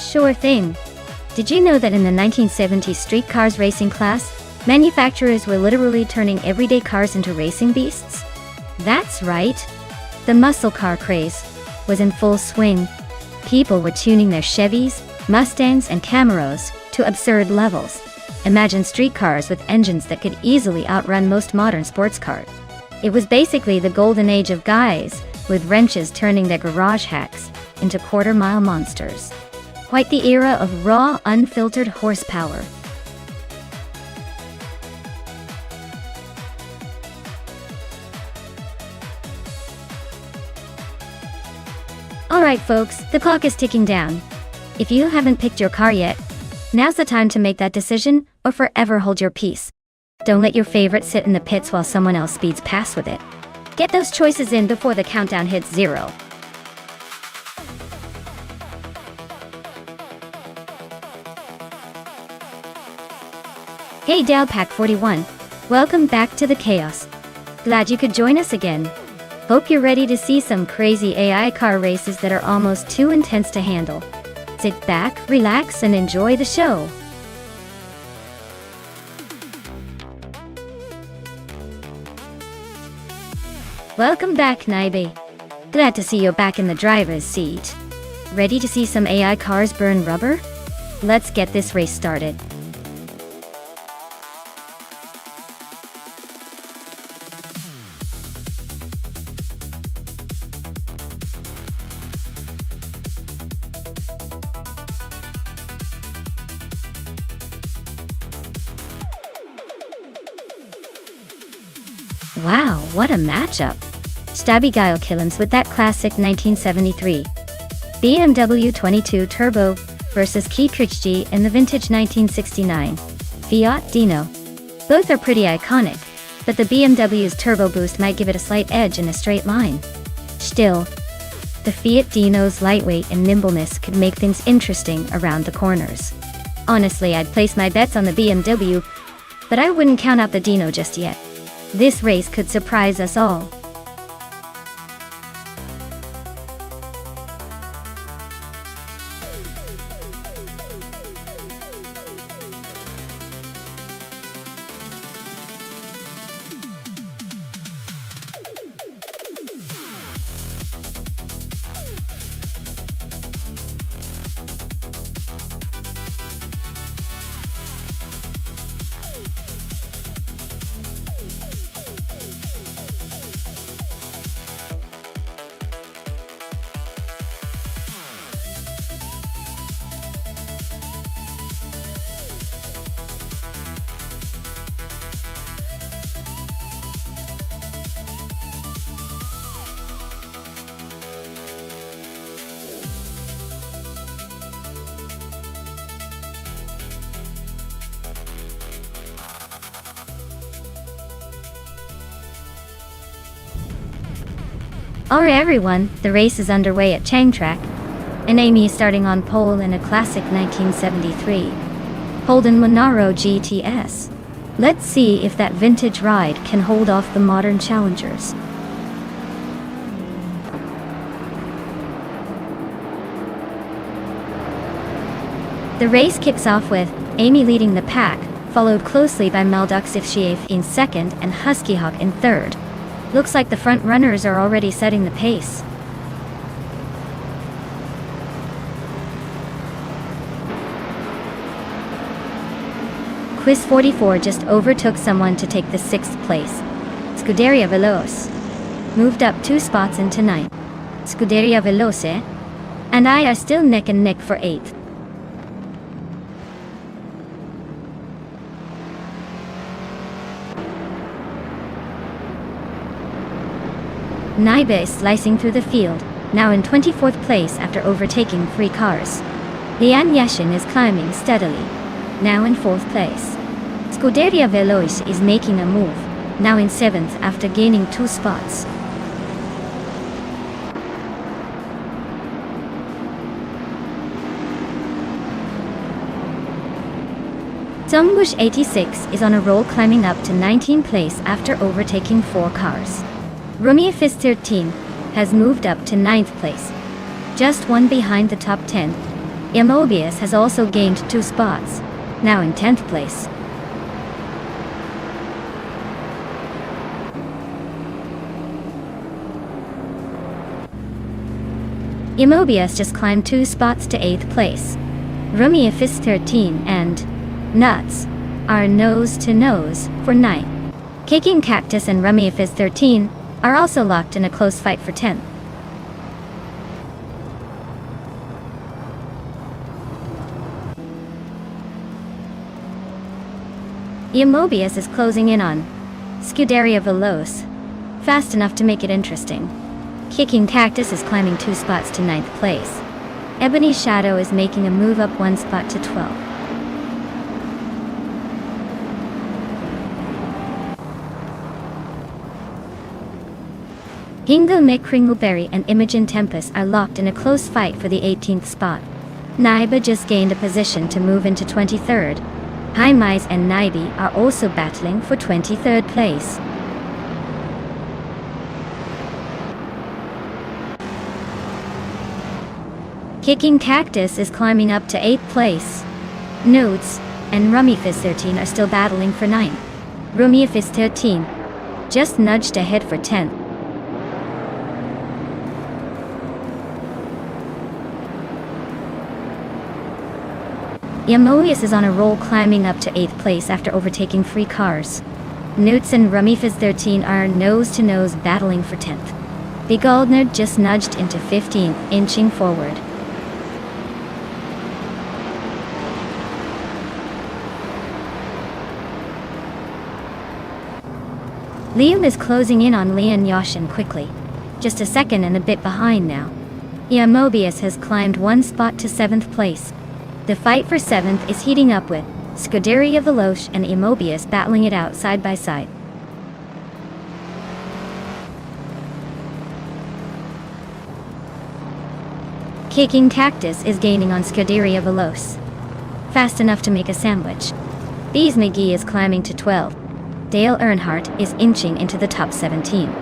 Sure thing. Did you know that in the 1970s street cars racing class, manufacturers were literally turning everyday cars into racing beasts? That's right. The muscle car craze was in full swing. People were tuning their Chevys, Mustangs, and Camaros to absurd levels. Imagine street cars with engines that could easily outrun most modern sports cars. It was basically the golden age of guys, with wrenches turning their garage hacks into quarter-mile monsters. Quite the era of raw, unfiltered horsepower. Alright folks, the clock is ticking down. If you haven't picked your car yet, now's the time to make that decision, or forever hold your peace. Don't let your favorite sit in the pits while someone else speeds past with it. Get those choices in before the countdown hits 0. Hey Dalpack41, welcome back to the chaos. Glad you could join us again. Hope you're ready to see some crazy AI car races that are almost too intense to handle. Sit back, relax, and enjoy the show. Welcome back, Naibe. Glad to see you're back in the driver's seat. Ready to see some AI cars burn rubber? Let's get this race started. Wow, what a matchup! Stabby Guile Killens with that classic 1973 BMW 22 Turbo versus Kieprich in the vintage 1969 Fiat Dino. Both are pretty iconic, but the BMW's turbo boost might give it a slight edge in a straight line. Still, the Fiat Dino's lightweight and nimbleness could make things interesting around the corners. Honestly, I'd place my bets on the BMW, but I wouldn't count out the Dino just yet. This race could surprise us all. Alright everyone, the race is underway at Chang Track, and Amy is starting on pole in a classic 1973 Holden Monaro GTS. Let's see if that vintage ride can hold off the modern challengers. The race kicks off with Amy leading the pack, followed closely by Malduk Sifshief in second and Huskyhawk in third. Looks like the front runners are already setting the pace. Quiz 44 just overtook someone to take the 6th place. Scuderia Veloce moved up 2 spots into 9th. Scuderia Veloce and I are still neck and neck for 8th. Naibe is slicing through the field, now in 24th place after overtaking 3 cars. Lian Yashin is climbing steadily, now in 4th place. Scuderia Veloce is making a move, now in 7th after gaining 2 spots. Zongbush 86 is on a roll, climbing up to 19th place after overtaking 4 cars. Rumia Fist 13 has moved up to 9th place, just 1 behind the top 10. Mobius has also gained 2 spots, now in 10th place. Mobius just climbed 2 spots to 8th place. Rumief is 13 and Nuts are nose to nose for 9th. Kicking Cactus and Rumief is 13 are also locked in a close fight for 10th. Mobius is closing in on Scuderia Veloce, fast enough to make it interesting. Kicking Cactus is climbing 2 spots to 9th place. Ebony Shadow is making a move up 1 spot to 12th. Hingle Mick Kringleberry and Imogen Tempest are locked in a close fight for the 18th spot. Naiba just gained a position to move into 23rd. Haimise and Naibi are also battling for 23rd place. Kicking Cactus is climbing up to 8th place. Nodes and Rumief is 13 are still battling for 9th. Rumief is 13, just nudged ahead for 10th. Mobius is on a roll, climbing up to 8th place after overtaking 3 cars. Newts and Rumief is 13 are nose to nose battling for 10th. The Goldner just nudged into 15th, inching forward. Liam is closing in on Leon Yashin quickly. Just a second and a bit behind now. Mobius has climbed 1 spot to 7th place. The fight for 7th is heating up with Scuderia Veloce and Mobius battling it out side by side. Kicking Cactus is gaining on Scuderia Veloce, fast enough to make a sandwich. Bees McGee is climbing to 12. Dale Earnhardt is inching into the top 17.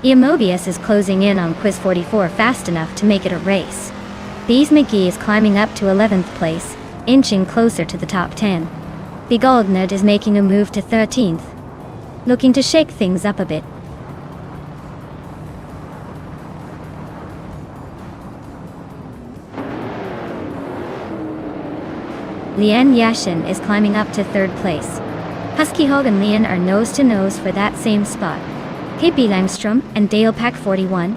Mobius is closing in on Quiz 44 fast enough to make it a race. Bees McGee is climbing up to 11th place, inching closer to the top 10. The Goldnut is making a move to 13th, looking to shake things up a bit. Lian Yashin is climbing up to 3rd place. Husky Hog and Lian are nose to nose for that same spot. KP Langstrom and Dale Pack 41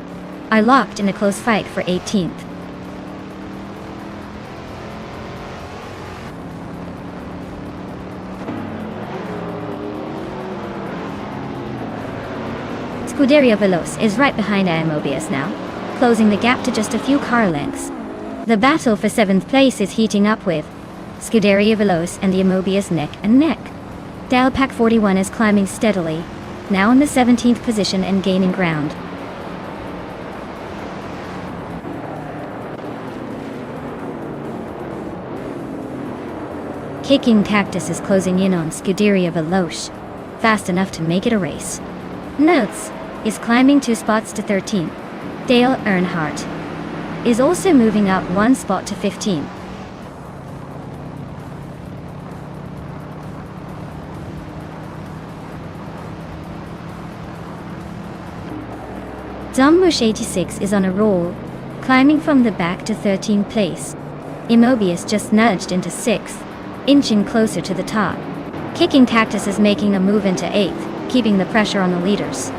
are locked in a close fight for 18th. Scuderia Veloce is right behind Mobius now, closing the gap to just a few car lengths. The battle for 7th place is heating up with Scuderia Veloce and Mobius neck and neck. Dale Pack 41 is climbing steadily, now in the 17th position and gaining ground. Kicking Cactus is closing in on Scuderia Veloce, fast enough to make it a race. Notes is climbing 2 spots to 13. Dale Earnhardt is also moving up 1 spot to 15. Dumbush 86 is on a roll, climbing from the back to 13th place. Mobius just nudged into 6th, inching closer to the top. Kicking Cactus is making a move into 8th, keeping the pressure on the leaders.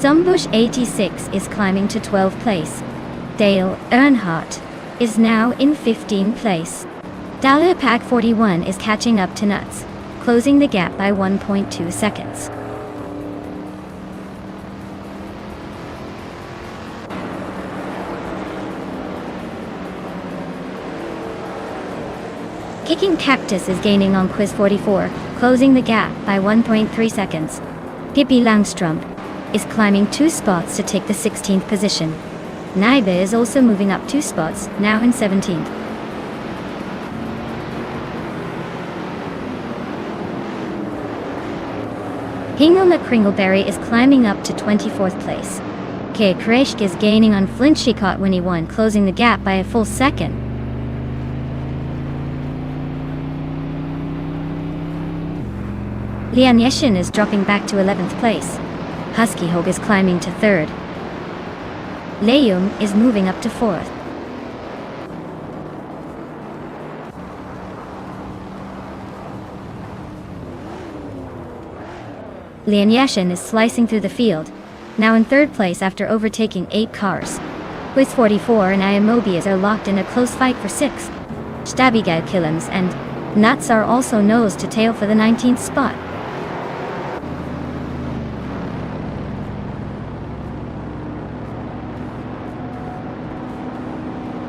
Dumbush 86 is climbing to 12th place. Dale Earnhardt is now in 15th place. Dahlia Pack 41 is catching up to Nuts, closing the gap by 1.2 seconds. Kicking Cactus is gaining on Quiz 44, closing the gap by 1.3 seconds. Pippi Langstrom is climbing 2 spots to take the 16th position. Naiba is also moving up 2 spots, now in 17th. Hingle McCringleberry is climbing up to 24th place. K. Kreshk is gaining on Flintshikot when he won, closing the gap by a full second. Lian Yeshin is dropping back to 11th place. Husky Hog is climbing to 3rd. Leung is moving up to 4th. Lian Yeshin is slicing through the field, now in 3rd place after overtaking 8 cars. Quiz 44 and Ayamobias are locked in a close fight for 6th. Stabigao Killams and Nuts are also nose to tail for the 19th spot.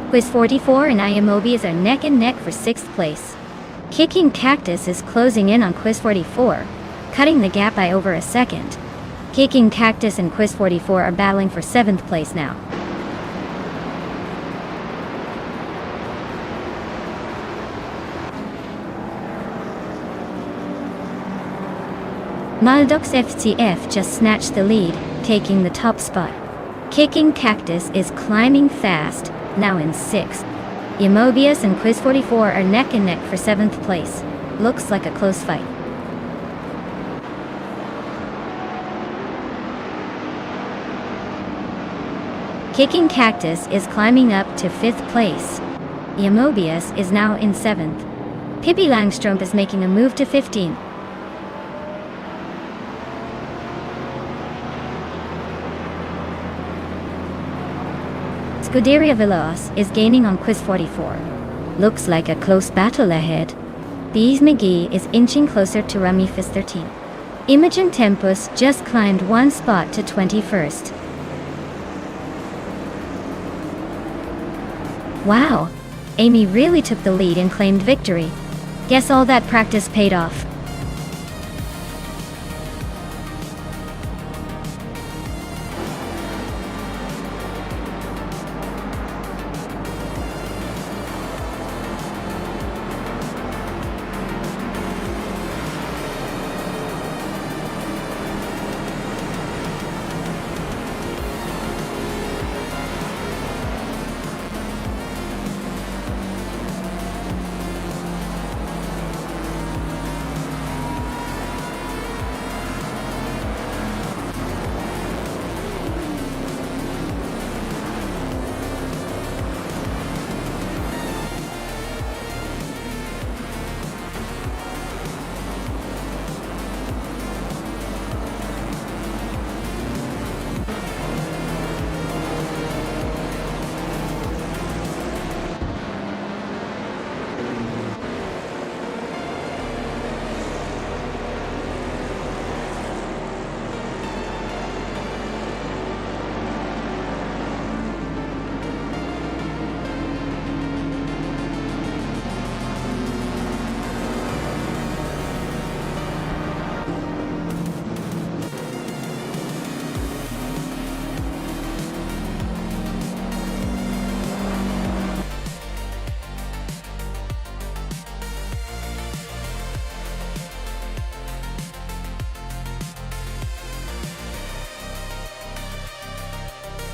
Quiz 44 and Ayamobias are neck and neck for 6th place. Kicking Cactus is closing in on Quiz 44, cutting the gap by over a second. Kicking Cactus and Quiz 44 are battling for 7th place now. Maldox FCF just snatched the lead, taking the top spot. Kicking Cactus is climbing fast, now in 6th. Yamobius and Quiz 44 are neck and neck for 7th place. Looks like a close fight. Kicking Cactus is climbing up to 5th place. Yamobius is now in 7th. Pippi Langstrup is making a move to 15th. Scuderia Veloz is gaining on Quiz 44. Looks like a close battle ahead. Bees McGee is inching closer to Ramifis 13. Imogen Tempus just climbed 1 spot to 21st. Wow! Amy really took the lead and claimed victory. Guess all that practice paid off.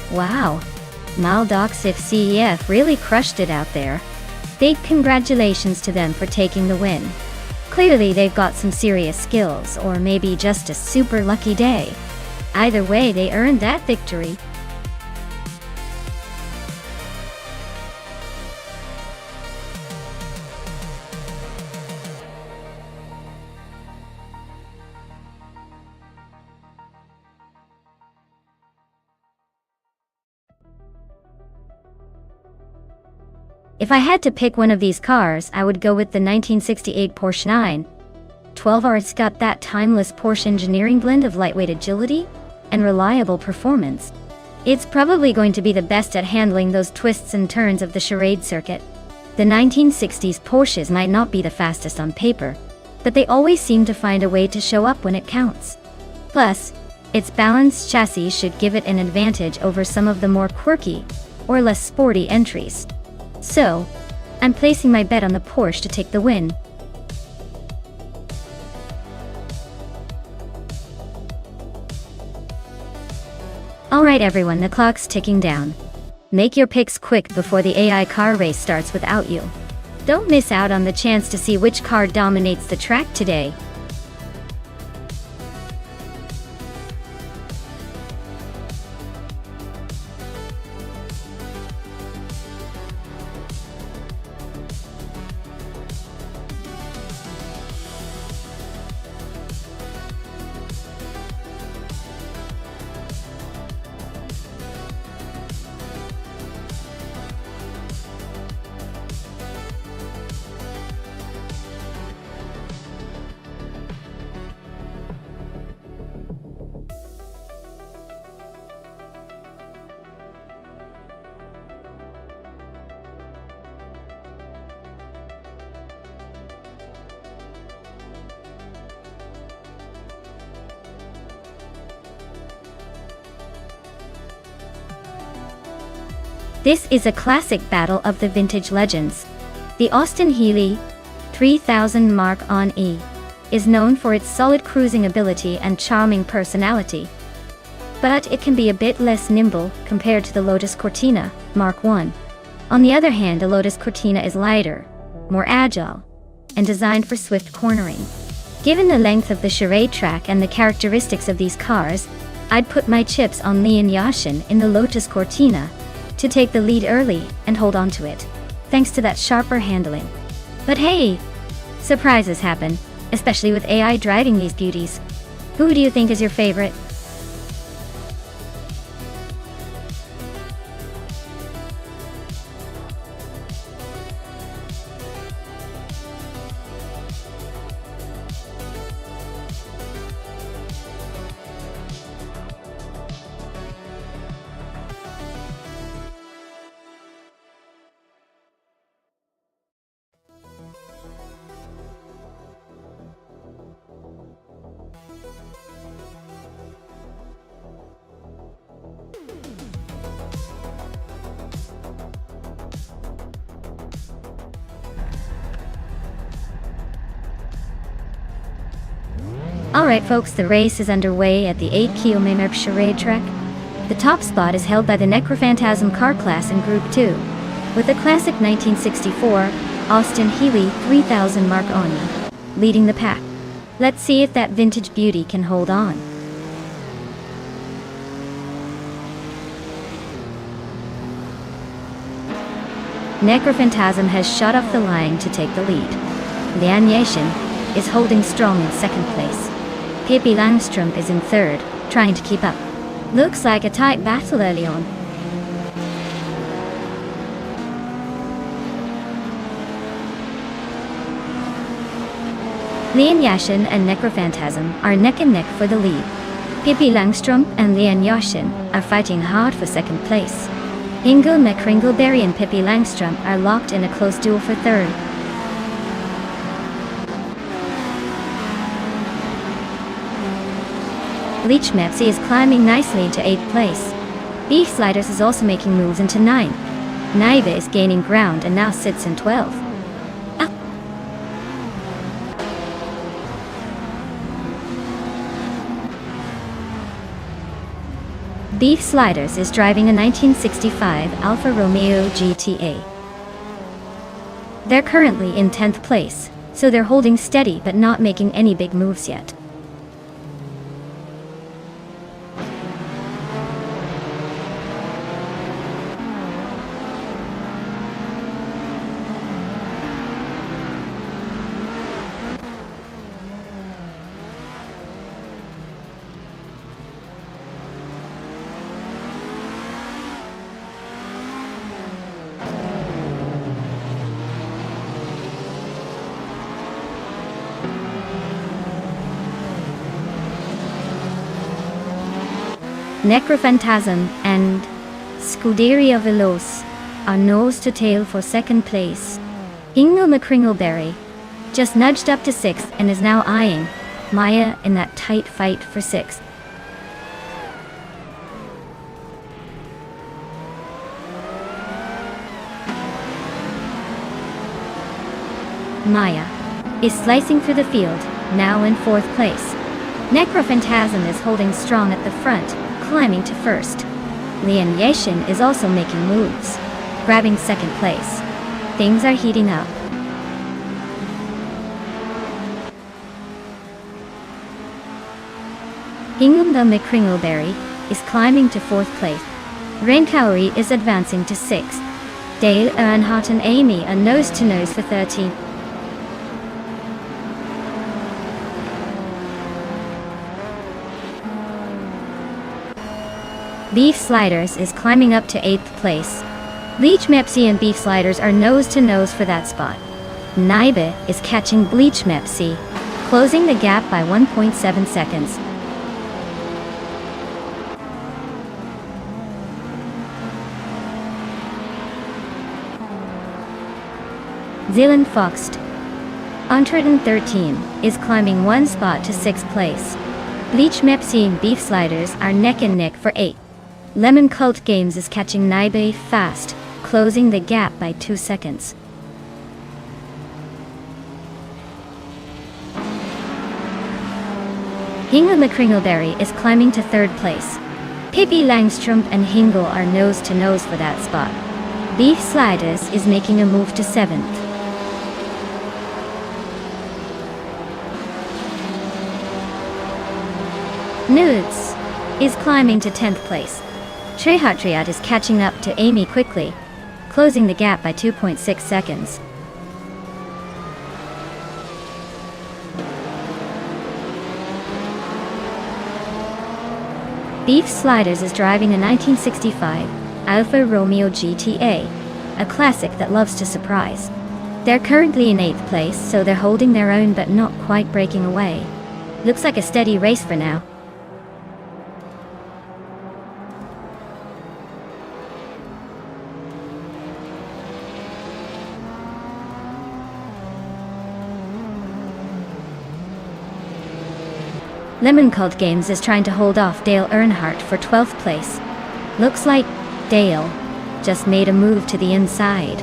Wow! Maldox FCEF really crushed it out there. Big congratulations to them for taking the win. Clearly they've got some serious skills, or maybe just a super lucky day. Either way, they earned that victory. If I had to pick one of these cars, I would go with the 1968 Porsche 912R. It's got that timeless Porsche engineering blend of lightweight agility and reliable performance. It's probably going to be the best at handling those twists and turns of the charade circuit. The 1960s Porsches might not be the fastest on paper, but they always seem to find a way to show up when it counts. Plus, its balanced chassis should give it an advantage over some of the more quirky, or less sporty entries. So, I'm placing my bet on the Porsche to take the win. Alright everyone, the clock's ticking down. Make your picks quick before the AI car race starts without you. Don't miss out on the chance to see which car dominates the track today. This is a classic battle of the vintage legends. The Austin Healey 3000 Mark-On E is known for its solid cruising ability and charming personality. But it can be a bit less nimble compared to the Lotus Cortina Mark I. On the other hand, the Lotus Cortina is lighter, more agile, and designed for swift cornering. Given the length of the charade track and the characteristics of these cars, I'd put my chips on Leon Yashin in the Lotus Cortina to take the lead early and hold on to it, thanks to that sharper handling. But hey, surprises happen, especially with AI driving these beauties. Who do you think is your favorite? Alright folks, the race is underway at the 8 km charade track. The top spot is held by the Necrophantasm car class in Group 2, with the classic 1964 Austin Healey 3000 Mark-On leading the pack. Let's see if that vintage beauty can hold on. Necrophantasm has shot off the line to take the lead. Leon Yashin is holding strong in second place. Pippi Langstrom is in third, trying to keep up. Looks like a tight battle early on. Leon Yashin and Necrophantasm are neck and neck for the lead. Pippi Langstrom and Leon Yashin are fighting hard for second place. Ingo McCringleberry and Pippi Langstrom are locked in a close duel for third. Leech Mepsi is climbing nicely into 8th place. Beef Sliders is also making moves into 9th. Naiva is gaining ground and now sits in 12th. Beef Sliders is driving a 1965 Alfa Romeo GTA. They're currently in 10th place, so they're holding steady but not making any big moves yet. Necrophantasm and Scuderia Veloce are nose to tail for second place. Ingo McCringleberry just nudged up to 6th and is now eyeing Maya in that tight fight for 6th. Maya is slicing through the field, now in 4th place. Necrophantasm is holding strong at the front, climbing to 1st. Lian Yashin is also making moves, grabbing 2nd place. Things are heating up. Hingum the McCringleberry is climbing to 4th place. Rainkauri is advancing to 6th. Dale and Hot and Amy are nose-to-nose for 13th. Beef Sliders is climbing up to 8th place. Bleach Mepsi and Beef Sliders are nose-to-nose for that spot. Naibe is catching Bleach Mepsi, closing the gap by 1.7 seconds. Zealand Foxt, 113, is climbing 1 spot to 6th place. Bleach Mepsi and Beef Sliders are neck and neck for 8th. Lemon Cult Games is catching Naibe fast, closing the gap by 2 seconds. Hingle McCringleberry is climbing to 3rd place. Pippi Langstrumpf and Hingle are nose-to-nose for that spot. Beef Sliders is making a move to 7th. Nudes is climbing to 10th place. Trehatriat is catching up to Amy quickly, closing the gap by 2.6 seconds. Beef Sliders is driving a 1965 Alfa Romeo GTA, a classic that loves to surprise. They're currently in 8th place, so they're holding their own but not quite breaking away. Looks like a steady race for now. Lemon Cult Games is trying to hold off Dale Earnhardt for 12th place. Looks like Dale just made a move to the inside.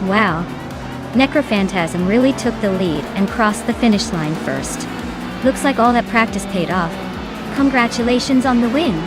Wow. Necrophantasm really took the lead and crossed the finish line first. Looks like all that practice paid off. Congratulations on the win.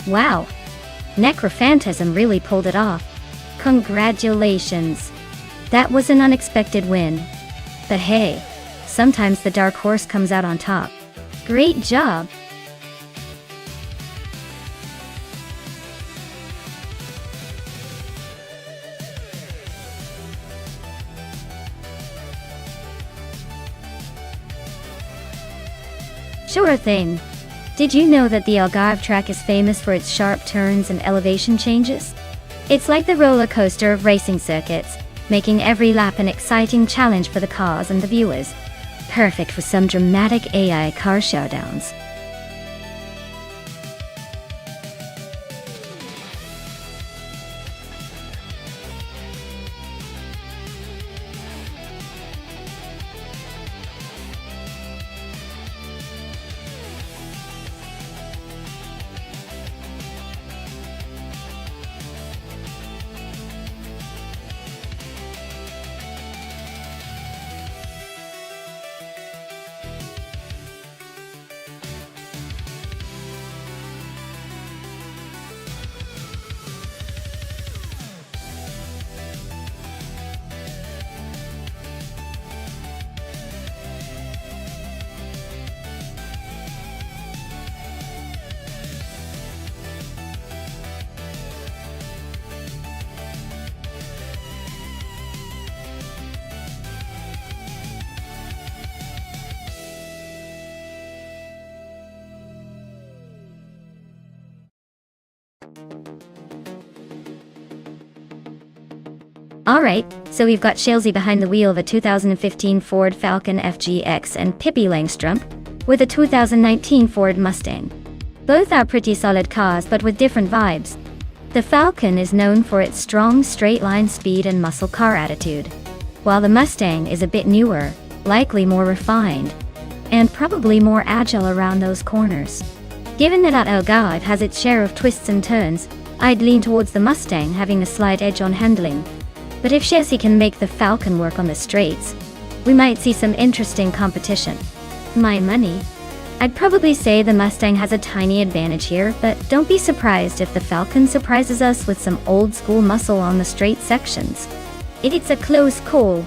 Wow. Necrophantasm really pulled it off. Congratulations. That was an unexpected win. But hey, sometimes the dark horse comes out on top. Great job. Sure thing. Did you know that the Algarve track is famous for its sharp turns and elevation changes? It's like the roller coaster of racing circuits, making every lap an exciting challenge for the cars and the viewers. Perfect for some dramatic AI car showdowns. Alright, so we've got Shelsey behind the wheel of a 2015 Ford Falcon FGX and Pippi Langstrumpf with a 2019 Ford Mustang. Both are pretty solid cars but with different vibes. The Falcon is known for its strong straight-line speed and muscle car attitude, while the Mustang is a bit newer, likely more refined, and probably more agile around those corners. Given that Algarve has its share of twists and turns, I'd lean towards the Mustang having a slight edge on handling. But if Shelsey can make the Falcon work on the straights, we might see some interesting competition. My money, I'd probably say the Mustang has a tiny advantage here, but don't be surprised if the Falcon surprises us with some old-school muscle on the straight sections. It's a close call.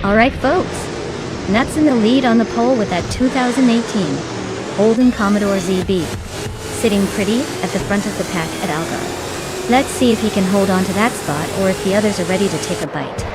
Alright folks, Nuts in the lead on the pole with that 2018 Holden Commodore ZB, sitting pretty at the front of the pack at Algarve. Let's see if he can hold on to that spot or if the others are ready to take a bite.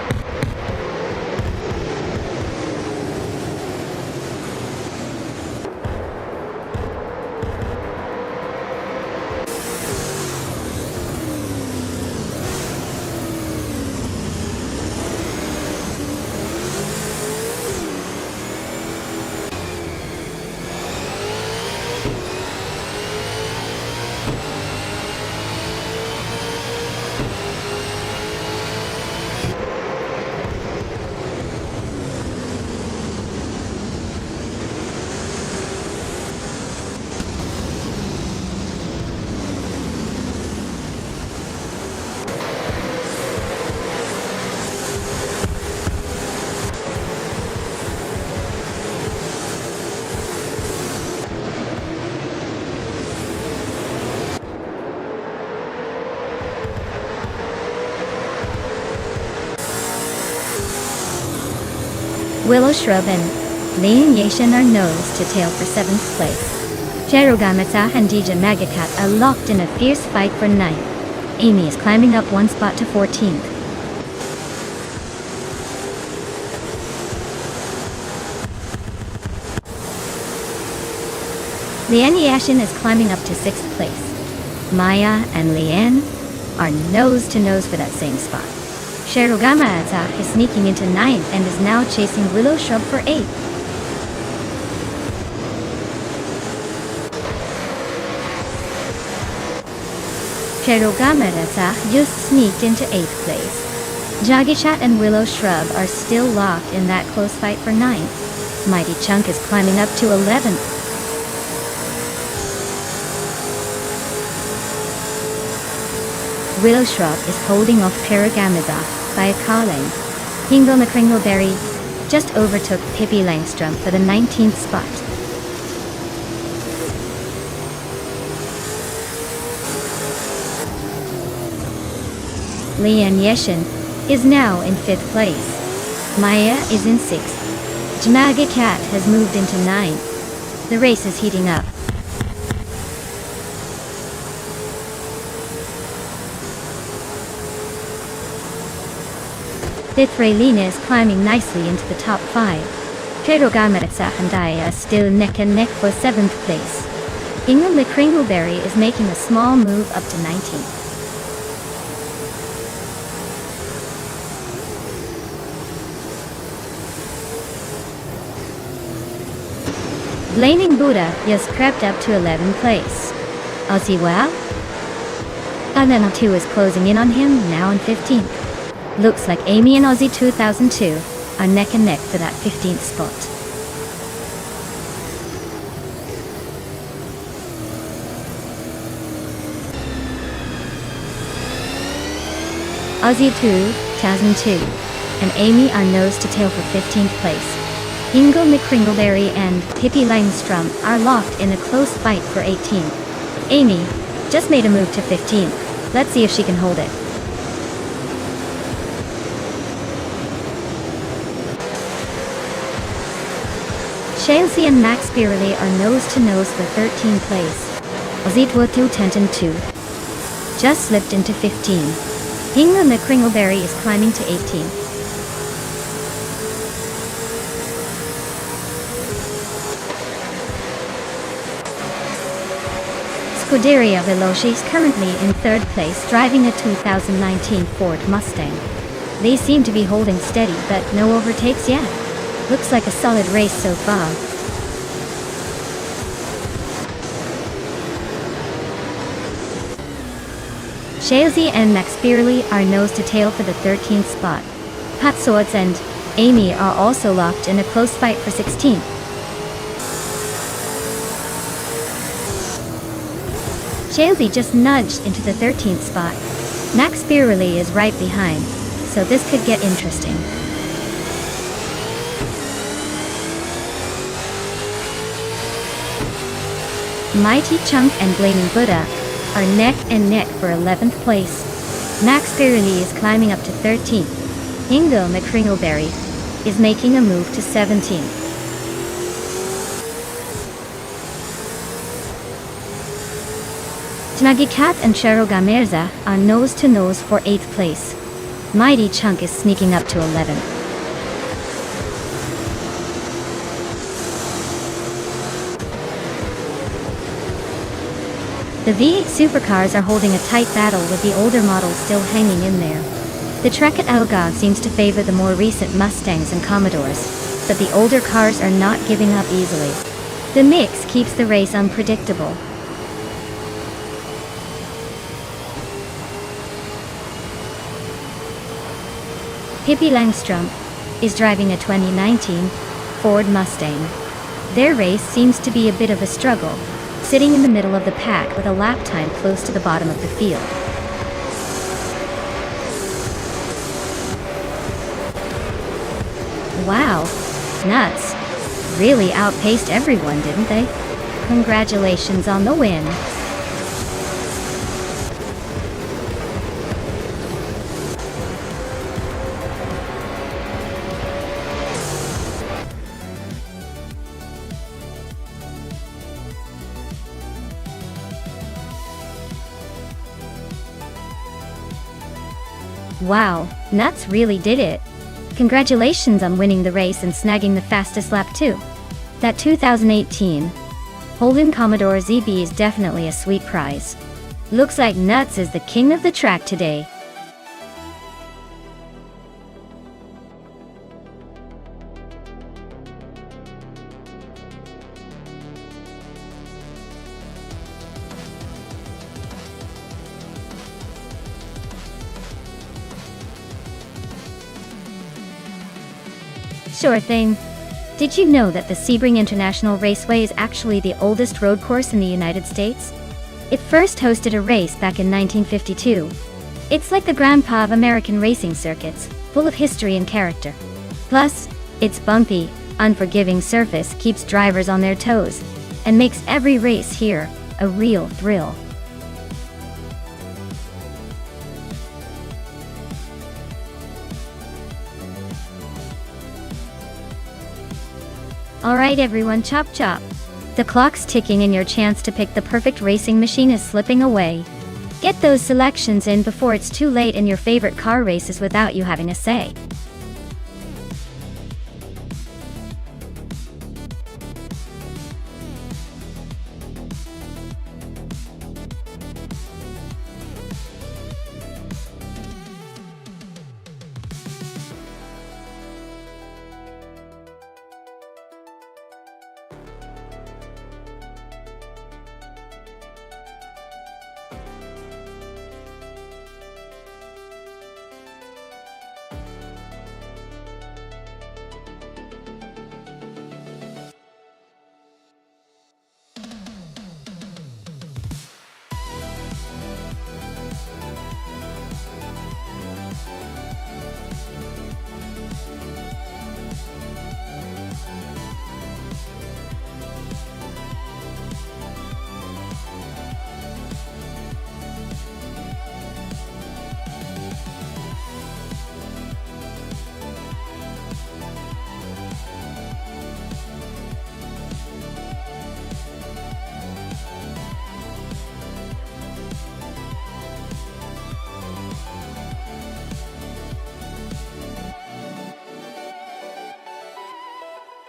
Willow Shrub and Lean Yashin are nose to tail for 7th place. Cherugamatsa and Dija Magakat are locked in a fierce fight for 9th. Amy is climbing up one spot to 14th. Leanne Yashin is climbing up to 6th place. Maya and Leanne are nose to nose for that same spot. Sherugama Atta is sneaking into 9th and is now chasing Willow Shrub for 8th. Sherugama Atta just sneaked into 8th place. Jagishat and Willow Shrub are still locked in that close fight for 9th. Mighty Chunk is climbing up to 11th. Willow Shrub is holding off Paragamiza by a car length. Hingle McCringleberry just overtook Pippi Langstrumpf for the 19th spot. Lian Yeshin is now in 5th place. Maya is in 6th. Janaga Cat has moved into 9th. The race is heating up. Fifth Raylina is climbing nicely into the top 5. Pero Gamaritsa Handaya is still neck and neck for 7th place. Ingo McCringleberry is making a small move up to 19th. Blaming Buddha has crept up to 11th place. Aussie Wow? Anana 2 is closing in on him, now in 15th. Looks like Amy and Aussie 2002 are neck and neck for that 15th spot. Aussie 2002 and Amy are nose to tail for 15th place. Ingo McCringleberry and Pippi Langstrom are locked in a close fight for 18th. Amy just made a move to 15th. Let's see if she can hold it. Chelsea and Max Beerley are nose to nose for 13th place. Ozitwatu Tenton 2 just slipped into 15. Ingo McCringleberry is climbing to 18th. Scuderia Veloci is currently in 3rd place driving a 2019 Ford Mustang. They seem to be holding steady but no overtakes yet. Looks like a solid race so far. Chelsea and Max Beerley are nose to tail for the 13th spot. Pat Swords and Amy are also locked in a close fight for 16th. Chelsea just nudged into the 13th spot. Max Beerley is right behind, so this could get interesting. Mighty Chunk and Blaming Buddha are neck and neck for 11th place. Max Beerley is climbing up to 13th. Ingo McCringleberry is making a move to 17th. Tnagi Cat and Cheryl Gamerza are nose to nose for 8th place. Mighty Chunk is sneaking up to 11th. The V8 supercars are holding a tight battle with the older models still hanging in there. The track at Alga seems to favor the more recent Mustangs and Commodores, but the older cars are not giving up easily. The mix keeps the race unpredictable. Pippi Langstrom is driving a 2019 Ford Mustang. Their race seems to be a bit of a struggle, sitting in the middle of the pack with a lap time close to the bottom of the field. Wow, nuts. Really outpaced everyone, didn't they? Congratulations on the win. Wow, Nuts really did it. Congratulations on winning the race and snagging the fastest lap too. That 2018 Holden Commodore ZB is definitely a sweet prize. Looks like Nuts is the king of the track today. Sure thing. Did you know that the Sebring International Raceway is actually the oldest road course in the United States? It first hosted a race back in 1952. It's like the grandpa of American racing circuits, full of history and character. Plus, its bumpy, unforgiving surface keeps drivers on their toes and makes every race here a real thrill. Alright everyone, chop chop. The clock's ticking and your chance to pick the perfect racing machine is slipping away. Get those selections in before it's too late in your favorite car races without you having a say.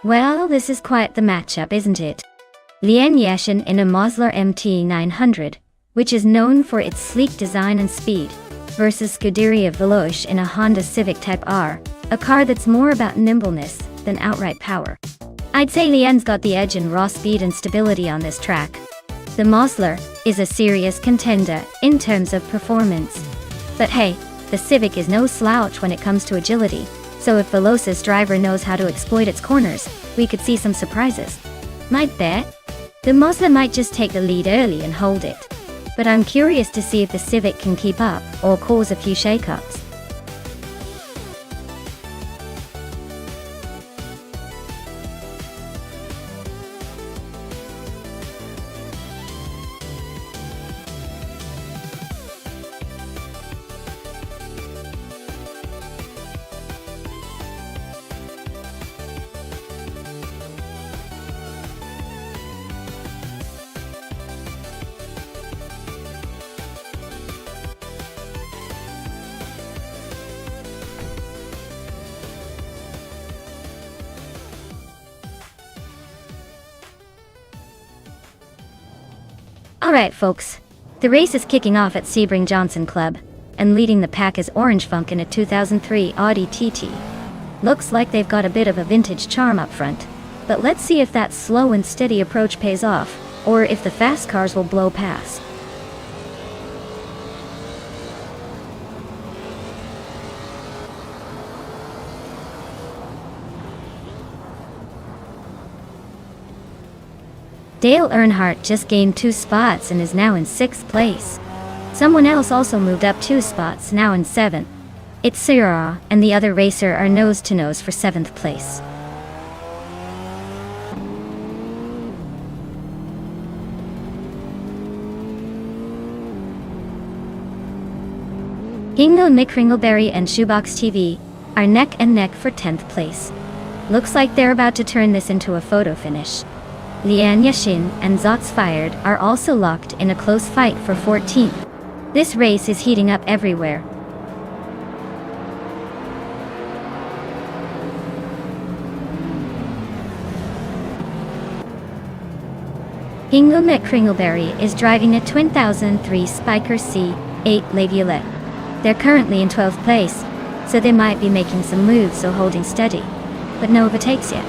Well, this is quite the matchup, isn't it? Lian Yashin in a Mazda MT900, which is known for its sleek design and speed, versus Scuderia Veloce in a Honda Civic Type R, a car that's more about nimbleness than outright power. I'd say Lian's got the edge in raw speed and stability on this track. The Mazda is a serious contender in terms of performance. But hey, the Civic is no slouch when it comes to agility. So if Veloce's driver knows how to exploit its corners, we could see some surprises. Might bet. The Mazda might just take the lead early and hold it. But I'm curious to see if the Civic can keep up or cause a few shakeups. Alright folks, the race is kicking off at Sebring Johnson Club, and leading the pack is Orange Funk in a 2003 Audi TT. Looks like they've got a bit of a vintage charm up front, but let's see if that slow and steady approach pays off, or if the fast cars will blow past. Dale Earnhardt just gained 2 spots and is now in 6th place. Someone else also moved up 2 spots, now in 7th. It's Sierra and the other racer are nose to nose for 7th place. Hingle McCringleberry and Shoebox TV are neck and neck for 10th place. Looks like they're about to turn this into a photo finish. Lian Yashin and Zots Fired are also locked in a close fight for 14th. This race is heating up everywhere. Hingle McCringleberry is driving a 2003 Spiker C8 Le Violet. They're currently in 12th place, so they might be making some moves, so holding steady. But no overtakes yet.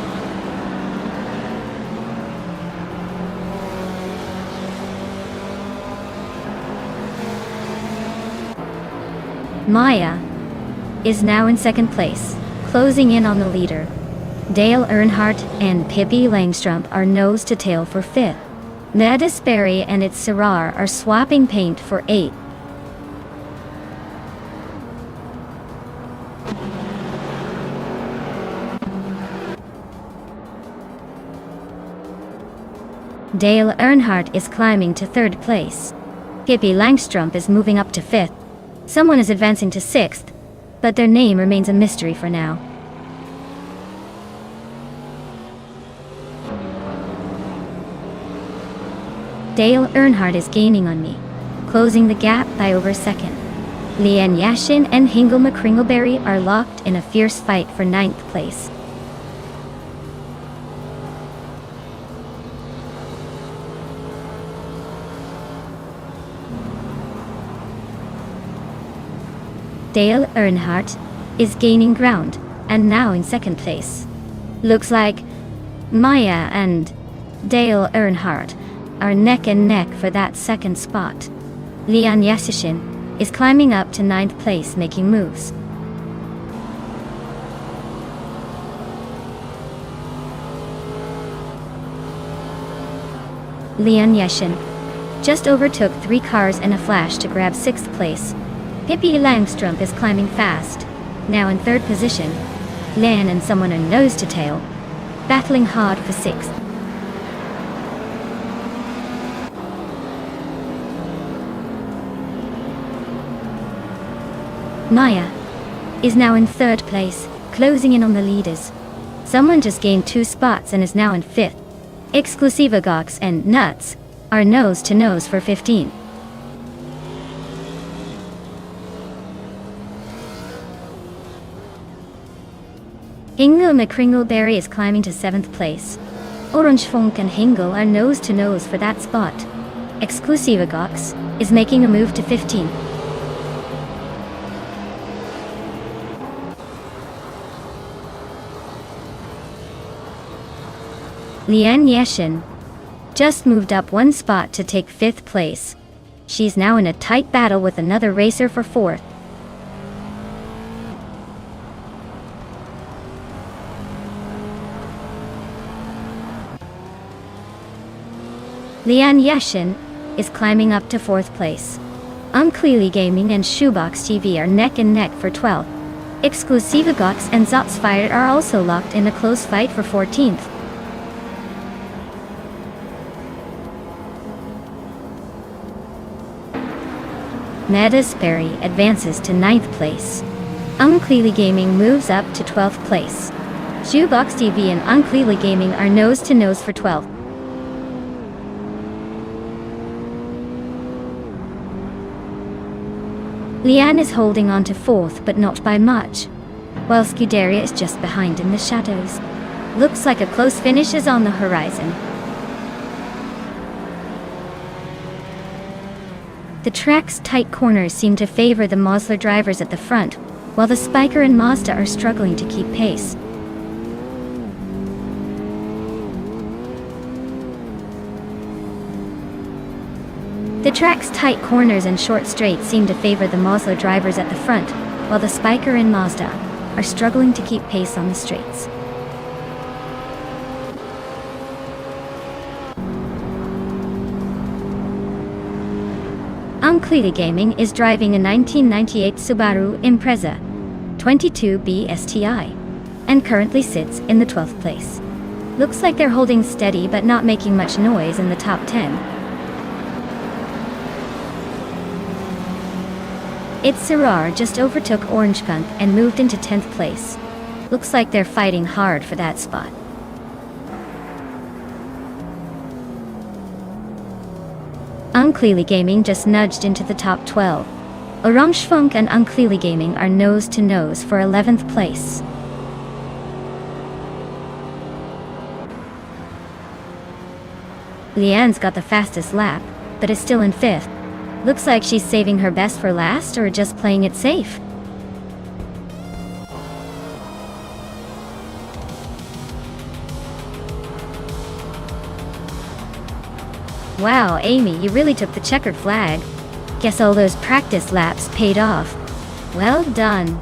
Maya is now in 2nd place, closing in on the leader. Dale Earnhardt and Pippi Langstrup are nose to tail for 5th. Nadisberry and its Syrah are swapping paint for 8th. Dale Earnhardt is climbing to 3rd place. Pippi Langstrup is moving up to 5th. Someone is advancing to 6th, but their name remains a mystery for now. Dale Earnhardt is gaining on me, closing the gap by over a second. Leanne Yashin and Hingle McCringleberry are locked in a fierce fight for 9th place. Dale Earnhardt is gaining ground, and now in 2nd place. Looks like Maya and Dale Earnhardt are neck and neck for that 2nd spot. Leanne Yashin is climbing up to 9th place, making moves. Leanne Yashin just overtook 3 cars in a flash to grab 6th place. Pippi Langstrup is climbing fast, now in 3rd position. Leanne and someone are nose to tail, battling hard for 6th. Maya is now in 3rd place, closing in on the leaders. Someone just gained 2 spots and is now in 5th. Exclusiva Gox and Nuts are nose to nose for 15. Hingle McCringleberry is climbing to 7th place. Orange Funk and Hingle are nose to nose for that spot. Exclusiva Gox is making a move to 15. Leanne Yashin just moved up 1 spot to take 5th place. She's now in a tight battle with another racer for 4th. Leanne Yashin is climbing up to 4th place. Unclearly Gaming and Shoebox TV are neck and neck for 12th. Exclusiva Gox and Zotsfire are also locked in a close fight for 14th. Metasperry advances to 9th place. Unclearly Gaming moves up to 12th place. Shoebox TV and Unclearly Gaming are nose to nose for 12th. Leanne is holding on to 4th, but not by much, while Scuderia is just behind in the shadows. Looks like a close finish is on the horizon. The track's tight corners seem to favor the Mosler drivers at the front, while the Spiker and Mazda are struggling to keep pace. The track's tight corners and short straights seem to favor the Mosler drivers at the front, while the Spiker and Mazda are struggling to keep pace on the straights. Unclearly Gaming is driving a 1998 Subaru Impreza 22B STI and currently sits in the 12th place. Looks like they're holding steady but not making much noise in the top 10. It's Sarar just overtook Orange Punk and moved into 10th place. Looks like they're fighting hard for that spot. Unclearly Gaming just nudged into the top 12. Orange Funk and Unclearly Gaming are nose to nose for 11th place. Leanne's got the fastest lap, but is still in 5th. Looks like she's saving her best for last or just playing it safe. Wow, Amy, you really took the checkered flag. Guess all those practice laps paid off. Well done.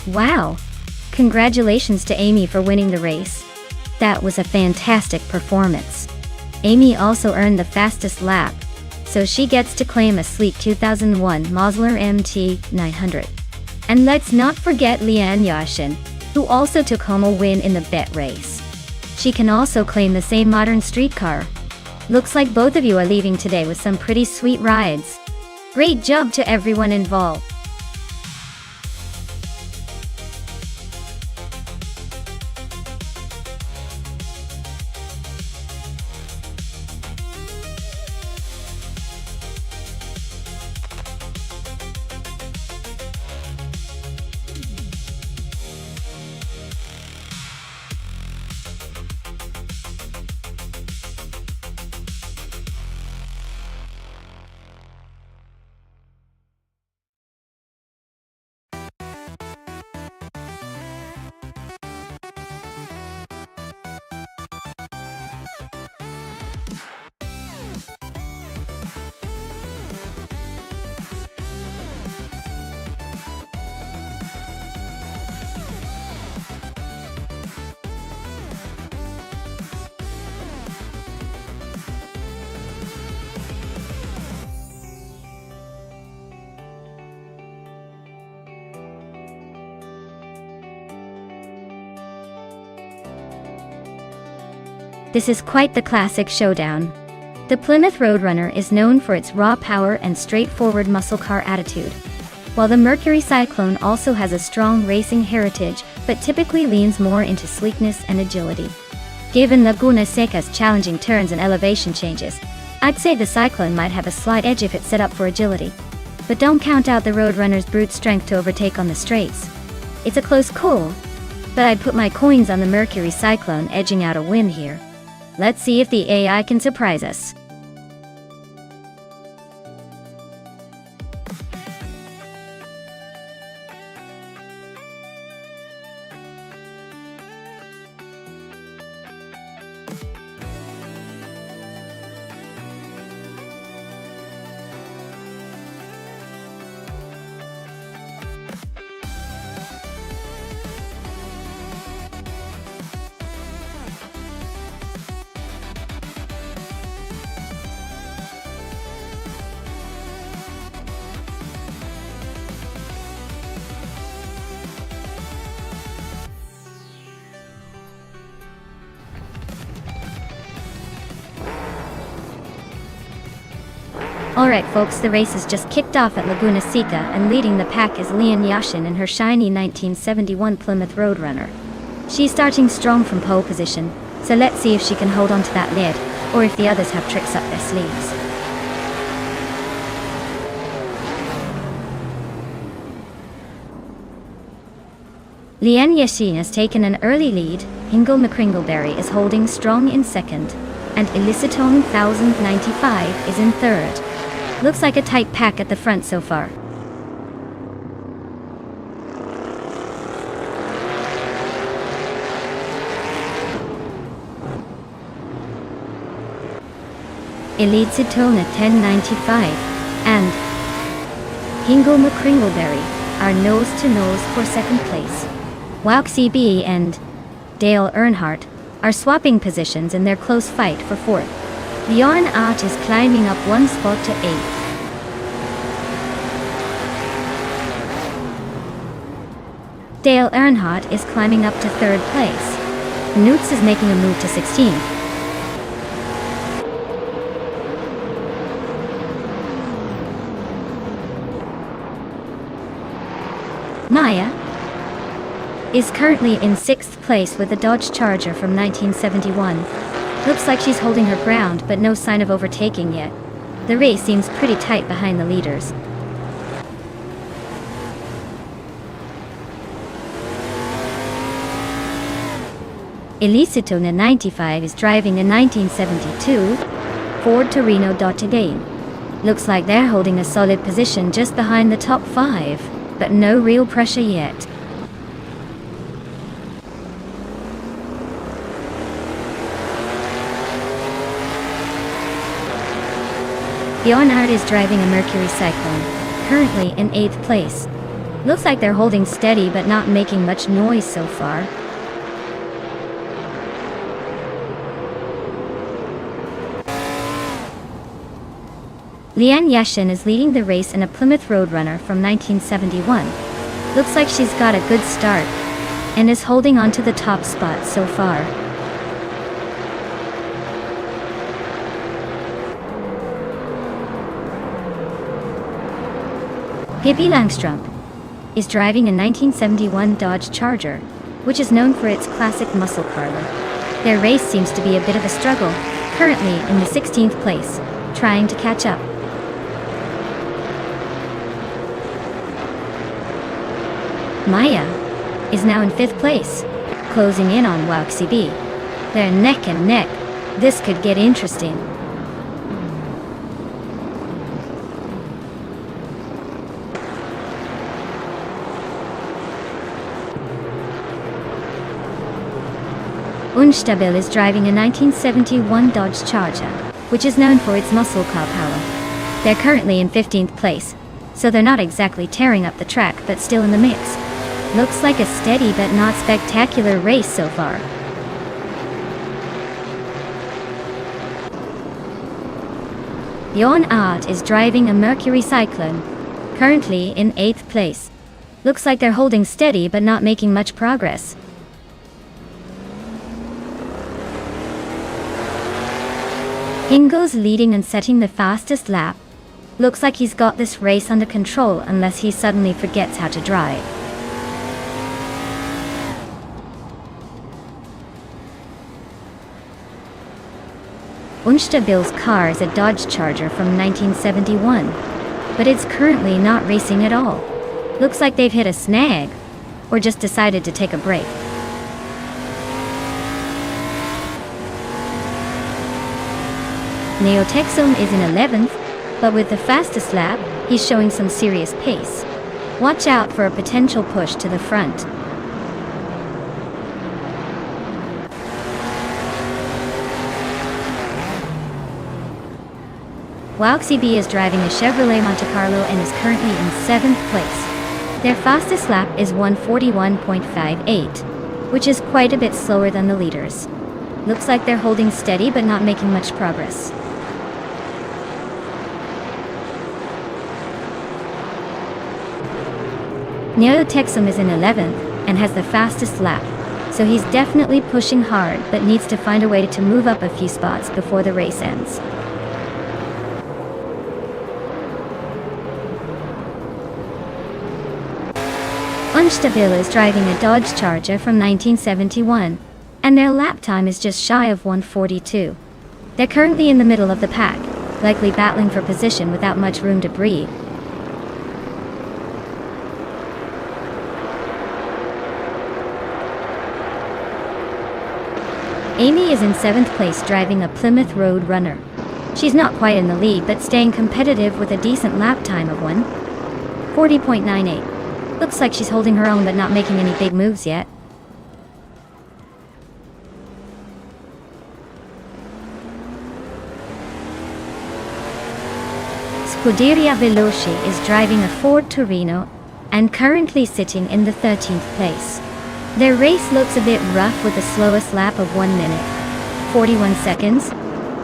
Wow! Congratulations to Amy for winning the race. That was a fantastic performance. Amy also earned the fastest lap, so she gets to claim a sleek 2001 Mazda MT 900. And let's not forget Leanne Yashin, who also took home a win in the bet race. She can also claim the same modern streetcar. Looks like both of you are leaving today with some pretty sweet rides. Great job to everyone involved. This is quite the classic showdown. The Plymouth Roadrunner is known for its raw power and straightforward muscle car attitude, while the Mercury Cyclone also has a strong racing heritage but typically leans more into sleekness and agility. Given Laguna Seca's challenging turns and elevation changes, I'd say the Cyclone might have a slight edge if it's set up for agility. But don't count out the Roadrunner's brute strength to overtake on the straights. It's a close call, but I'd put my coins on the Mercury Cyclone edging out a win here. Let's see if the AI can surprise us. Alright folks, the race has just kicked off at Laguna Seca, and leading the pack is Leanne Yashin in her shiny 1971 Plymouth Roadrunner. She's starting strong from pole position, so let's see if she can hold on to that lead, or if the others have tricks up their sleeves. Leanne Yashin has taken an early lead, Hingle McCringleberry is holding strong in second, and Elicitone 1095 is in third. Looks like a tight pack at the front so far. Elicitone 1095 and Hingle McCringleberry are nose to nose for second place. Wauxie B and Dale Earnhardt are swapping positions in their close fight for fourth. Leon Art is climbing up one spot to 8th. Dale Earnhardt is climbing up to 3rd place. Newts is making a move to 16th. Maya is currently in 6th place with a Dodge Charger from 1971. Looks like she's holding her ground, but no sign of overtaking yet. The race seems pretty tight behind the leaders. Elicitone 95 is driving a 1972 Ford Torino Dodge. Looks like they're holding a solid position just behind the top 5, but no real pressure yet. Leonard is driving a Mercury Cyclone, currently in 8th place. Looks like they're holding steady but not making much noise so far. Lian Yashin is leading the race in a Plymouth Roadrunner from 1971. Looks like she's got a good start and is holding on to the top spot so far. Pippi Langstrump is driving a 1971 Dodge Charger, which is known for its classic muscle car look. Their race seems to be a bit of a struggle, currently in the 16th place, trying to catch up. Maya is now in 5th place, closing in on Waxy B. They're neck and neck. This could get interesting. Unstabil is driving a 1971 Dodge Charger, which is known for its muscle car power. They're currently in 15th place, so they're not exactly tearing up the track but still in the mix. Looks like a steady but not spectacular race so far. Yon Art is driving a Mercury Cyclone, currently in 8th place. Looks like they're holding steady but not making much progress. Ingo's leading and setting the fastest lap. Looks like he's got this race under control unless he suddenly forgets how to drive. Unstabil's car is a Dodge Charger from 1971, but it's currently not racing at all. Looks like they've hit a snag, or just decided to take a break. Neotexum is in 11th, but with the fastest lap, he's showing some serious pace. Watch out for a potential push to the front. Waxy B is driving a Chevrolet Monte Carlo and is currently in 7th place. Their fastest lap is 1:41.58, which is quite a bit slower than the leaders. Looks like they're holding steady but not making much progress. Neotexum is in 11th and has the fastest lap, so he's definitely pushing hard but needs to find a way to move up a few spots before the race ends. Unstabil is driving a Dodge Charger from 1971, and their lap time is just shy of 1:42. They're currently in the middle of the pack, likely battling for position without much room to breathe. Amy is in 7th place driving a Plymouth Roadrunner. She's not quite in the lead but staying competitive with a decent lap time of 1:40.98. Looks like she's holding her own but not making any big moves yet. Scuderia Veloci is driving a Ford Torino and currently sitting in the 13th place. Their race looks a bit rough with the slowest lap of 1 minute, 41 seconds,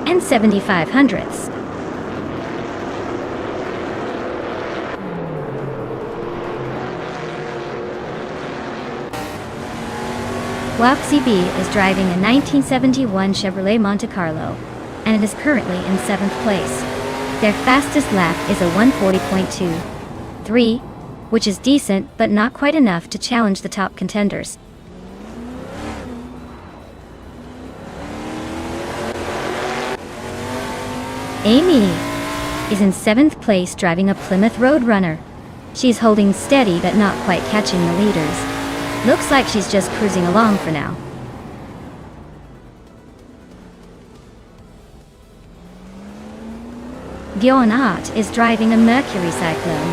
and 75 hundredths. Waxy B is driving a 1971 Chevrolet Monte Carlo, and it is currently in 7th place. Their fastest lap is a 1:40.23, which is decent but not quite enough to challenge the top contenders. Amy is in 7th place driving a Plymouth Roadrunner. She's holding steady but not quite catching the leaders. Looks like she's just cruising along for now. Gionat is driving a Mercury Cyclone.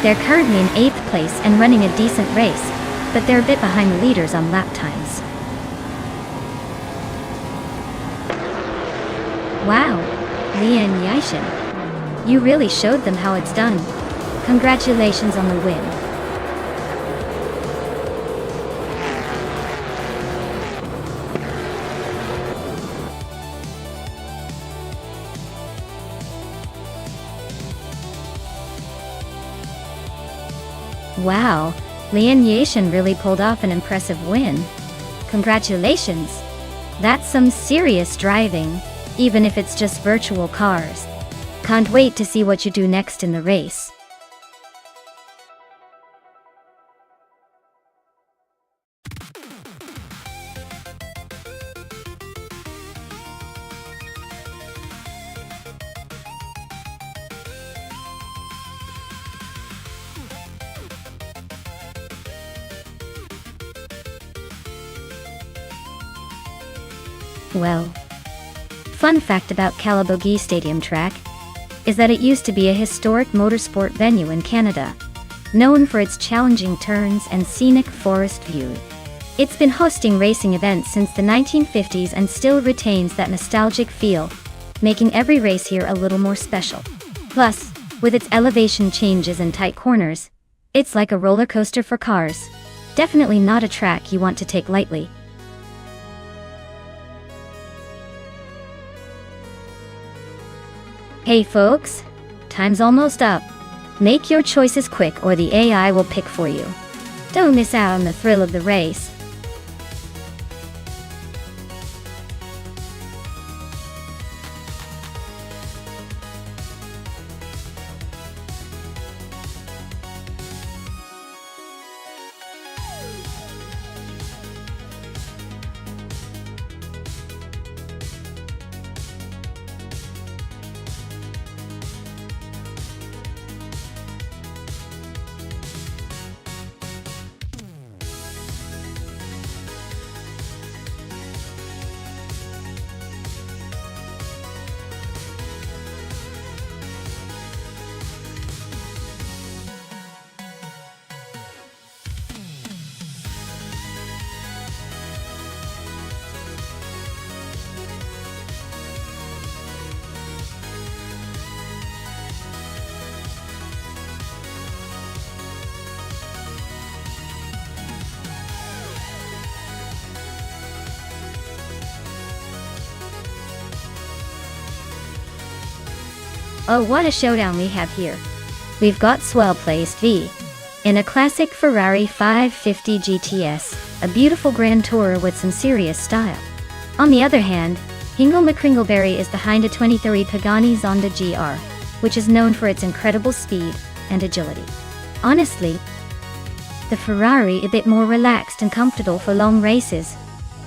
They're currently in 8th place and running a decent race, but they're a bit behind the leaders on lap times. Wow, Lian Yashin. You really showed them how it's done. Congratulations on the win. Wow, Lian Yashin really pulled off an impressive win. Congratulations! That's some serious driving, even if it's just virtual cars. Can't wait to see what you do next in the race. Well, fun fact about Calabogie Stadium track is that it used to be a historic motorsport venue in Canada, known for its challenging turns and scenic forest view. It's been hosting racing events since the 1950s and still retains that nostalgic feel, making every race here a little more special. Plus, with its elevation changes and tight corners, it's like a roller coaster for cars. Definitely not a track you want to take lightly. Hey folks, time's almost up. Make your choices quick or the AI will pick for you. Don't miss out on the thrill of the race. Oh, what a showdown we have here. We've got well-placed V in a classic Ferrari 550 GTS, a beautiful grand tourer with some serious style. On the other hand, Hingle McCringleberry is behind a 2030 Pagani Zonda GR, which is known for its incredible speed and agility. Honestly, the Ferrari a bit more relaxed and comfortable for long races,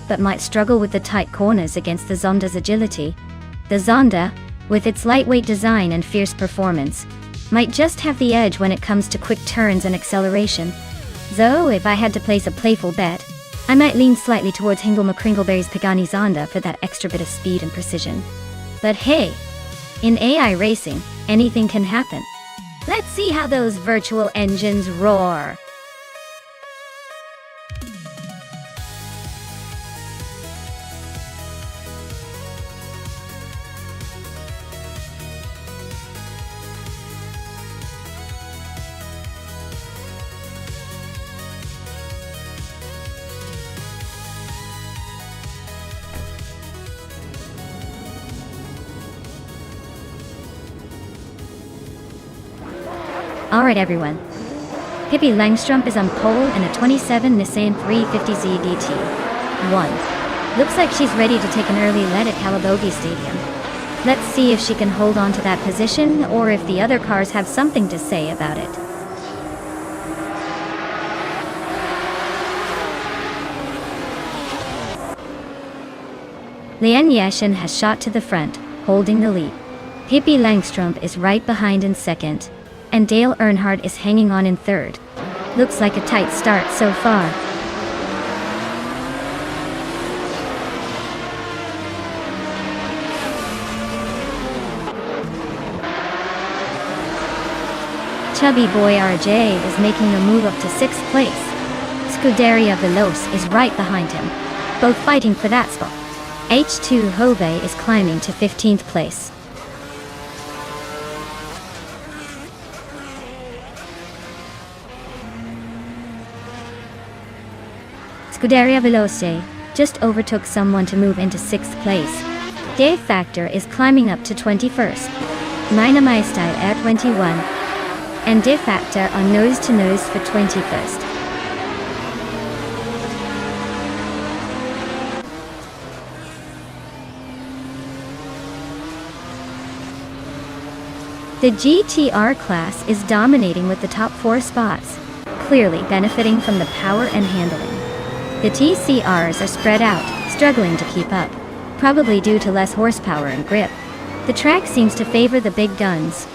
but might struggle with the tight corners against the Zonda's agility. The Zonda, with its lightweight design and fierce performance, might just have the edge when it comes to quick turns and acceleration. Though, if I had to place a playful bet, I might lean slightly towards Hingle McCringleberry's Pagani Zonda for that extra bit of speed and precision. But hey, in AI racing, anything can happen. Let's see how those virtual engines roar. Alright everyone, Pippi Langstrup is on pole in a 27 Nissan 350Z DT. 1. Looks like she's ready to take an early lead at Calabogie Stadium. Let's see if she can hold on to that position or if the other cars have something to say about it. Lian Yashin has shot to the front, holding the lead. Pippi Langstrup is right behind in second, and Dale Earnhardt is hanging on in third. Looks like a tight start so far. Chubby boy RJ is making a move up to 6th place. Scuderia Veloce is right behind him, both fighting for that spot. H2 Hove is climbing to 15th place. Scuderia Veloce just overtook someone to move into 6th place. Dave Factor is climbing up to 21st. Mina Maistyle at 21. and De Facto are nose-to-nose for 21st. The GTR class is dominating with the top 4 spots, clearly benefiting from the power and handling. The TCRs are spread out, struggling to keep up, probably due to less horsepower and grip. The track seems to favor the big guns.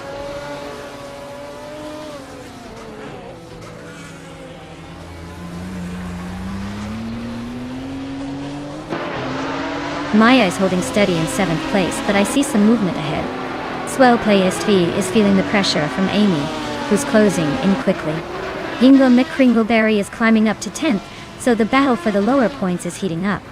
Maya is holding steady in 7th place, but I see some movement ahead. Swell PlaySV is feeling the pressure from Amy, who's closing in quickly. Ingo McCringleberry is climbing up to 10th, so the battle for the lower points is heating up.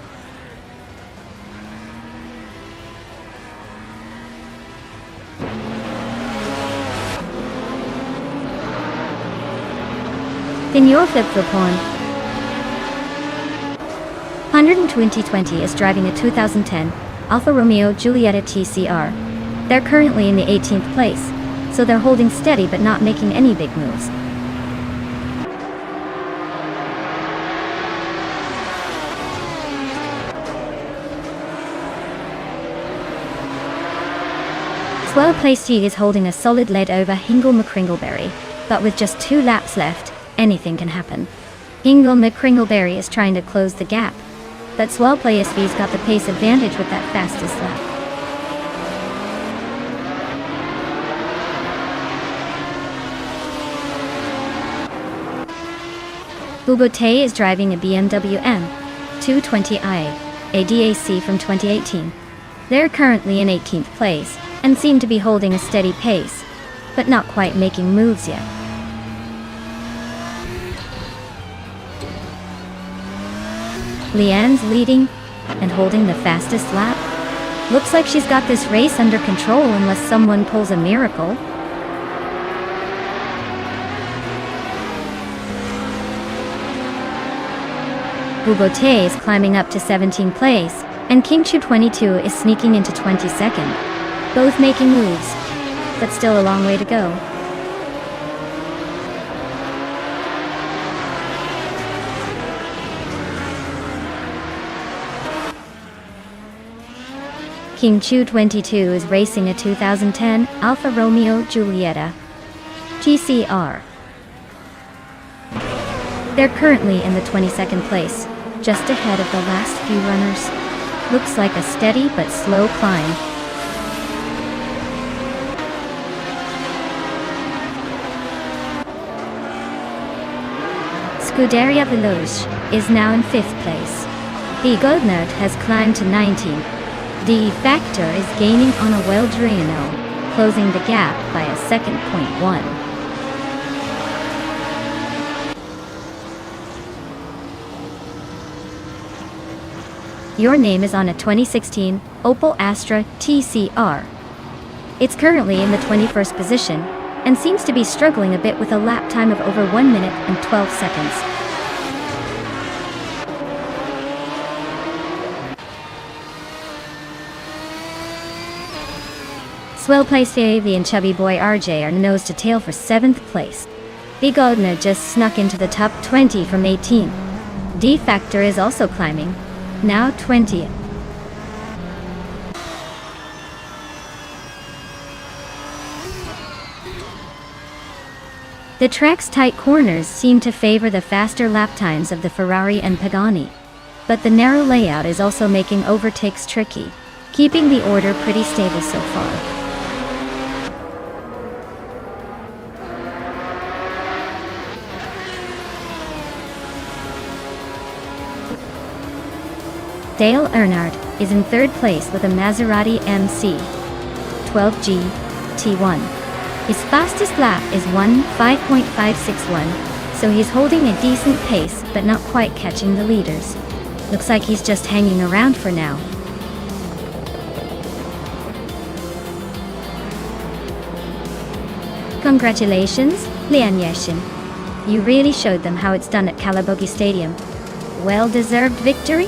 Senor Flip-Flopon 12020 is driving a 2010 Alfa Romeo Giulietta TCR. They're currently in the 18th place, so they're holding steady but not making any big moves. Swell Place G is holding a solid lead over Hingle McCringleberry, but with just 2 laps left, anything can happen. Hingle McCringleberry is trying to close the gap, but Swell PlaySV's got the pace advantage with that fastest lap. Bubote is driving a BMW M220i, a DAC from 2018. They're currently in 18th place, and seem to be holding a steady pace, but not quite making moves yet. Leanne's leading, and holding the fastest lap. Looks like she's got this race under control unless someone pulls a miracle. Bubote is climbing up to 17th place, and Kingchu22 is sneaking into 22nd. Both making moves, but still a long way to go. Kingchu22 is racing a 2010 Alfa Romeo Giulietta GCR. They're currently in the 22nd place, just ahead of the last few runners. Looks like a steady but slow climb. Scuderia Veloce is now in 5th place. The Goldnerd has climbed to 19th. The Factor is gaining on a Well-Drino, closing the gap by a second. .1. Your Name is on a 2016 Opel Astra TCR. It's currently in the 21st position, and seems to be struggling a bit with a lap time of over 1 minute and 12 seconds. Swell Place AV and Chubby Boy RJ are nose to tail for 7th place. The Goldner just snuck into the top 20 from 18. D Factor is also climbing, now 20th. The track's tight corners seem to favor the faster lap times of the Ferrari and Pagani, but the narrow layout is also making overtakes tricky, keeping the order pretty stable so far. Dale Earnhardt is in 3rd place with a Maserati MC 12G T1. His fastest lap is 1:5.561, so he's holding a decent pace but not quite catching the leaders. Looks like he's just hanging around for now. Congratulations, Lian Yeshin. You really showed them how it's done at Kalabogi Stadium. Well-deserved victory?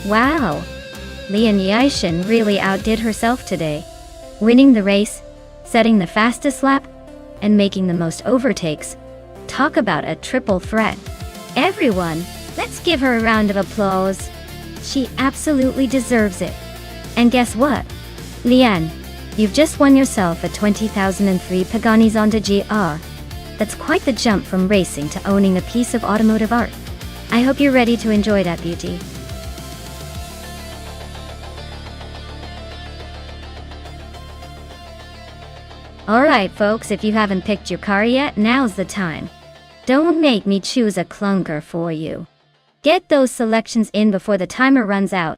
Wow! Lian Yishin really outdid herself today, winning the race, setting the fastest lap, and making the most overtakes. Talk about a triple threat. Everyone, let's give her a round of applause. She absolutely deserves it. And guess what? Lian, you've just won yourself a 2003 Pagani Zonda GR. That's quite the jump from racing to owning a piece of automotive art. I hope you're ready to enjoy that beauty. Alright folks, if you haven't picked your car yet, now's the time. Don't make me choose a clunker for you. Get those selections in before the timer runs out.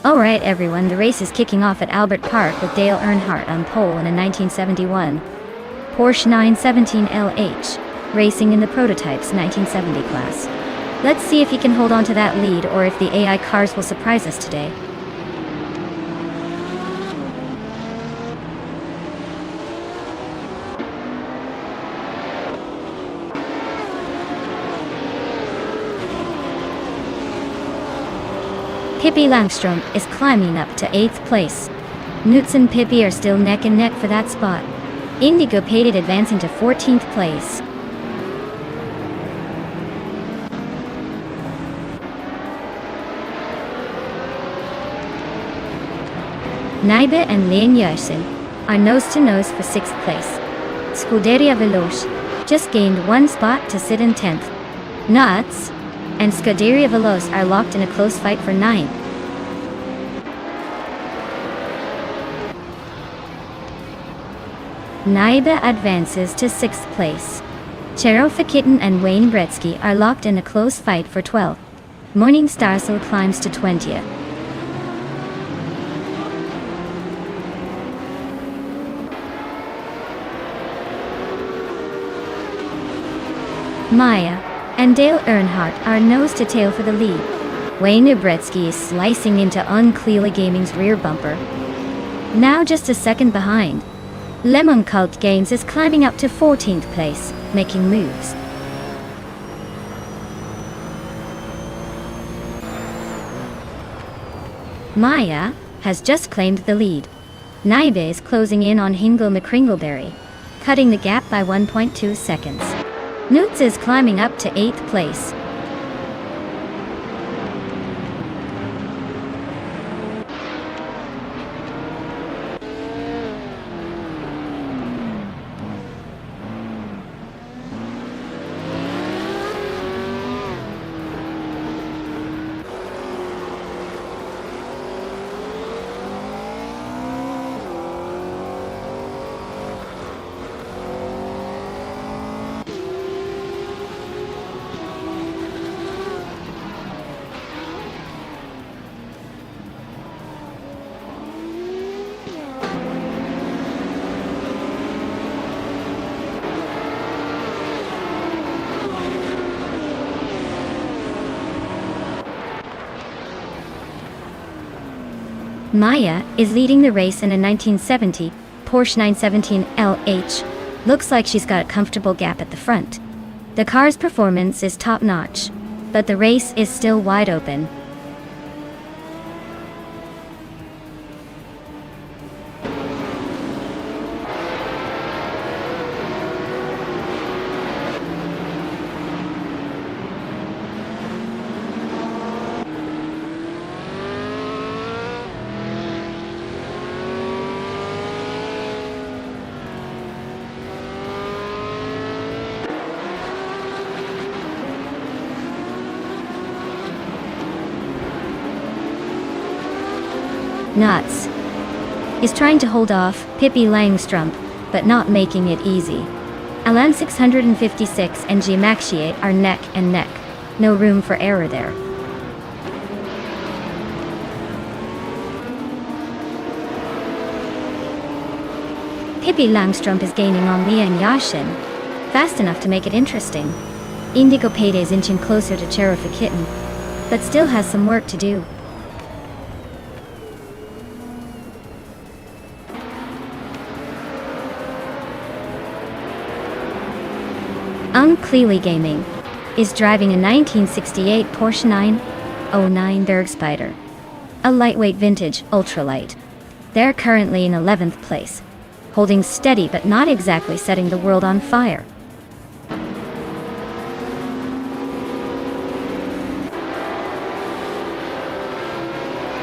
Alright everyone, the race is kicking off at Albert Park with Dale Earnhardt on pole in a 1971 Porsche 917 LH, racing in the prototype's 1970 class. Let's see if he can hold on to that lead or if the AI cars will surprise us today. Pippi Langstrom is climbing up to 8th place. Newts and Pippi are still neck and neck for that spot. Indigo Pated advancing to 14th place. Naibe and Lian Yashin are nose-to-nose for 6th place. Scuderia Veloce just gained one spot to sit in 10th. Nuts and Scuderia Veloce are locked in a close fight for 9th. Naibe advances to 6th place. Chero Fakitten and Wayne Bretsky are locked in a close fight for 12th. Morning Starsel climbs to 20th. Maya and Dale Earnhardt are nose-to-tail for the lead. Wayne Bretsky is slicing into Unclearly Gaming's rear bumper. Now just a second behind. Lemon Cult Games is climbing up to 14th place, making moves. Maya has just claimed the lead. Naive is closing in on Hingle McCringleberry, cutting the gap by 1.2 seconds. Newts is climbing up to 8th place. Maya is leading the race in a 1970 Porsche 917 LH. Looks like she's got a comfortable gap at the front. The car's performance is top-notch, but the race is still wide open. Nuts is trying to hold off Pippi Langstrump, but not making it easy. Alan 656 and G Maxiate are neck and neck. No room for error there. Pippi Langstrump is gaining on Liang Yashin, fast enough to make it interesting. Indigo Payday is inching closer to Cherokee Kitten, but still has some work to do. Cleely Gaming is driving a 1968 Porsche 909 Bergspider, a lightweight vintage ultralight. They're currently in 11th place, holding steady but not exactly setting the world on fire.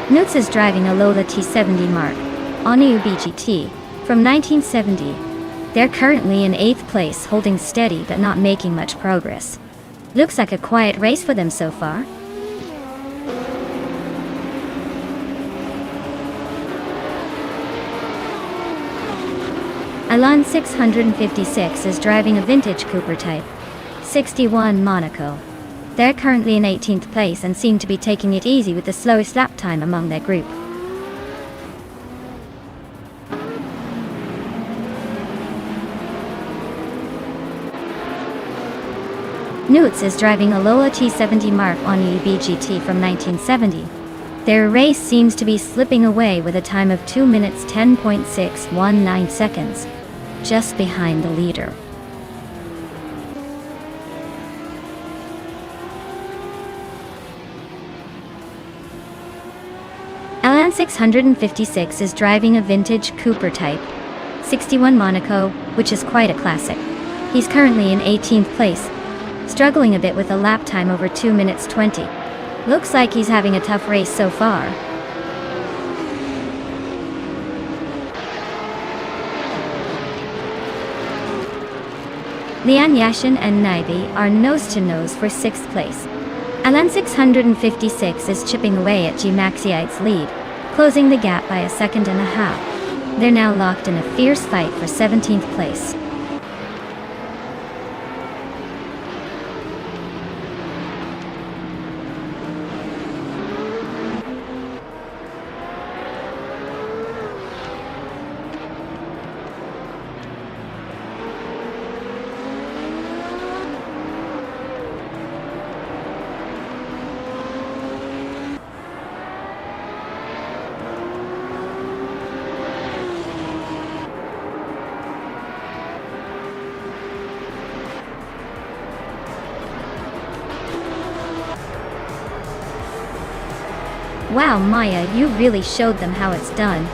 Nutz is driving a Lola T70 Mark on a UBGT from 1970. They're currently in 8th place, holding steady but not making much progress. Looks like a quiet race for them so far. Alan 656 is driving a vintage Cooper Type 61 Monaco. They're currently in 18th place and seem to be taking it easy with the slowest lap time among their group. Newts is driving a Lola T70 Mark on UBGT from 1970. Their race seems to be slipping away with a time of 2 minutes 10.619 seconds, just behind the leader. Alan 656 is driving a vintage Cooper Type 61 Monaco, which is quite a classic. He's currently in 18th place, struggling a bit with a lap time over 2 minutes 20. Looks like he's having a tough race so far. Liang Yashin and Naibi are nose-to-nose for 6th place. Alan 656 is chipping away at G Maxiite's lead, closing the gap by 1.5 seconds. They're now locked in a fierce fight for 17th place. Wow, Maya, you really showed them how it's done.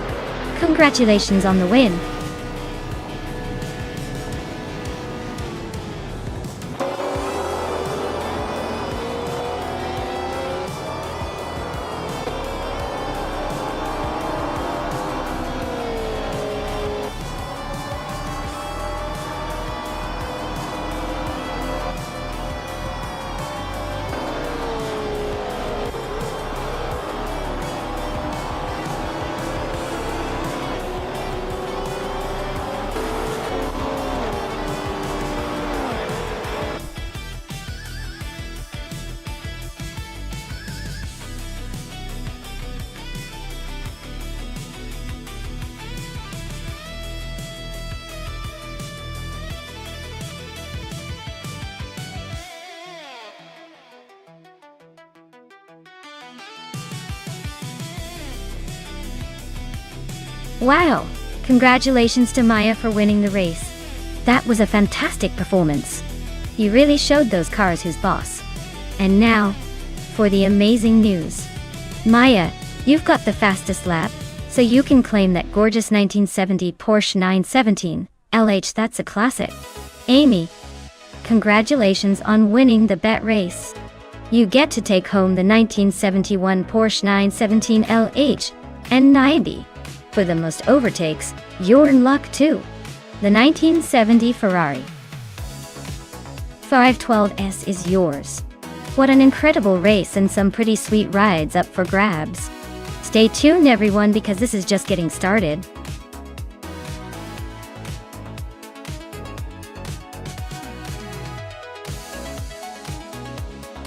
Congratulations on the win. Wow! Congratulations to Maya for winning the race. That was a fantastic performance. You really showed those cars who's boss. And now, for the amazing news. Maya, you've got the fastest lap, so you can claim that gorgeous 1970 Porsche 917 LH. That's a classic. Amy, congratulations on winning the bet race. You get to take home the 1971 Porsche 917 LH and 90. For the most overtakes, you're in luck too. The 1970 Ferrari 512S is yours. What an incredible race and some pretty sweet rides up for grabs. Stay tuned everyone, because this is just getting started.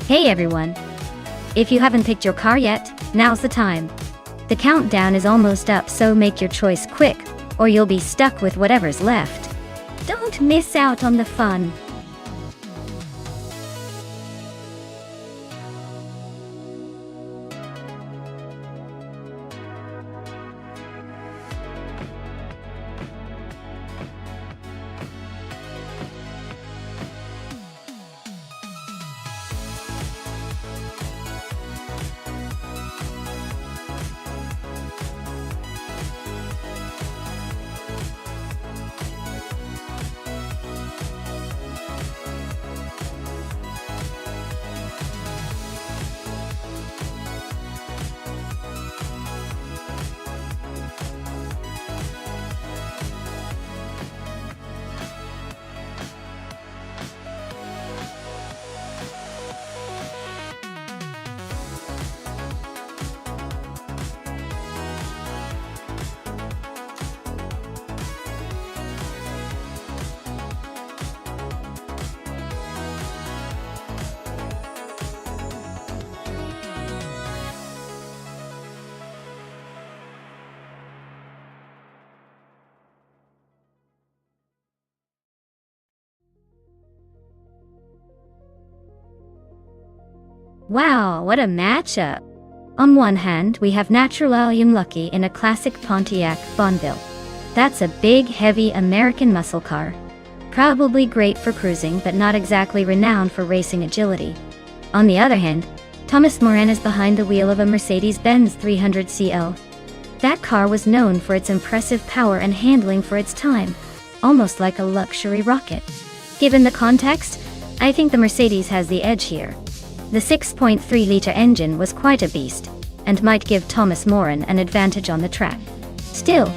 Hey everyone! If you haven't picked your car yet, now's the time. The countdown is almost up, so make your choice quick, or you'll be stuck with whatever's left. Don't miss out on the fun. Wow, what a matchup! On one hand, we have Naturalium Lucky in a classic Pontiac Bonneville. That's a big, heavy American muscle car. Probably great for cruising, but not exactly renowned for racing agility. On the other hand, Thomas Moran is behind the wheel of a Mercedes-Benz 300 CL. That car was known for its impressive power and handling for its time, almost like a luxury rocket. Given the context, I think the Mercedes has the edge here. The 6.3-liter engine was quite a beast, and might give Thomas Moran an advantage on the track. Still,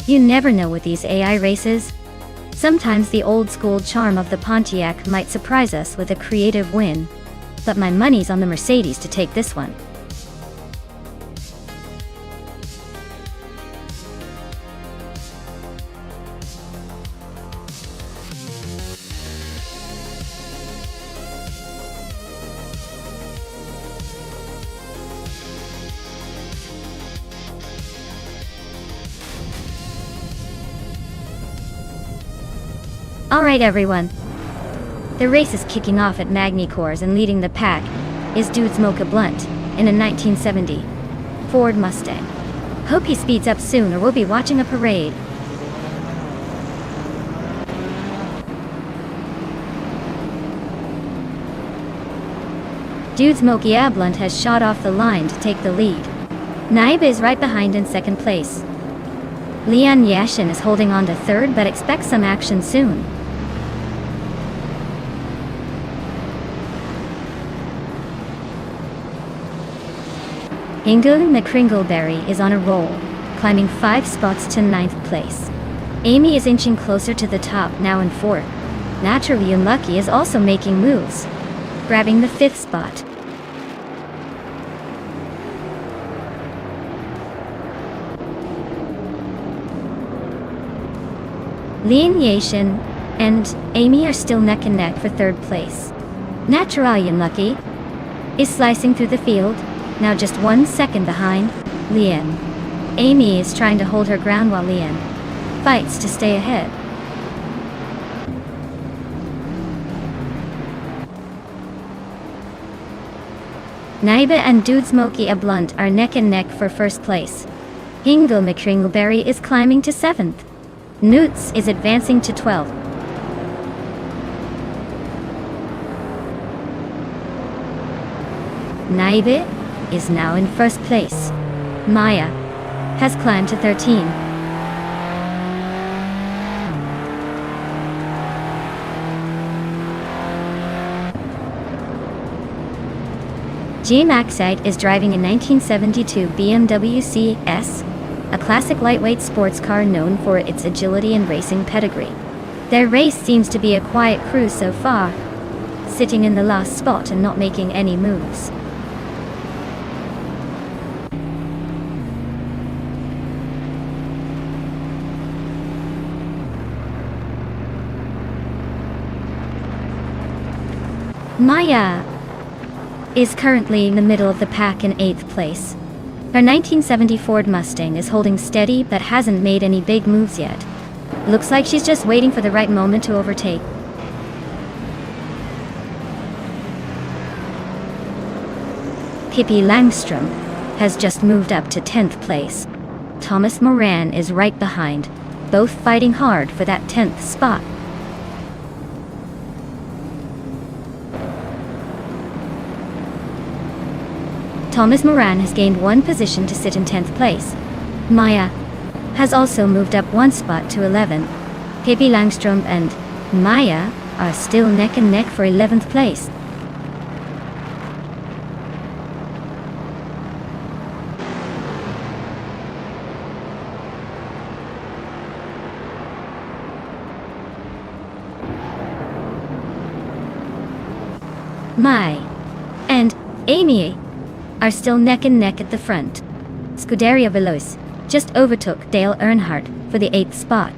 you never know with these AI races. Sometimes the old-school charm of the Pontiac might surprise us with a creative win, but my money's on the Mercedes to take this one. Alright everyone, the race is kicking off at Magny Cours, and leading the pack is Dudes Mocha Blunt in a 1970 Ford Mustang. Hope he speeds up soon or we'll be watching a parade. Dudes Mocha Blunt has shot off the line to take the lead. Naib is right behind in second place. Lian Yashin is holding on to third but expects some action soon. Ingo McCringleberry is on a roll, climbing 5 spots to 9th place. Amy is inching closer to the top, now in 4th. Naturally Unlucky is also making moves, grabbing the 5th spot. Lian Yashin and Amy are still neck and neck for 3rd place. Naturally Unlucky is slicing through the field, now just 1 second behind Lian. Amy is trying to hold her ground while Lian fights to stay ahead. Naiba and Dude Smokey a Blunt are neck and neck for 1st place. Ingo McCringleberry is climbing to 7th. Newts is advancing to 12th. Naibe is now in 1st place. Maya has climbed to 13. G Maxite is driving a 1972 BMW CS, a classic lightweight sports car known for its agility and racing pedigree. Their race seems to be a quiet cruise so far, sitting in the last spot and not making any moves. Maya is currently in the middle of the pack in 8th place. Her 1970 Ford Mustang is holding steady but hasn't made any big moves yet. Looks like she's just waiting for the right moment to overtake. Pippi Langstrom has just moved up to 10th place. Thomas Moran is right behind, both fighting hard for that 10th spot. Thomas Moran has gained 1 position to sit in 10th place. Maya has also moved up 1 spot to 11. Pippi Langstrom and Maya are still neck and neck for 11th place. Mai and Amy are still neck and neck at the front. Scuderia Veloz just overtook Dale Earnhardt for the 8th spot.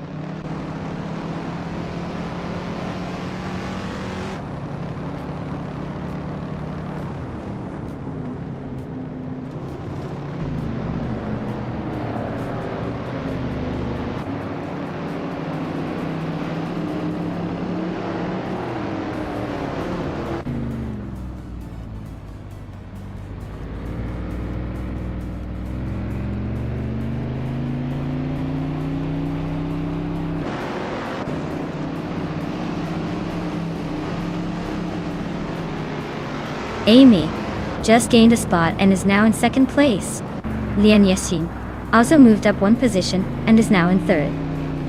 Amy just gained a spot and is now in 2nd place. Lian Yashin also moved up 1 position and is now in 3rd.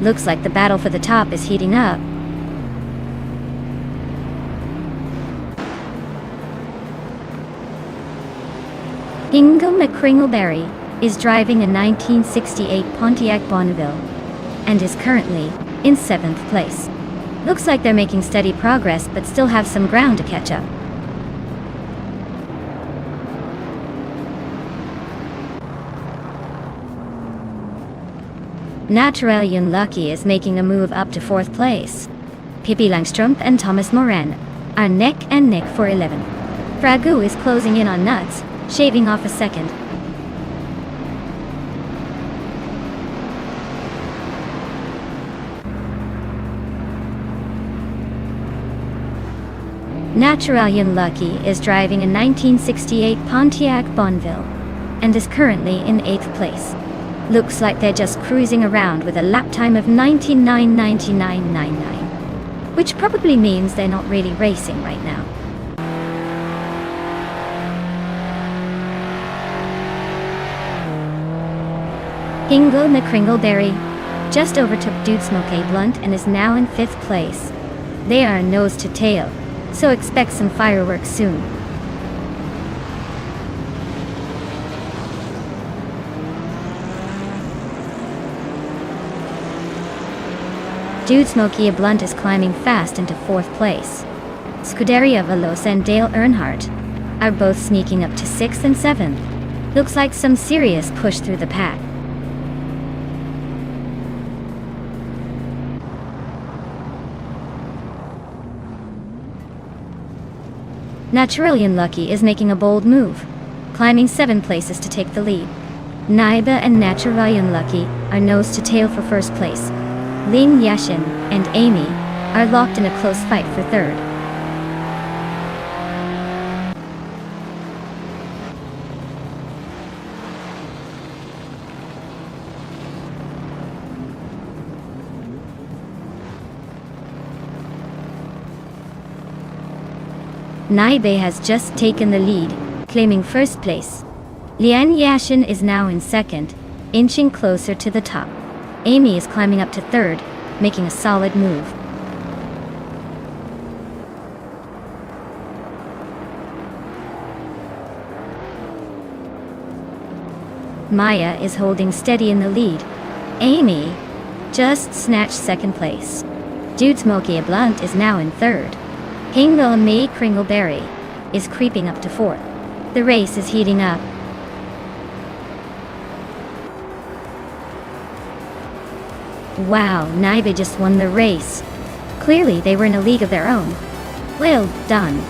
Looks like the battle for the top is heating up. Ingo McCringleberry is driving a 1968 Pontiac Bonneville and is currently in 7th place. Looks like they're making steady progress but still have some ground to catch up. Naturally Unlucky is making a move up to 4th place. Pippi Langstrom and Thomas Moran are neck and neck for 11. Fragu is closing in on Nuts, shaving off a second. Naturally Unlucky is driving a 1968 Pontiac Bonneville and is currently in 8th place. Looks like they're just cruising around with a lap time of 99.9999, which probably means they're not really racing right now. Ingo McCringleberry just overtook Dude Smoke Blunt and is now in 5th place. They are nose to tail, so expect some fireworks soon. Dude Smoky Blunt is climbing fast into 4th place. Scuderia Veloz and Dale Earnhardt are both sneaking up to 6th and 7th. Looks like some serious push through the pack. Naturally Unlucky is making a bold move, climbing 7 places to take the lead. Naiba and Naturally Unlucky are nose to tail for 1st place. Lin Yashin and Amy are locked in a close fight for 3rd. Naibe has just taken the lead, claiming 1st place. Lian Yashin is now in 2nd, inching closer to the top. Amy is climbing up to 3rd, making a solid move. Maya is holding steady in the lead. Amy just snatched 2nd place. Dude Smoky Blunt is now in 3rd. Hingle May Kringleberry is creeping up to 4th. The race is heating up. Wow, Naibe just won the race. Clearly they were in a league of their own. Well done.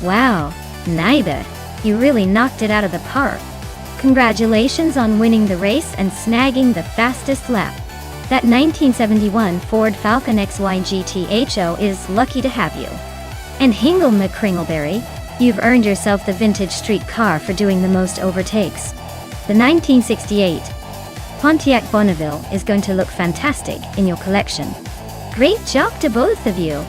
Wow, Naibe, you really knocked it out of the park. Congratulations on winning the race and snagging the fastest lap. That 1971 Ford Falcon XY GTHO is lucky to have you. And Hingle McCringleberry, you've earned yourself the vintage street car for doing the most overtakes. The 1968 Pontiac Bonneville is going to look fantastic in your collection. Great job to both of you.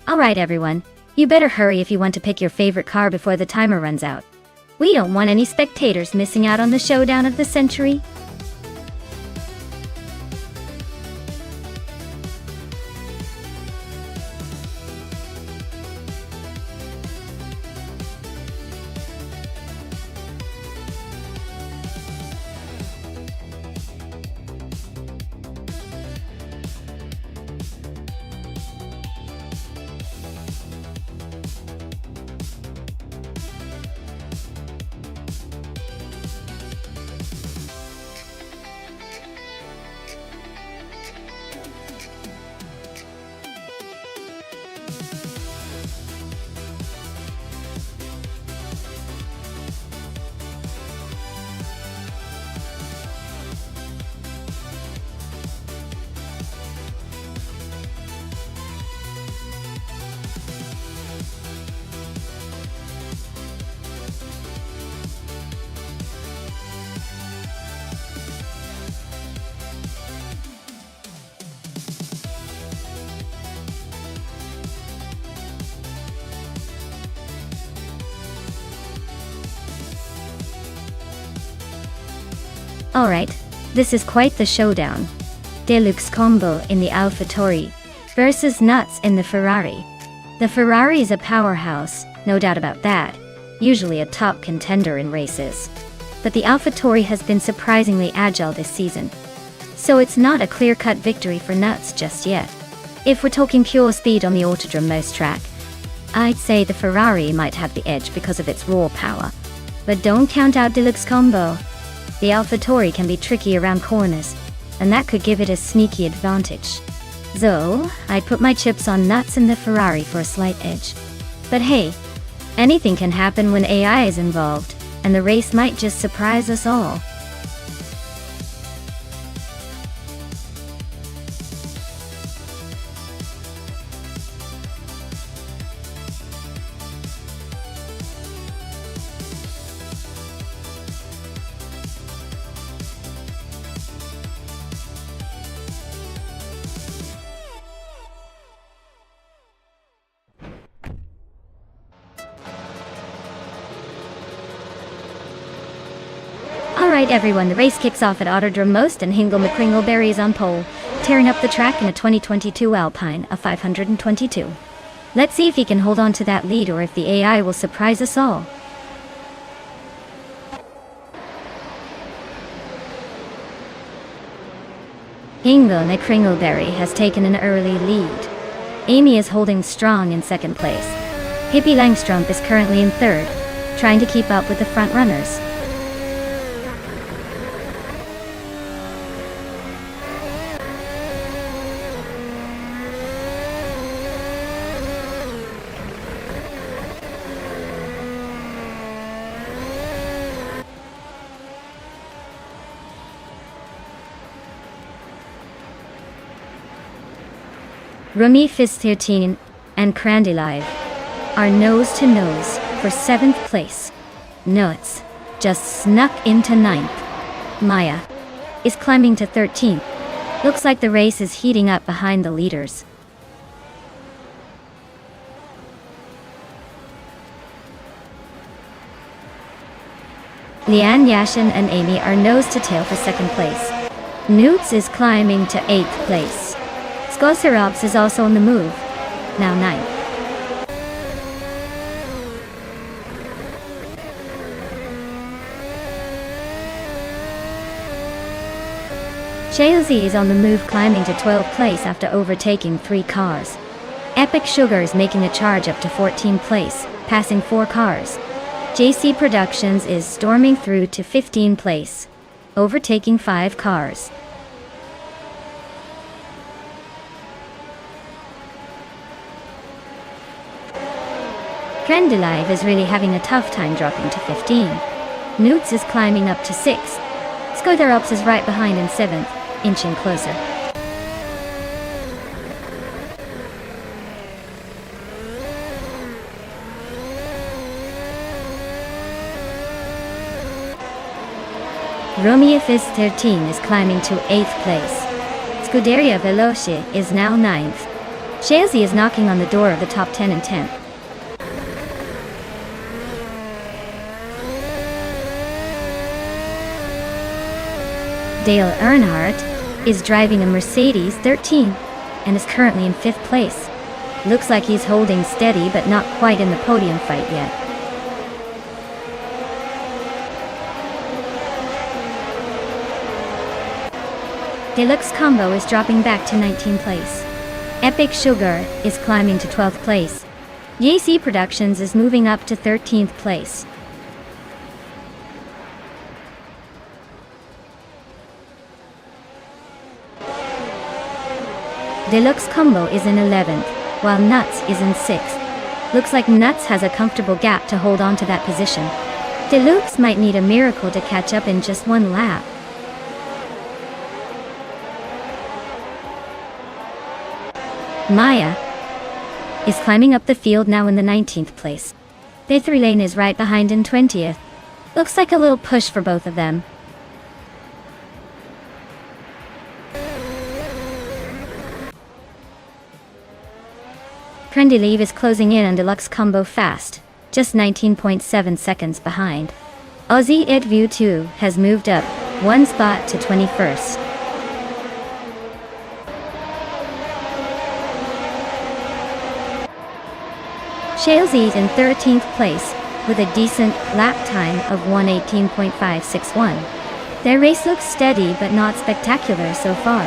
Alright everyone, you better hurry if you want to pick your favorite car before the timer runs out. We don't want any spectators missing out on the showdown of the century. Alright, this is quite the showdown. Deluxe combo in the AlphaTauri versus Nuts in the Ferrari. The Ferrari is a powerhouse, no doubt about that, usually a top contender in races. But the AlphaTauri has been surprisingly agile this season. So it's not a clear-cut victory for Nuts just yet. If we're talking pure speed on the Autodrome most track, I'd say the Ferrari might have the edge because of its raw power. But don't count out Deluxe combo. The AlphaTauri can be tricky around corners, and that could give it a sneaky advantage. So, I'd put my chips on Nuts and the Ferrari for a slight edge. But hey, anything can happen when AI is involved, and the race might just surprise us all. Alright everyone, the race kicks off at Autodrome Most and Hingle McCringleberry is on pole, tearing up the track in a 2022 Alpine, a 522. Let's see if he can hold on to that lead or if the AI will surprise us all. Hingle McCringleberry has taken an early lead. Amy is holding strong in second place. Hippie Langstrumpf is currently in third, trying to keep up with the front runners. Rumi Fis13 and Crandilive are nose to nose for 7th place. Nuts just snuck into 9th. Maya is climbing to 13th. Looks like the race is heating up behind the leaders. Lian Yashin and Amy are nose to tail for 2nd place. Newts is climbing to 8th place. Skosirops is also on the move, now 9th. Chelsea is on the move, climbing to 12th place after overtaking 3 cars. Epic Sugar is making a charge up to 14th place, passing 4 cars. JC Productions is storming through to 15th place, overtaking 5 cars. Crandilive is really having a tough time dropping to 15. Newts is climbing up to 6th. Skotharops is right behind in 7th, inching closer. Romeo Fizz 13 is climbing to 8th place. Scuderia Veloce is now 9th. Chelsea is knocking on the door of the top 10 and 10th. Dale Earnhardt is driving a Mercedes 13 and is currently in 5th place. Looks like he's holding steady but not quite in the podium fight yet. Deluxe Combo is dropping back to 19th place. Epic Sugar is climbing to 12th place. JC Productions is moving up to 13th place. Deluxe Combo is in 11th, while Nuts is in 6th. Looks like Nuts has a comfortable gap to hold on to that position. Deluxe might need a miracle to catch up in just one lap. Maya is climbing up the field, now in the 19th place. Bathory Lane is right behind in 20th. Looks like a little push for both of them. Crandilive is closing in on Deluxe Combo fast, just 19.7 seconds behind. Aussie Ed View 2 has moved up 1 spot to 21st. Shalesy's in 13th place, with a decent lap time of 1:18.561. Their race looks steady but not spectacular so far.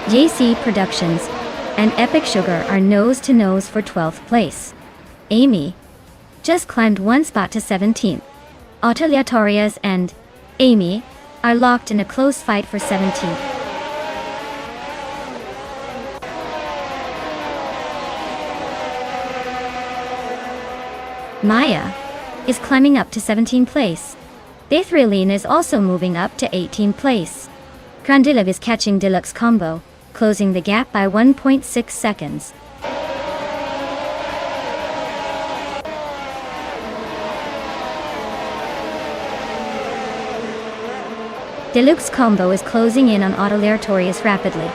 JC Productions and Epic Sugar are nose-to-nose for 12th place. Amy just climbed 1 spot to 17th. Aleatorias and Amy are locked in a close fight for 17th. Maya is climbing up to 17th place. Bethreline is also moving up to 18th place. Grandilev is catching Deluxe Combo, closing the gap by 1.6 seconds. Deluxe Combo is closing in on Aleatorias rapidly,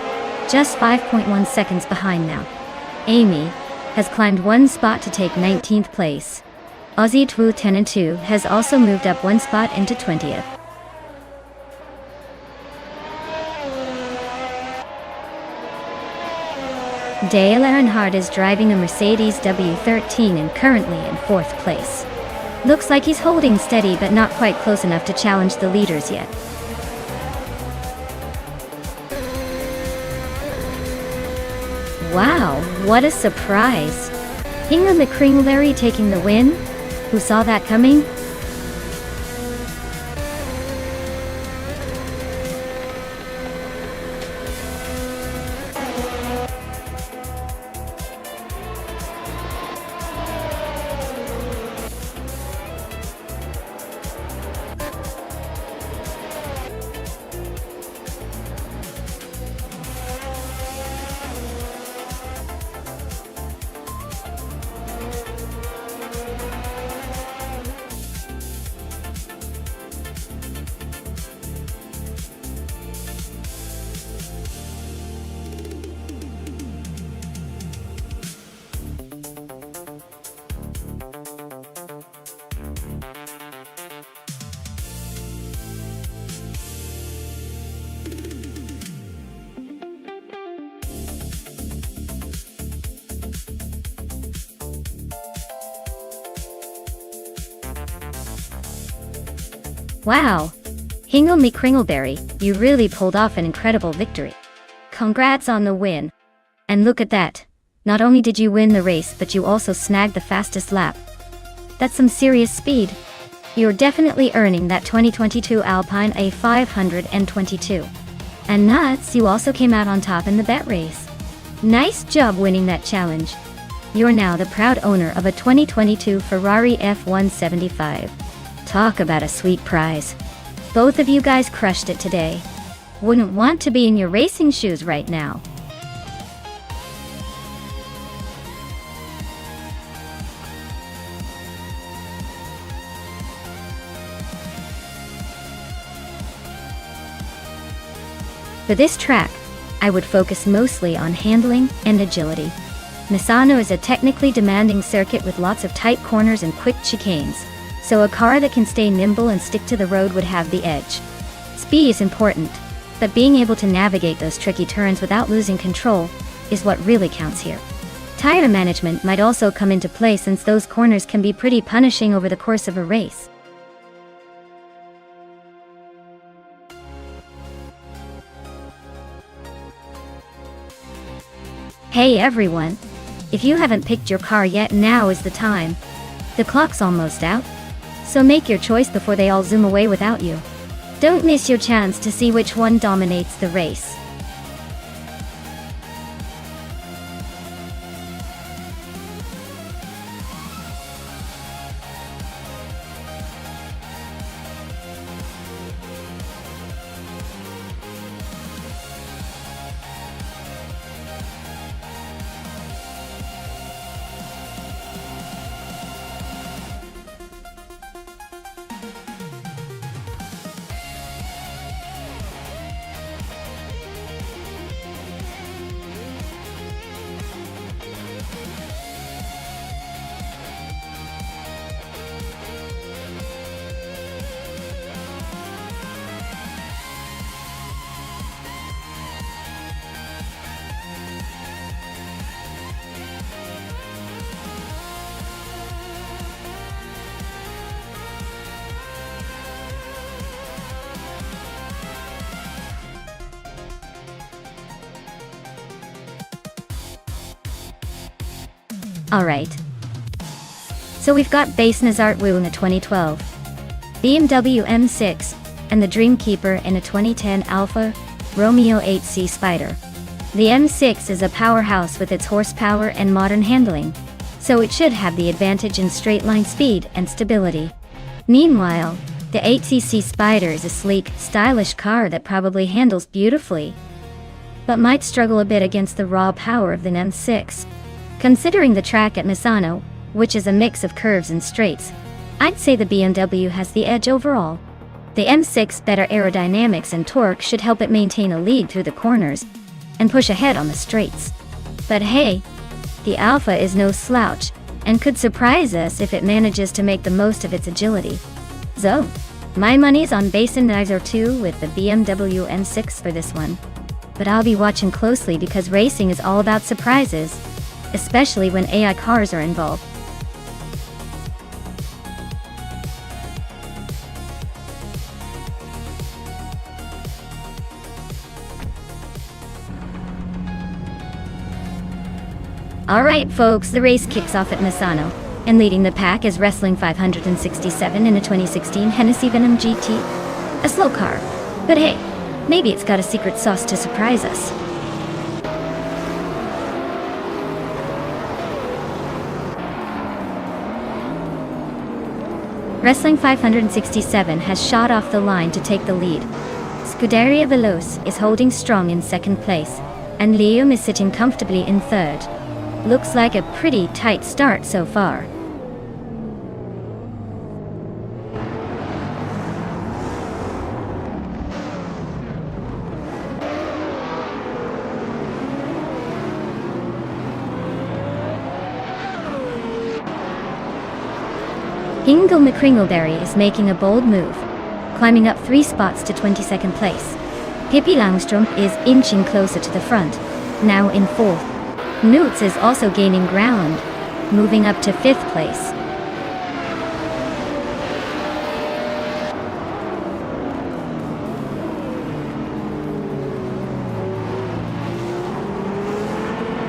just 5.1 seconds behind now. Amy has climbed 1 spot to take 19th place. Aussie Twu 10 and 2 has also moved up 1 spot into 20th. Dale Earnhardt is driving a Mercedes W13 and currently in 4th place. Looks like he's holding steady but not quite close enough to challenge the leaders yet. Wow, what a surprise! Hingham McCringleberry taking the win? Who saw that coming? Wow! Hingham McCringleberry, you really pulled off an incredible victory. Congrats on the win. And look at that. Not only did you win the race but you also snagged the fastest lap. That's some serious speed. You're definitely earning that 2022 Alpine A522. And nuts, you also came out on top in the bet race. Nice job winning that challenge. You're now the proud owner of a 2022 Ferrari F175. Talk about a sweet prize. Both of you guys crushed it today. Wouldn't want to be in your racing shoes right now. For this track, I would focus mostly on handling and agility. Misano is a technically demanding circuit with lots of tight corners and quick chicanes, so a car that can stay nimble and stick to the road would have the edge. Speed is important, but being able to navigate those tricky turns without losing control is what really counts here. Tire management might also come into play since those corners can be pretty punishing over the course of a race. Hey everyone! If you haven't picked your car yet, now is the time. The clock's almost out, so make your choice before they all zoom away without you. Don't miss your chance to see which one dominates the race. Alright. So we've got Base Nazart Wu in a 2012 BMW M6 and the Dreamkeeper in a 2010 Alfa Romeo 8C Spider. The M6 is a powerhouse with its horsepower and modern handling, so it should have the advantage in straight-line speed and stability. Meanwhile, the 8cc Spider is a sleek, stylish car that probably handles beautifully, but might struggle a bit against the raw power of the M6. Considering the track at Misano, which is a mix of curves and straights, I'd say the BMW has the edge overall. The M6's better aerodynamics and torque should help it maintain a lead through the corners and push ahead on the straights. But hey, the Alfa is no slouch and could surprise us if it manages to make the most of its agility. So, my money's on Base Nazart 2 with the BMW M6 for this one. But I'll be watching closely because racing is all about surprises, especially when AI cars are involved. Alright folks, the race kicks off at Misano, and leading the pack is Wrestling 567 in a 2016 Hennessy Venom GT. A slow car, but hey, maybe it's got a secret sauce to surprise us. Wrestling 567 has shot off the line to take the lead. Scuderia Veloce is holding strong in second place, and Liam is sitting comfortably in third. Looks like a pretty tight start so far. Hingle McCringleberry is making a bold move, climbing up 3 spots to 22nd place. Pippi Langstrom is inching closer to the front, now in 4th. Newts is also gaining ground, moving up to 5th place.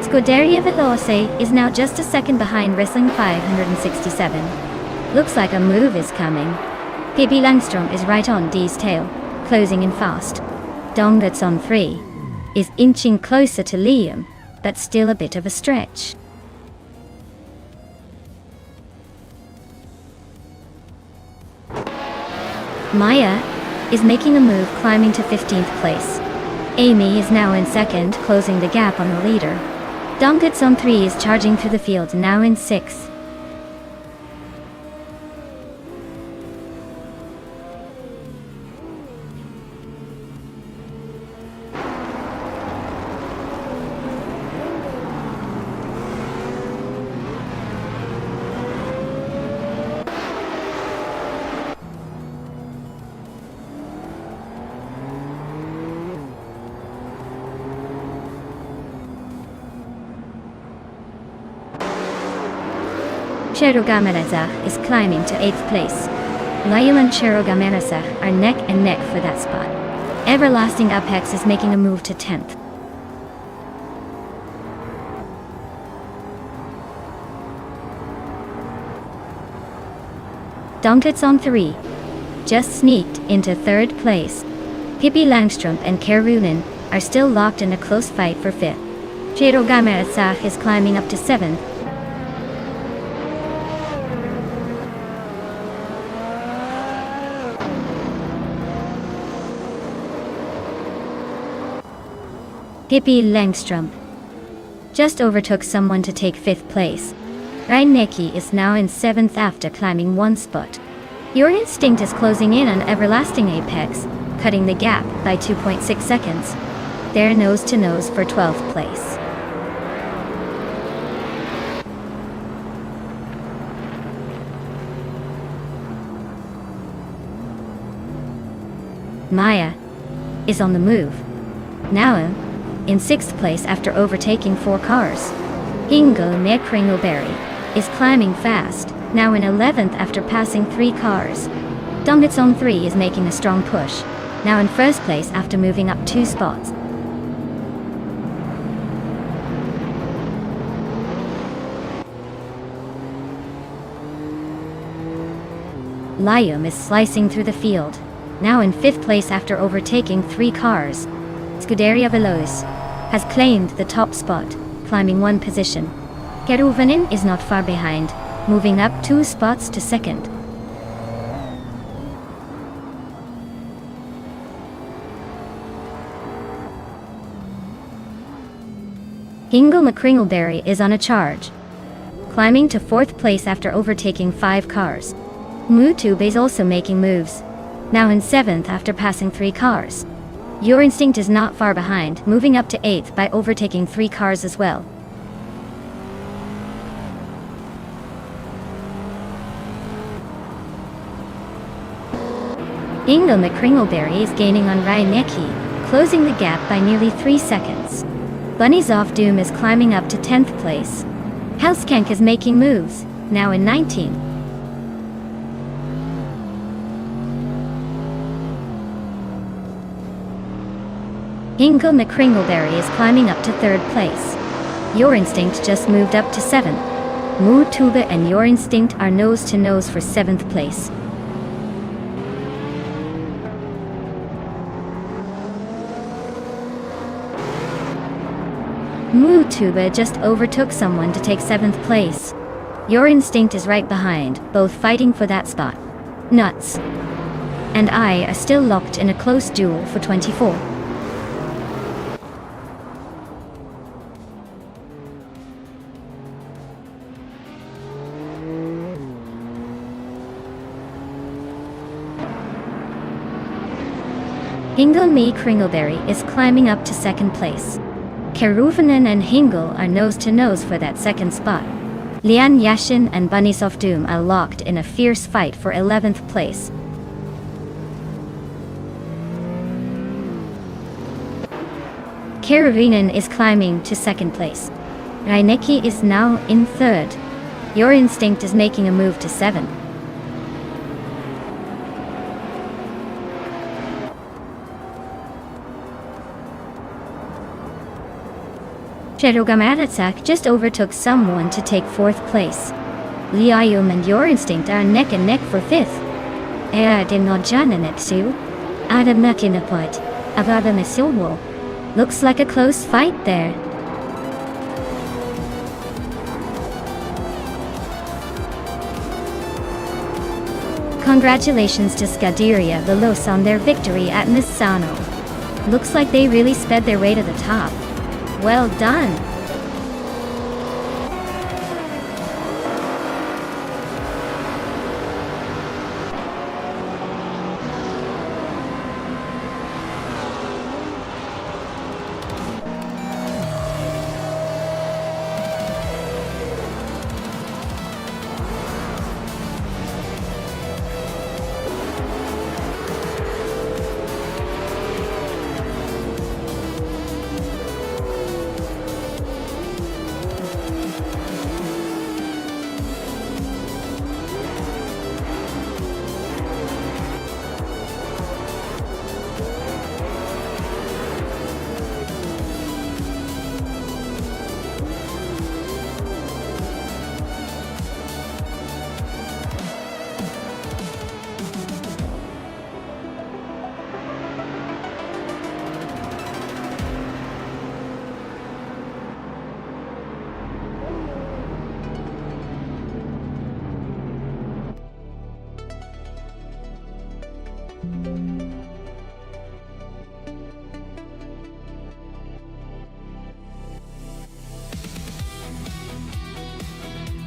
Scuderia Veloce is now just a second behind Wrestling 567. Looks like a move is coming. Pippi Langstrom is right on D's tail, closing in fast. Donguts on 3 is inching closer to Liam, but still a bit of a stretch. Maya is making a move, climbing to 15th place. Amy is now in 2nd, closing the gap on the leader. Donguts on 3 is charging through the field, now in 6th. Cherogamerazah is climbing to 8th place. Liam and Cherogamerazah are neck and neck for that spot. Everlasting Apex is making a move to 10th. Donguts on 3 just sneaked into 3rd place. Pippi Langstrom and Karunen are still locked in a close fight for 5th. Cherogamerazah is climbing up to 7th. Pippi Langstrom just overtook someone to take 5th place. Reinecke is now in 7th after climbing 1 spot. Your Instinct is closing in on Everlasting Apex, cutting the gap by 2.6 seconds. They're nose to nose for 12th place. Maya is on the move. Now in 6th place after overtaking 4 cars. Hingle McCringleberry is climbing fast, now in 11th after passing 3 cars. Donguts on 3 is making a strong push, now in 1st place after moving up 2 spots. Liam is slicing through the field, now in 5th place after overtaking 3 cars. Scuderia Veloce has claimed the top spot, climbing 1 position. Keruvanin is not far behind, moving up 2 spots to 2nd. Hingle McCringleberry is on a charge, climbing to 4th place after overtaking 5 cars. Mutube is also making moves, now in 7th after passing 3 cars. Your Instinct is not far behind, moving up to 8th by overtaking 3 cars as well. Hingle McCringleberry is gaining on Ryanecki, closing the gap by nearly 3 seconds. Bunnies Off Doom is climbing up to 10th place. Hellskank is making moves, now in 19th. Hingle McCringleberry is climbing up to 3rd place. Your Instinct just moved up to 7th. Moo Tuba and Your Instinct are nose to nose for 7th place. Moo Tuba just overtook someone to take 7th place. Your Instinct is right behind, both fighting for that spot. Nuts and I are still locked in a close duel for 24. Hingle Me Kringleberry is climbing up to 2nd place. Keruvanen and Hingle are nose to nose for that 2nd spot. Lian Yashin and Bunnies of Doom are locked in a fierce fight for 11th place. Keruvanen is climbing to 2nd place. Ryanecki is now in 3rd. Your Instinct is making a move to 7th. Cherogamaratsak just overtook someone to take 4th place. Liayum and Your Instinct are neck and neck for 5th. Dinodjananetsu. Adam Nakinapot. Avada Masilwo. Looks like a close fight there. Congratulations to Scuderia Veloce on their victory at Misano. Looks like they really sped their way to the top. Well done!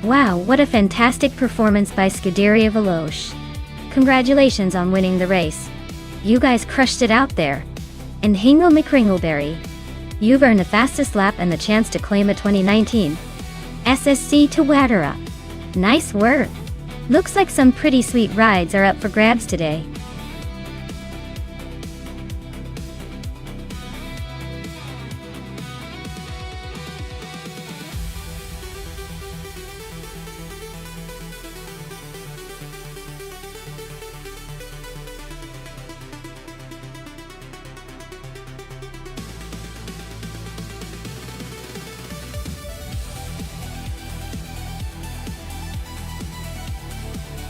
Wow, what a fantastic performance by Scuderia Veloce. Congratulations on winning the race. You guys crushed it out there. And Hingle McCringleberry, you've earned the fastest lap and the chance to claim a 2019 SSC to Wadera. Nice work. Looks like some pretty sweet rides are up for grabs today.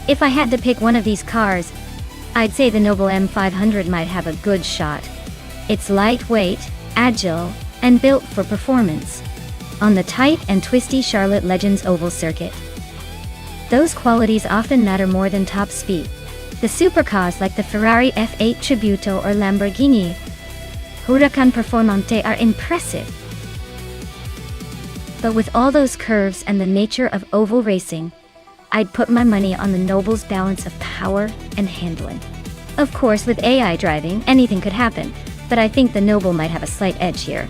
If I had to pick one of these cars, I'd say the Noble M500 might have a good shot. It's lightweight, agile, and built for performance on the tight and twisty Charlotte Legends oval circuit. Those qualities often matter more than top speed. The supercars like the Ferrari F8 Tributo or Lamborghini Huracan Performante are impressive. But with all those curves and the nature of oval racing, I'd put my money on the Noble's balance of power and handling. Of course, with AI driving, anything could happen, but I think the Noble might have a slight edge here.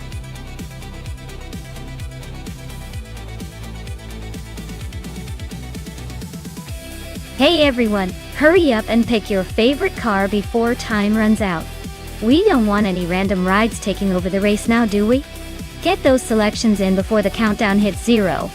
Hey everyone, hurry up and pick your favorite car before time runs out. We don't want any random rides taking over the race now, do we? Get those selections in before the countdown hits 0.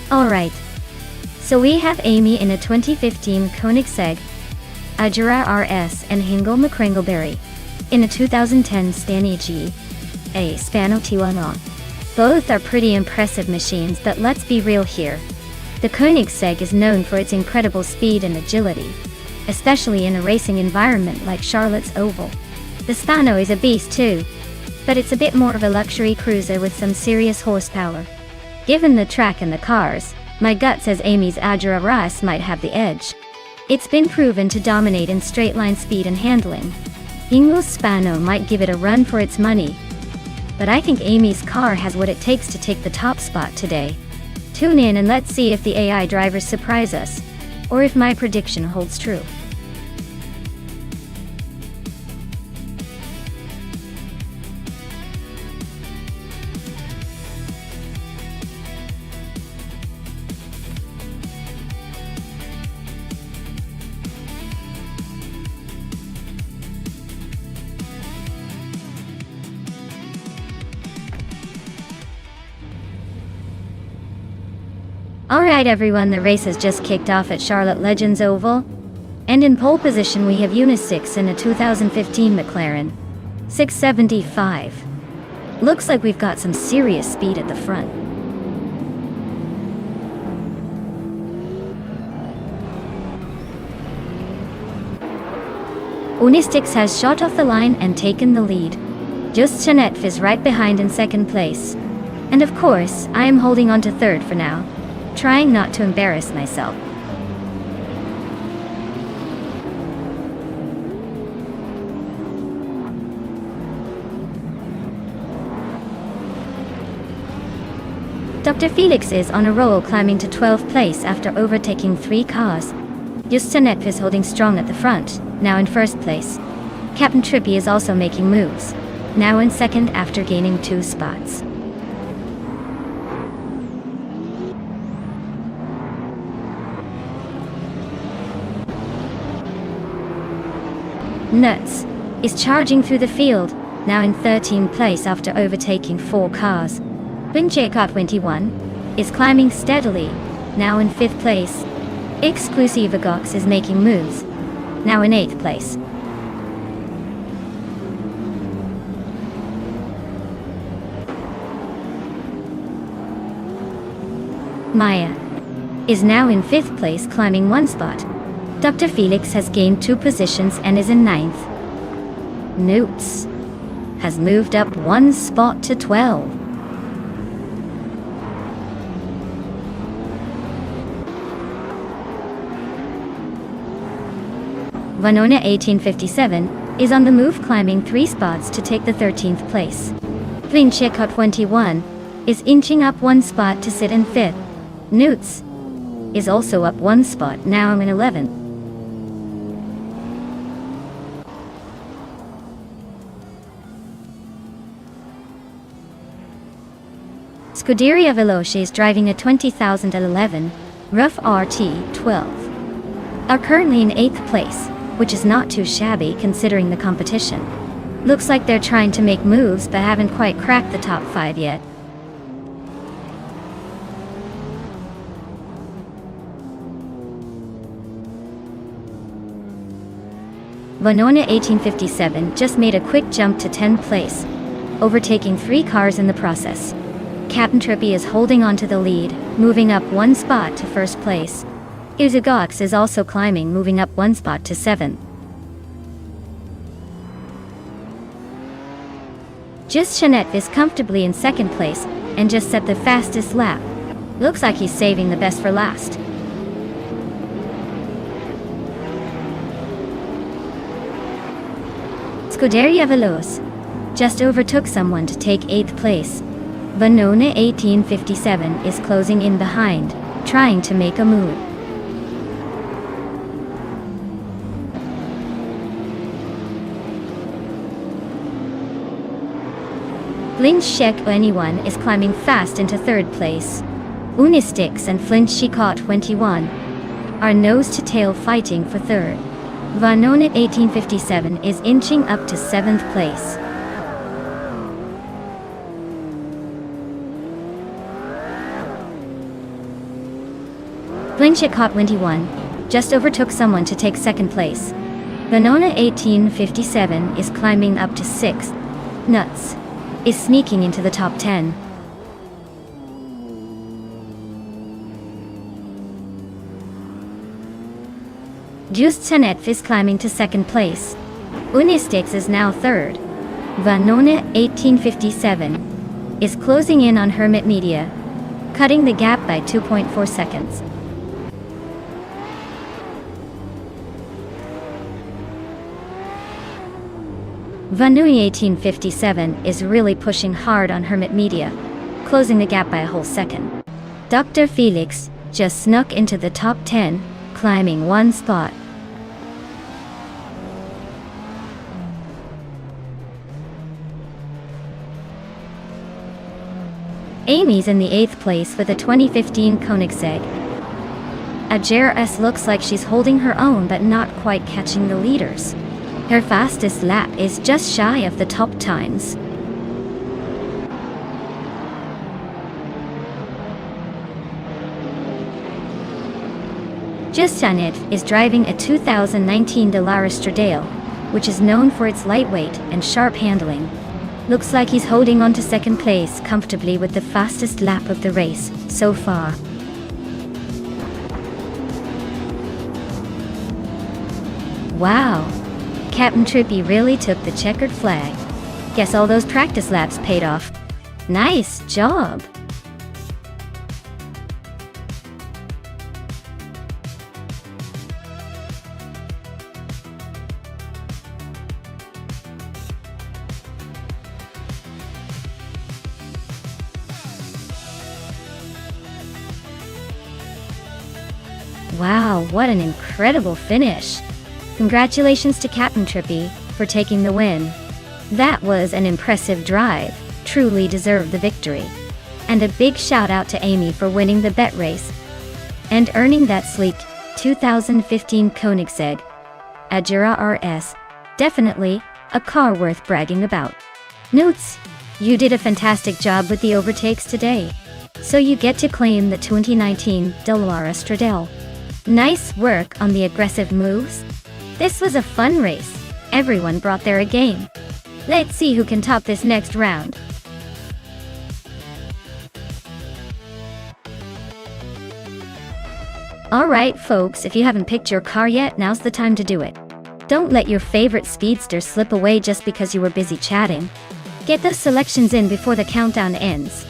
Alright. So we have Amy in a 2015 Koenigsegg, Agera RS, and Hingle McCrangleberry in a 2010 Stani G, a Spano T1. Both are pretty impressive machines, but let's be real here. The Koenigsegg is known for its incredible speed and agility, especially in a racing environment like Charlotte's Oval. The Spano is a beast too, but it's a bit more of a luxury cruiser with some serious horsepower. Given the track and the cars, my gut says Amy's Agera RS might have the edge. It's been proven to dominate in straight-line speed and handling. Hingle's Spano might give it a run for its money, but I think Amy's car has what it takes to take the top spot today. Tune in and let's see if the AI drivers surprise us, or if my prediction holds true. Alright everyone, the race has just kicked off at Charlotte Legends Oval. And in pole position we have Unisix in a 2015 McLaren 675. Looks like we've got some serious speed at the front. Unisix has shot off the line and taken the lead. Just Chanetf is right behind in second place. And of course, I am holding on to third for now, trying not to embarrass myself. Dr. Felix is on a roll, climbing to 12th place after overtaking 3 cars. Justanet is holding strong at the front, now in first place. Captain Trippy is also making moves, now in second after gaining 2 spots. Nuts is charging through the field, now in 13th place after overtaking 4 cars. Bincheka 21 is climbing steadily, now in 5th place. Exclusivagox is making moves, now in 8th place. Maya is now in 5th place, climbing 1 spot. Dr. Felix has gained 2 positions and is in 9th. Newts has moved up 1 spot to 12. Vanona 1857 is on the move, climbing 3 spots to take the 13th place. Flincheka 21 is inching up 1 spot to sit in 5th. Newts is also up 1 spot, now in 11th. Scuderia Veloce is driving a 2011 Rough RT12. Are currently in 8th place, which is not too shabby considering the competition. Looks like they're trying to make moves but haven't quite cracked the top 5 yet. Vanona 1857 just made a quick jump to 10th place, overtaking 3 cars in the process. Captain Trippy is holding on to the lead, moving up 1 spot to 1st place. Uzugox is also climbing, moving up 1 spot to 7th. Just Jeanette is comfortably in 2nd place and just set the fastest lap. Looks like he's saving the best for last. Scuderia Veloce just overtook someone to take 8th place. Vanona 1857 is closing in behind, trying to make a move. Flinchek 21 is climbing fast into 3rd place. Unistix and Flinchika 21 are nose to tail fighting for 3rd. Vanona 1857 is inching up to 7th place. Flinchika 21 just overtook someone to take 2nd place. Vanona 1857 is climbing up to 6th. Nuts is sneaking into the top 10. Just Jeanette is climbing to 2nd place. Unistix is now 3rd. Vanona 1857 is closing in on Hermit Media, cutting the gap by 2.4 seconds. Vanui 1857 is really pushing hard on Hermit Media, closing the gap by a whole second. Dr. Felix just snuck into the top 10, climbing 1 spot. Amy's in the 8th place with a 2015 Koenigsegg. Ajera S looks like she's holding her own but not quite catching the leaders. Her fastest lap is just shy of the top times. Just Jeanette is driving a 2019 Dallara Stradale, which is known for its lightweight and sharp handling. Looks like he's holding on to 2nd place comfortably with the fastest lap of the race so far. Wow! Captain Trippy really took the checkered flag. Guess all those practice laps paid off. Nice job! Wow, what an incredible finish! Congratulations to Captain Trippy for taking the win. That was an impressive drive, truly deserved the victory. And a big shout out to Amy for winning the bet race and earning that sleek 2015 Koenigsegg Ajera RS. Definitely a car worth bragging about. Notes: you did a fantastic job with the overtakes today, so you get to claim the 2019 Dallara Stradale. Nice work on the aggressive moves. This was a fun race. Everyone brought their A game. Let's see who can top this next round. Alright folks, if you haven't picked your car yet, now's the time to do it. Don't let your favorite speedster slip away just because you were busy chatting. Get those selections in before the countdown ends.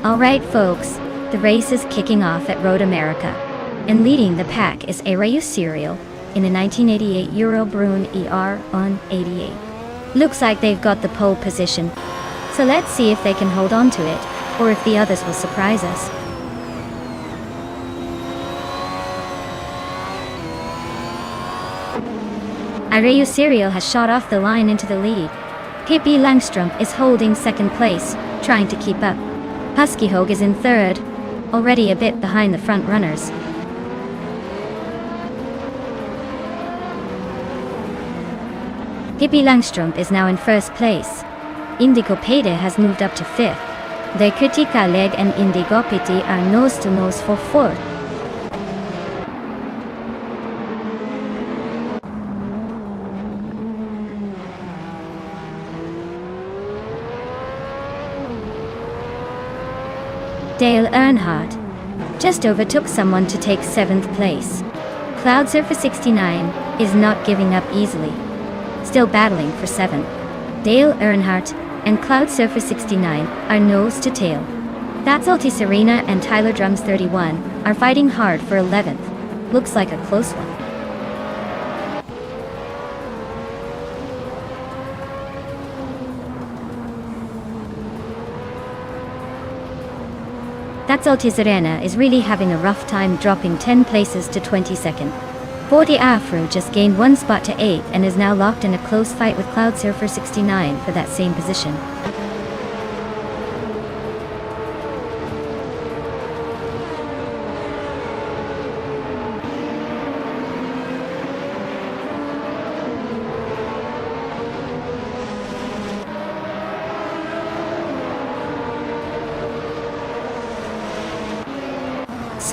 Alright folks, the race is kicking off at Road America. And leading the pack is Arayu Serial in a 1988 Euro Brune ER on 88. Looks like they've got the pole position. So let's see if they can hold on to it, or if the others will surprise us. Arayu Serial has shot off the line into the lead. Pippi Langström is holding second place, trying to keep up. Husky Hogue is in third, already a bit behind the front runners. Pippi Langström is now in first place. Indigo Pede has moved up to fifth. De Kritika Leg and Indigo Piti are nose to nose for fourth. Dale Earnhardt just overtook someone to take 7th place. Cloud Surfer 69 is not giving up easily, still battling for 7th. Dale Earnhardt and Cloud Surfer 69 are nose to tail. That's Alti Serena and Tyler Drums 31 are fighting hard for 11th. Looks like a close one. That's Alti Serena is really having a rough time, dropping 10 places to 22nd. 40 Afro just gained 1 spot to 8th and is now locked in a close fight with Cloud Surfer 69 for that same position.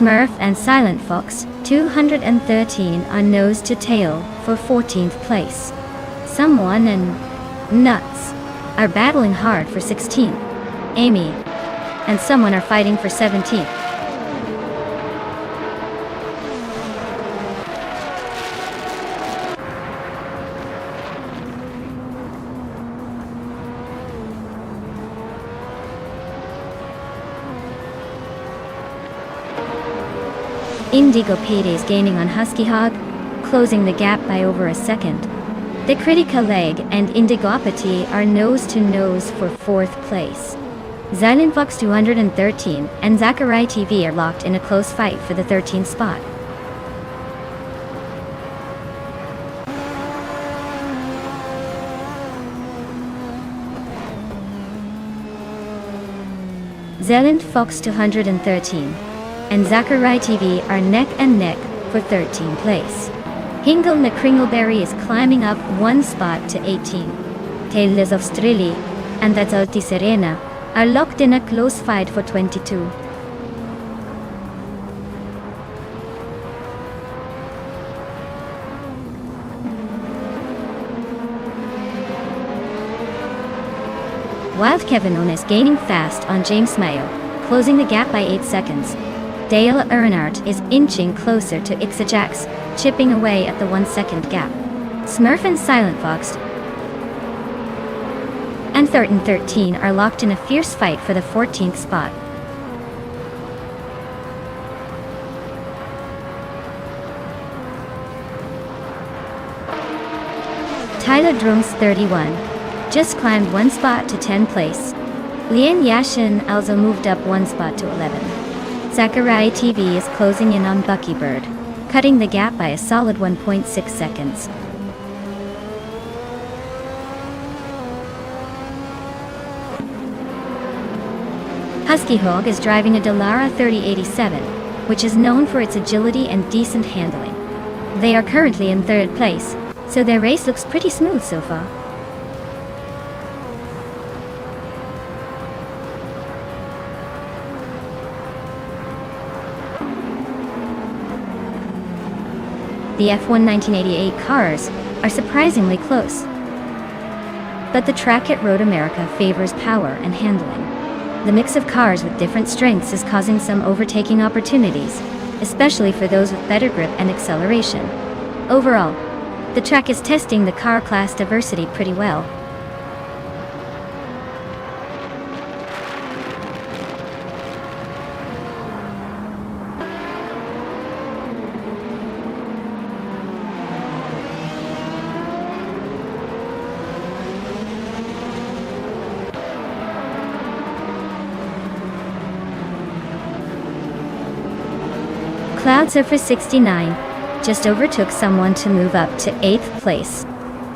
Smurf and Silent Fox, 213, are nose to tail for 14th place. Someone and Nuts are battling hard for 16th. Amy and someone are fighting for 17th. Indigo Pede is gaining on Husky Hog, closing the gap by over a second. The Critica Leg and Indigopathy are nose to nose for 4th place. Zylan Fox 213 and Zachary TV are locked in a close fight for the 13th spot. Zealand Fox 213 and Zachary TV are neck and neck for 13th place. Hingle McCringleberry is climbing up 1 spot to 18. Taylors of Strilly and That's Alti Serena are locked in a close fight for 22. Wild Kevin is gaining fast on James Mayo, closing the gap by 8 seconds. Dale Earnhardt is inching closer to Ixajax, chipping away at the 1 second gap. Smurf and Silent Fox and 13 are locked in a fierce fight for the 14th spot. Tyler Drums 31 just climbed 1 spot to 10th place. Lian Yashin also moved up 1 spot to 11. Zachary TV is closing in on Buckybird, cutting the gap by a solid 1.6 seconds. Husky Hog is driving a Dallara 3087, which is known for its agility and decent handling. They are currently in 3rd place, so their race looks pretty smooth so far. The F1 1988 cars are surprisingly close. But the track at Road America favors power and handling. The mix of cars with different strengths is causing some overtaking opportunities, especially for those with better grip and acceleration. Overall, the track is testing the car class diversity pretty well. Cloud Surfer 69 just overtook someone to move up to 8th place.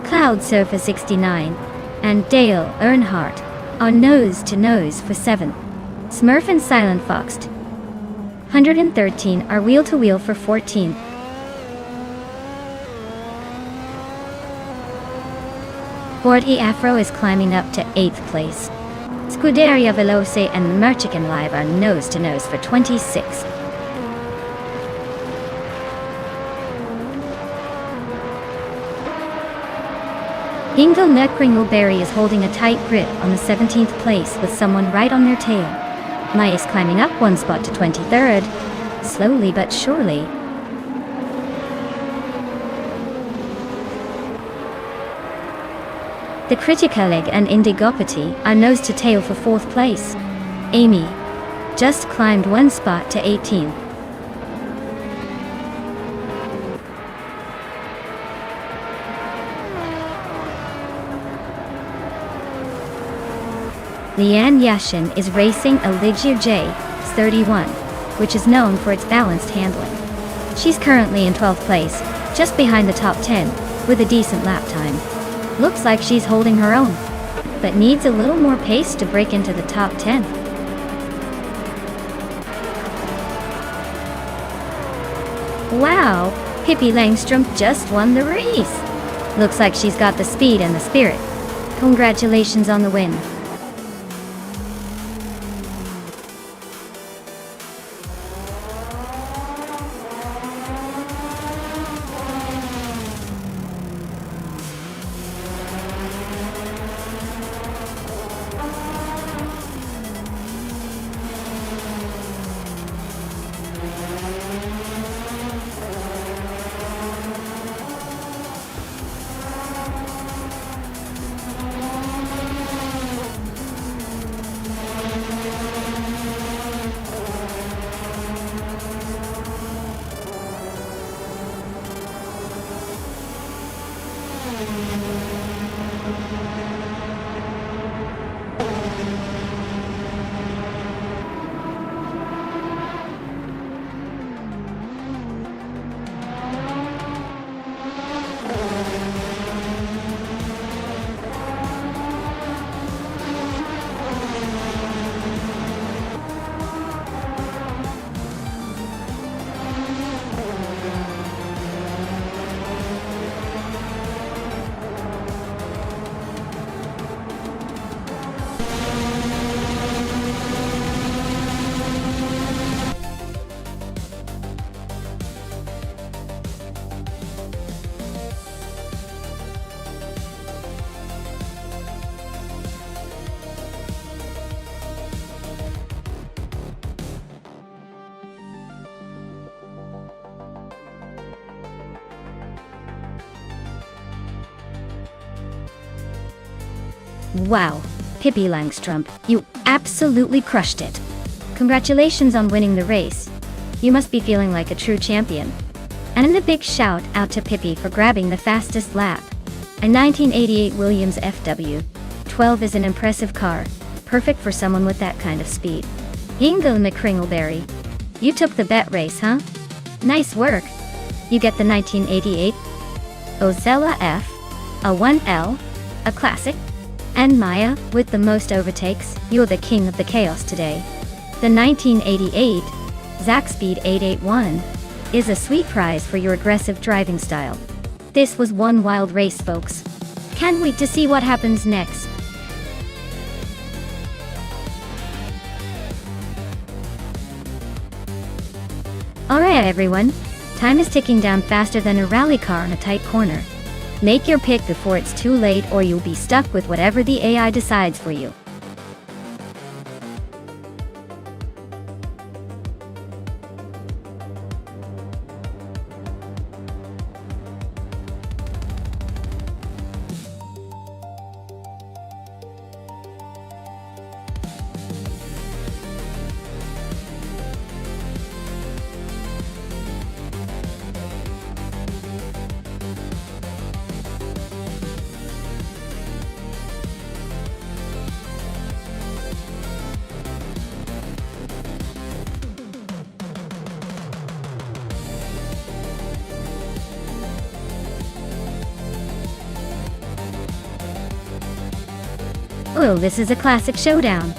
Cloud Surfer 69 and Dale Earnhardt are nose to nose for 7th. Smurf and Silent Foxed 113 are wheel to wheel for 14th. Ford E Afro is climbing up to 8th place. Scuderia Veloce and Merchican Live are nose to nose for 26th. Hingle Neckringleberry is holding a tight grip on the 17th place with someone right on their tail. Mai is climbing up one spot to 23rd, slowly but surely. The Criticaleg and Indigopati are nose to tail for 4th place. Amy just climbed one spot to 18th. Leanne Yashin is racing a Ligier J31, which is known for its balanced handling. She's currently in 12th place, just behind the top 10, with a decent lap time. Looks like she's holding her own, but needs a little more pace to break into the top 10. Wow, Pippi Langstrom just won the race. Looks like she's got the speed and the spirit. Congratulations on the win. Wow, Pippi Langstrom, you absolutely crushed it. Congratulations on winning the race. You must be feeling like a true champion. And a big shout out to Pippi for grabbing the fastest lap. A 1988 Williams FW12 is an impressive car, perfect for someone with that kind of speed. Hingle McCringleberry, you took the bet race, huh? Nice work. You get the 1988 Ozella F, a 1L, a classic, and Maya, with the most overtakes, you're the king of the chaos today. The 1988 Zaxpeed 881 is a sweet prize for your aggressive driving style. This was one wild race, folks. Can't wait to see what happens next. Alright everyone, time is ticking down faster than a rally car in a tight corner. Make your pick before it's too late or you'll be stuck with whatever the AI decides for you. Oh, this is a classic showdown.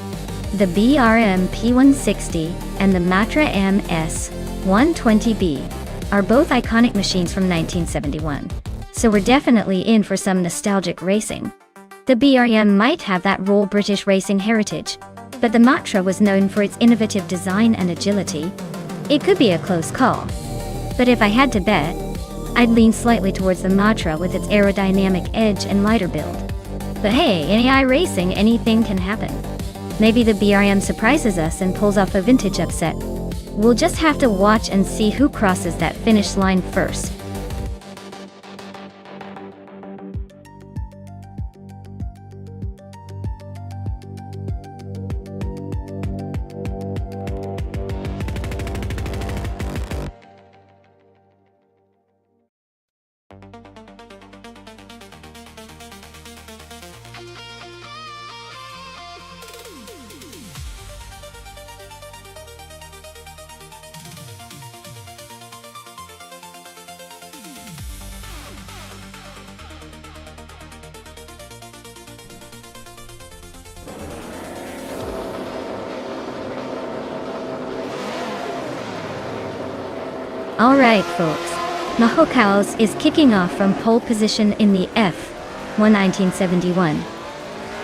The BRM P160 and the Matra MS 120B are both iconic machines from 1971, so we're definitely in for some nostalgic racing. The BRM might have that raw British racing heritage, but the Matra was known for its innovative design and agility. It could be a close call, but if I had to bet, I'd lean slightly towards the Matra with its aerodynamic edge and lighter build. But hey, in AI racing, anything can happen. Maybe the BRM surprises us and pulls off a vintage upset. We'll just have to watch and see who crosses that finish line first. Alright folks, Mahokaos is kicking off from pole position in the F1 1971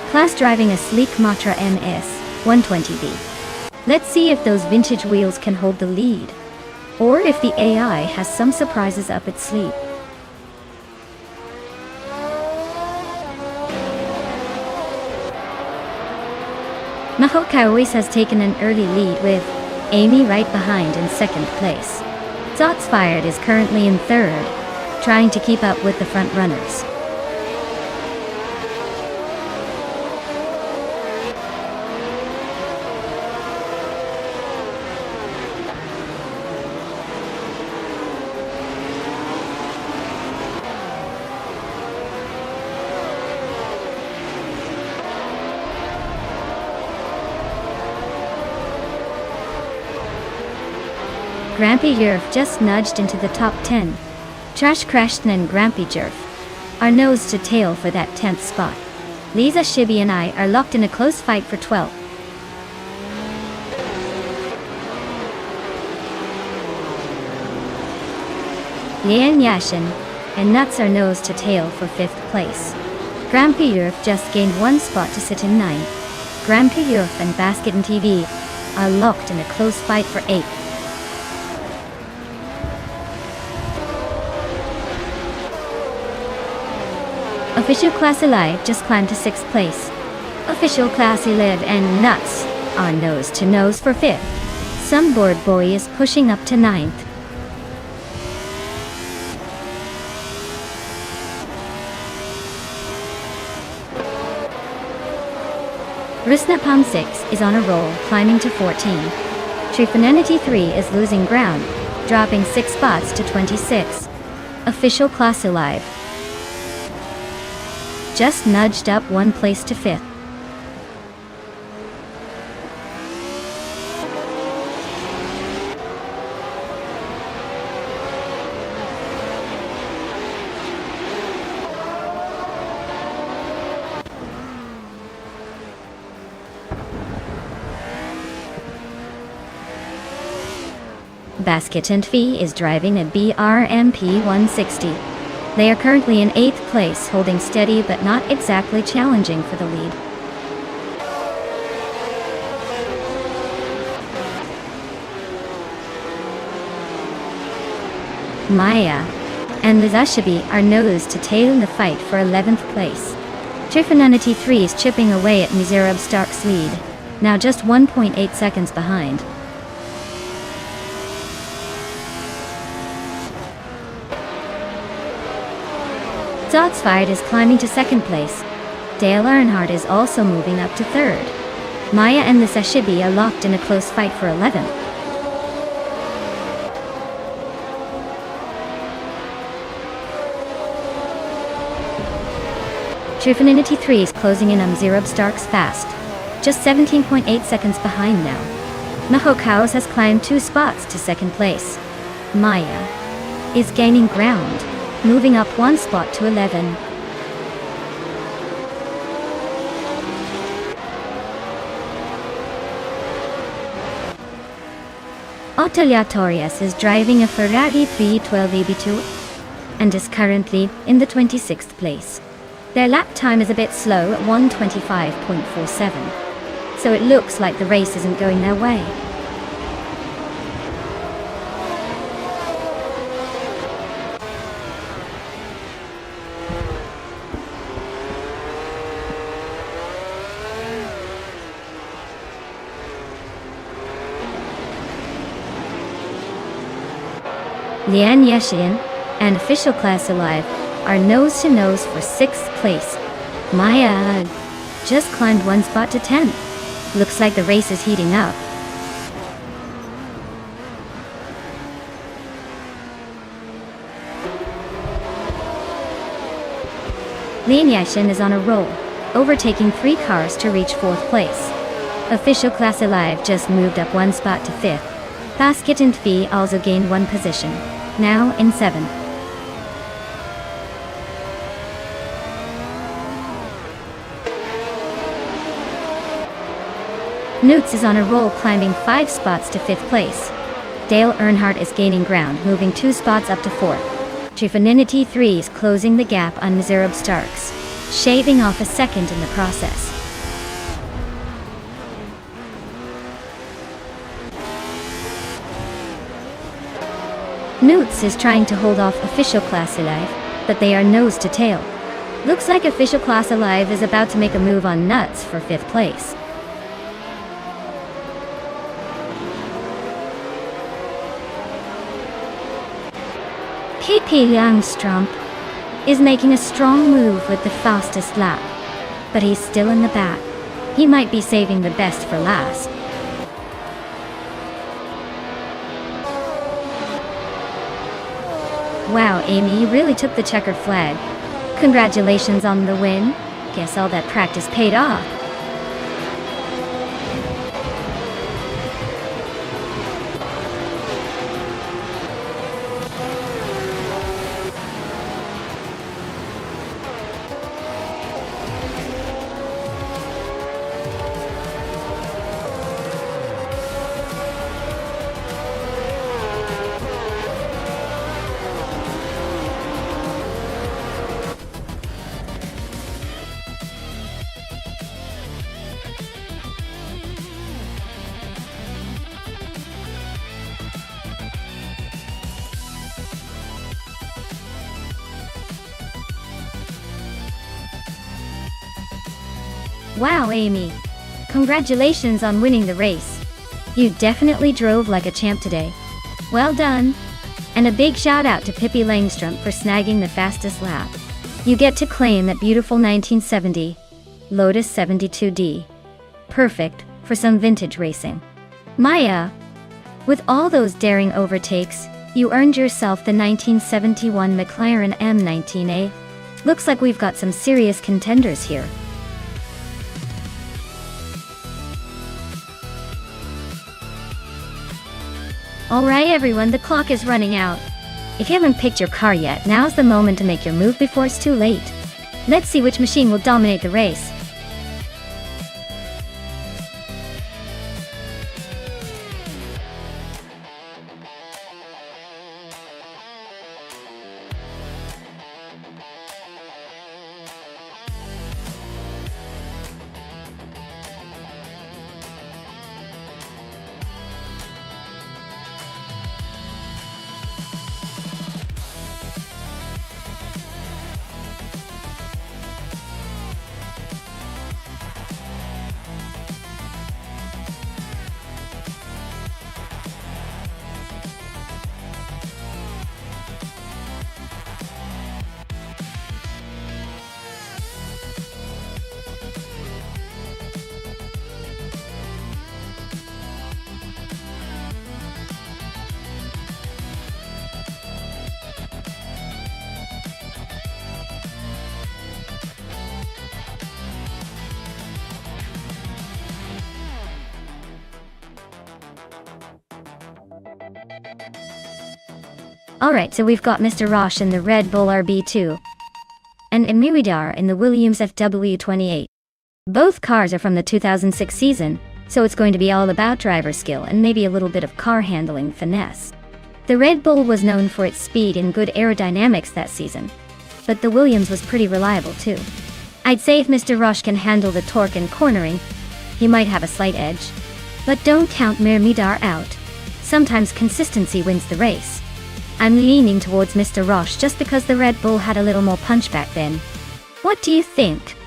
class, driving a sleek Matra MS 120B. Let's see if those vintage wheels can hold the lead, or if the AI has some surprises up its sleeve. Mahokaos has taken an early lead with Amy right behind in second place. Shots Fired is currently in third, trying to keep up with the front runners. Grampy Yerf just nudged into the top 10. Trash Crashton and Grampy Jerf are nose to tail for that 10th spot. Lisa Shibi and I are locked in a close fight for 12th. Lian Yashin and Nuts are nose to tail for 5th place. Grampy Yerf just gained 1 spot to sit in 9th. Grampy Yerf and Basket and TV are locked in a close fight for 8th. Official Class 11 just climbed to 6th place. Official Class 11 and Nuts are nose to nose for 5th. Sunboard Boy is pushing up to 9th. Risnapalm 6 is on a roll, climbing to 14. Trifinanity 3 is losing ground, dropping 6 spots to 26. Official Class 11 just nudged up 1 place to 5th. Basket and Fee is driving a BRMP 160. They are currently in 8th place, holding steady but not exactly challenging for the lead. Maya and Lizashibi are nose to tail in the fight for 11th place. Trifinanity 3 is chipping away at Mizerab Stark's lead, now just 1.8 seconds behind. Shots Fired is climbing to 2nd place. Dale Earnhardt is also moving up to 3rd. Maya and Lisa Shibi are locked in a close fight for 11th. Trifinanity 3 is closing in on Zerub Starks fast, just 17.8 seconds behind now. Mahokaos has climbed 2 spots to 2nd place. Maya is gaining ground, moving up 1 spot to 11. Otto is driving a Ferrari 312 AB2 and is currently in the 26th place. Their lap time is a bit slow at 1:25.47, so it looks like the race isn't going their way. Lian Yashin and Official Class Alive are nose-to-nose for 6th place. Maya just climbed one spot to 10th. Looks like the race is heating up. Lian Yashin is on a roll, overtaking 3 cars to reach 4th place. Official Class Alive just moved up 1 spot to 5th. Basket and Fee also gained 1 position, now in 7th. Newts is on a roll, climbing 5 spots to 5th place. Dale Earnhardt is gaining ground, moving 2 spots up to 4th. Trifaninity 3 is closing the gap on Mizurab Starks, shaving off a second in the process. Newts is trying to hold off Official Class Alive, but they are nose to tail. Looks like Official Class Alive is about to make a move on Nuts for 5th place. P.P. Langstrump is making a strong move with the fastest lap, but he's still in the back. He might be saving the best for last. Wow, Amy, you really took the checkered flag. Congratulations on the win. Guess all that practice paid off. Wow, Amy. Congratulations on winning the race. You definitely drove like a champ today. Well done. And a big shout out to Pippi Langstrump for snagging the fastest lap. You get to claim that beautiful 1970 Lotus 72D. Perfect for some vintage racing. Maya, with all those daring overtakes, you earned yourself the 1971 McLaren M19A. Looks like we've got some serious contenders here. Alright everyone, the clock is running out. If you haven't picked your car yet, now's the moment to make your move before it's too late. Let's see which machine will dominate the race. Alright, so we've got Mr. Roche in the Red Bull RB2 and Emiridar in the Williams FW28. Both cars are from the 2006 season, so it's going to be all about driver skill and maybe a little bit of car handling finesse. The Red Bull was known for its speed and good aerodynamics that season, but the Williams was pretty reliable too. I'd say if Mr. Roche can handle the torque and cornering, he might have a slight edge. But don't count Mermidar out. Sometimes consistency wins the race. I'm leaning towards Mr. Roche just because the Red Bull had a little more punch back then. What do you think?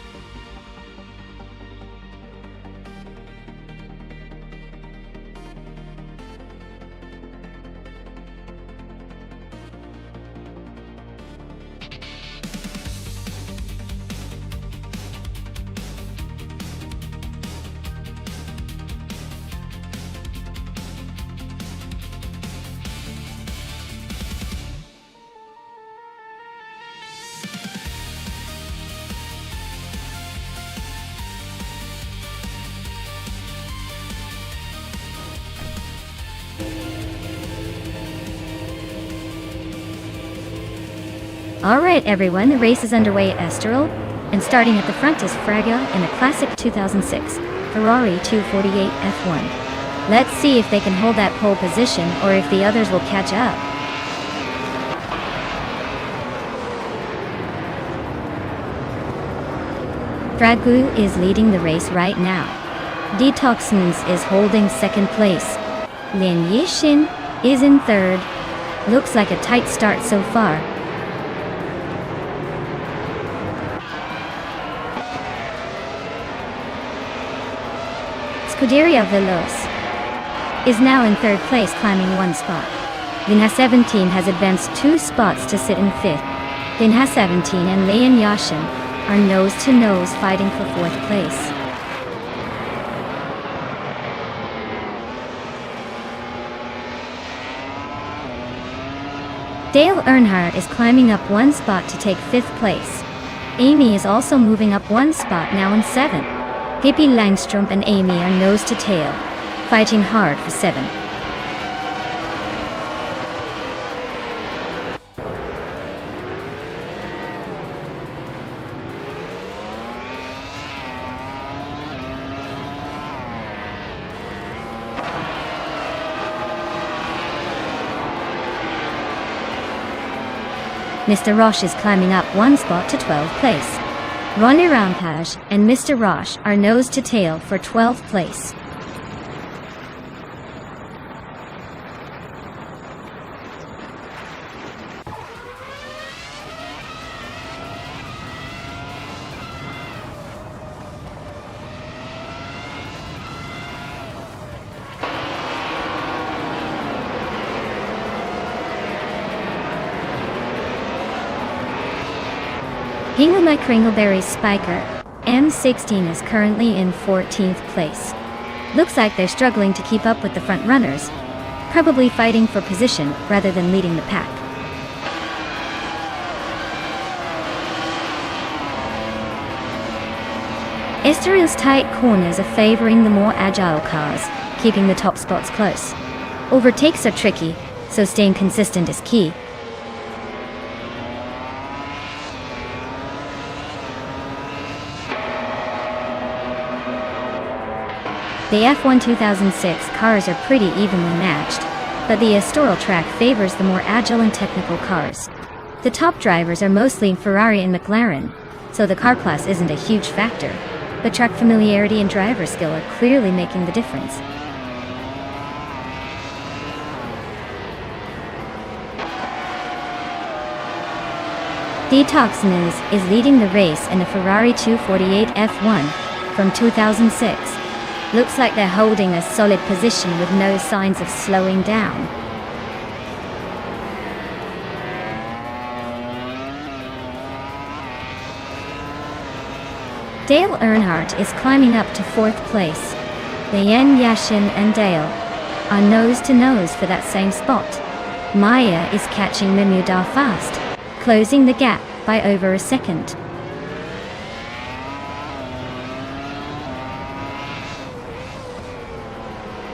Alright everyone, the race is underway at Estoril, and starting at the front is Fraga in a classic 2006 Ferrari 248 F1. Let's see if they can hold that pole position or if the others will catch up. Fragu is leading the race right now. Detoxins is holding second place. Lin Yixin is in third. Looks like a tight start so far. Scuderia Veloz is now in third place, climbing one spot. Vinha 17 has advanced 2 spots to sit in fifth. Vinha 17 and Leon Yashin are nose-to-nose fighting for fourth place. Dale Earnhardt is climbing up 1 spot to take 5th place. Amy is also moving up 1 spot, now in 7th. Pippi Langstrom and Amy are nose to tail, fighting hard for 7th. Mr. Roche is climbing up 1 spot to 12th place. Ronnie Rampage and Mr. Roche are nose to tail for 12th place. Hingelma Kringleberry's Spiker M16 is currently in 14th place. Looks like they're struggling to keep up with the front runners, probably fighting for position rather than leading the pack. Estoril's tight corners are favoring the more agile cars, keeping the top spots close. Overtakes are tricky, so staying consistent is key. The F1 2006 cars are pretty evenly matched, but the Estoril track favors the more agile and technical cars. The top drivers are mostly Ferrari and McLaren, so the car class isn't a huge factor, but track familiarity and driver skill are clearly making the difference. Detoxins is leading the race in a Ferrari 248 F1 from 2006. Looks like they're holding a solid position with no signs of slowing down. Dale Earnhardt is climbing up to 4th place. Leanne Yashin and Dale are nose to nose for that same spot. Maya is catching Memudar fast, closing the gap by over a second.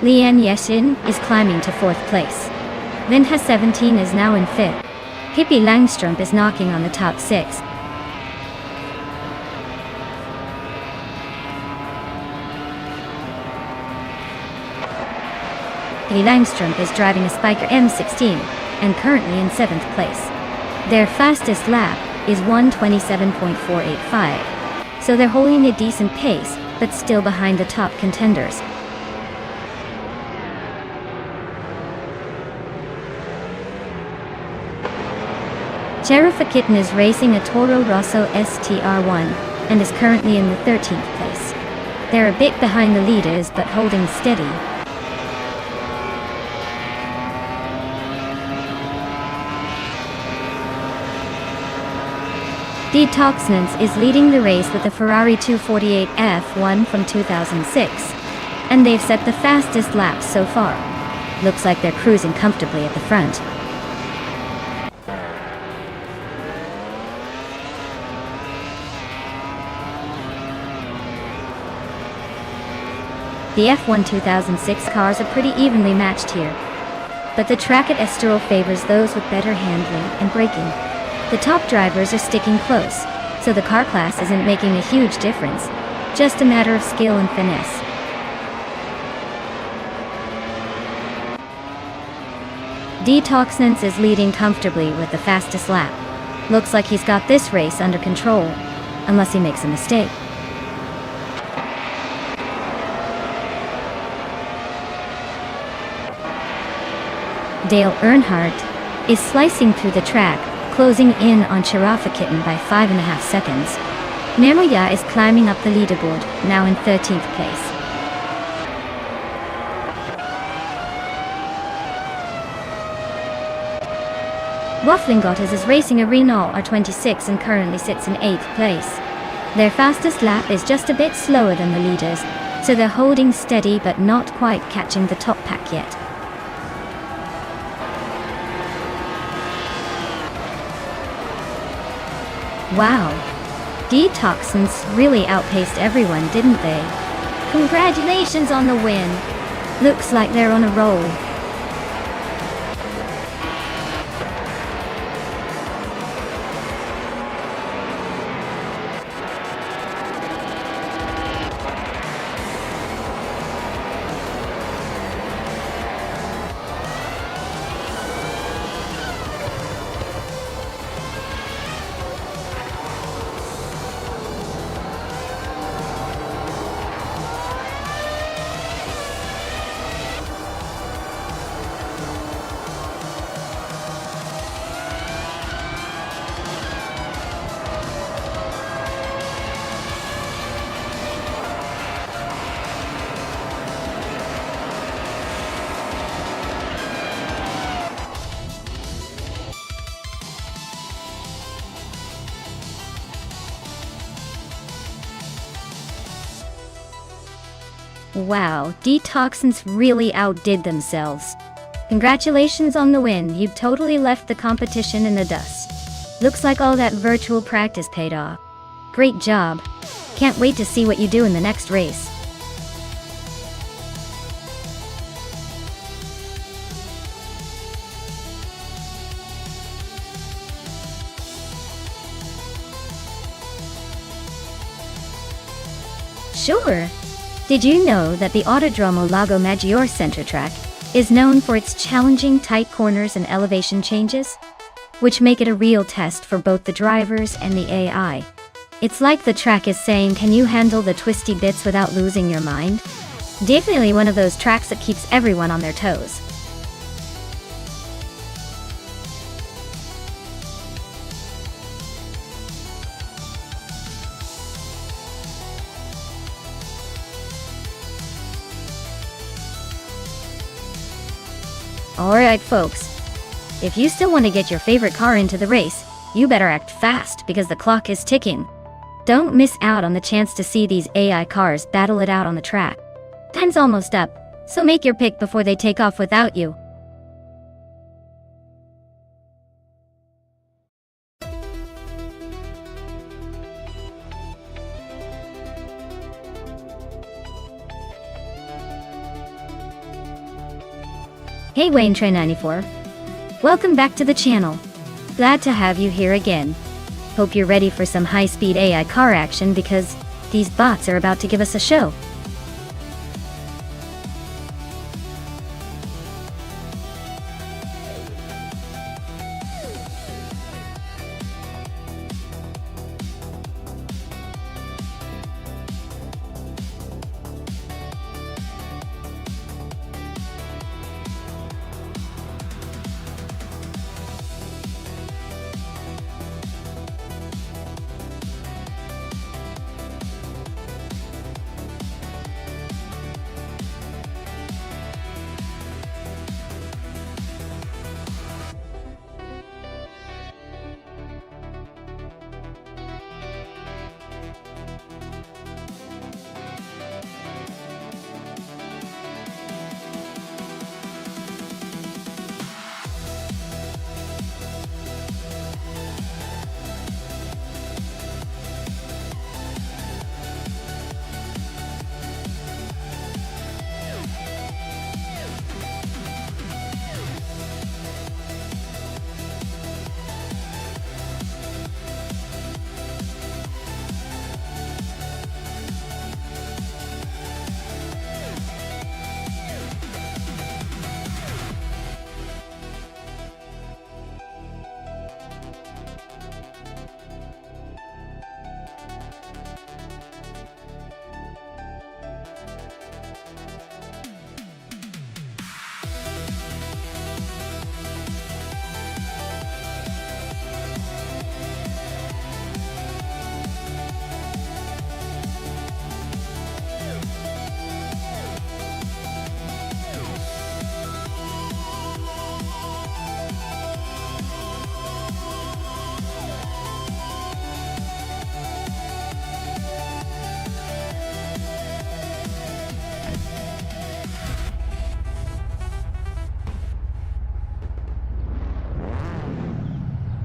Leanne Yashin is climbing to 4th place. Vinha 17 is now in 5th. Pippi Langstrom is knocking on the top 6. Langström is driving a Spiker M16 and currently in 7th place. Their fastest lap is 1:27.485, so they're holding a decent pace, but still behind the top contenders. Kitten is racing a Toro Rosso STR1 and is currently in the 13th place. They're a bit behind the leaders but holding steady. Detoxnance is leading the race with a Ferrari 248 F1 from 2006, and they've set the fastest laps so far. Looks like they're cruising comfortably at the front. The F1 2006 cars are pretty evenly matched here, but the track at Estoril favors those with better handling and braking. The top drivers are sticking close, so the car class isn't making a huge difference, just a matter of skill and finesse. Detoxnance is leading comfortably with the fastest lap. Looks like he's got this race under control, unless he makes a mistake. Dale Earnhardt is slicing through the track, closing in on Kitten by 5.5 seconds. Memoya is climbing up the leaderboard, now in 13th place. Wafflingottes is racing a Renault R26 and currently sits in 8th place. Their fastest lap is just a bit slower than the leaders, so they're holding steady but not quite catching the top pack yet. Wow, Detoxnance really outpaced everyone, didn't they? Congratulations on the win! Looks like they're on a roll. Wow, Detoxnance really outdid themselves. Congratulations on the win, you totally left the competition in the dust. Looks like all that virtual practice paid off. Great job. Can't wait to see what you do in the next race. Sure. Did you know that the Autodromo Lago Maggiore Center track is known for its challenging tight corners and elevation changes, which make it a real test for both the drivers and the AI? It's like the track is saying, can you handle the twisty bits without losing your mind? Definitely one of those tracks that keeps everyone on their toes. Alright folks, if you still want to get your favorite car into the race, you better act fast because the clock is ticking. Don't miss out on the chance to see these AI cars battle it out on the track. Time's almost up, so make your pick before they take off without you. Hey WayneTray94. Welcome back to the channel. Glad to have you here again. Hope you're ready for some high-speed AI car action because these bots are about to give us a show.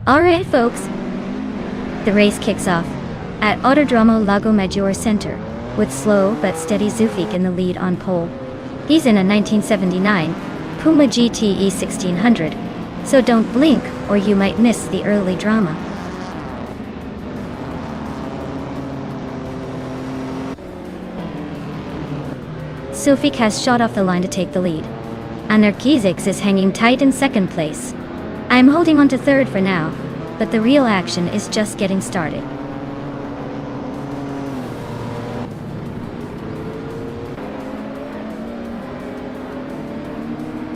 Alright folks, the race kicks off at Autodromo Lago Maggiore Center, with slow but steady Zufik in the lead on pole. He's in a 1979 Puma GTE 1600, so don't blink or you might miss the early drama. Zufik has shot off the line to take the lead. Anarchizix is hanging tight in second place. I'm holding on to third for now, but the real action is just getting started.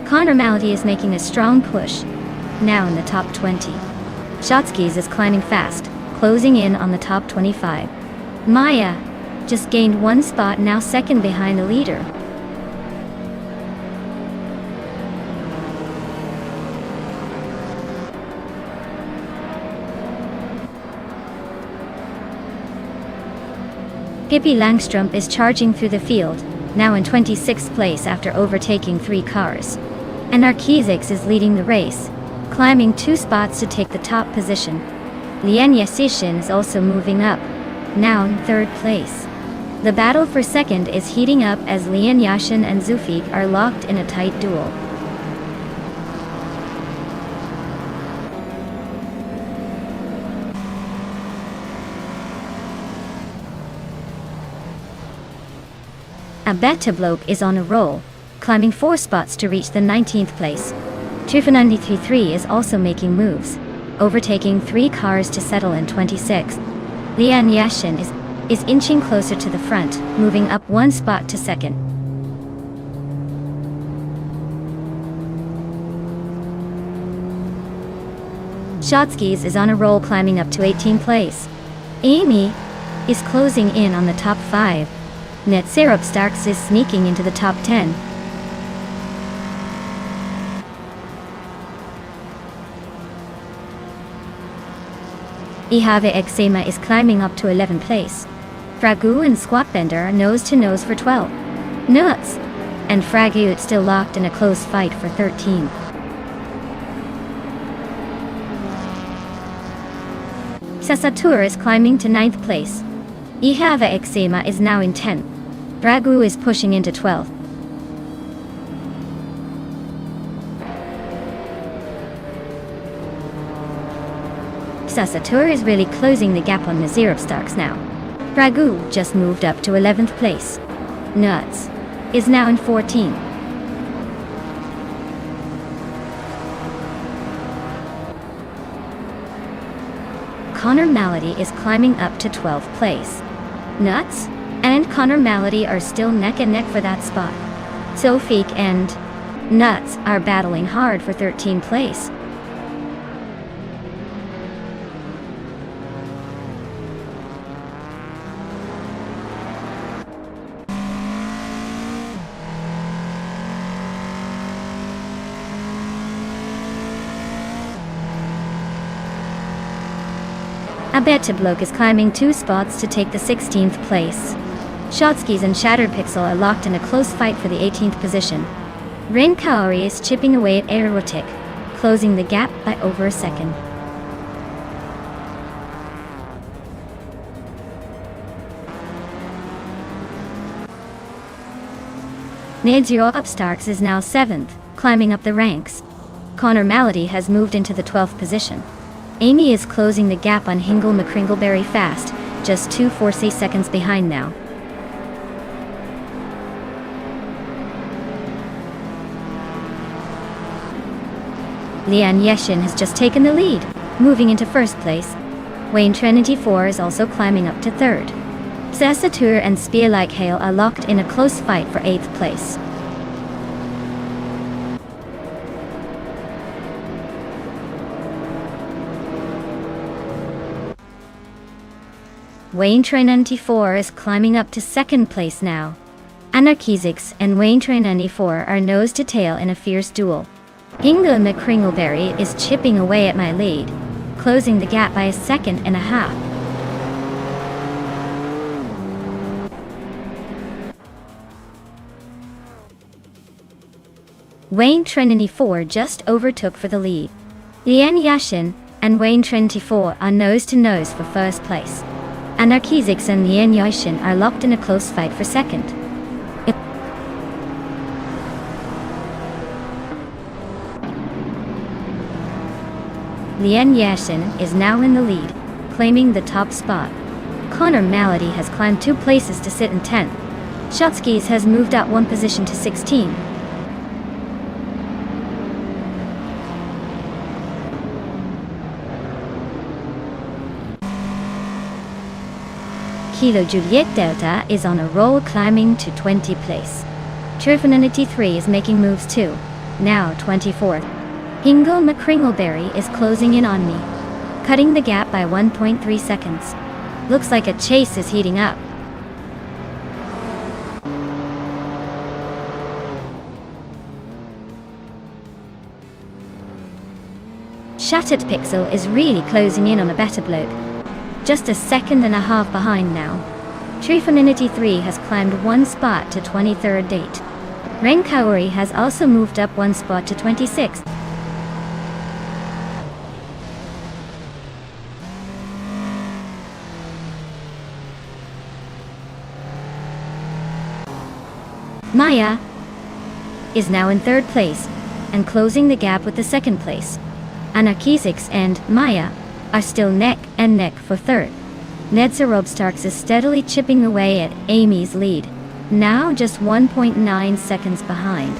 Connor Malady is making a strong push, now in the top 20. Shotskis is climbing fast, closing in on the top 25. Maya just gained one spot, now second behind the leader. Pippi Langstrup is charging through the field, now in 26th place after overtaking 3 cars. Anarchizix is leading the race, climbing 2 spots to take the top position. Lian Yasishin is also moving up, now in 3rd place. The battle for second is heating up as Lian Yashin and Zufik are locked in a tight duel. Abetablok is on a roll, climbing 4 spots to reach the 19th place. Tufanandi33 is also making moves, overtaking 3 cars to settle in 26th. Lian Yashin is inching closer to the front, moving up 1 spot to second. Shotskis is on a roll, climbing up to 18th place. Amy is closing in on the top 5. Netserup Starks is sneaking into the top 10. Ihave Exema is climbing up to 11th place. Fragu and Squatbender are nose to nose for 12. Nuts and Fragut still locked in a close fight for 13. Sasatur is climbing to 9th place. Ihave Exema is now in 10th. Fragu is pushing into 12th. Sasatur is really closing the gap on Nazirov Starks now. Fragu just moved up to 11th place. Nuts is now in 14th. Connor Malady is climbing up to 12th place. Nuts and Connor Malady are still neck and neck for that spot. Zufik and Nuts are battling hard for 13th place. Abetablok is climbing 2 spots to take the 16th place. Shotskis and Shattered Pixel are locked in a close fight for the 18th position. Rain Kaori is chipping away at Aerotic, closing the gap by over a second. Nadzio Upstarks is now 7th, climbing up the ranks. Connor Malady has moved into the 12th position. Amy is closing the gap on Hingle McCringleberry fast, just 2 4 seconds behind now. Lian Yashin has just taken the lead, moving into 1st place. Wayne Trinity 4 is also climbing up to 3rd. Sasatur and Spear Like Hail are locked in a close fight for 8th place. Wayne Train 94 is climbing up to 2nd place now. Anarchizix and Wayne Train 94 are nose to tail in a fierce duel. Hingle McCringleberry is chipping away at my lead, closing the gap by 1.5 seconds. Wayne Train 94 just overtook for the lead. Lian Yashin and Wayne 24 are nose-to-nose for first place. Anarchizix and Lian Yaishin are locked in a close fight for second. Lian Yashin is now in the lead, claiming the top spot. Connor Malady has climbed 2 places to sit in 10th. Shotskis has moved up 1 position to 16. Kilo Juliet Delta is on a roll, climbing to 20 place. Trifinity 3 is making moves too, now 24th. Hingle McCringleberry is closing in on me, cutting the gap by 1.3 seconds. Looks like a chase is heating up. Shattered Pixel is really closing in on a better bloke. Just a second and a half behind now. Trifinity 3 has climbed 1 spot to 23rd date. Renkaori has also moved up 1 spot to 26th. Maya is now in 3rd place and closing the gap with the 2nd place. Anarchizix and Maya are still neck and neck for 3rd. Nedsarobstarks is steadily chipping away at Amy's lead, now just 1.9 seconds behind.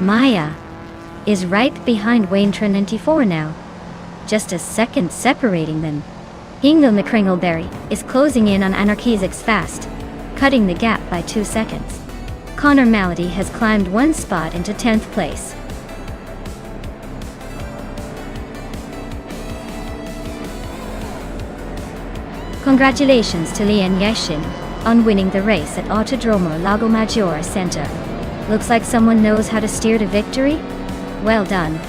Maya is right behind Wayne 24 now, just a second separating them. Hingle McCringleberry is closing in on Anarchizix fast, cutting the gap by 2 seconds. Connor Malady has climbed 1 spot into 10th place. Congratulations to Lian Yashin on winning the race at Autodromo Lago Maggiore Center. Looks like someone knows how to steer to victory. Well done.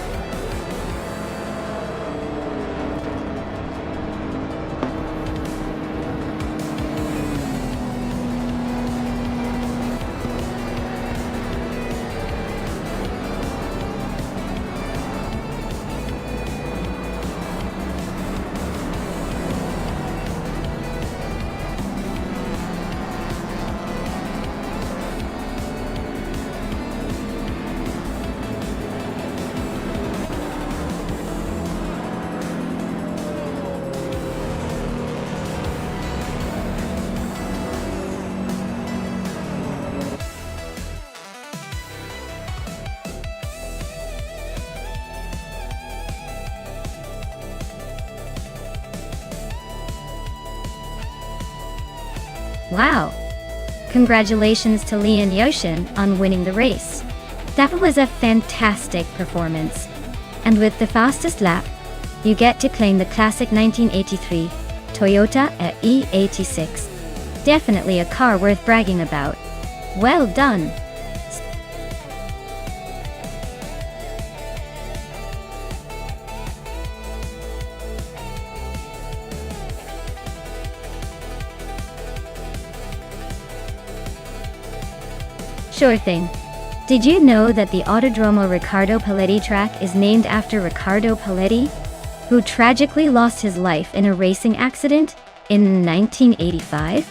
Wow! Congratulations to Lian Yoshin on winning the race. That was a fantastic performance. And with the fastest lap, you get to claim the classic 1983 Toyota E86. Definitely a car worth bragging about. Well done! Sure thing. Did you know that the Autodromo Riccardo Paletti track is named after Riccardo Paletti, who tragically lost his life in a racing accident in 1985?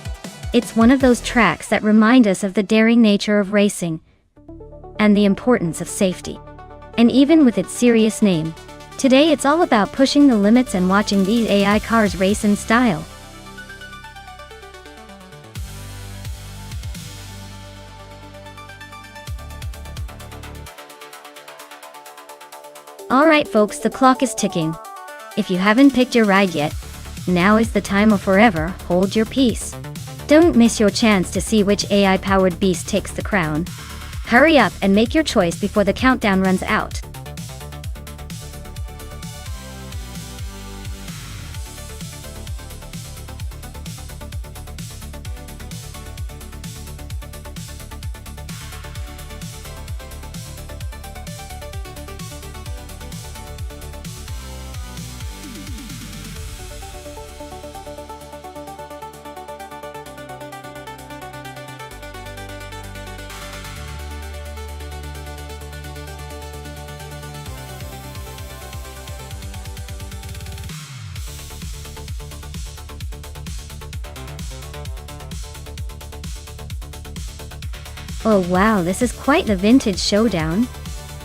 It's one of those tracks that remind us of the daring nature of racing and the importance of safety. And even with its serious name, today it's all about pushing the limits and watching these AI cars race in style. Alright folks, the clock is ticking. If you haven't picked your ride yet, now is the time or forever hold your peace. Don't miss your chance to see which AI-powered beast takes the crown. Hurry up and make your choice before the countdown runs out. Oh wow, this is quite the vintage showdown.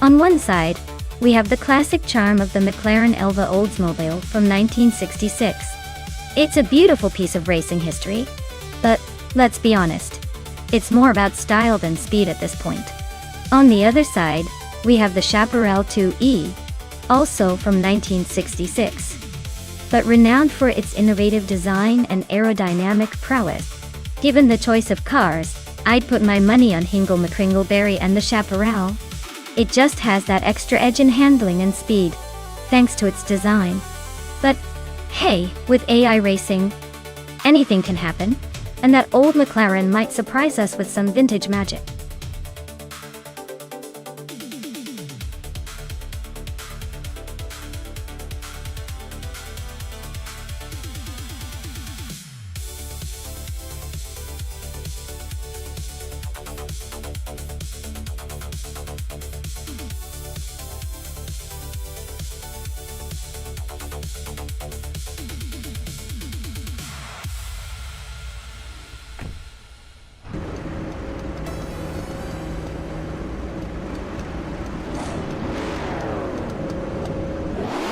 On one side, we have the classic charm of the McLaren Elva Oldsmobile from 1966. It's a beautiful piece of racing history, but let's be honest, it's more about style than speed at this point. On the other side, we have the Chaparral 2E, also from 1966, but renowned for its innovative design and aerodynamic prowess. Given the choice of cars, I'd put my money on Hingle McCringleberry and the Chaparral. It just has that extra edge in handling and speed, thanks to its design. But hey, with AI racing, anything can happen, and that old McLaren might surprise us with some vintage magic.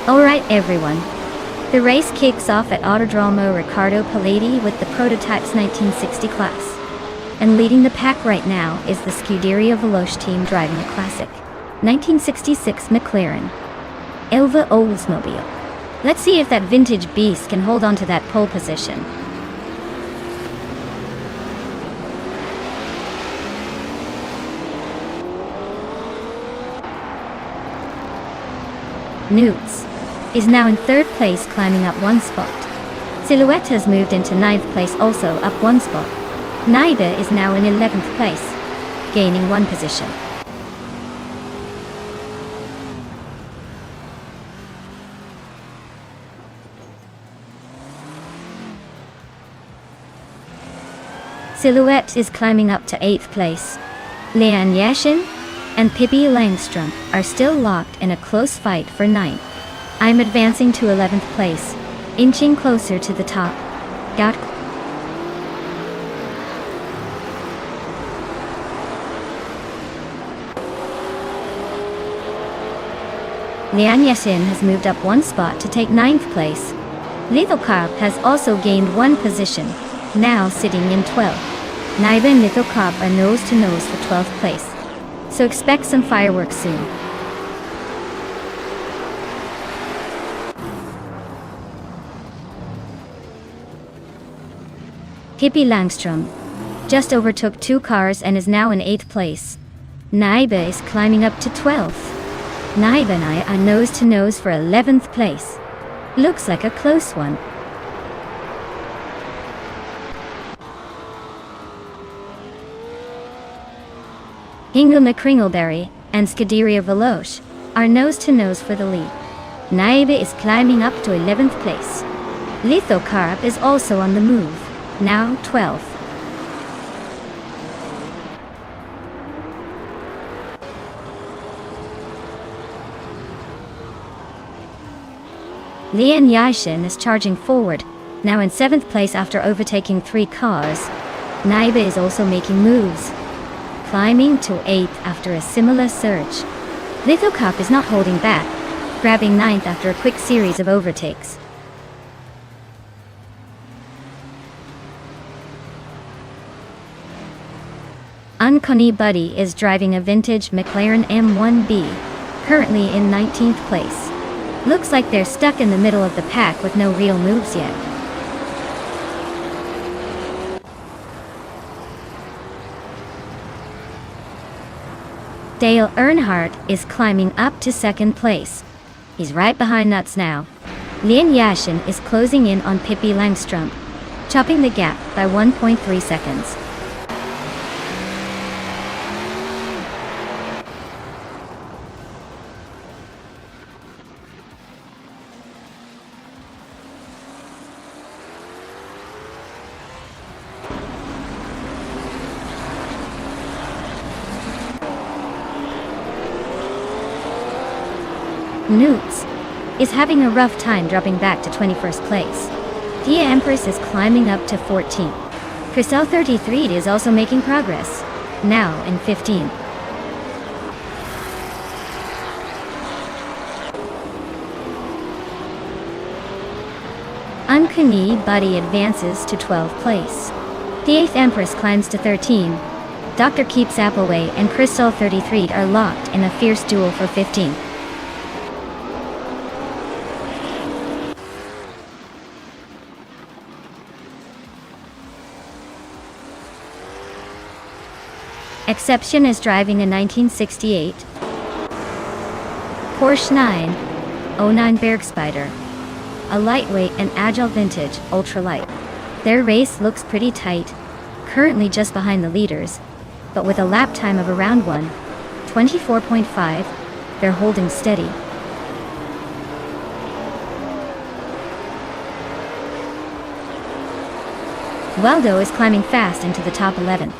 Alright everyone, the race kicks off at Autodromo Riccardo Paledi with the Prototypes 1960 class. And leading the pack right now is the Scuderia Veloce team driving a classic 1966 McLaren Elva Oldsmobile. Let's see if that vintage beast can hold on to that pole position. Newts is now in third place, climbing up one spot. Silhouette has moved into ninth place, also up one spot. Naiba is now in 11th place, gaining one position. Silhouette is climbing up to 8th place. Leanne Yashin and Pippi Langstrom are still locked in a close fight for 9th. I'm advancing to 11th place, inching closer to the top. Leanne Yashin has moved up one spot to take 9th place. Lethal Carp has also gained one position, now sitting in 12th. Naiba and Lethal Carp are nose to nose for 12th place, so expect some fireworks soon. Pippi Langstrom just overtook 2 cars and is now in 8th place. Naiba is climbing up to 12th. Naiba and I are nose to nose for 11th place. Looks like a close one. Hingle McCringleberry and Scuderia Veloce are nose to nose for the lead. Naiba is climbing up to 11th place. Lethal Carp is also on the move, now 12th. Leanne Yashin is charging forward, now in 7th place after overtaking 3 cars. Naiba is also making moves, climbing to 8th after a similar surge. Lethal Carp is not holding back, grabbing 9th after a quick series of overtakes. Uncanny Buddy is driving a vintage McLaren M1B, currently in 19th place. Looks like they're stuck in the middle of the pack with no real moves yet. Dale Earnhardt is climbing up to 2nd place. He's right behind Nuts now. Leanne Yashin is closing in on Pippi Langstrom, chopping the gap by 1.3 seconds. Newts is having a rough time dropping back to 21st place. Dia Empress is climbing up to 14th. Crystal 33 is also making progress. Now in 15th. Uncanny Buddy advances to 12th place. The 8th Empress climbs to 13. Dr. Keeps Appleway and Crystal 33 are locked in a fierce duel for 15th. Exception is driving a 1968 Porsche 909 Bergspider, a lightweight and agile vintage ultralight. Their race looks pretty tight, currently just behind the leaders, but with a lap time of around 1:24.5, they're holding steady. Waldo is climbing fast into the top 11.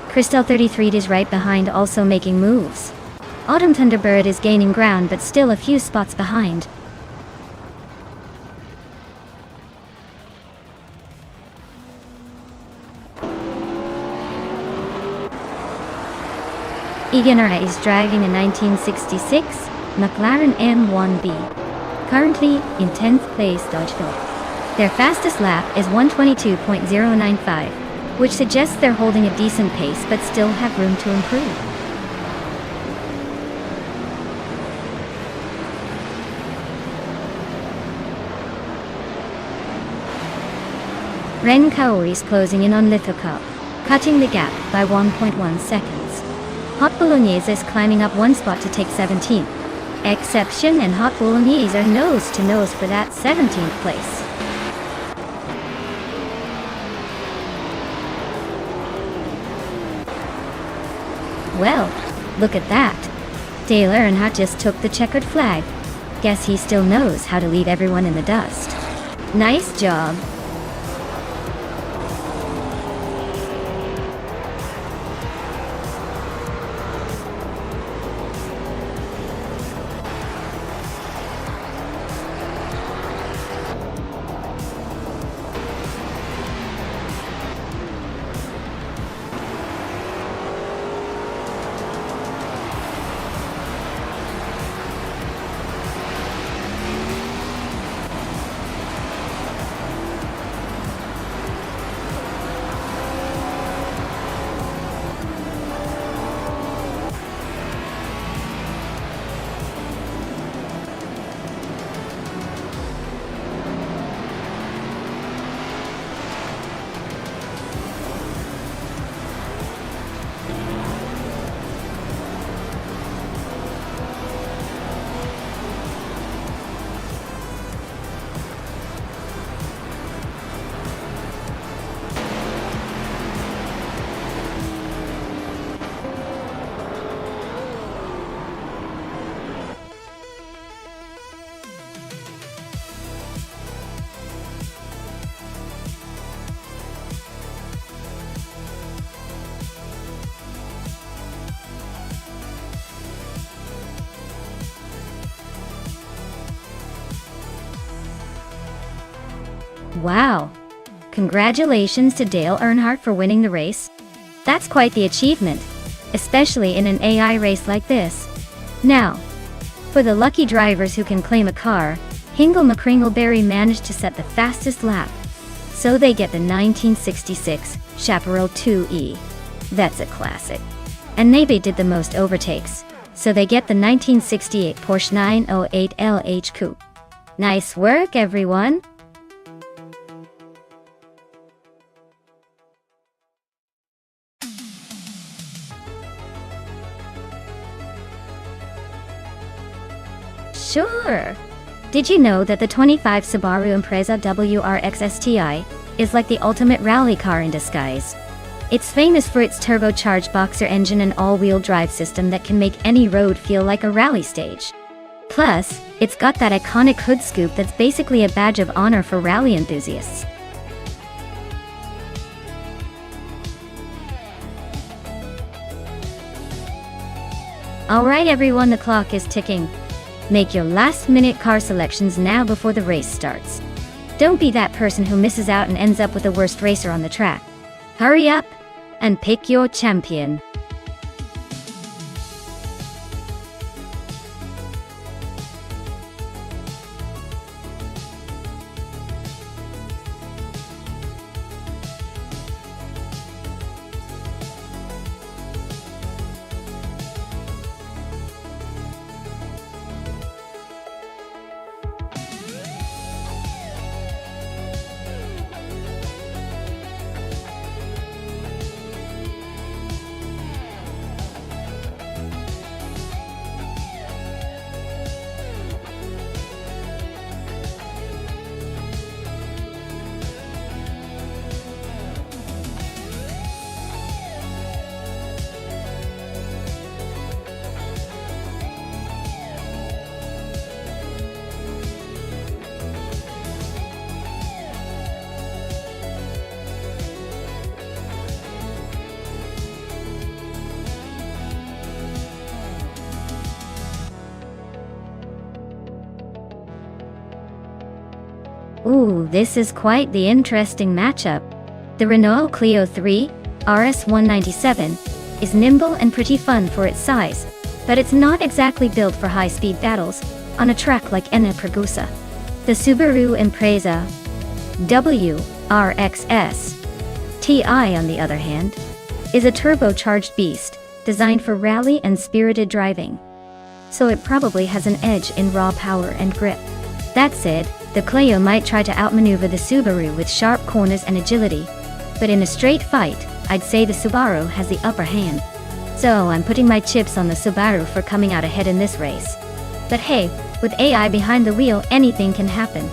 Crystal 33 is right behind, also making moves. Autumn Thunderbird is gaining ground but still a few spots behind. Eganera is driving a 1966 McLaren M1B, currently in 10th place Dodgeville. Their fastest lap is 1:22.095, which suggests they're holding a decent pace but still have room to improve. Ren Kaori is closing in on Lithocup, cutting the gap by 1.1 seconds. Hot Bolognese is climbing up one spot to take 17th. Exception and Hot Bolognese are nose to nose for that 17th place. Well, look at that. Dale Earnhardt just took the checkered flag. Guess he still knows how to leave everyone in the dust. Nice job. Wow! Congratulations to Dale Earnhardt for winning the race. That's quite the achievement, especially in an AI race like this. Now, for the lucky drivers who can claim a car, Hingle McCringleberry managed to set the fastest lap, so they get the 1966 Chaparral 2E. That's a classic. And Nebe did the most overtakes, so they get the 1968 Porsche 908 LH Coupe. Nice work, everyone! Sure! Did you know that the 25 Subaru Impreza WRX STI is like the ultimate rally car in disguise? It's famous for its turbocharged boxer engine and all-wheel drive system that can make any road feel like a rally stage. Plus, it's got that iconic hood scoop that's basically a badge of honor for rally enthusiasts. Alright everyone, the clock is ticking. Make your last-minute car selections now before the race starts. Don't be that person who misses out and ends up with the worst racer on the track. Hurry up and pick your champion. Ooh, this is quite the interesting matchup. The Renault Clio 3 RS197 is nimble and pretty fun for its size, but it's not exactly built for high-speed battles on a track like Enna Pergusa. The Subaru Impreza WRXS Ti, on the other hand, is a turbocharged beast designed for rally and spirited driving, so it probably has an edge in raw power and grip. That said, the Clio might try to outmaneuver the Subaru with sharp corners and agility, but in a straight fight, I'd say the Subaru has the upper hand. So I'm putting my chips on the Subaru for coming out ahead in this race. But hey, with AI behind the wheel, anything can happen.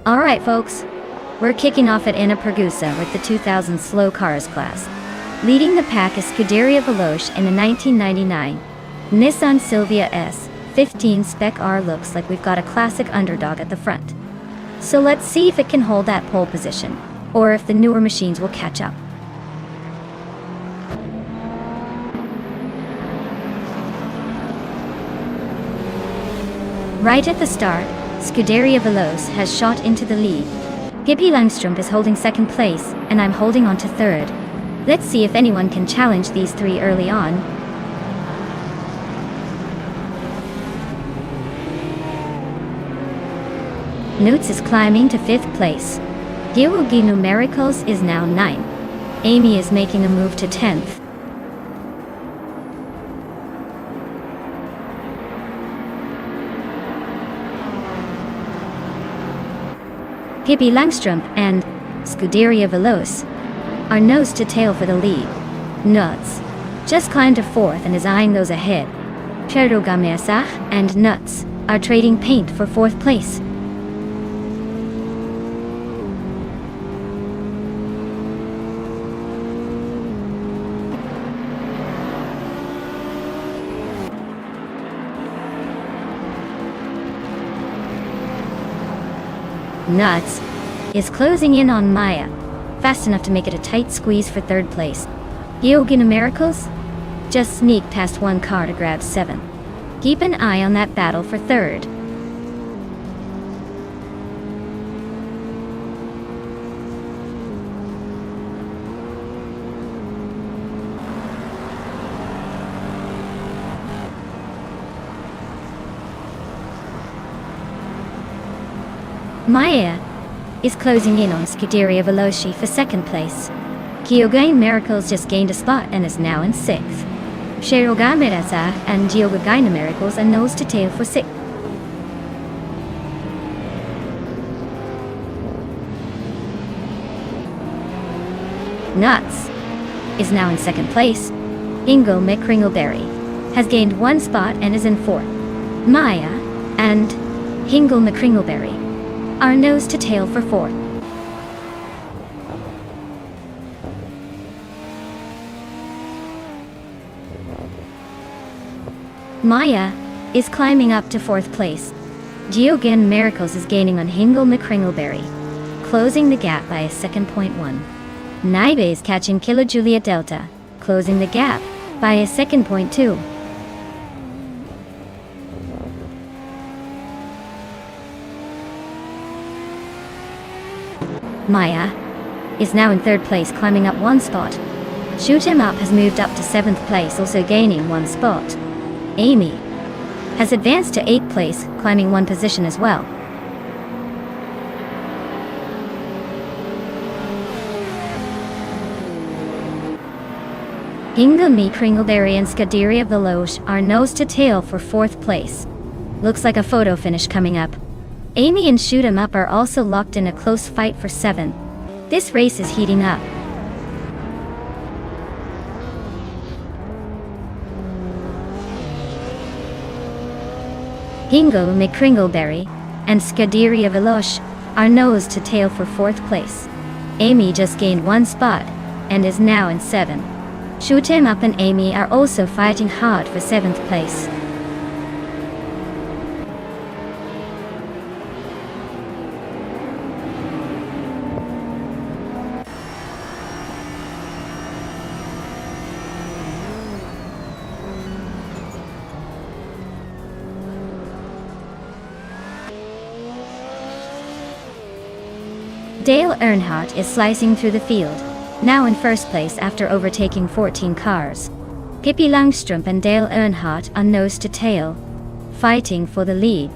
Alright folks, we're kicking off at Enna Pergusa with the 2000 Slow Cars class. Leading the pack is Scuderia Veloce in the 1999 Nissan Silvia S15 Spec R. Looks like we've got a classic underdog at the front. So let's see if it can hold that pole position, or if the newer machines will catch up. Right at the start, Scuderia Veloce has shot into the lead. Pippi Langstrup is holding second place, and I'm holding on to third. Let's see if anyone can challenge these three early on. Newts is climbing to fifth place. Gilgi Numericals is now 9th. Amy is making a move to 10th. Pippi Langstrup and Scuderia Veloce are nose to tail for the lead. Nuts just climbed to 4th and is eyeing those ahead. Cherugamesa and Nuts are trading paint for 4th place. Nuts is closing in on Maya, fast enough to make it a tight squeeze for 3rd place. Gilgi Numericals just sneaked past one car to grab 7th. Keep an eye on that battle for 3rd. Maya is closing in on Scuderia Veloce for 2nd place. Gilgi Numericals just gained a spot and is now in 6th. Cherugamesa and Gilgi Numericals are nose to tail for 6th. Nuts is now in 2nd place. Ingo McCringleberry has gained 1 spot and is in 4th. Maya and Hingle McCringleberry are nose to tail for 4th. Maya is climbing up to 4th place. Gilgi Numericals is gaining on Hingle McCringleberry, closing the gap by a 2.1. Naibe is catching Kilo Julia Delta, closing the gap by a 2.2. Maya is now in 3rd place, climbing up 1 spot. Shoot 'em Up has moved up to 7th place, also gaining 1 spot. Amy has advanced to 8th place, climbing 1 position as well. Hingle McCringleberry and Scuderia Veloce are nose to tail for 4th place. Looks like a photo finish coming up. Amy and Shoot 'em Up are also locked in a close fight for 7th. This race is heating up. Hingle McCringleberry and Scuderia Veloce are nose to tail for 4th place. Amy just gained 1 spot and is now in 7. Shoot 'em Up and Amy are also fighting hard for 7th place. Dale Earnhardt is slicing through the field, now in 1st place after overtaking 14 cars. Pippi Langstrup and Dale Earnhardt are nose to tail, fighting for the lead.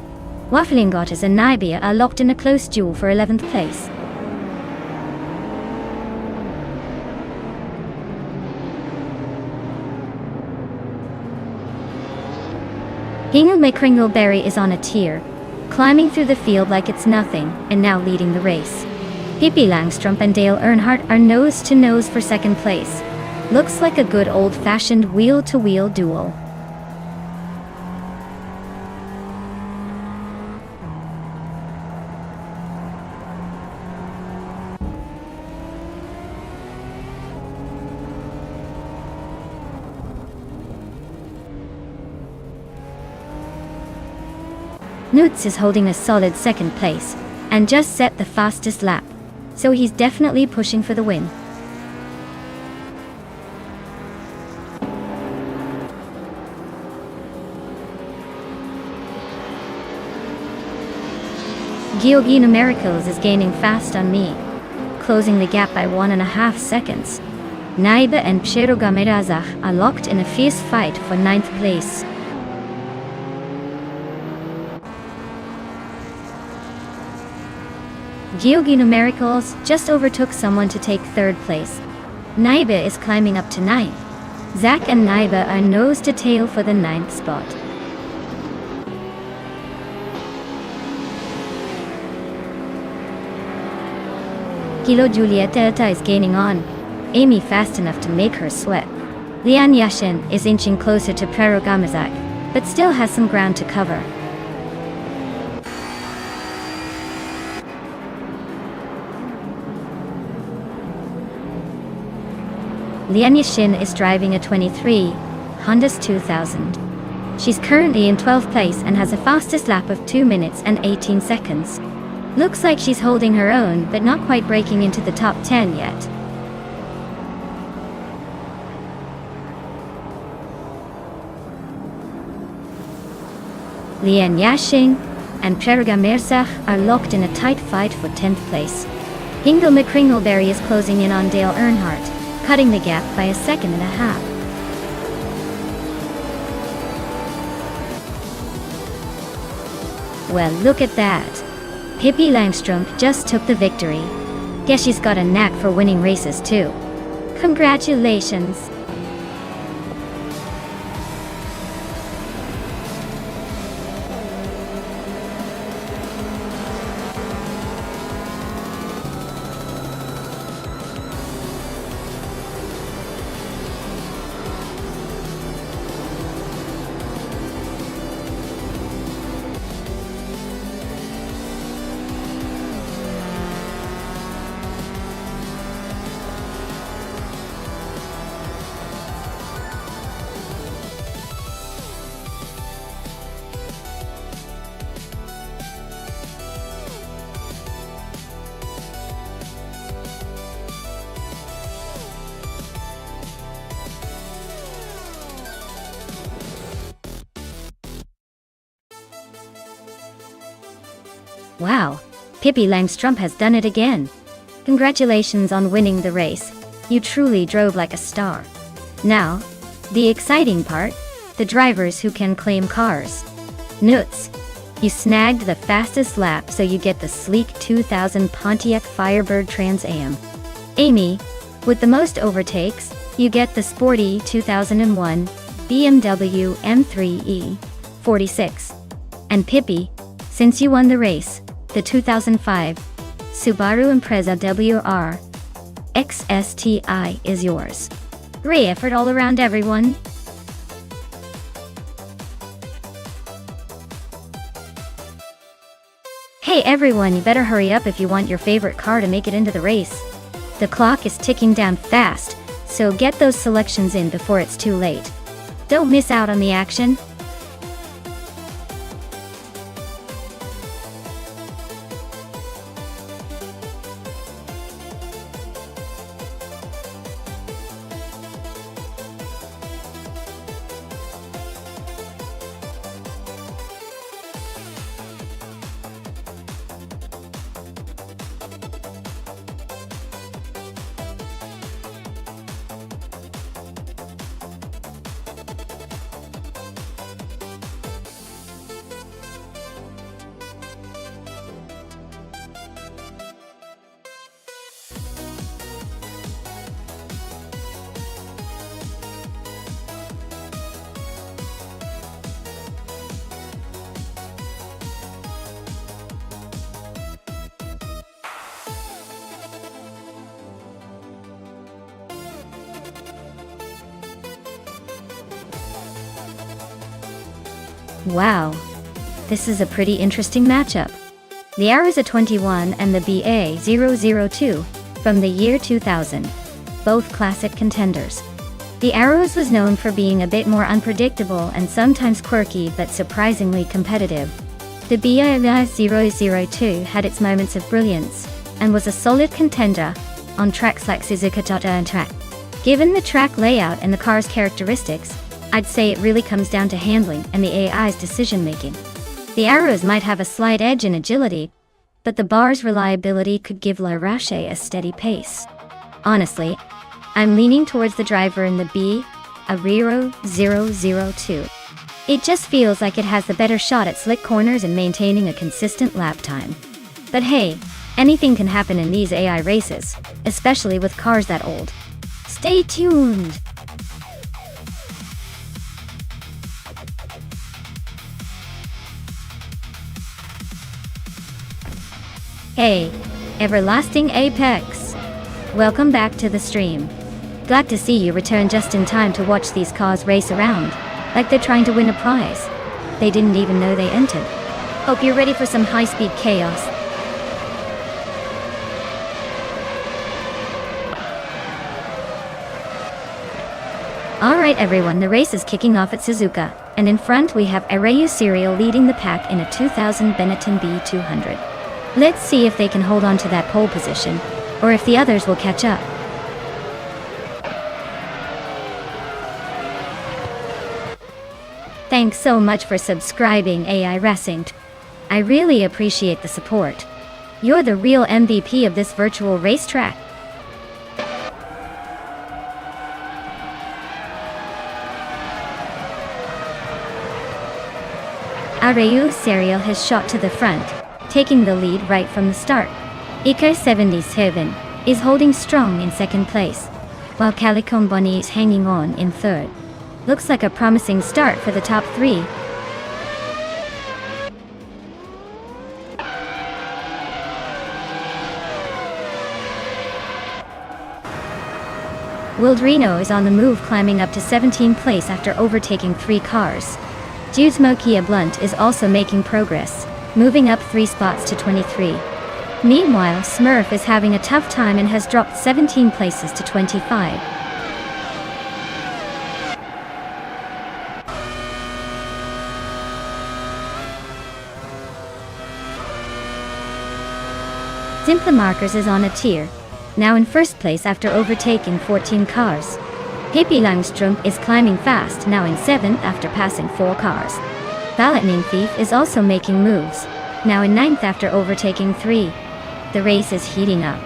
Wafflingottes and Nibia are locked in a close duel for 11th place. Hingle McCringleberry is on a tear, climbing through the field like it's nothing, and now leading the race. Pippi Langstrup and Dale Earnhardt are nose to nose for 2nd place. Looks like a good old-fashioned wheel-to-wheel duel. Nutz is holding a solid 2nd place, and just set the fastest lap, so he's definitely pushing for the win. Georgina Miracles is gaining fast on me, closing the gap by 1.5 seconds. Naiba and Psheroga Merazach are locked in a fierce fight for 9th place. Georgina Miracles just overtook someone to take 3rd place. Naiba is climbing up to 9th. Zach and Naiba are nose to tail for the 9th spot. Kilo Julieta is gaining on Amy fast enough to make her sweat. Lian Yashin is inching closer to Prerogamazak, but still has some ground to cover. Lian Yashin is driving a 23 Honda's 2000. She's currently in 12th place and has a fastest lap of 2 minutes and 18 seconds. Looks like she's holding her own, but not quite breaking into the top 10 yet. Lian Yashing and Preroga Merzach are locked in a tight fight for 10th place. Hingle McCringleberry is closing in on Dale Earnhardt, cutting the gap by 1.5 seconds. Well, look at that. Pippi Langstrup just took the victory. Guess she's got a knack for winning races too. Congratulations! Wow, Pippi Langstrup has done it again. Congratulations on winning the race. You truly drove like a star. Now, the exciting part, the drivers who can claim cars. Nutz, you snagged the fastest lap, so you get the sleek 2000 Pontiac Firebird Trans Am. Amy, with the most overtakes, you get the sporty 2001 BMW M3 E46. And Pippi, since you won the race, the 2005 Subaru Impreza WR XSTI is yours. Great effort all around, everyone. Hey everyone, you better hurry up if you want your favorite car to make it into the race. The clock is ticking down fast, so get those selections in before it's too late. Don't miss out on the action. Wow, this is a pretty interesting matchup. The Arrows 21 and the BA002 from the year 2000, both classic contenders. The Arrows was known for being a bit more unpredictable and sometimes quirky but surprisingly competitive. The BA002 had its moments of brilliance and was a solid contender on tracks like Suzuka and track. Given the track layout and the car's characteristics, I'd say it really comes down to handling and the AI's decision-making. The Arrows might have a slight edge in agility, but the bar's reliability could give La Rache a steady pace. Honestly, I'm leaning towards the driver in the BA002. It just feels like it has the better shot at slick corners and maintaining a consistent lap time. But hey, anything can happen in these AI races, especially with cars that old. Stay tuned! Hey, Everlasting Apex! Welcome back to the stream. Glad to see you return just in time to watch these cars race around, like they're trying to win a prize. They didn't even know they entered. Hope you're ready for some high-speed chaos. Alright everyone, the race is kicking off at Suzuka, and in front we have Arayu Serial leading the pack in a 2000 Benetton B200. Let's see if they can hold on to that pole position, or if the others will catch up. Thanks so much for subscribing, AI Racing. I really appreciate the support. You're the real MVP of this virtual racetrack. Arayu Serial has shot to the front, taking the lead right from the start. Eco 77 is holding strong in second place, while Calicon Bonnie is hanging on in third. Looks like a promising start for the top three. Wildrino is on the move, climbing up to 17th place after overtaking 3 cars. Jude's Mokia Blunt is also making progress, moving up 3 spots to 23. Meanwhile, Smurf is having a tough time and has dropped 17 places to 25. Simpla Markers is on a tier, now in first place after overtaking 14 cars. Hippie Langstrom is climbing fast, now in 7th after passing 4 cars. Balletning Thief is also making moves, now in 9th after overtaking 3. The race is heating up.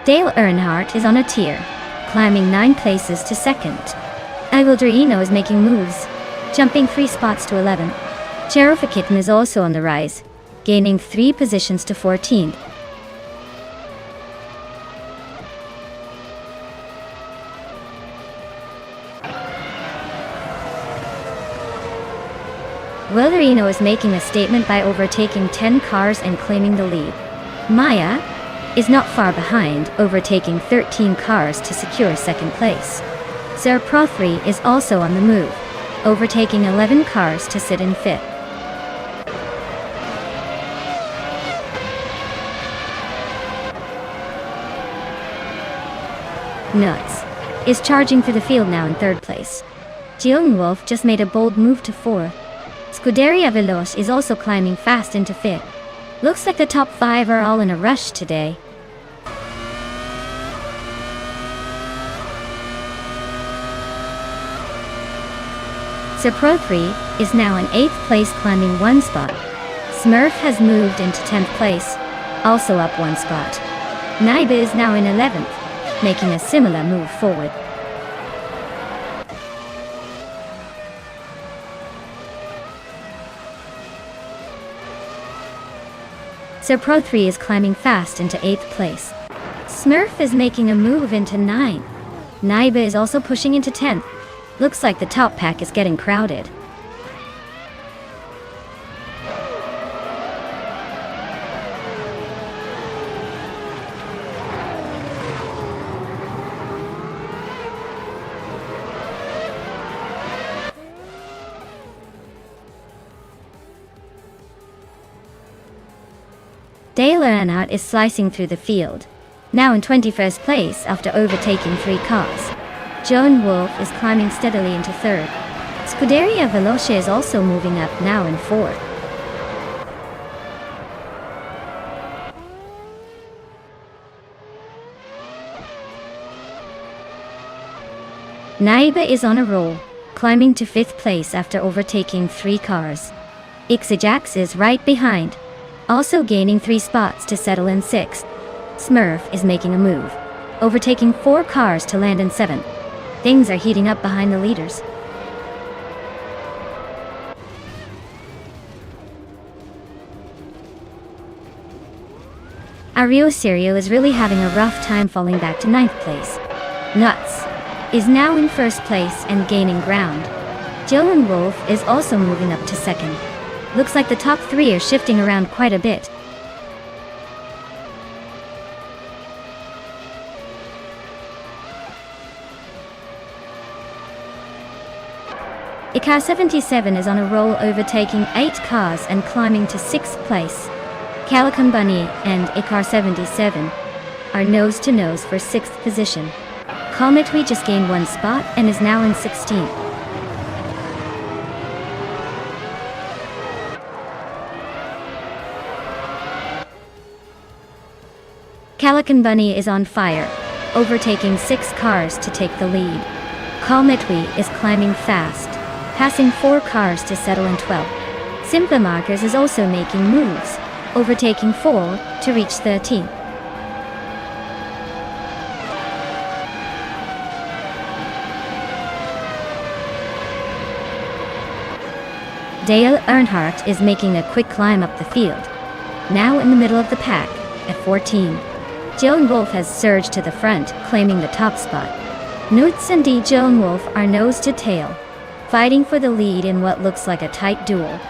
Dale Earnhardt is on a tier, climbing 9 places to 2nd. Ivildrino is making moves, jumping 3 spots to 11th. Cherofikitten is also on the rise, gaining 3 positions to 14th. Wilderino is making a statement by overtaking 10 cars and claiming the lead. Maya is not far behind, overtaking 13 cars to secure second place. Sir Pro 3 is also on the move, overtaking 11 cars to sit in 5th. Nuts is charging through the field now in 3rd place. Jillian Wolf just made a bold move to 4th. Scuderia Veloce is also climbing fast into 5th. Looks like the top 5 are all in a rush today. Sir Pro 3 is now in 8th place, climbing 1 spot. Smurf has moved into 10th place, also up 1 spot. Naiba is now in 11th, making a similar move forward. Sir Pro 3 is climbing fast into 8th place. Smurf is making a move into 9th. Naiba is also pushing into 10th. Looks like the top pack is getting crowded. Dale Earnhardt is slicing through the field, now in 21st place after overtaking 3 cars. Joan Wolf is climbing steadily into 3rd. Scuderia Veloce is also moving up, now in 4th. Naiba is on a roll, climbing to 5th place after overtaking 3 cars. Ixajax is right behind, also gaining 3 spots to settle in 6th. Smurf is making a move, overtaking 4 cars to land in 7th. Things are heating up behind the leaders. Ario Serio is really having a rough time falling back to 9th place. Nuts is now in 1st place and gaining ground. Jillian Wolf is also moving up to 2nd. Looks like the top 3 are shifting around quite a bit. Icar 77 is on a roll, overtaking 8 cars and climbing to 6th place. Calican Bunny and Icar 77 are nose to nose for 6th position. Cometry just gained 1 spot and is now in 16th. Calican Bunny is on fire, overtaking 6 cars to take the lead. Cometry is climbing fast, passing 4 cars to settle in 12th. Simpa Markers is also making moves, overtaking 4 to reach 13th. Dale Earnhardt is making a quick climb up the field, now in the middle of the pack at 14. Joan Wolf has surged to the front, claiming the top spot. Nutz and Joan Wolf are nose to tail, fighting for the lead in what looks like a tight duel.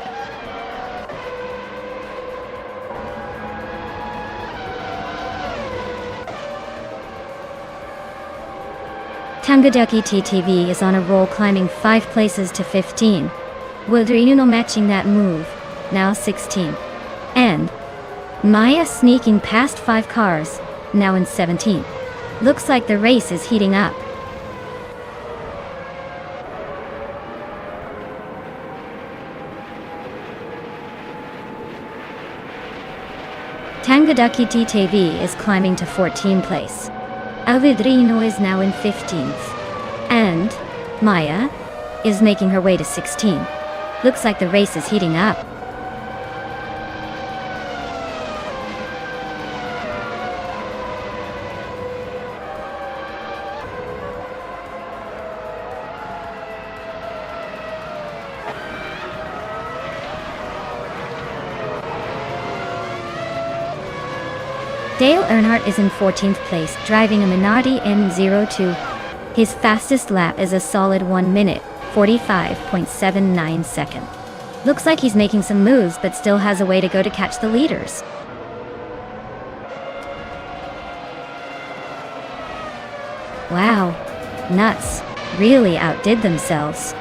Tangaduki TTV is on a roll, climbing 5 places to 15. Wildrino matching that move, now 16. And Maya sneaking past 5 cars, now in 17th. Looks like the race is heating up. Tangaduki TTV is climbing to 14th place. Alvidrino is now in 15th. And Maya is making her way to 16th. Looks like the race is heating up. Dale Earnhardt is in 14th place, driving a Minardi M02. His fastest lap is a solid 1 minute, 45.79 seconds. Looks like he's making some moves, but still has a way to go to catch the leaders. Wow, nuts. really outdid themselves.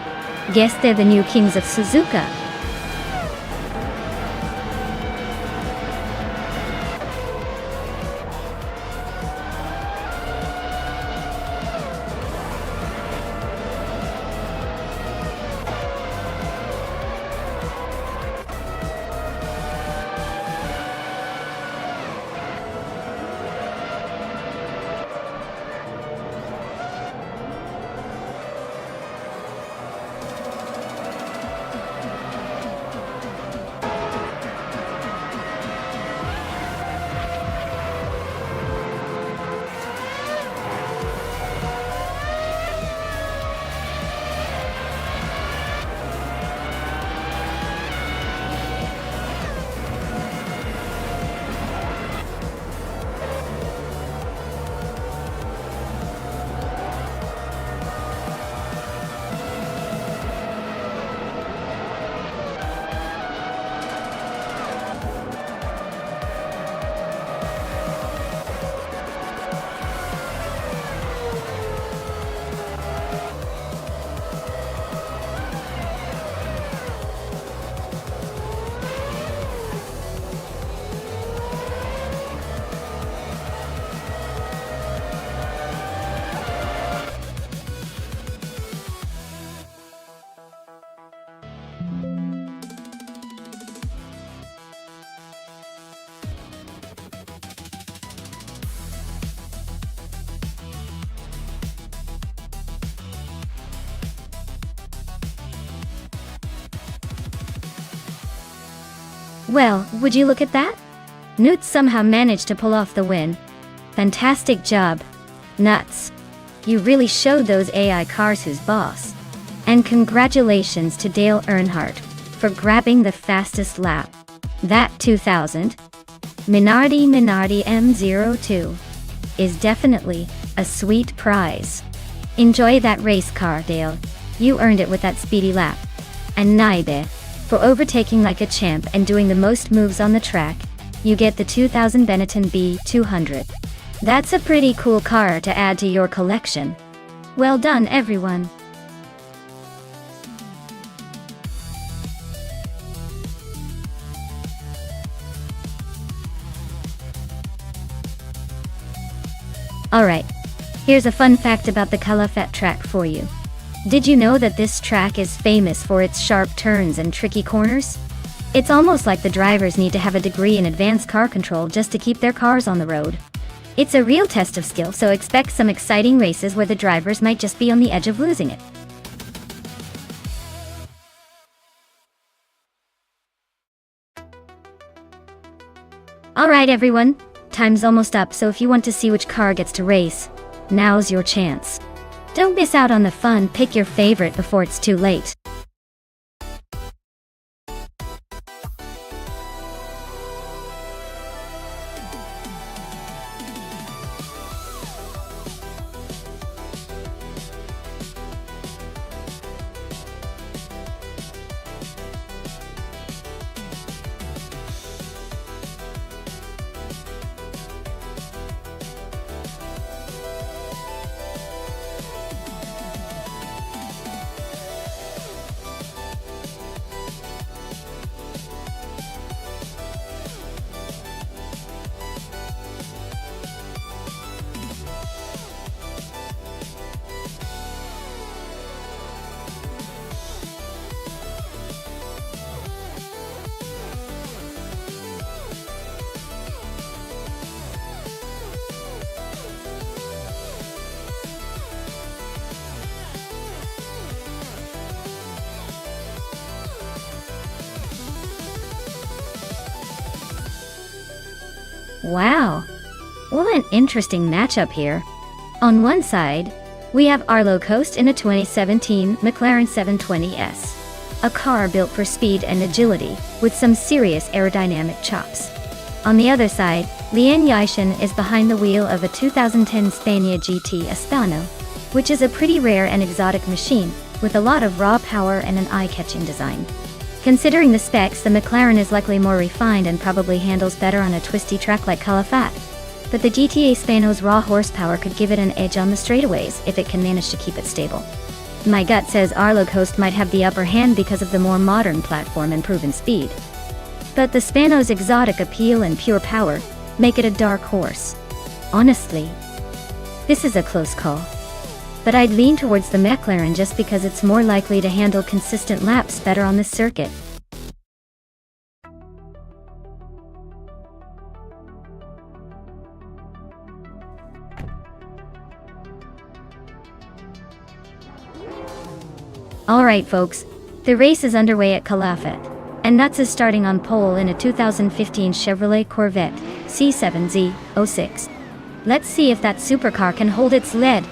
Guess they're the new kings of Suzuka. Well, would you look at that? Newt somehow managed to pull off the win. Fantastic job. Nuts. You really showed those AI cars who's boss. And congratulations to Dale Earnhardt for grabbing the fastest lap. That 2000 Minardi M02 is definitely a sweet prize. Enjoy that race car, Dale. You earned it with that speedy lap. And Naibe, for overtaking like a champ and doing the most moves on the track, you get the 2000 Benetton B200. That's a pretty cool car to add to your collection. Well done, everyone. Alright, here's a fun fact about the Calafate track for you. Did you know that this track is famous for its sharp turns and tricky corners? It's almost like the drivers need to have a degree in advanced car control just to keep their cars on the road. It's a real test of skill, so expect some exciting races where the drivers might just be on the edge of losing it. Alright everyone, time's almost up, so if you want to see which car gets to race, now's your chance. Don't miss out on the fun, pick your favorite before it's too late. Wow, what an interesting matchup here. On one side, we have Arlo Coast in a 2017 McLaren 720S, a car built for speed and agility, with some serious aerodynamic chops. On the other side, Lian Yishan is behind the wheel of a 2010 Scania GT Estano, which is a pretty rare and exotic machine, with a lot of raw power and an eye-catching design. Considering the specs, the McLaren is likely more refined and probably handles better on a twisty track like Calafate. but the GTA Spano's raw horsepower could give it an edge on the straightaways if it can manage to keep it stable. My gut says Arlo Ghost might have the upper hand because of the more modern platform and proven speed. But the Spano's exotic appeal and pure power make it a dark horse. Honestly, this is a close call. But I'd lean towards the McLaren just because it's more likely to handle consistent laps better on this circuit. Alright folks, the race is underway at Calafat, and Nuts is starting on pole in a 2015 Chevrolet Corvette C7Z06. Let's see if that supercar can hold its lead.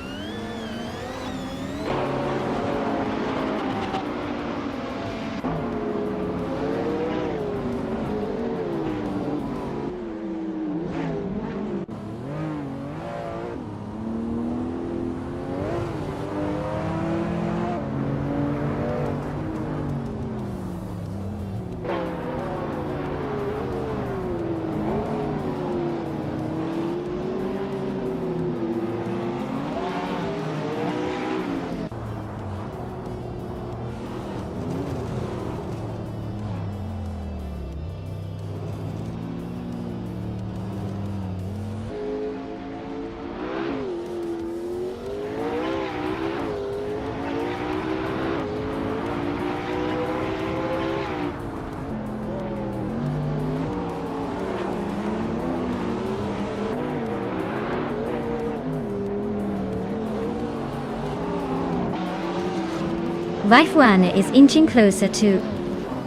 Vaifuana is inching closer to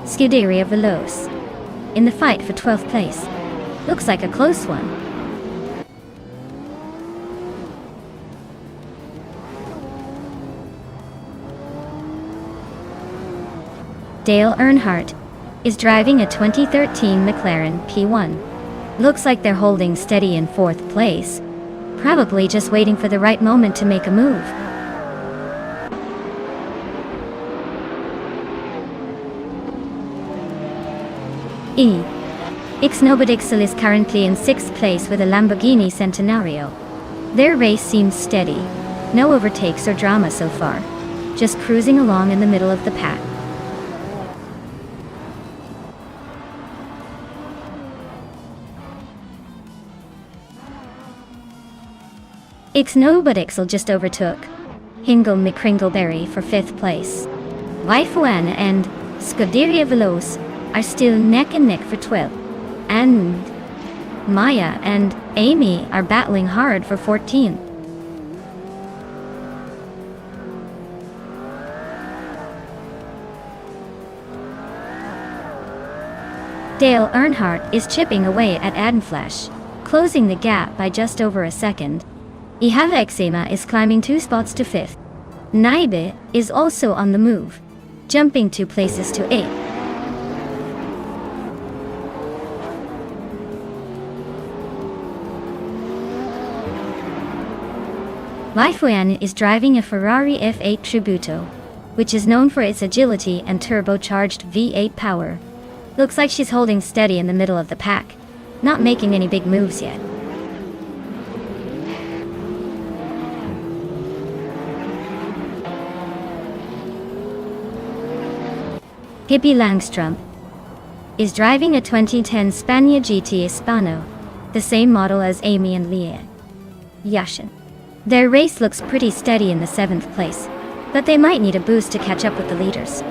Scuderia Veloce in the fight for 12th place. Looks like a close one. Dale Earnhardt is driving a 2013 McLaren P1. Looks like they're holding steady in 4th place, probably just waiting for the right moment to make a move. Ixnobodixel is currently in 6th place with a Lamborghini Centenario. Their race seems steady. No overtakes or drama so far. Just cruising along in the middle of the pack. Ixnobodixel just overtook Hingle McCringleberry for 5th place. Waifuana and Scuderia Veloce are still neck and neck for 12th, and Maya and Amy are battling hard for 14th. Dale Earnhardt is chipping away at Adenflash, closing the gap by just over a second. Ihava Exema is climbing 2 spots to 5th. Naibe is also on the move, jumping 2 places to 8th. Vaifuana is driving a Ferrari F8 Tributo, which is known for its agility and turbocharged V8 power. Looks like she's holding steady in the middle of the pack, not making any big moves yet. Hippie Langstrom is driving a 2010 Spania GT Hispano, the same model as Amy and Leah Yashin. Their race looks pretty steady in the 7th place, but they might need a boost to catch up with the leaders.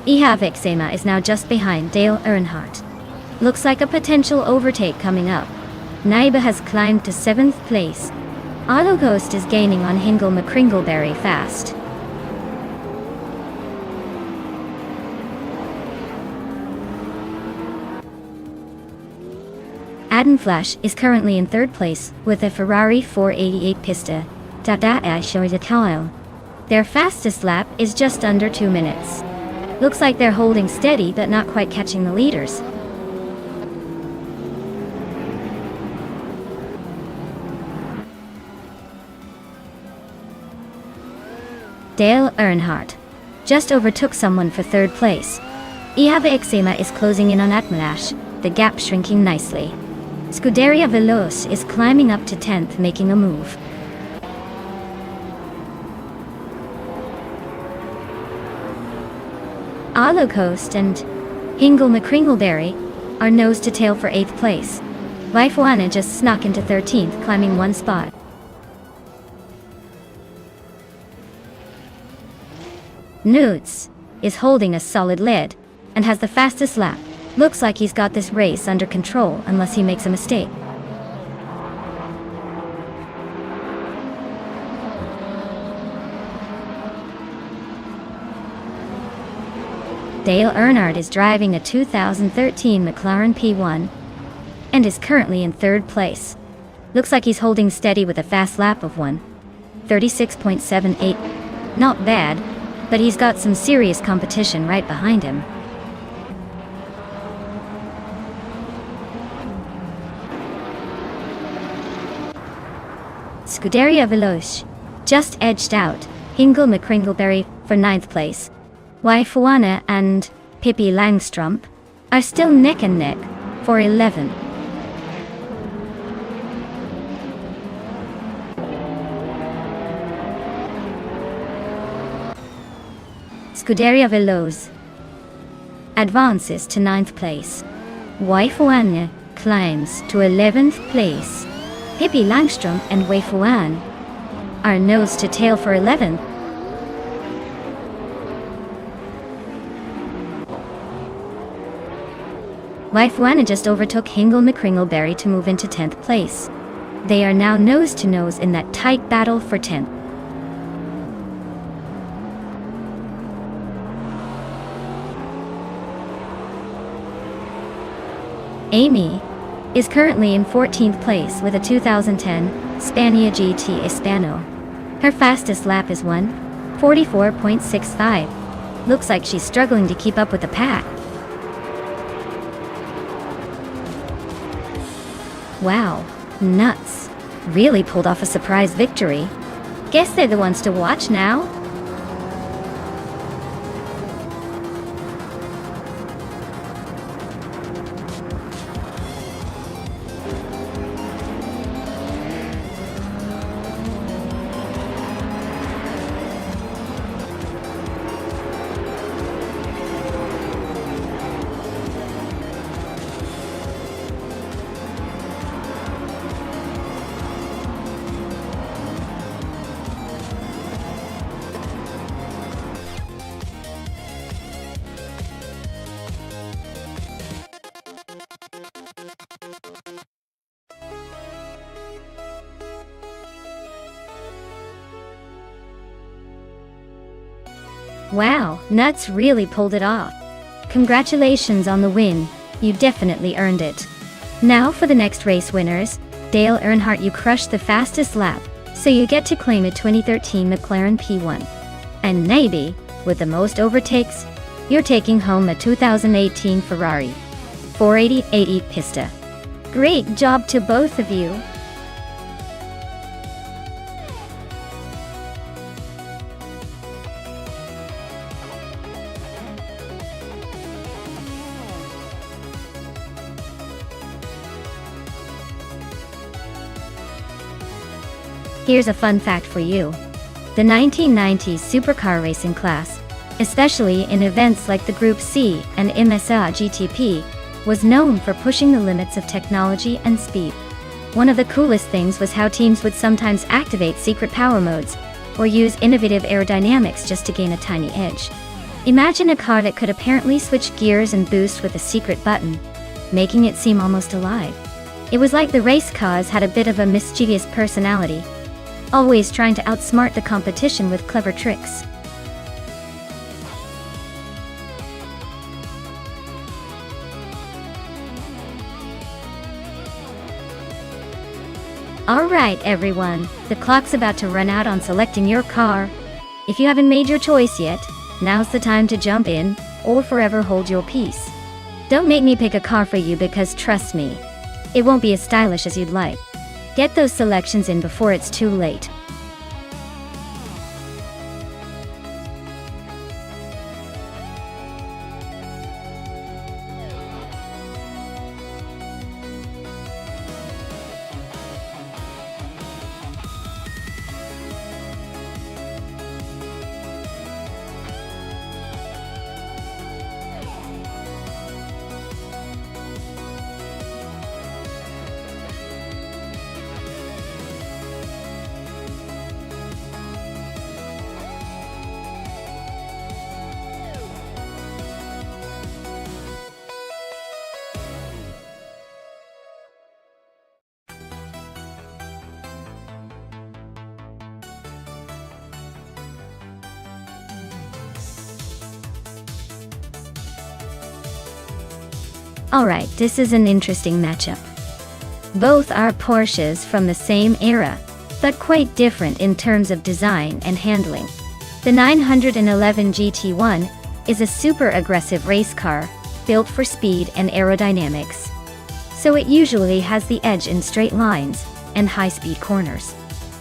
Ihava Exema is now just behind Dale Earnhardt. Looks like a potential overtake coming up. Naiba has climbed to 7th place. Arlo Ghost is gaining on Hingle McCringleberry fast. Adenflash is currently in 3rd place with a Ferrari 488 Pista. Their fastest lap is just under 2 minutes. Looks like they're holding steady but not quite catching the leaders. Dale Earnhardt just overtook someone for third place. Ihave Exema is closing in on Atmalash, the gap shrinking nicely. Scuderia Veloce is climbing up to 10th, making a move. Alo Coast and Hingle McCringleberry are nose to tail for 8th place. Vaifuana just snuck into 13th, climbing 1 spot. Nudes is holding a solid lead and has the fastest lap. Looks like he's got this race under control unless he makes a mistake. Dale Earnhardt is driving a 2013 McLaren P1 and is currently in 3rd place. Looks like he's holding steady with a fast lap of 1:36.78. Not bad, but he's got some serious competition right behind him. Scuderia Veloce just edged out Hingle McCringleberry for 9th place. Waifuana and Pippi Langstrumpf are still neck and neck for 11th. Scuderia Veloce advances to 9th place. Waifuana climbs to 11th place. Pippi Langstrumpf and Waifuana are nose to tail for 11th. Waifuana just overtook Hingle McCringleberry to move into 10th place. They are now nose to nose in that tight battle for 10th. Amy is currently in 14th place with a 2010 Spania GT Hispano. Her fastest lap is 1:44.65. Looks like she's struggling to keep up with the pack. Wow, nuts. Really pulled off a surprise victory. Guess they're the ones to watch now. Wow, Nuts really pulled it off. Congratulations on the win. You definitely earned it. Now for the next race winners. Dale Earnhardt, you crushed the fastest lap, so you get to claim a 2013 McLaren P1. And maybe, with the most overtakes, you're taking home a 2018 Ferrari 480 Pista. Great job to both of you. Here's a fun fact for you. The 1990s supercar racing class, especially in events like the Group C and MSA GTP, was known for pushing the limits of technology and speed. One of the coolest things was how teams would sometimes activate secret power modes, or use innovative aerodynamics just to gain a tiny edge. Imagine a car that could apparently switch gears and boost with a secret button, making it seem almost alive. It was like the race cars had a bit of a mischievous personality, always trying to outsmart the competition with clever tricks. Alright everyone, the clock's about to run out on selecting your car. If you haven't made your choice yet, now's the time to jump in, or forever hold your peace. Don't make me pick a car for you because trust me, it won't be as stylish as you'd like. Get those selections in before it's too late. Alright, this is an interesting matchup. Both are Porsches from the same era, but quite different in terms of design and handling. The 911 GT1 is a super aggressive race car, built for speed and aerodynamics. So it usually has the edge in straight lines and high-speed corners.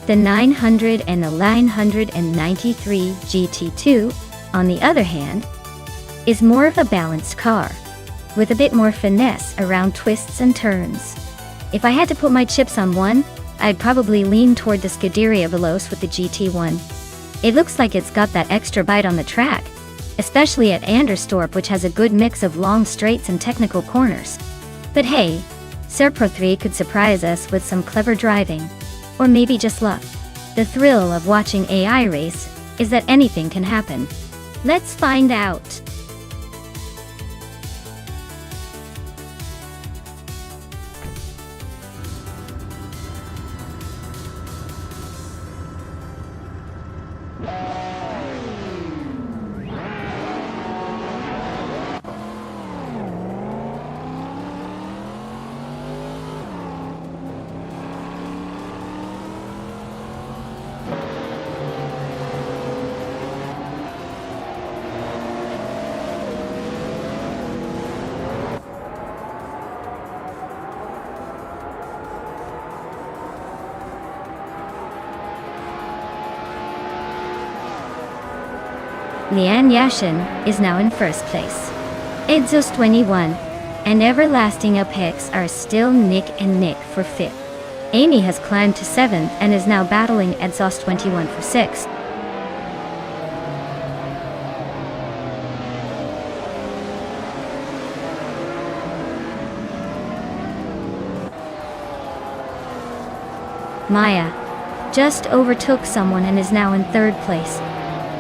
The 993 GT2, on the other hand, is more of a balanced car, with a bit more finesse around twists and turns. If I had to put my chips on one, I'd probably lean toward the Scuderia Veloce with the GT1. It looks like it's got that extra bite on the track, especially at Anderstorp, which has a good mix of long straights and technical corners. But hey, Serpro 3 could surprise us with some clever driving, or maybe just luck. The thrill of watching AI race is that anything can happen. Let's find out. Lian Yashin is now in first place. Exos 21 and Everlasting Apex are still Nick and Nick for 5th. Amy has climbed to 7th and is now battling Exos 21 for 6th. Maya just overtook someone and is now in 3rd place.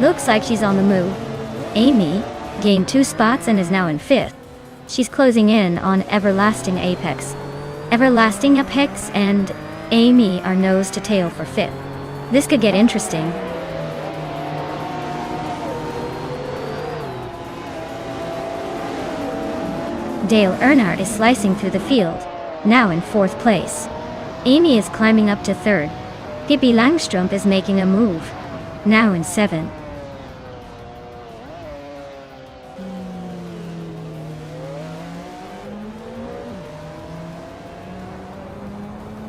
Looks like she's on the move. Amy gained 2 spots and is now in 5th. She's closing in on Everlasting Apex. Everlasting Apex and Amy are nose to tail for 5th. This could get interesting. Dale Earnhardt is slicing through the field, now in 4th place. Amy is climbing up to 3rd. Pippi Langstrup is making a move, now in 7th.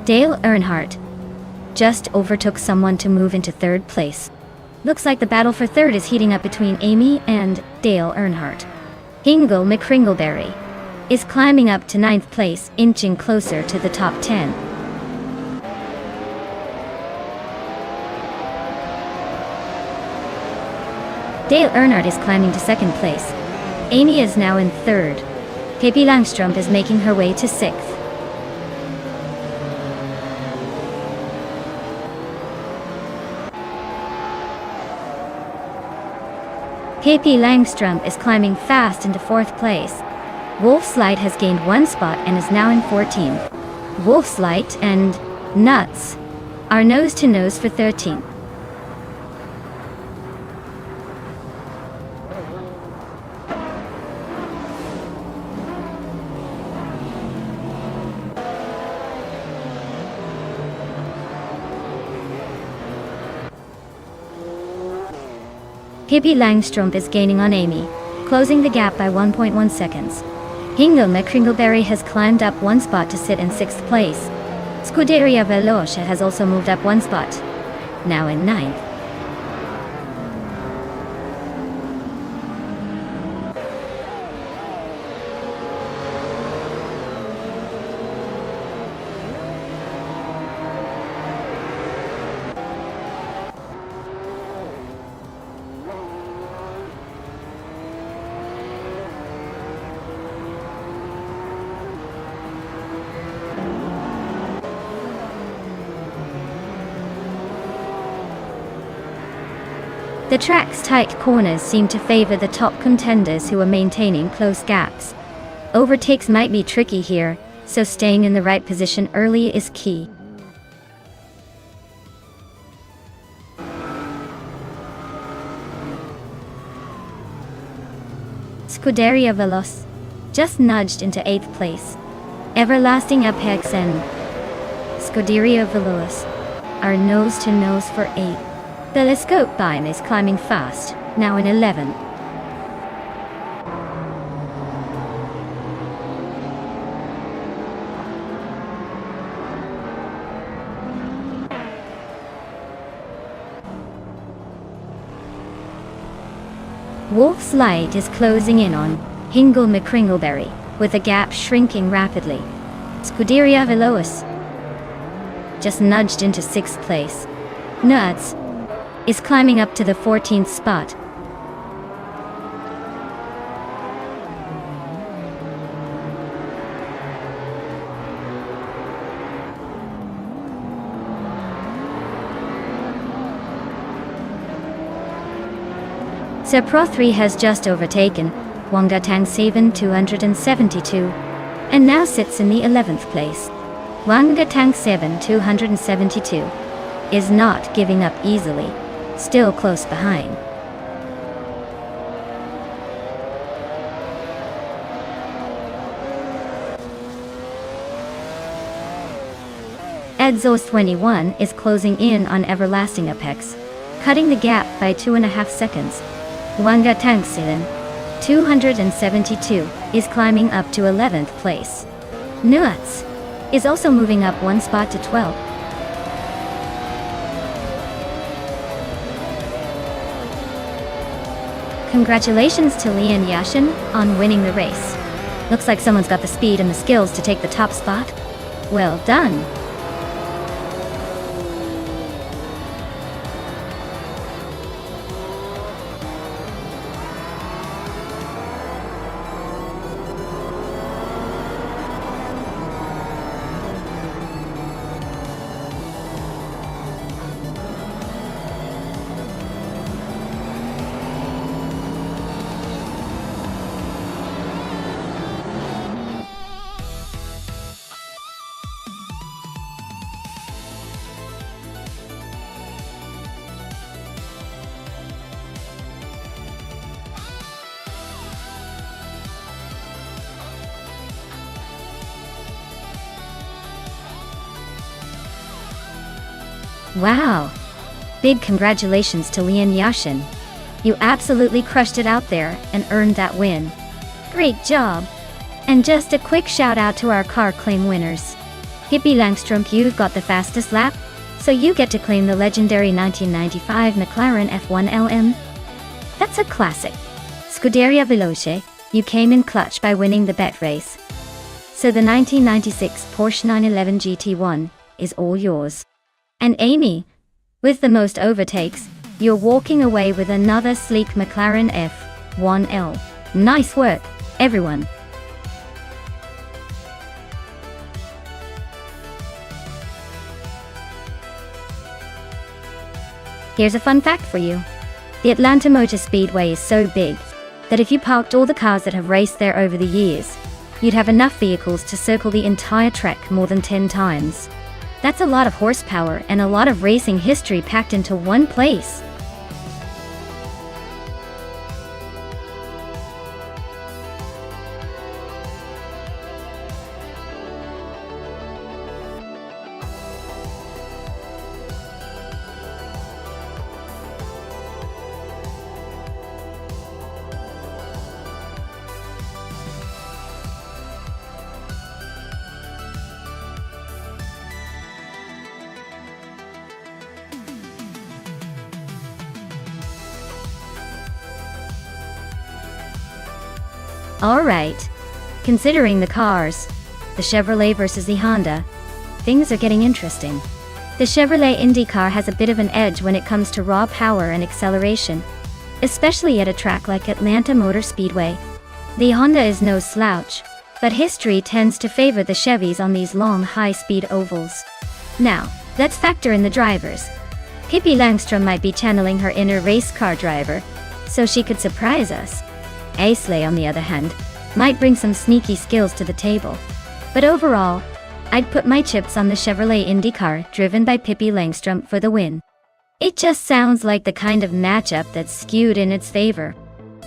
Dale Earnhardt just overtook someone to move into 3rd place. Looks like the battle for 3rd is heating up between Amy and Dale Earnhardt. Hingle McCringleberry is climbing up to 9th place, inching closer to the top 10. Dale Earnhardt is climbing to 2nd place. Amy is now in 3rd. Pippi Langstrup is making her way to 6th. Pippi Langstrup is climbing fast into 4th place. Wolfslight has gained 1 spot and is now in 14th. Wolfslight and Nuts are nose to nose for 13th. Pippi Langstrup is gaining on Amy, closing the gap by 1.1 seconds. Hingle McCringleberry has climbed up 1 spot to sit in 6th place. Scuderia Veloce has also moved up 1 spot, now in 9th. The track's tight corners seem to favor the top contenders who are maintaining close gaps. Overtakes might be tricky here, so staying in the right position early is key. Scuderia Veloce just nudged into 8th place. Everlasting Apex and Scuderia Veloz are nose to nose for 8th. Telescope Beam is climbing fast, now in 11th. Wolf's Light is closing in on Hingle McCringleberry, with the gap shrinking rapidly. Scuderia Veloz just nudged into 6th place. Nuts is climbing up to the 14th spot. Sir Pro 3 has just overtaken Wangatang 7 272 and now sits in the 11th place. Wangatang 7 272 is not giving up easily, still close behind. Exhaust 21 is closing in on Everlasting Apex, cutting the gap by 2.5 seconds. Wangatang 7 272 is climbing up to 11th place. Nuts is also moving up 1 spot to 12th. Congratulations to Lian Yashin on winning the race. Looks like someone's got the speed and the skills to take the top spot. Well done. Wow! Big congratulations to Lian Yashin. You absolutely crushed it out there and earned that win. Great job! And just a quick shout out to our car claim winners. Pippi Langstrup, you've got the fastest lap, so you get to claim the legendary 1995 McLaren F1 LM. That's a classic. Scuderia Veloce, you came in clutch by winning the bet race. So the 1996 Porsche 911 GT1 is all yours. And Amy, with the most overtakes, you're walking away with another sleek McLaren F1L. Nice work, everyone. Here's a fun fact for you. The Atlanta Motor Speedway is so big that if you parked all the cars that have raced there over the years, you'd have enough vehicles to circle the entire track more than 10 times. That's a lot of horsepower and a lot of racing history packed into one place. Alright. Considering the cars, the Chevrolet versus the Honda, things are getting interesting. The Chevrolet IndyCar has a bit of an edge when it comes to raw power and acceleration, especially at a track like Atlanta Motor Speedway. The Honda is no slouch, but history tends to favor the Chevys on these long high-speed ovals. Now, let's factor in the drivers. Pippi Langstrup might be channeling her inner race car driver, so she could surprise us. Aisley, on the other hand, might bring some sneaky skills to the table. But overall, I'd put my chips on the Chevrolet IndyCar driven by Pippi Langstrup for the win. It just sounds like the kind of matchup that's skewed in its favor.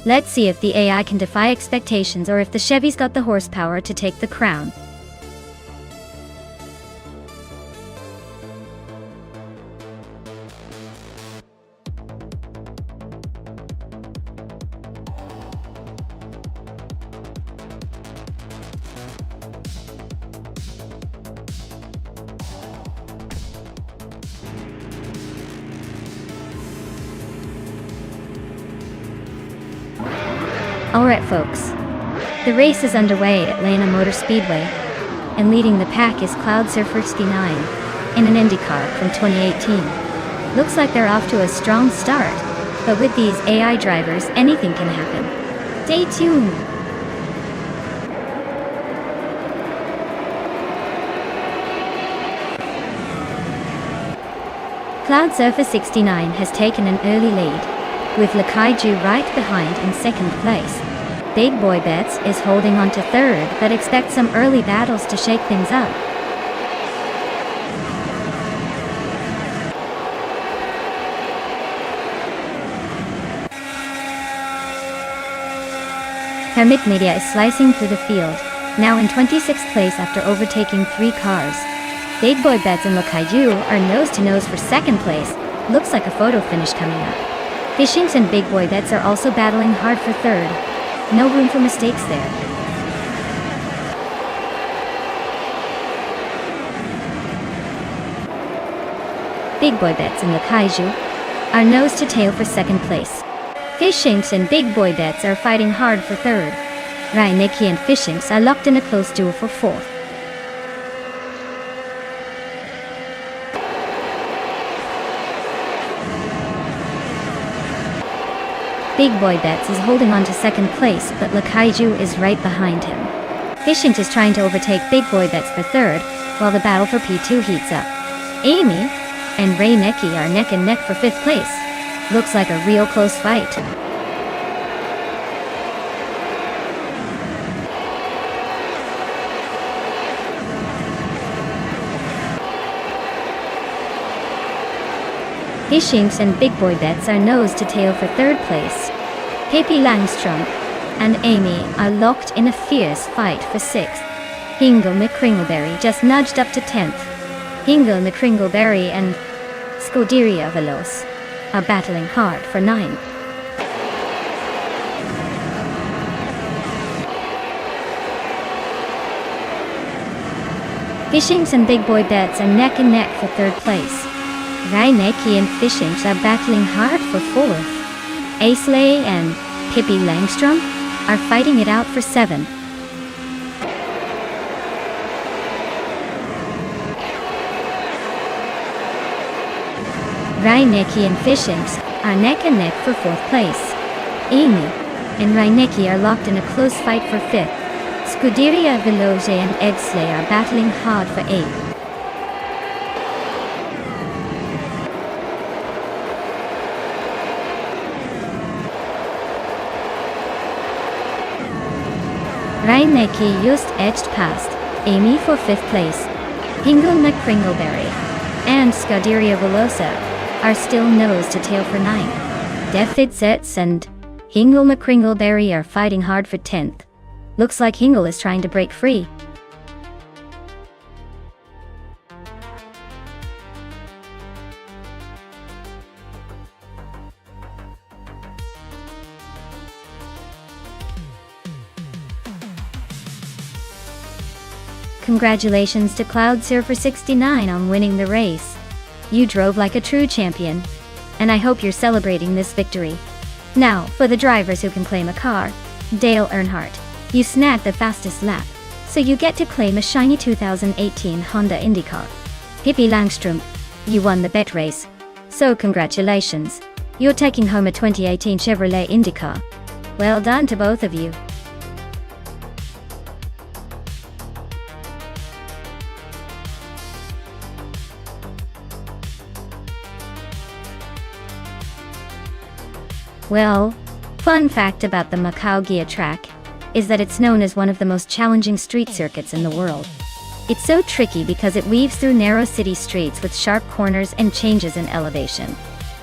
Let's see if the AI can defy expectations or if the Chevy's got the horsepower to take the crown. Alright folks, the race is underway at Atlanta Motor Speedway, and leading the pack is Cloud Surfer 69 in an IndyCar from 2018. Looks like they're off to a strong start, but with these AI drivers anything can happen. Stay tuned! Cloud Surfer 69 has taken an early lead, with Lakaiju right behind in second place. Big Boy Bets is holding on to third, but expect some early battles to shake things up. Hermit Media is slicing through the field, now in 26th place after overtaking 3 cars. Big Boy Bets and Lakaiju are nose to nose for second place. Looks like a photo finish coming up. Fishings and Big Boy Bets are also battling hard for third. No room for mistakes there. Big Boy Bets and Lakaiju are nose to tail for second place. Fishings and Big Boy Bets are fighting hard for third. Reinecke and Fishings are locked in a close duel for fourth. Big Boy Bets is holding on to second place, but Lakaiju is right behind him. Fishings is trying to overtake Big Boy Bets for third, while the battle for P2 heats up. Amy and Reinecke are neck and neck for fifth place. Looks like a real close fight. Fishings and Big Boy Bets are nose to tail for third place. Pippi Langstrom and Amy are locked in a fierce fight for sixth. Hingle McCringleberry just nudged up to 10th. Hingle McCringleberry and Scuderia Veloce are battling hard for 9th. Fishings and Big Boy Bets are neck and neck for third place. Reinecke and Fishings are battling hard for fourth. Aisley and Pippi Langstrom are fighting it out for 7th. Reinecke and Fishings are neck and neck for 4th place. Amy and Reinecke are locked in a close fight for 5th. Scuderia Veloce and Edsley are battling hard for 8th. Reinecke just edged past Amy for 5th place. Hingle McCringleberry and Scuderia Veloce are still nose to tail for 9th. Death Sets and Hingle McCringleberry are fighting hard for 10th. Looks like Hingle is trying to break free. Congratulations to Cloud Surfer 69 on winning the race. You drove like a true champion, and I hope you're celebrating this victory. Now, for the drivers who can claim a car. Dale Earnhardt, you snagged the fastest lap, so you get to claim a shiny 2018 Honda IndyCar. Pippi Langstrom, you won the bet race, so congratulations. You're taking home a 2018 Chevrolet IndyCar. Well done to both of you. Well, fun fact about the Macau Gia track is that it's known as one of the most challenging street circuits in the world. It's so tricky because it weaves through narrow city streets with sharp corners and changes in elevation.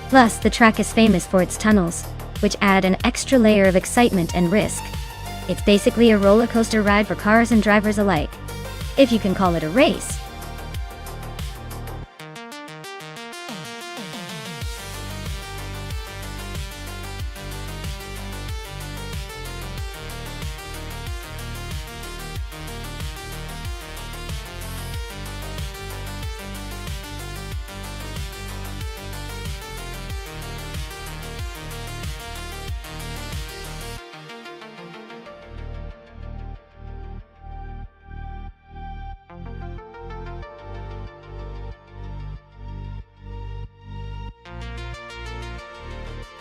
Plus, the track is famous for its tunnels, which add an extra layer of excitement and risk. It's basically a roller coaster ride for cars and drivers alike, if you can call it a race.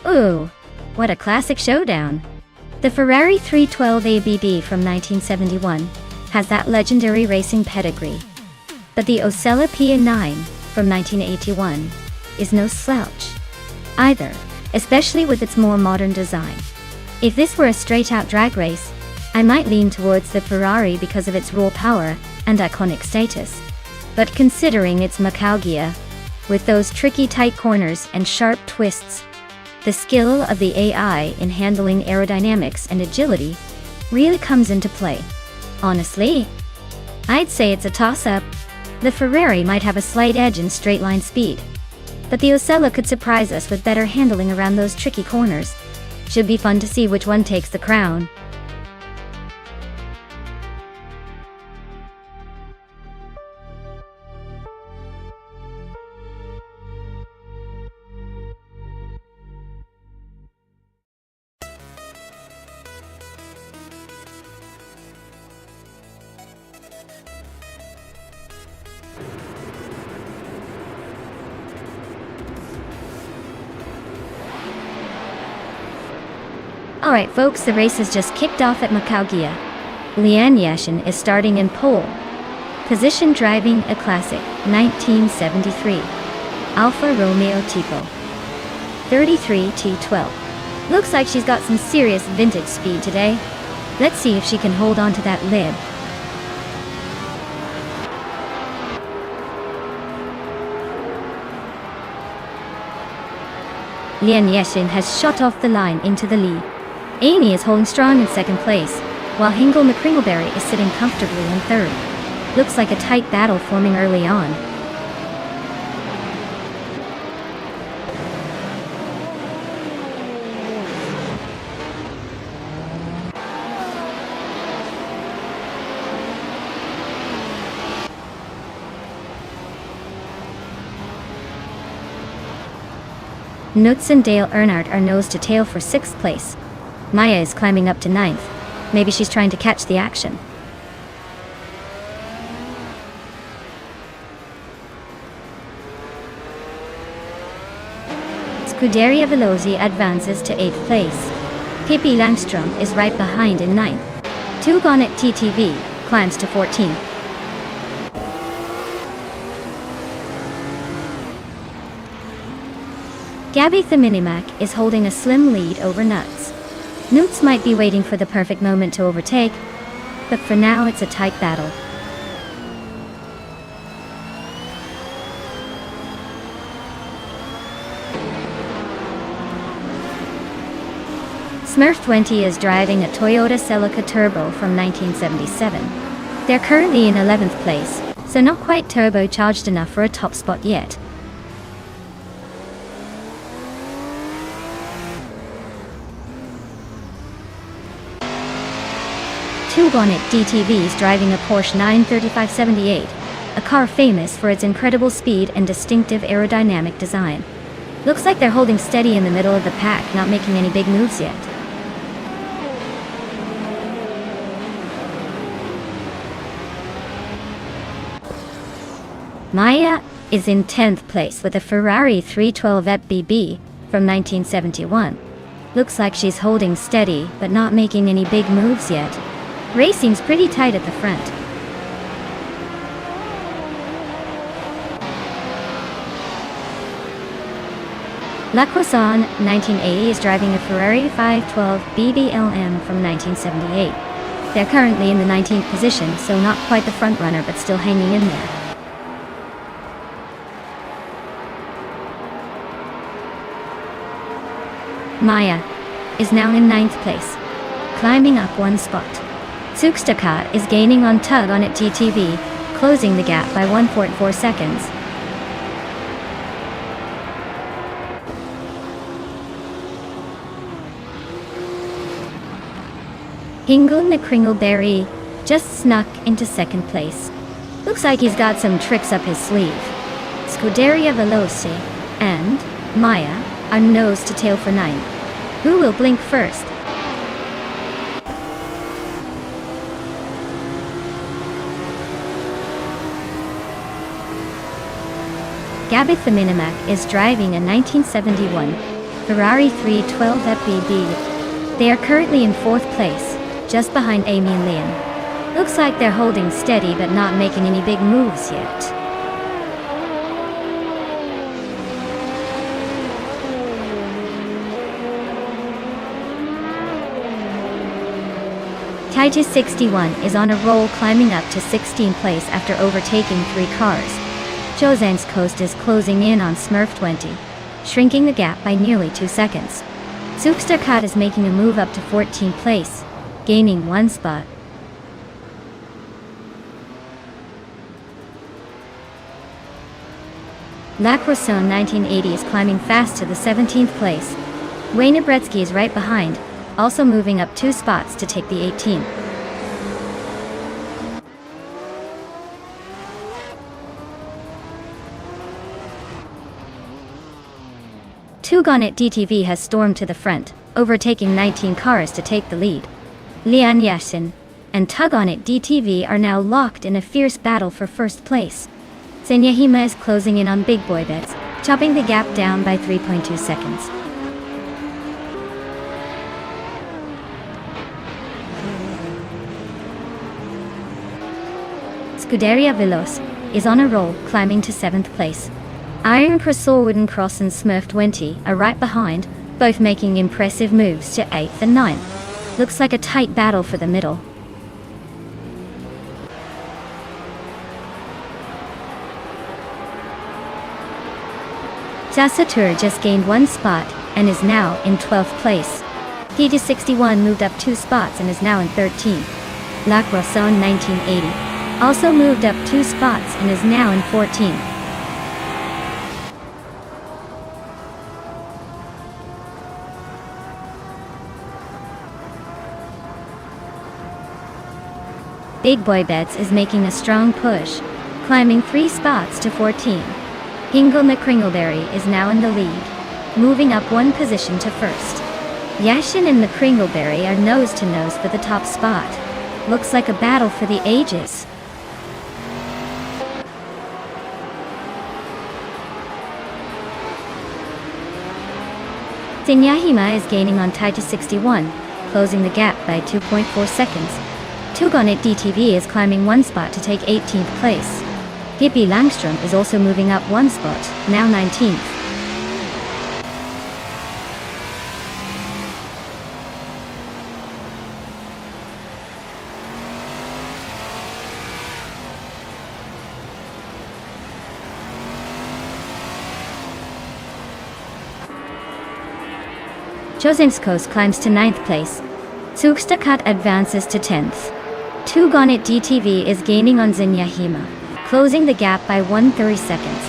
Ooh, what a classic showdown. The Ferrari 312 ABB from 1971 has that legendary racing pedigree. But the Osella P9 from 1981 is no slouch either, especially with its more modern design. If this were a straight-out drag race, I might lean towards the Ferrari because of its raw power and iconic status. But considering its macalgia, with those tricky tight corners and sharp twists, the skill of the AI in handling aerodynamics and agility really comes into play. Honestly, I'd say it's a toss-up. The Ferrari might have a slight edge in straight-line speed, but the Osella could surprise us with better handling around those tricky corners. Should be fun to see which one takes the crown. Alright folks, the race has just kicked off at Macalgia. Leanne Yashin is starting in pole position, driving a classic 1973 Alfa Romeo Tipo 33 T12. Looks like she's got some serious vintage speed today. Let's see if she can hold on to that lid. Leanne Yashin has shot off the line into the lead. Amy is holding strong in second place, while Hingle McCringleberry is sitting comfortably in third. Looks like a tight battle forming early on. Nuts and Dale Earnhardt are nose to tail for 6th place. Maya is climbing up to 9th. Maybe she's trying to catch the action. Scuderia Veloci advances to 8th place. Pippi Langstrom is right behind in 9th. Tugonet TTV climbs to 14th. Gabby the Minimac is holding a slim lead over Nuts. Nuts might be waiting for the perfect moment to overtake, but for now it's a tight battle. Smurf 20 is driving a Toyota Celica Turbo from 1977. They're currently in 11th place, so not quite turbocharged enough for a top spot yet. Tugonet DTV is driving a Porsche 935/78, a car famous for its incredible speed and distinctive aerodynamic design. Looks like they're holding steady in the middle of the pack, not making any big moves yet. Maya is in 10th place with a Ferrari 312 FBB from 1971. Looks like she's holding steady, but not making any big moves yet. Racing's pretty tight at the front. La Croissant 1980 is driving a Ferrari 512 BBLM from 1978. They're currently in the 19th position, so not quite the front runner, but still hanging in there. Maya is now in 9th place, climbing up one spot. Sukstakat is gaining on Tug on It GTV, closing the gap by 1.4 seconds. Hingle the Kringleberry just snuck into 2nd place. Looks like he's got some tricks up his sleeve. Scuderia Veloce and Maya are nose to tail for 9th. Who will blink first? Gabby the Minimac is driving a 1971 Ferrari 312 FBB. They are currently in 4th place, just behind Amy and Liam. Looks like they're holding steady but not making any big moves yet. Titus 61 is on a roll, climbing up to 16th place after overtaking 3 cars. Josang's Coast is closing in on Smurf 20, shrinking the gap by nearly 2 seconds. Sukstakat is making a move up to 14th place, gaining 1 spot. La Croissant 1980 is climbing fast to the 17th place. Wayne Bretsky is right behind, also moving up 2 spots to take the 18th. Tugonit DTV has stormed to the front, overtaking 19 cars to take the lead. Lian Yashin and Tugonit DTV are now locked in a fierce battle for 1st place. Senyahima is closing in on Big Boy Bets, chopping the gap down by 3.2 seconds. Scuderia Veloce is on a roll, climbing to 7th place. Iron Crossor, Wooden Cross and Smurf 20 are right behind, both making impressive moves to 8th and 9th. Looks like a tight battle for the middle. Jassatur just gained 1 spot and is now in 12th place. Titus 61 moved up 2 spots and is now in 13th. La Croissant 1980 also moved up 2 spots and is now in 14th. Big Boy Bets is making a strong push, climbing 3 spots to 14. Hingle McCringleberry is now in the lead, moving up 1 position to 1st. Yashin and McCringleberry are nose to nose for the top spot. Looks like a battle for the ages. Senyahima is gaining on Titus 61, closing the gap by 2.4 seconds. Tugonit DTV is climbing 1 spot to take 18th place. Gippy Langstrom is also moving up 1 spot, now 19th. Josenskos climbs to 9th place. Sukstakat advances to 10th. Tugonit DTV is gaining on Zinyahima, closing the gap by 1/30 seconds.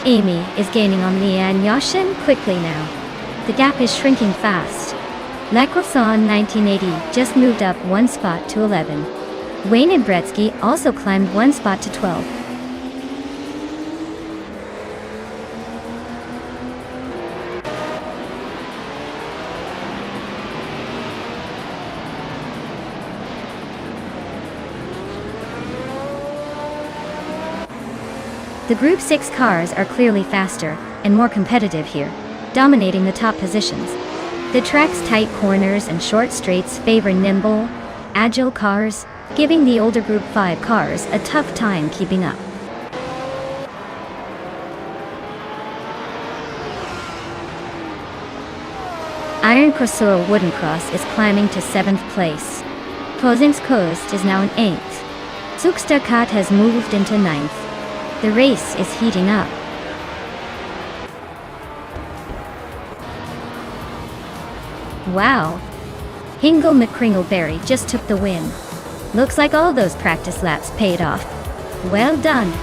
Amy is gaining on Lian Yashin quickly now. The gap is shrinking fast. La Croissant 1980 just moved up 1 spot to 11. Wayne and Bretsky also climbed 1 spot to 12. The Group 6 cars are clearly faster and more competitive here, dominating the top positions. The track's tight corners and short straights favor nimble, agile cars, giving the older Group 5 cars a tough time keeping up. Iron Crossor Wooden Cross is climbing to 7th place. Kozing's Coast is now in 8th. Sukstakat has moved into 9th. The race is heating up. Wow! Hingle McCringleberry just took the win. Looks like all those practice laps paid off. Well done!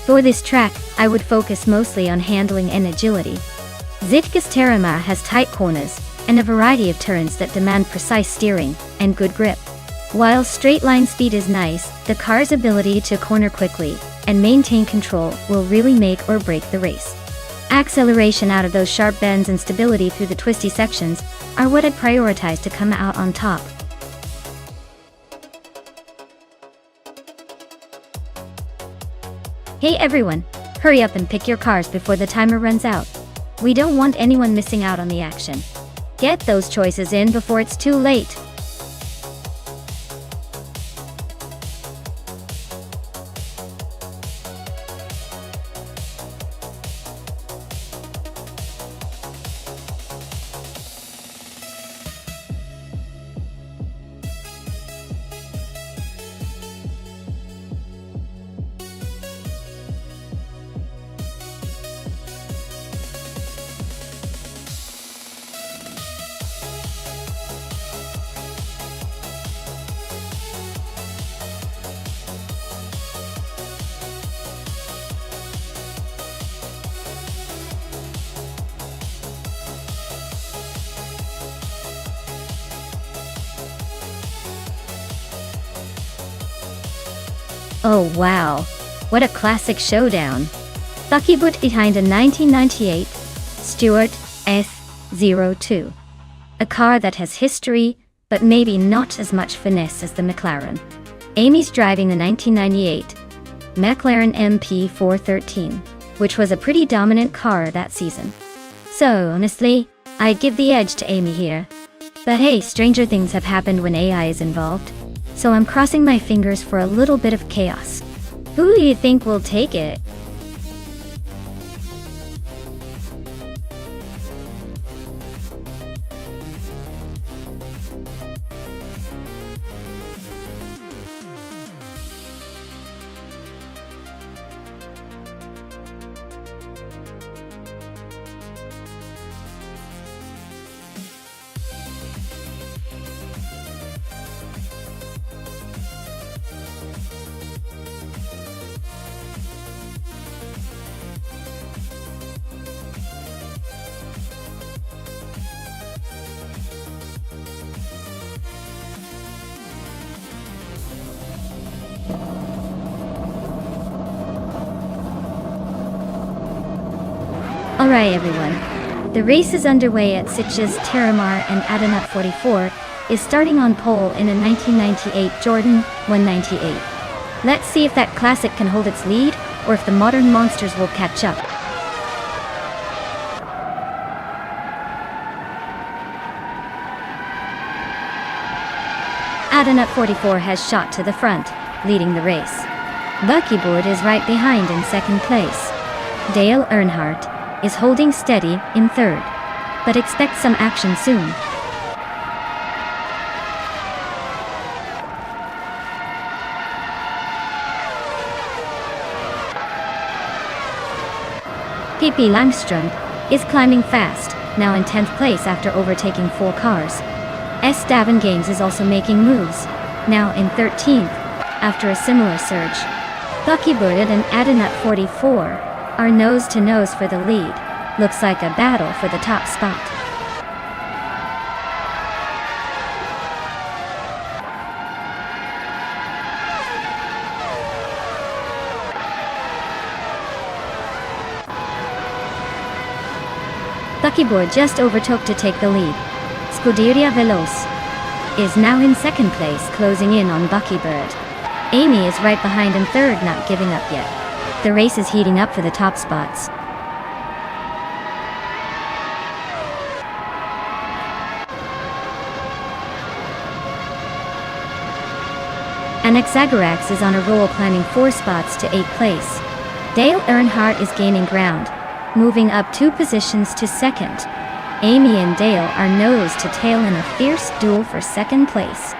For this track, I would focus mostly on handling and agility. Zitka's Terama has tight corners, and a variety of turns that demand precise steering and good grip. While straight line speed is nice, the car's ability to corner quickly and maintain control will really make or break the race. Acceleration out of those sharp bends and stability through the twisty sections are what I'd prioritize to come out on top. Hey everyone, hurry up and pick your cars before the timer runs out. We don't want anyone missing out on the action. Get those choices in before it's too late. Oh wow, what a classic showdown. Buckybut behind a 1998 Stewart S02. A car that has history, but maybe not as much finesse as the McLaren. Amy's driving the 1998 McLaren MP413, which was a pretty dominant car that season. So honestly, I'd give the edge to Amy here. But hey, stranger things have happened when AI is involved, so I'm crossing my fingers for a little bit of chaos. Who do you think will take it? Alright everyone, the race is underway at Sitges Terramar, and Adanut 44 is starting on pole in a 1998 Jordan 198. Let's see if that classic can hold its lead, or if the modern monsters will catch up. Adanut 44 has shot to the front, leading the race. Buckyboard is right behind in second place. Dale Earnhardt is holding steady in third, but expect some action soon. PP Langstrom is climbing fast, now in 10th place after overtaking 4 cars. S. Davin Games is also making moves, now in 13th, after a similar surge. Buckyboard and Adanut 44 are nose-to-nose for the lead. Looks like a battle for the top spot. Buckyboard just overtook to take the lead. Scuderia Veloce is now in second place, closing in on Buckybird. Amy is right behind in third, not giving up yet. The race is heating up for the top spots. Anaxagorax is on a roll, climbing 4 spots to 8th place. Dale Earnhardt is gaining ground, moving up 2 positions to second. Amy and Dale are nose to tail in a fierce duel for second place.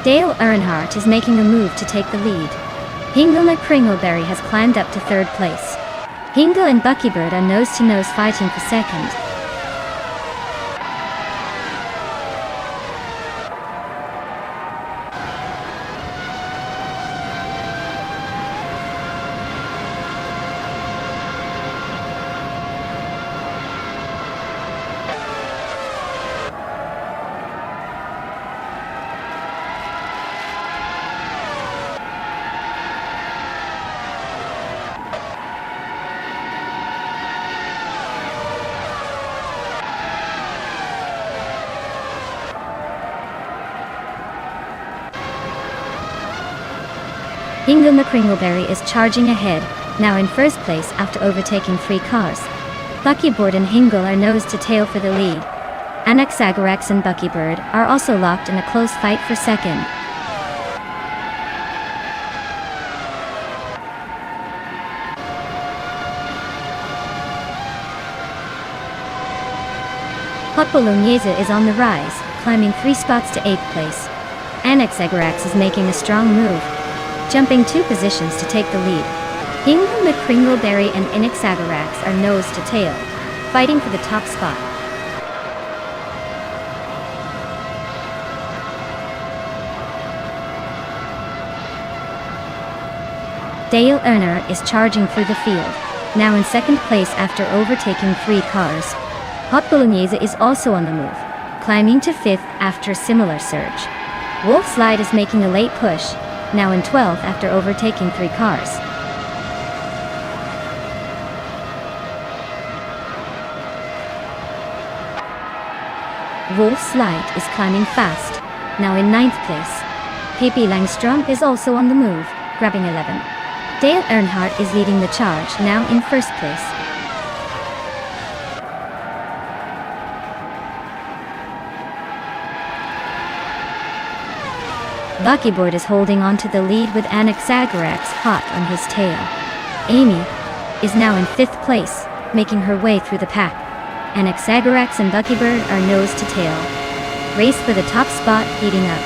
Dale Earnhardt is making a move to take the lead. Hingle McCringleberry has climbed up to third place. Hingle and Buckybird are nose-to-nose fighting for second. Hingle McCringleberry is charging ahead, now in first place after overtaking 3 cars. Buckyboard and Hingle are nose to tail for the lead. Anaxagorax and Buckybird are also locked in a close fight for second. Hot Bolognese is on the rise, climbing 3 spots to 8th place. Anaxagorax is making a strong move, jumping 2 positions to take the lead. Hingle McCringleberry and Anaxagorax are nose to tail, fighting for the top spot. Dale Earnhardt is charging through the field, now in second place after overtaking 3 cars. Hot Bolognese is also on the move, climbing to 5th after a similar surge. Wolf Slide is making a late push, now in 12th after overtaking 3 cars. Wolf's Light is climbing fast, now in 9th place. Pippi Langstrom is also on the move, grabbing 11. Dale Earnhardt is leading the charge, now in 1st place. Buckyboard is holding on to the lead with Anik Zagarax hot on his tail. Amy is now in 5th place, making her way through the pack. Anik Zagarax and Buckybird are nose to tail. Race for the top spot heating up.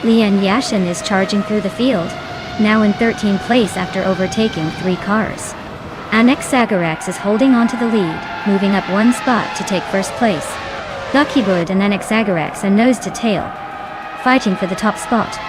Leanne Yashin is charging through the field, now in 13th place after overtaking 3 cars. Anik Zagarax is holding on to the lead, moving up 1 spot to take 1st place. Buckybird and Anik Zagarax are nose to tail, fighting for the top spot.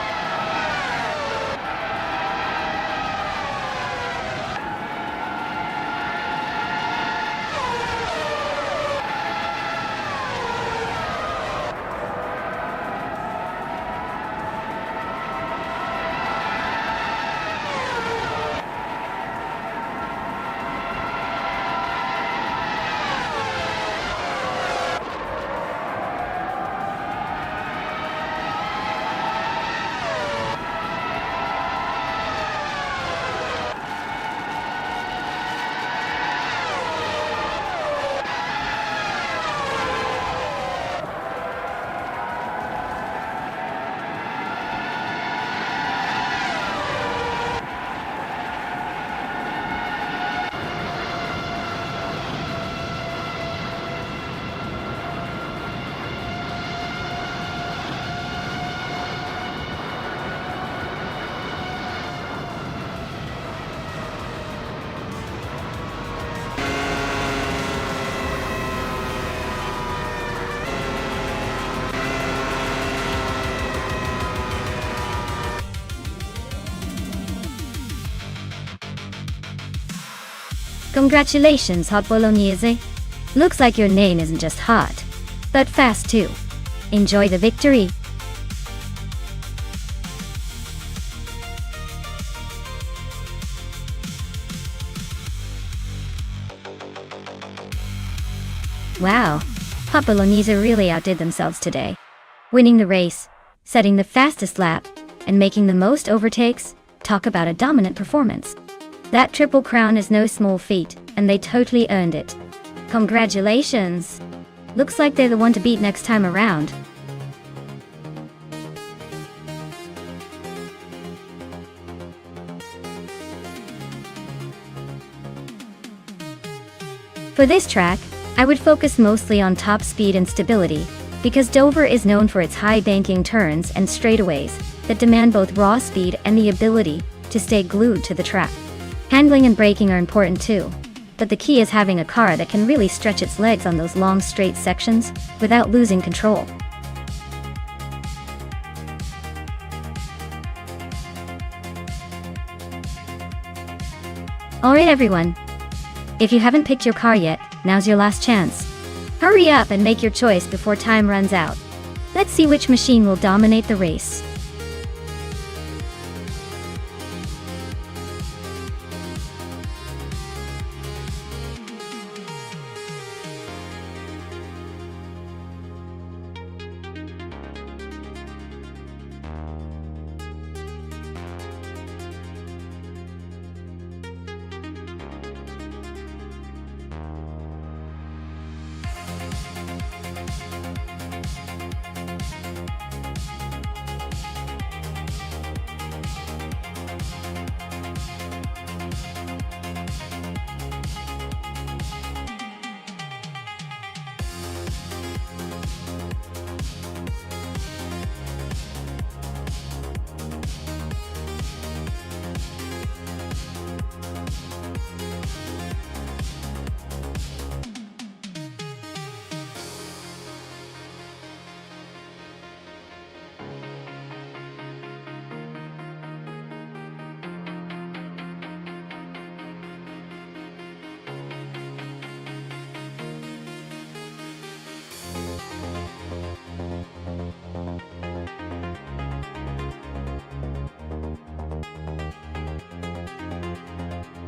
Congratulations, Hot Bolognese. Looks like your name isn't just hot, but fast too. Enjoy the victory. Wow, Hot Bolognese really outdid themselves today. Winning the race, setting the fastest lap, and making the most overtakes. Talk about a dominant performance. That triple crown is no small feat, and they totally earned it. Congratulations! Looks like they're the one to beat next time around. For this track, I would focus mostly on top speed and stability, because Dover is known for its high banking turns and straightaways that demand both raw speed and the ability to stay glued to the track. Handling and braking are important too, but the key is having a car that can really stretch its legs on those long straight sections without losing control. Alright everyone, if you haven't picked your car yet, now's your last chance. Hurry up and make your choice before time runs out. Let's see which machine will dominate the race.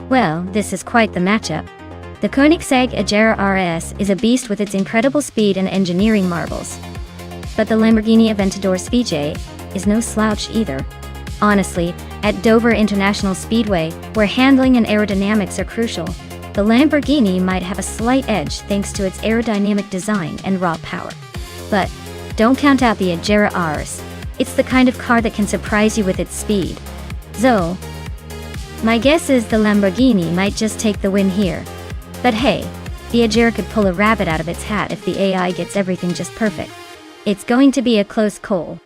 Well, this is quite the matchup. The Koenigsegg Agera RS is a beast with its incredible speed and engineering marvels. But the Lamborghini Aventador VJ is no slouch either. Honestly, at Dover International Speedway, where handling and aerodynamics are crucial, the Lamborghini might have a slight edge thanks to its aerodynamic design and raw power. But don't count out the Agera RS. It's the kind of car that can surprise you with its speed. So, my guess is the Lamborghini might just take the win here. But hey, the Agera could pull a rabbit out of its hat if the AI gets everything just perfect. It's going to be a close call.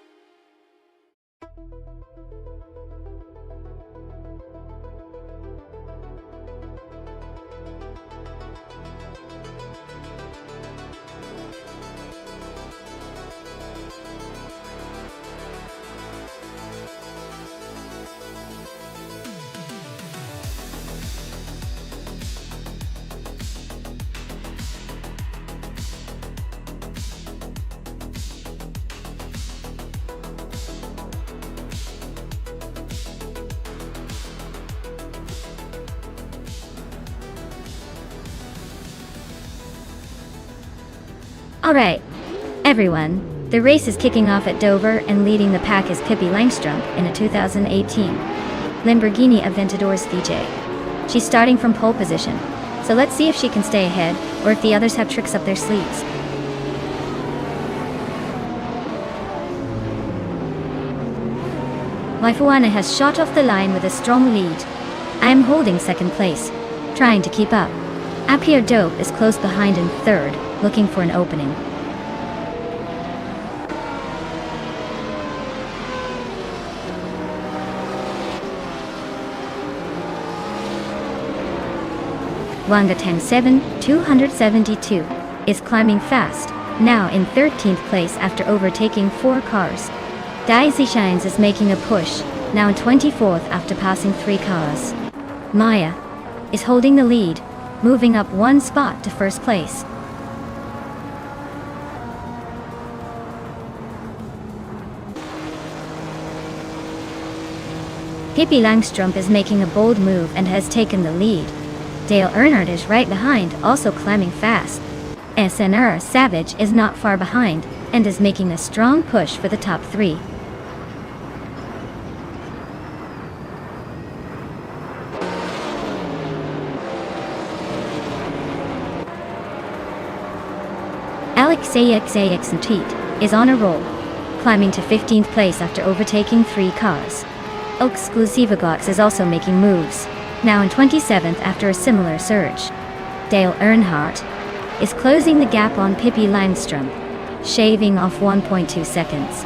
Alright, everyone, the race is kicking off at Dover, and leading the pack is Pippi Langstrup in a 2018 Lamborghini Aventador VJ. She's starting from pole position, so let's see if she can stay ahead, or if the others have tricks up their sleeves. Waifuana has shot off the line with a strong lead. I am holding second place, trying to keep up. Appier Dope is close behind in third, looking for an opening. Wanga Tang 272 is climbing fast, now in 13th place after overtaking 4 cars. Daisy Shines is making a push, now in 24th after passing 3 cars. Maya is holding the lead, moving up 1 spot to first place. Pippi Langstrup is making a bold move and has taken the lead. Dale Earnhardt is right behind, also climbing fast. SNR Savage is not far behind, and is making a strong push for the top 3. Alexei Xaxantit is on a roll, climbing to 15th place after overtaking 3 cars. Exclusivagox is also making moves, now in 27th after a similar surge. Dale Earnhardt is closing the gap on Pippi Langstrup, shaving off 1.2 seconds.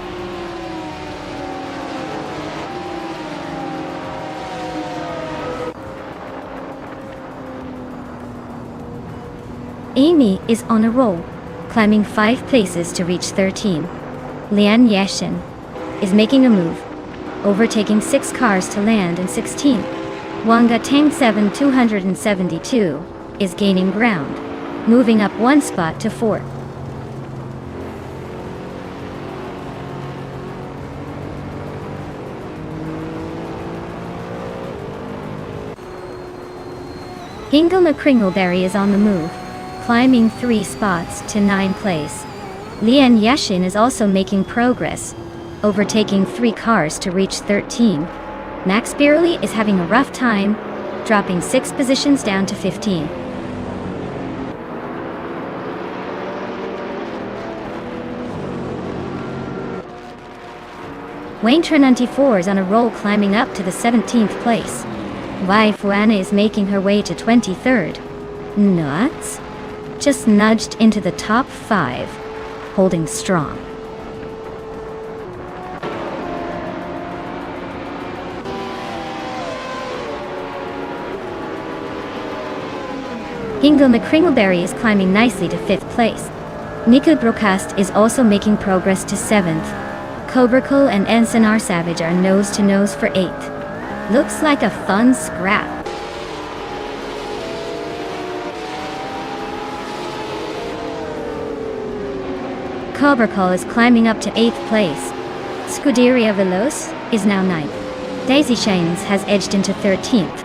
Amy is on a roll, climbing 5 places to reach 13. Lian Yashin is making a move, overtaking 6 cars to land in 16. Wanga Tang 272 is gaining ground, moving up 1 spot to 4. Hingle McCringleberry is on the move, climbing 3 spots to 9th place. Lian Yashin is also making progress, overtaking 3 cars to reach 13. Max Birley is having a rough time, dropping 6 positions down to 15. Wayne Trenanti-4 is on a roll, climbing up to the 17th place. Wai Fuana is making her way to 23rd. Nuts? Just nudged into the top 5, holding strong. Hingle McCringleberry is climbing nicely to 5th place. Nico Brocast is also making progress to 7th. Cobracle and Ensinar Savage are nose-to-nose for 8th. Looks like a fun scrap. Cobracle is climbing up to 8th place. Scuderia Veloce is now 9th. Daisy Shanes has edged into 13th.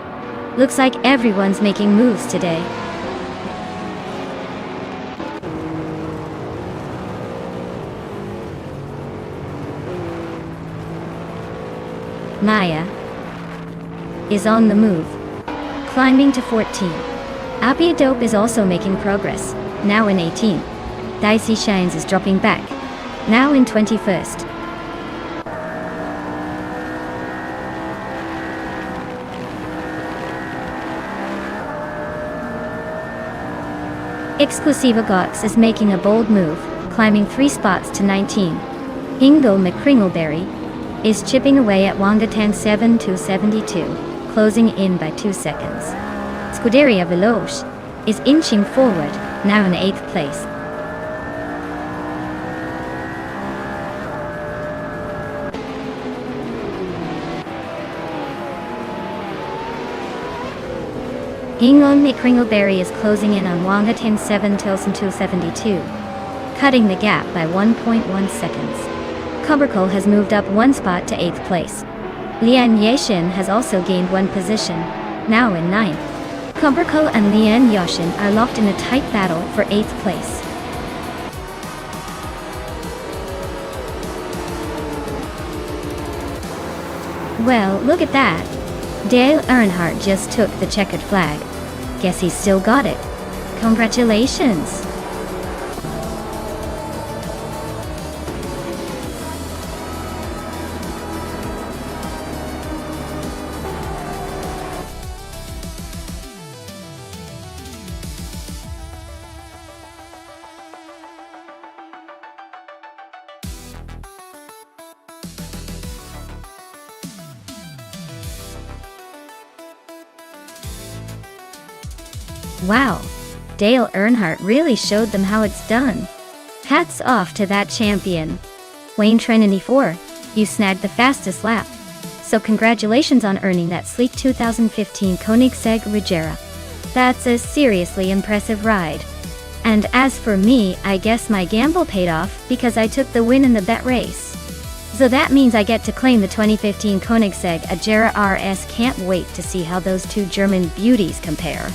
Looks like everyone's making moves today. Maya is on the move, climbing to 14. Apiadope is also making progress, now in 18. Dicey Shines is dropping back, now in 21st. Exclusiva Gox is making a bold move, climbing 3 spots to 19. Ingo McCringleberry is chipping away at Wangatan 7 to 72, closing in by 2 seconds. Scuderia Veloce is inching forward, now in 8th place. Ingon McCringleberry is closing in on Wangatan 7 Tilson 272, cutting the gap by 1.1 seconds. Cobercole has moved up 1 spot to 8th place. Lian Yexin has also gained 1 position, now in 9th. Cobercole and Lian Yexin are locked in a tight battle for 8th place. Well, look at that. Dale Earnhardt just took the checkered flag. Guess he's still got it. Congratulations! Wow, Dale Earnhardt really showed them how it's done. Hats off to that champion. Wayne Trinity 4, you snagged the fastest lap. So congratulations on earning that sleek 2015 Koenigsegg Regera. That's a seriously impressive ride. And as for me, I guess my gamble paid off because I took the win in the bet race. So that means I get to claim the 2015 Koenigsegg Regera RS. Can't wait to see how those two German beauties compare.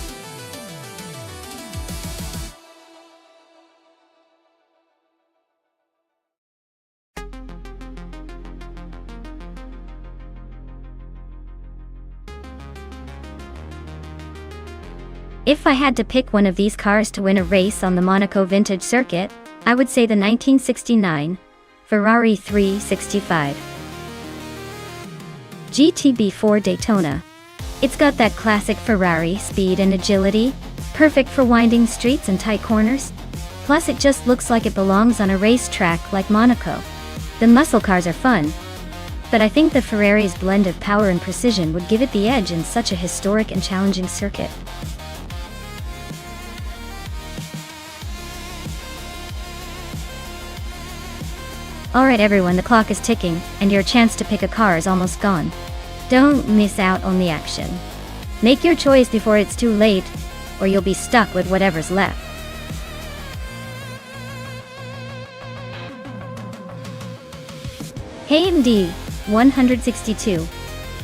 If I had to pick one of these cars to win a race on the Monaco Vintage Circuit, I would say the 1969 Ferrari 365 GTB4 Daytona. It's got that classic Ferrari speed and agility, perfect for winding streets and tight corners. Plus it just looks like it belongs on a racetrack like Monaco. The muscle cars are fun, but I think the Ferrari's blend of power and precision would give it the edge in such a historic and challenging circuit. Alright everyone, the clock is ticking, and your chance to pick a car is almost gone. Don't miss out on the action. Make your choice before it's too late, or you'll be stuck with whatever's left. Hey MD 162.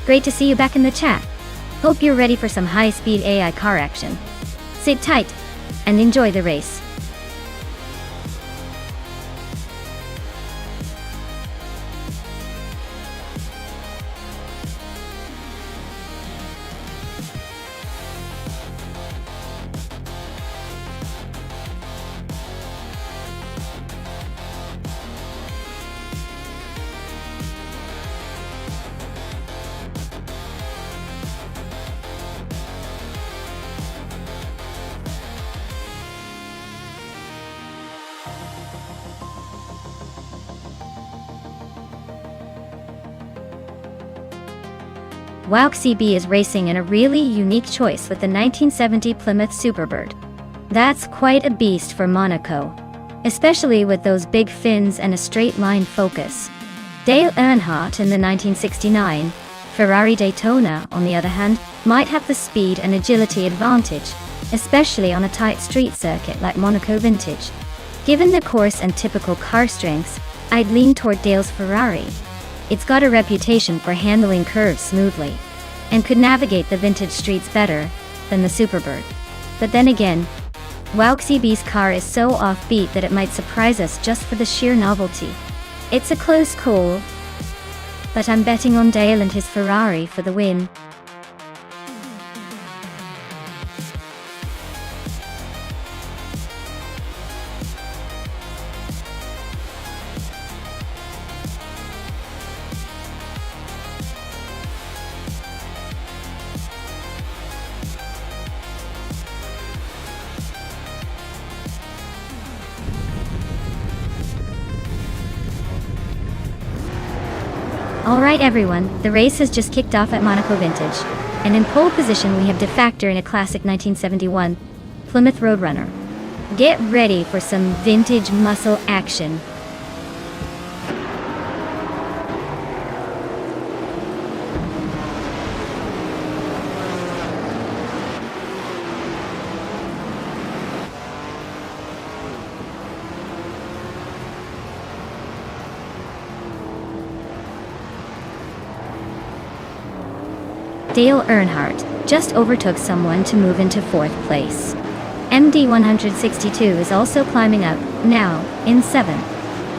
Great to see you back in the chat. Hope you're ready for some high-speed AI car action. Sit tight, and enjoy the race. Wowk CB is racing in a really unique choice with the 1970 Plymouth Superbird. That's quite a beast for Monaco, especially with those big fins and a straight line focus. Dale Earnhardt in the 1969 Ferrari Daytona, on the other hand, might have the speed and agility advantage, especially on a tight street circuit like Monaco Vintage. Given the course and typical car strengths, I'd lean toward Dale's Ferrari. It's got a reputation for handling curves smoothly. and could navigate the vintage streets better than the Superbird. But then again, WowXCB's car is so offbeat that it might surprise us just for the sheer novelty. It's a close call, but I'm betting on Dale and his Ferrari for the win. Alright everyone, the race has just kicked off at Monaco Vintage, and in pole position we have De Factor in a classic 1971 Plymouth Roadrunner. Get ready for some vintage muscle action. Dale Earnhardt just overtook someone to move into 4th place. MD 162 is also climbing up, now, in 7th.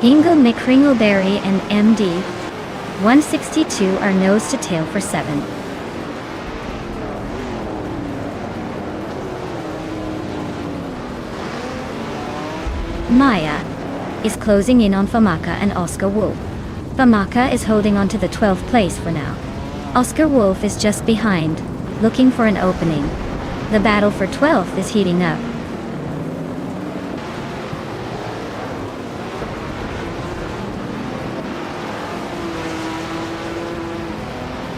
Ingo McCringleberry and MD 162 are nose to tail for 7th. Maya is closing in on Famaka and Oscar Wolf. Famaka is holding on to the 12th place for now. Oscar Wolf is just behind, looking for an opening. The battle for 12th is heating up.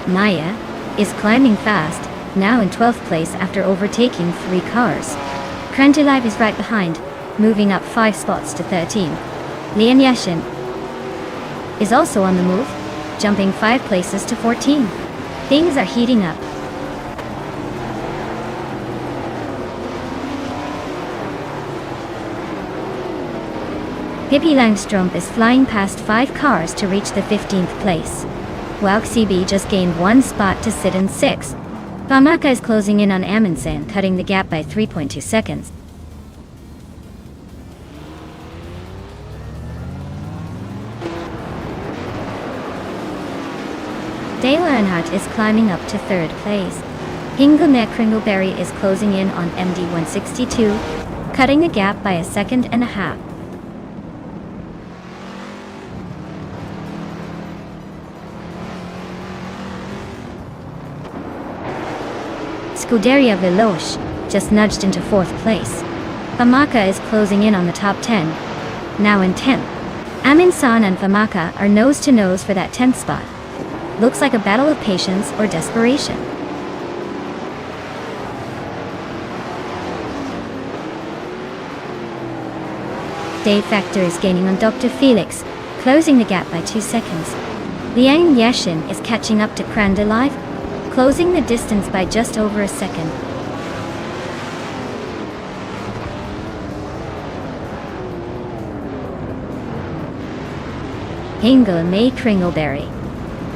Maya is climbing fast, now in 12th place after overtaking 3 cars. Krendelive is right behind, moving up 5 spots to 13. Leon Yashin is also on the move, jumping 5 places to 14. Things are heating up. Pippi Langstrup is flying past 5 cars to reach the 15th place. WowXCB just gained 1 spot to sit in 6th. Famaka is closing in on Amundsen, cutting the gap by 3.2 seconds. Dale Earnhardt is climbing up to 3rd place. Ingo McCringleberry is closing in on MD 162, cutting the gap by 1.5 seconds. Scuderia Veloce just nudged into 4th place. Famaka is closing in on the top 10, now in 10th. Amundsen and Famaka are nose to nose for that 10th spot. Looks like a battle of patience or desperation. De Factor is gaining on Dr. Felix, closing the gap by 2 seconds. Liang Yashin is catching up to Krendelive, closing the distance by just over 1 second. Ingo McCringleberry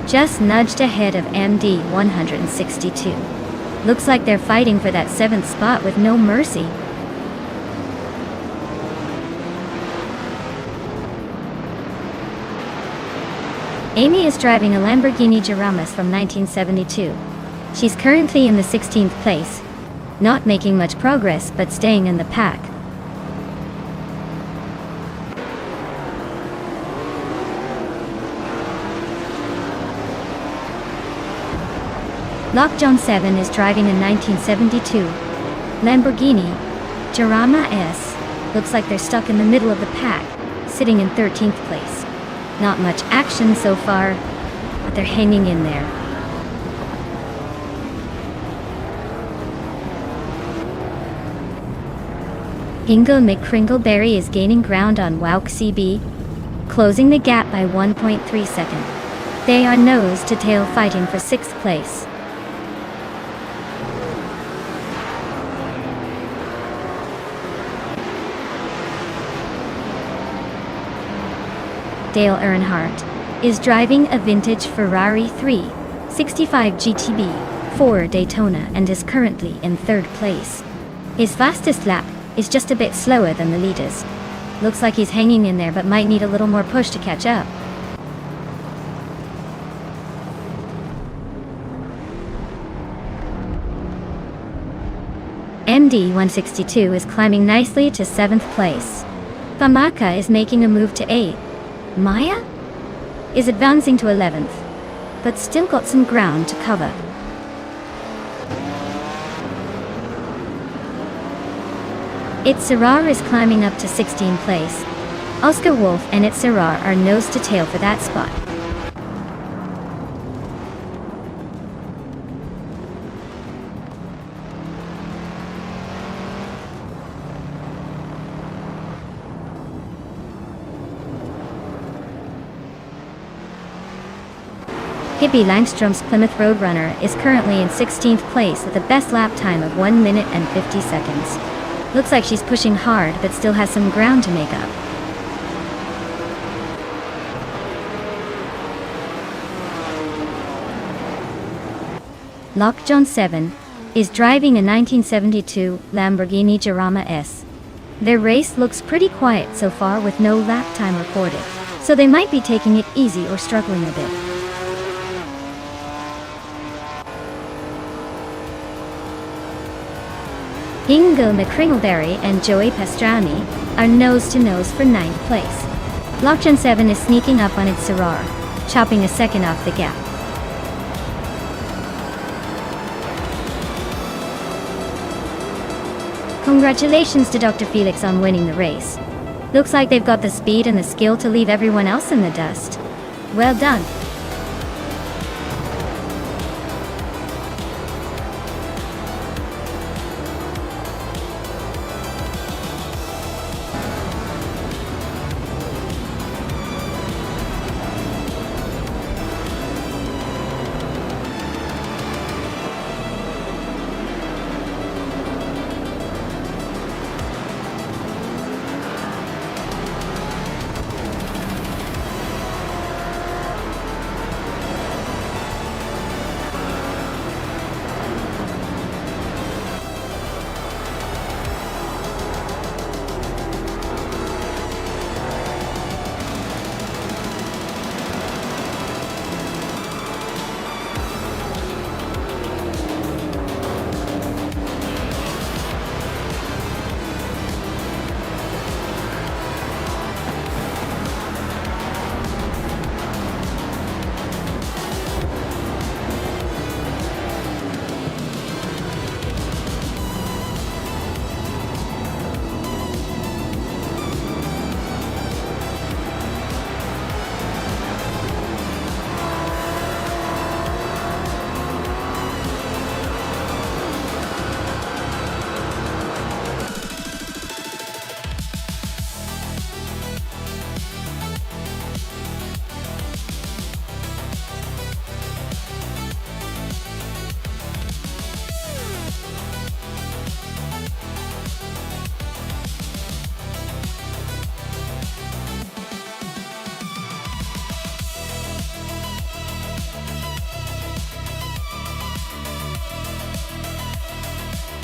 just nudged ahead of MD 162. Looks like they're fighting for that 7th spot with no mercy. Amy is driving a Lamborghini Jaramas from 1972. She's currently in the 16th place, not making much progress but staying in the pack. Lockjohn 7 is driving a 1972 Lamborghini Jarama S. Looks like they're stuck in the middle of the pack, sitting in 13th place. Not much action so far, but they're hanging in there. Ingo McCringleberry is gaining ground on WowXCB, closing the gap by 1.3 seconds. They are nose to tail fighting for 6th place. Dale Earnhardt is driving a vintage Ferrari 365 GTB for Daytona and is currently in 3rd place. His fastest lap is just a bit slower than the leaders. Looks like he's hanging in there but might need a little more push to catch up. MD162 is climbing nicely to 7th place. Famaka is making a move to 8th. Maya is advancing to 11th, but still got some ground to cover. Itzerar is climbing up to 16th place. Oscar Wolf and Itzerar are nose to tail for that spot. Pippi Langstrom's Plymouth Roadrunner is currently in 16th place with a best lap time of 1 minute and 50 seconds. Looks like she's pushing hard but still has some ground to make up. Lockjohn 7 is driving a 1972 Lamborghini Jarama S. Their race looks pretty quiet so far with no lap time recorded, so they might be taking it easy or struggling a bit. Ingo McCringleberry and Joey Pastrami are nose-to-nose for 9th place. Lockjohn 7 is sneaking up on Itzerar, chopping a second off the gap. Congratulations to Dr. Felix on winning the race. Looks like they've got the speed and the skill to leave everyone else in the dust. Well done.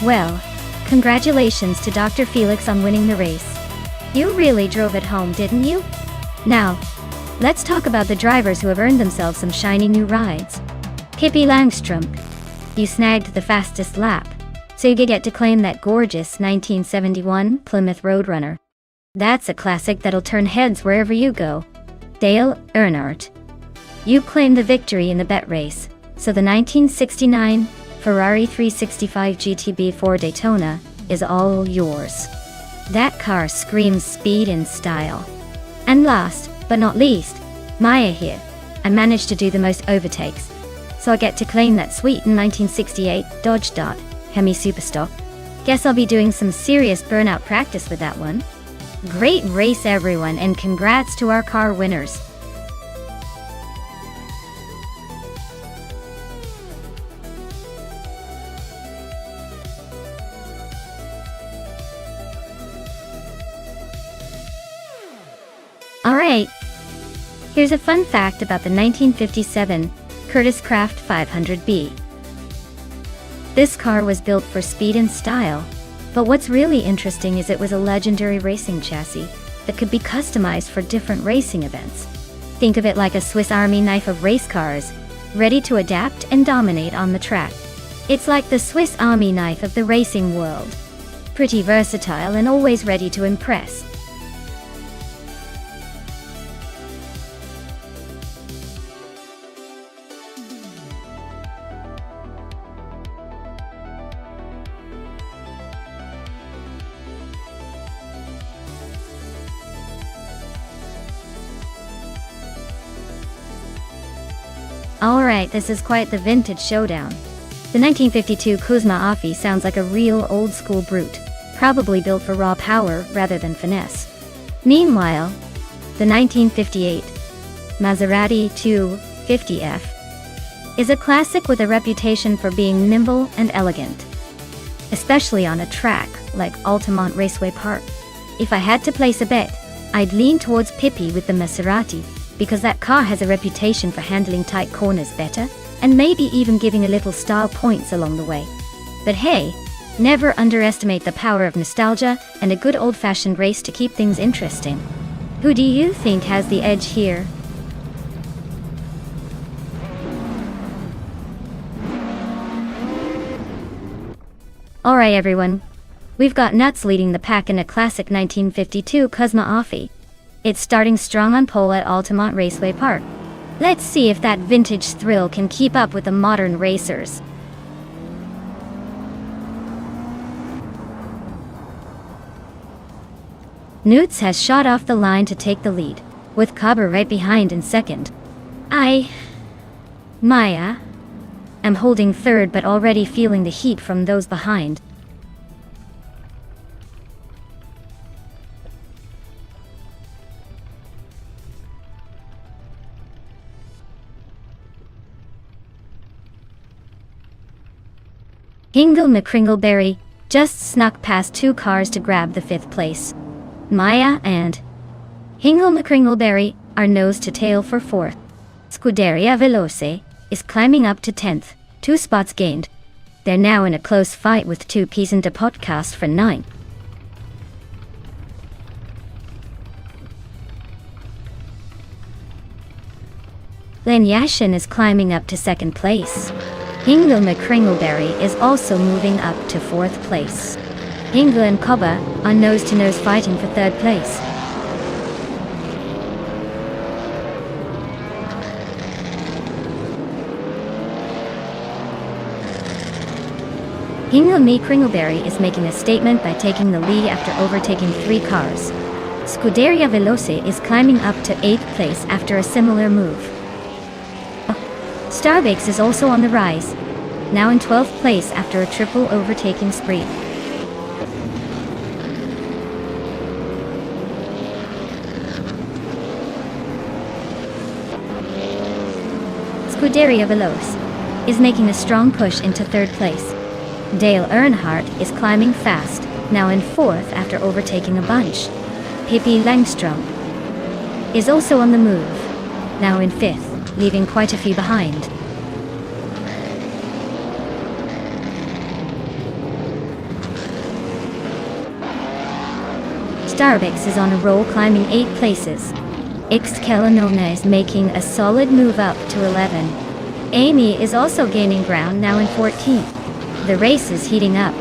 Well, congratulations to Dr. Felix on winning the race. You really drove it home, didn't you? Now, let's talk about the drivers who have earned themselves some shiny new rides. Pippi Langstrom, you snagged the fastest lap, so you get to claim that gorgeous 1971 Plymouth Roadrunner. That's a classic that'll turn heads wherever you go. Dale Earnhardt, you claimed the victory in the bet race, so the 1969 Ferrari 365 GTB for Daytona is all yours. That car screams speed and style. And last, but not least, Maya here. I managed to do the most overtakes, so I get to claim that sweet 1968 Dodge Dart Hemi Superstock. Guess I'll be doing some serious burnout practice with that one. Great race everyone, and congrats to our car winners. Alright, here's a fun fact about the 1957 Curtis Craft 500B. This car was built for speed and style. But what's really interesting is it was a legendary racing chassis that could be customized for different racing events. Think of it like a Swiss Army knife of race cars, ready to adapt and dominate on the track. It's like the Swiss Army knife of the racing world. Pretty versatile and always ready to impress. Alright, this is quite the vintage showdown. The 1952 Kuzma Afi sounds like a real old-school brute, probably built for raw power rather than finesse. Meanwhile, the 1958 Maserati 250F is a classic with a reputation for being nimble and elegant, especially on a track like Altamont Raceway Park. If I had to place a bet, I'd lean towards Pippi with the Maserati, because that car has a reputation for handling tight corners better, and maybe even giving a little style points along the way. But hey, never underestimate the power of nostalgia and a good old-fashioned race to keep things interesting. Who do you think has the edge here? Alright everyone, we've got Nuts leading the pack in a classic 1952 Kuzma Afi. It's starting strong on pole at Altamont Raceway Park. Let's see if that vintage thrill can keep up with the modern racers. Newts has shot off the line to take the lead, with Cobber right behind in second. Maya, am holding third but already feeling the heat from those behind. Hingle McCringleberry just snuck past two cars to grab the fifth place. Maya and Hingle McCringleberry are nose to tail for fourth. Scuderia Veloce is climbing up to 10th, 2 spots gained. They're now in a close fight with 2 P's in the podcast for 9. Len Yashin is climbing up to 2nd place. Hingle McCringleberry is also moving up to 4th place. Hingle and Cobber are nose-to-nose fighting for 3rd place. Hingle McCringleberry is making a statement by taking the lead after overtaking 3 cars. Scuderia Veloce is climbing up to 8th place after a similar move. Starbakes is also on the rise, now in 12th place after a triple overtaking spree. Scuderia Veloce is making a strong push into 3rd place. Dale Earnhardt is climbing fast, now in 4th after overtaking a bunch. Pippi Langstrom is also on the move, now in 5th, leaving quite a few behind. Starbix is on a roll, climbing 8 places. Ixkelanona is making a solid move up to 11. Amy is also gaining ground, now in 14th. The race is heating up.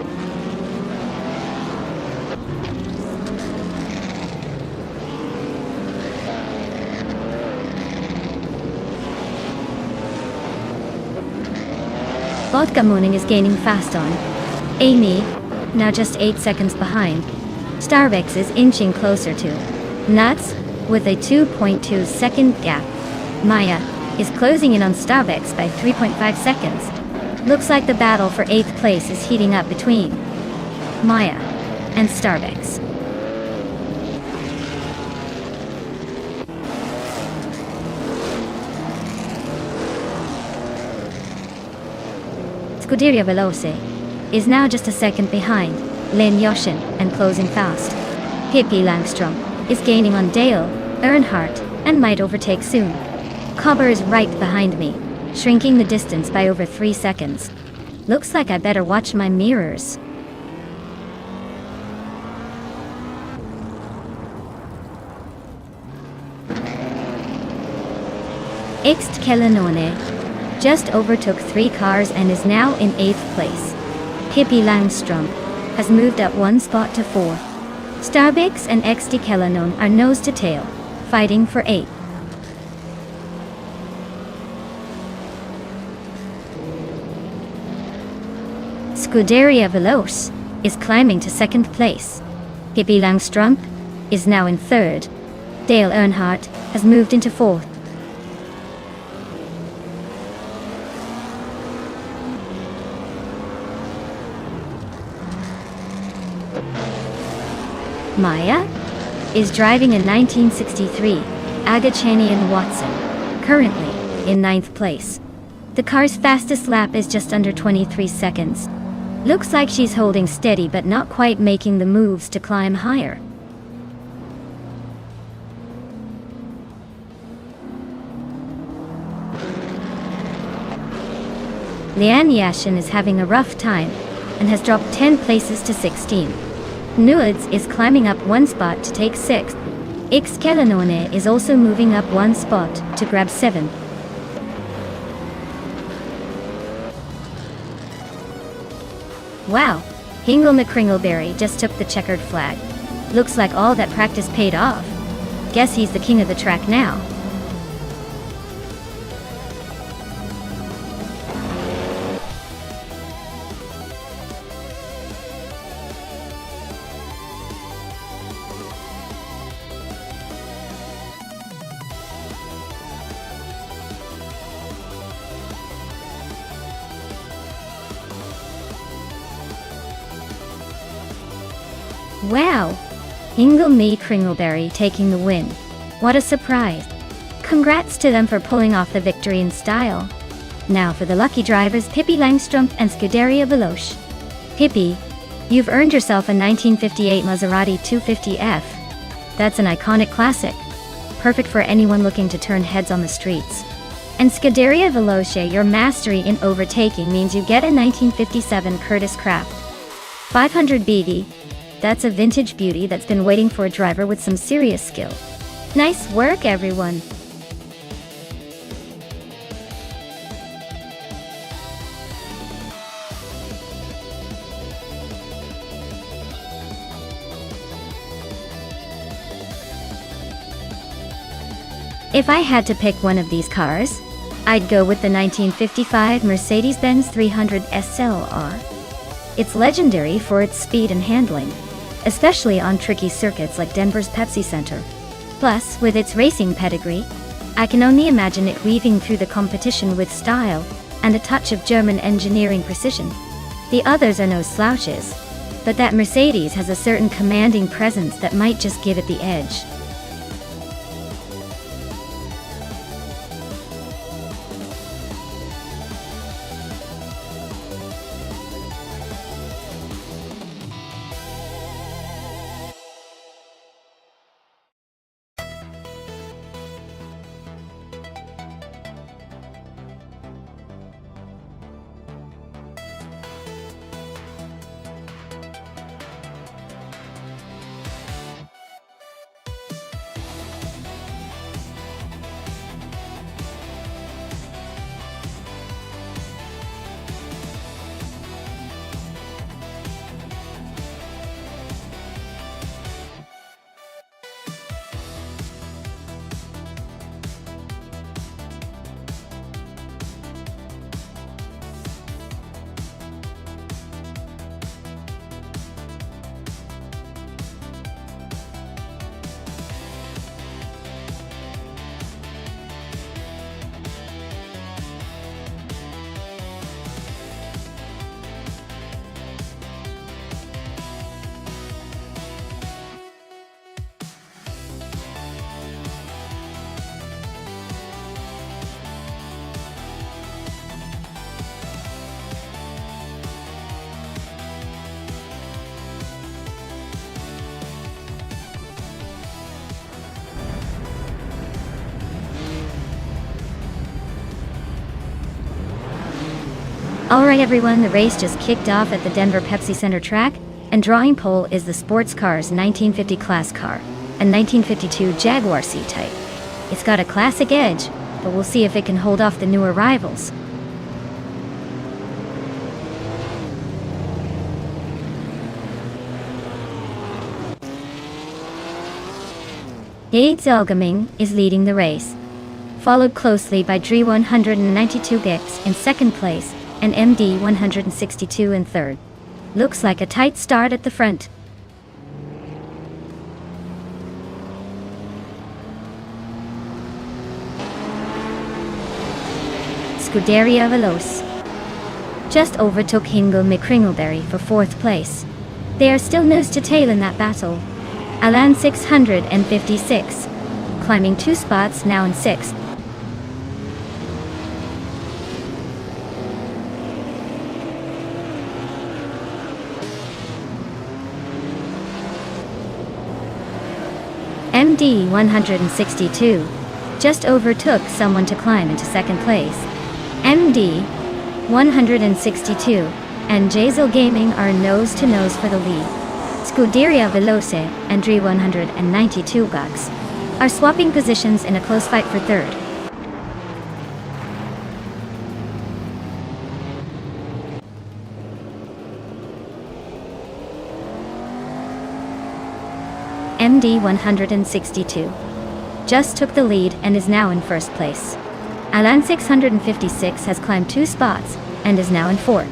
Vodka Mooning is gaining fast on Amy, now just 8 seconds behind. Starbucks is inching closer to Nuts with a 2.2 second gap. Maya is closing in on Starbucks by 3.5 seconds. Looks like the battle for 8th place is heating up between Maya and Starbucks. Scuderia Veloce is now just a second behind Len Yoshin and closing fast. Pippi Langstrom is gaining on Dale Earnhardt and might overtake soon. Cobber is right behind me, shrinking the distance by over 3 seconds. Looks like I better watch my mirrors. Ixtkelenone just overtook 3 cars and is now in 8th place. Pippi Langstrump has moved up 1 spot to 4th. Starbix and Ixtkelenone are nose to tail, fighting for 8th. Scuderia Veloce is climbing to 2nd place. Pippi Langstrump is now in 3rd. Dale Earnhardt has moved into 4th. Maya is driving a 1963 Agachanian Watson, currently in 9th place. The car's fastest lap is just under 23 seconds. Looks like she's holding steady but not quite making the moves to climb higher. Lian Yashin is having a rough time and has dropped 10 places to 16. Nuads is climbing up 1 spot to take 6th. Ixtkelenone is also moving up 1 spot to grab 7th. Wow, Hingle McCringleberry just took the checkered flag. Looks like all that practice paid off. Guess he's the king of the track now. Wow! Hingle Me Kringleberry taking the win. What a surprise. Congrats to them for pulling off the victory in style. Now for the lucky drivers Pippi Langstrump and Scuderia Veloce. Pippi, you've earned yourself a 1958 Maserati 250F. That's an iconic classic. Perfect for anyone looking to turn heads on the streets. And Scuderia Veloce, your mastery in overtaking means you get a 1957 Curtis Craft 500 BD. That's a vintage beauty that's been waiting for a driver with some serious skill. Nice work, everyone! If I had to pick one of these cars, I'd go with the 1955 Mercedes-Benz 300 SLR. It's legendary for its speed and handling, especially on tricky circuits like Denver's Pepsi Center. Plus, with its racing pedigree, I can only imagine it weaving through the competition with style and a touch of German engineering precision. The others are no slouches, but that Mercedes has a certain commanding presence that might just give it the edge. Alright everyone, the race just kicked off at the Denver Pepsi Center track, and drawing pole is the sports car's 1950 class car, a 1952 Jaguar C-Type. It's got a classic edge, but we'll see if it can hold off the newer rivals. Zelgaming is leading the race, followed closely by Dre 192 Gex in second place, and MD 162 in third. Looks like a tight start at the front. Scuderia Veloce just overtook Hingle McCringleberry for fourth place. They are still nose to tail in that battle. Alan 656, climbing 2 spots now in sixth. MD 162 just overtook someone to climb into second place. MD 162 and Jazel Gaming are nose to nose for the lead. Scuderia Veloce and Dre 192 Bucks are swapping positions in a close fight for third. MD 162 just took the lead and is now in first place. Alan 656 has climbed 2 spots and is now in fourth.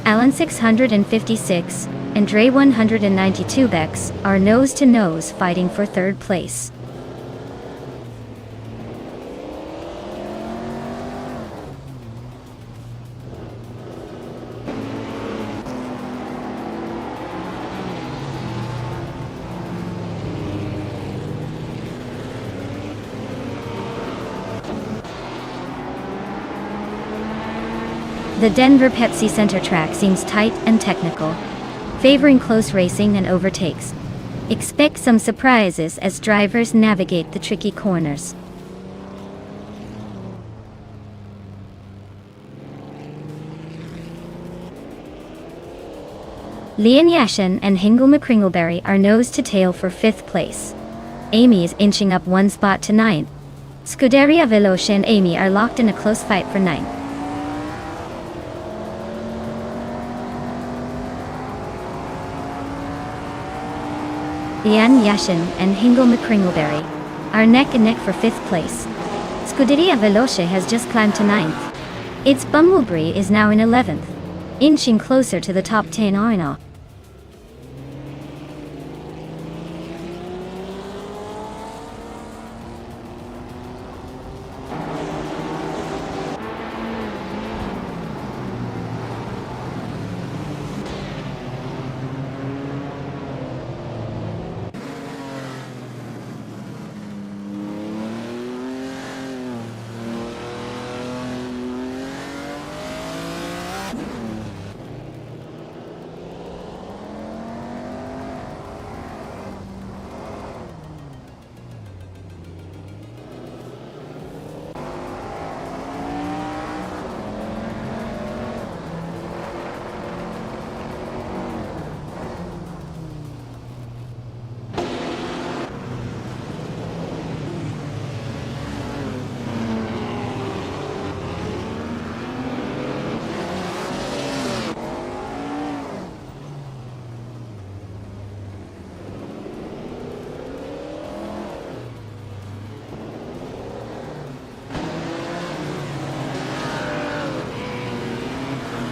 Alan 656 and Dre 192 Bex are nose to nose fighting for third place. The Denver Pepsi Center track seems tight and technical, favoring close racing and overtakes. Expect some surprises as drivers navigate the tricky corners. Leon Yashin and Hingle McCringleberry are nose to tail for fifth place. Amy is inching up 1 spot to ninth. Scuderia Veloce and Amy are locked in a close fight for ninth. Leon Yashin and Hingle McCringleberry are neck and neck for fifth place. Scuderia Veloce has just climbed to ninth. Its Bumblebee is now in 11th, inching closer to the top 10 on.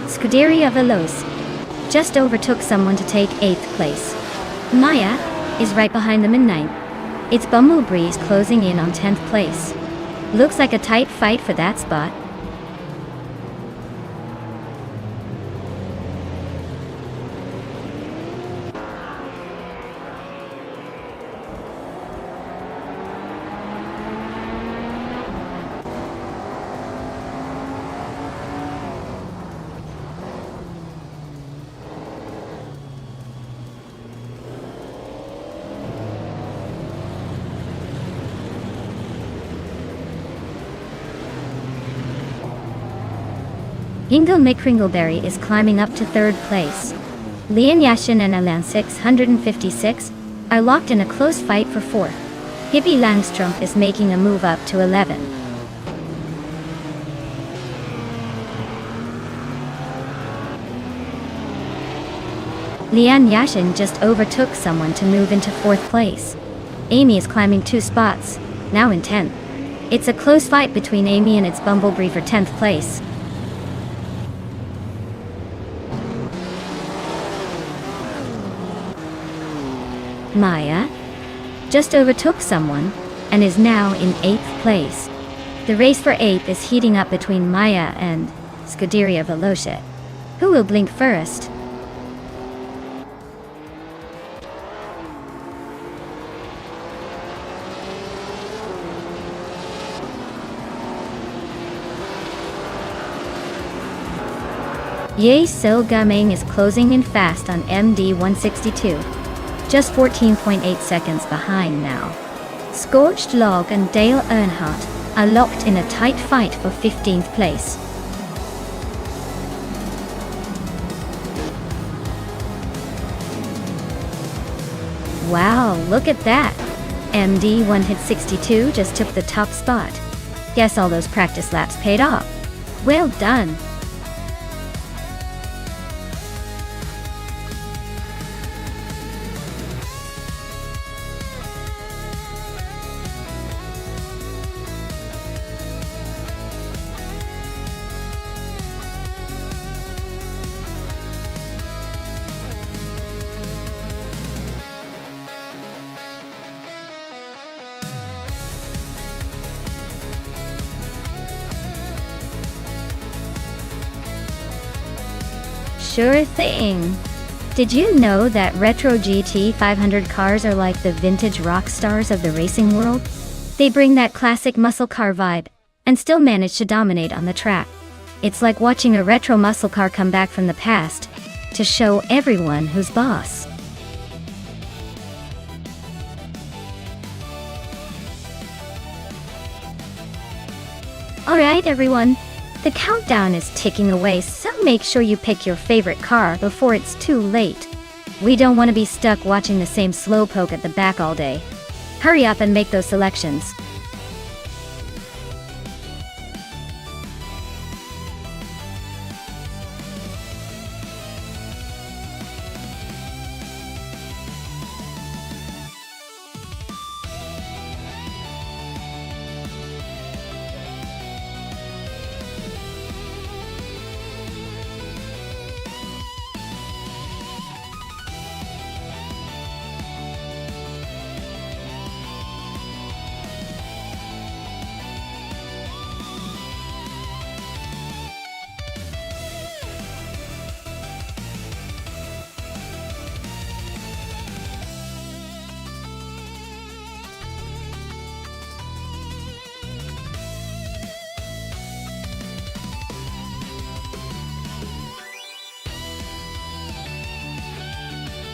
Scuderia Veloce just overtook someone to take 8th place. Maya is right behind them in 9th. Its Bumblebee is closing in on 10th place. Looks like a tight fight for that spot. Ingo McCringleberry is climbing up to 3rd place. Leon Yashin and Alan 656 are locked in a close fight for 4th. Hippie Langstrom is making a move up to 11. Leon Yashin just overtook someone to move into 4th place. Amy is climbing 2 spots, now in 10th. It's a close fight between Amy and its Bumblebee for 10th place. Maya just overtook someone and is now in 8th place. The race for 8th is heating up between Maya and Scuderia Veloce. Who will blink first? Ye Sil Gaming is closing in fast on MD 162. Just 14.8 seconds behind now. Scorched Log and Dale Earnhardt are locked in a tight fight for 15th place. Wow, look at that! MD 162 just took the top spot. Guess all those practice laps paid off. Well done! Sure thing. Did you know that retro GT 500 cars are like the vintage rock stars of the racing world? They bring that classic muscle car vibe and still manage to dominate on the track. It's like watching a retro muscle car come back from the past to show everyone who's boss. Alright everyone, the countdown is ticking away, so make sure you pick your favorite car before it's too late. We don't want to be stuck watching the same slowpoke at the back all day. Hurry up and make those selections.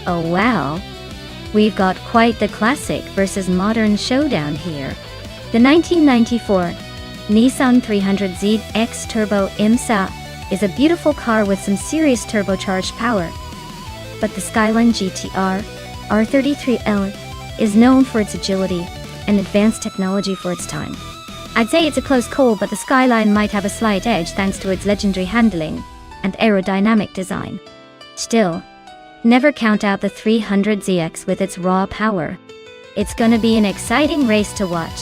Oh wow! We've got quite the classic versus modern showdown here. The 1994 Nissan 300Z X Turbo IMSA is a beautiful car with some serious turbocharged power. But the Skyline GTR R33L is known for its agility and advanced technology for its time. I'd say it's a close call, but the Skyline might have a slight edge thanks to its legendary handling and aerodynamic design. Still, never count out the 300ZX with its raw power. It's gonna be an exciting race to watch.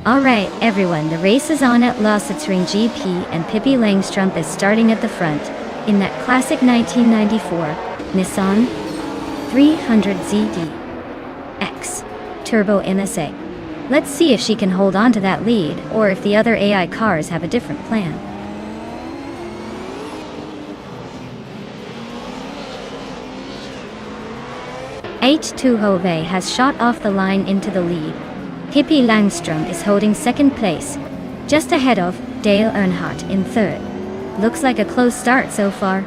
Alright everyone, the race is on at Lossitzring GP and Pippi Langstrumpf is starting at the front, in that classic 1994 Nissan 300ZD X Turbo MSA. Let's see if she can hold on to that lead, or if the other AI cars have a different plan. H2 Hove has shot off the line into the lead. Pippi Langstrumpf is holding second place, just ahead of Dale Earnhardt in third. Looks like a close start so far.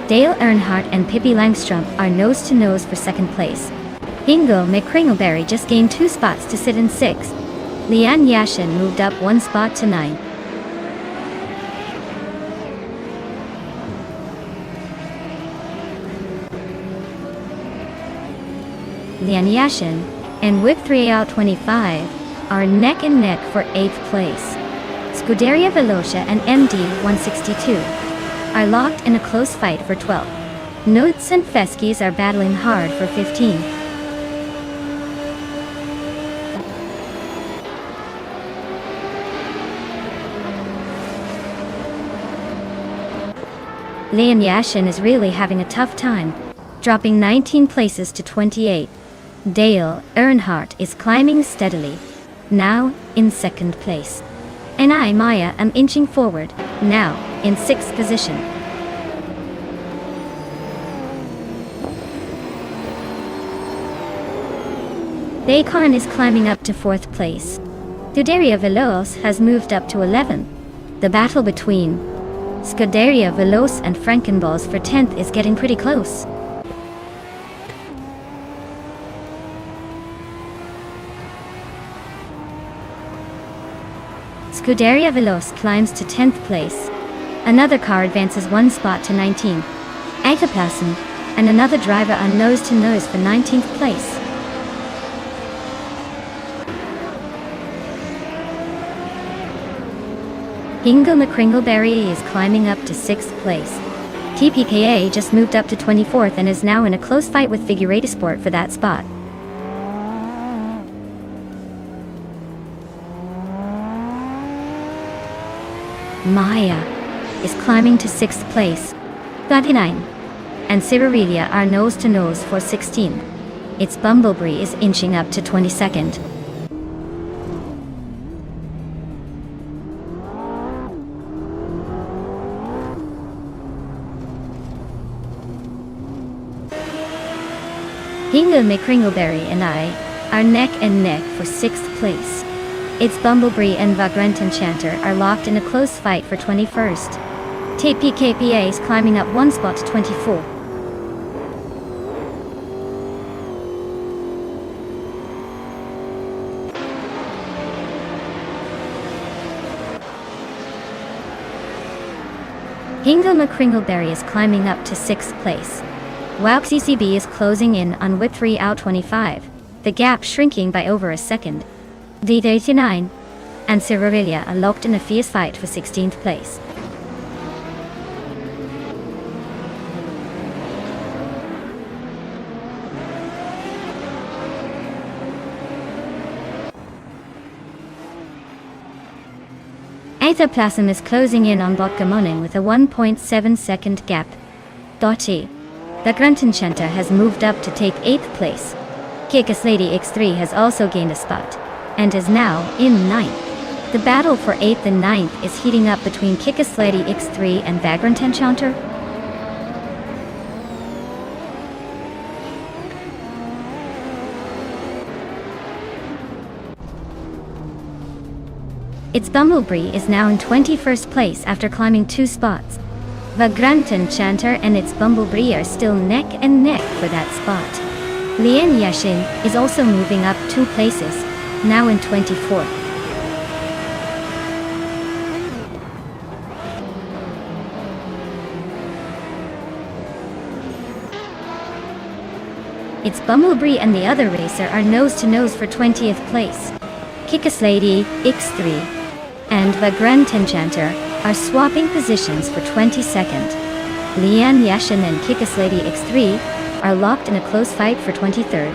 Dale Earnhardt and Pippi Langstrumpf are nose-to-nose for second place. Ingo McCringleberry just gained 2 spots to sit in 6th. Leanne Yashin moved up 1 spot to 9th. Leanne Yashin and Whip 3 out 25 are neck and neck for 8th place. Scuderia Velocia and MD 162 are locked in a close fight for 12th. Notes and Feskis are battling hard for 15th. Leanne Yashin is really having a tough time, dropping 19 places to 28. Dale Earnhardt is climbing steadily, now in 2nd place. And I, Maya, am inching forward, now in 6th position. Bacon is climbing up to 4th place. Scuderia Veloce has moved up to 11th. The battle between Scuderia Veloce and Frankenballs for 10th is getting pretty close. Scuderia Veloce climbs to 10th place. Another car advances 1 spot to 19th. Ectoplasm and another driver are nose-to-nose for 19th place. Ingo McCringleberry is climbing up to 6th place. TPKA just moved up to 24th and is now in a close fight with Figurati Sport for that spot. Maya is climbing to 6th place. 39 and Cirirelia are nose-to-nose for 16th. Its Bumblebee is inching up to 22nd. Ingo McCringleberry and I are neck and neck for 6th place. Its Bumblebee and Vagrant Enchanter are locked in a close fight for 21st. TPKPA is climbing up 1 spot to 24. Ingo McCringleberry is climbing up to 6th place. WOW CCB is closing in on Whip 3 out 25, the gap shrinking by over a second. D39 and Cirirelia are locked in a fierce fight for 16th place. Ectoplasm is closing in on Botgamonin with a 1.7 second gap. Dottie. The Grunt Enchanter has moved up to take 8th place. Kikus Lady X3 has also gained a spot and is now in 9th. The battle for 8th and 9th is heating up between Kikus Lady X3 and Vagrant Enchanter. Its Bumblebee is now in 21st place after climbing 2 spots. Vagrant Enchanter and its Bumblebee are still neck and neck for that spot. Leanne Yashin is also moving up 2 places, now in 24th. Its Bumblebee and the other racer are nose-to-nose for 20th place. Kikus Lady X3 and Vagrant Enchanter are swapping positions for 22nd. Lian Yashin and Kickus Lady X3 are locked in a close fight for 23rd.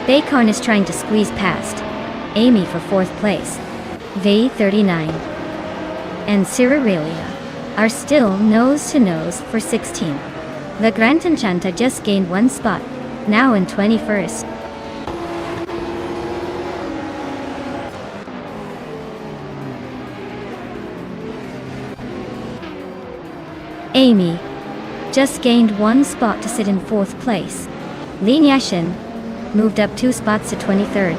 Bacon is trying to squeeze past Amy for 4th place. V39 and Cirarelia are still nose-to-nose for 16. The Grand Enchanta just gained 1 spot, now in 21st. Amy just gained 1 spot to sit in 4th place. Lin Yashin moved up 2 spots to 23rd.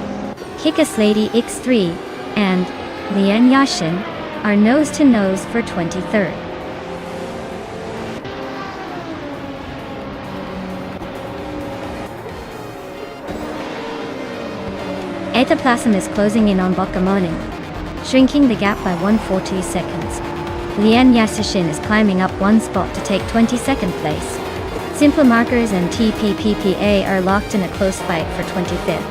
Kickus Lady X3 and Lian Yashin are nose-to-nose for 23rd. Etaplasm is closing in on Bokamoning, shrinking the gap by 140 seconds. Lian Yashin is climbing up 1 spot to take 22nd place. Simple Markers and TPPPA are locked in a close fight for 25th.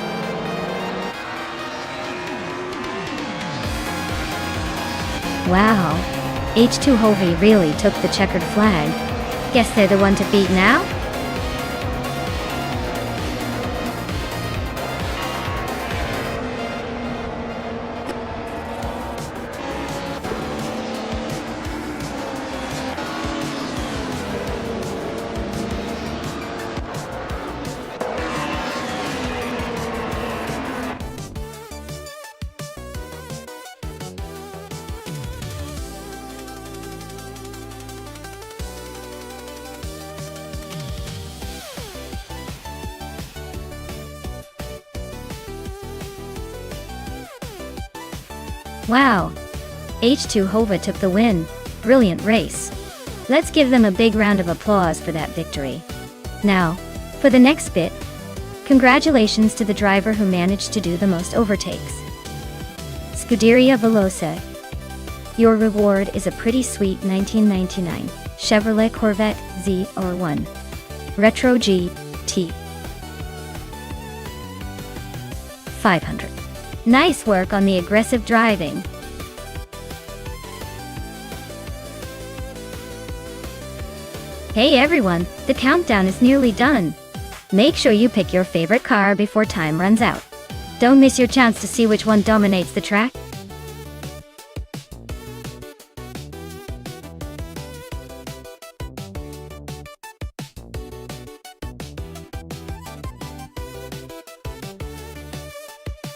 Wow, H2 Hovey really took the checkered flag. Guess they're the one to beat now? Wow, H2 Hova took the win. Brilliant race. Let's give them a big round of applause for that victory. Now, for the next bit, congratulations to the driver who managed to do the most overtakes. Scuderia Veloce. Your reward is a pretty sweet 1999 Chevrolet Corvette ZR1 Retro GT 500. Nice work on the aggressive driving. Hey everyone, the countdown is nearly done. Make sure you pick your favorite car before time runs out. Don't miss your chance to see which one dominates the track.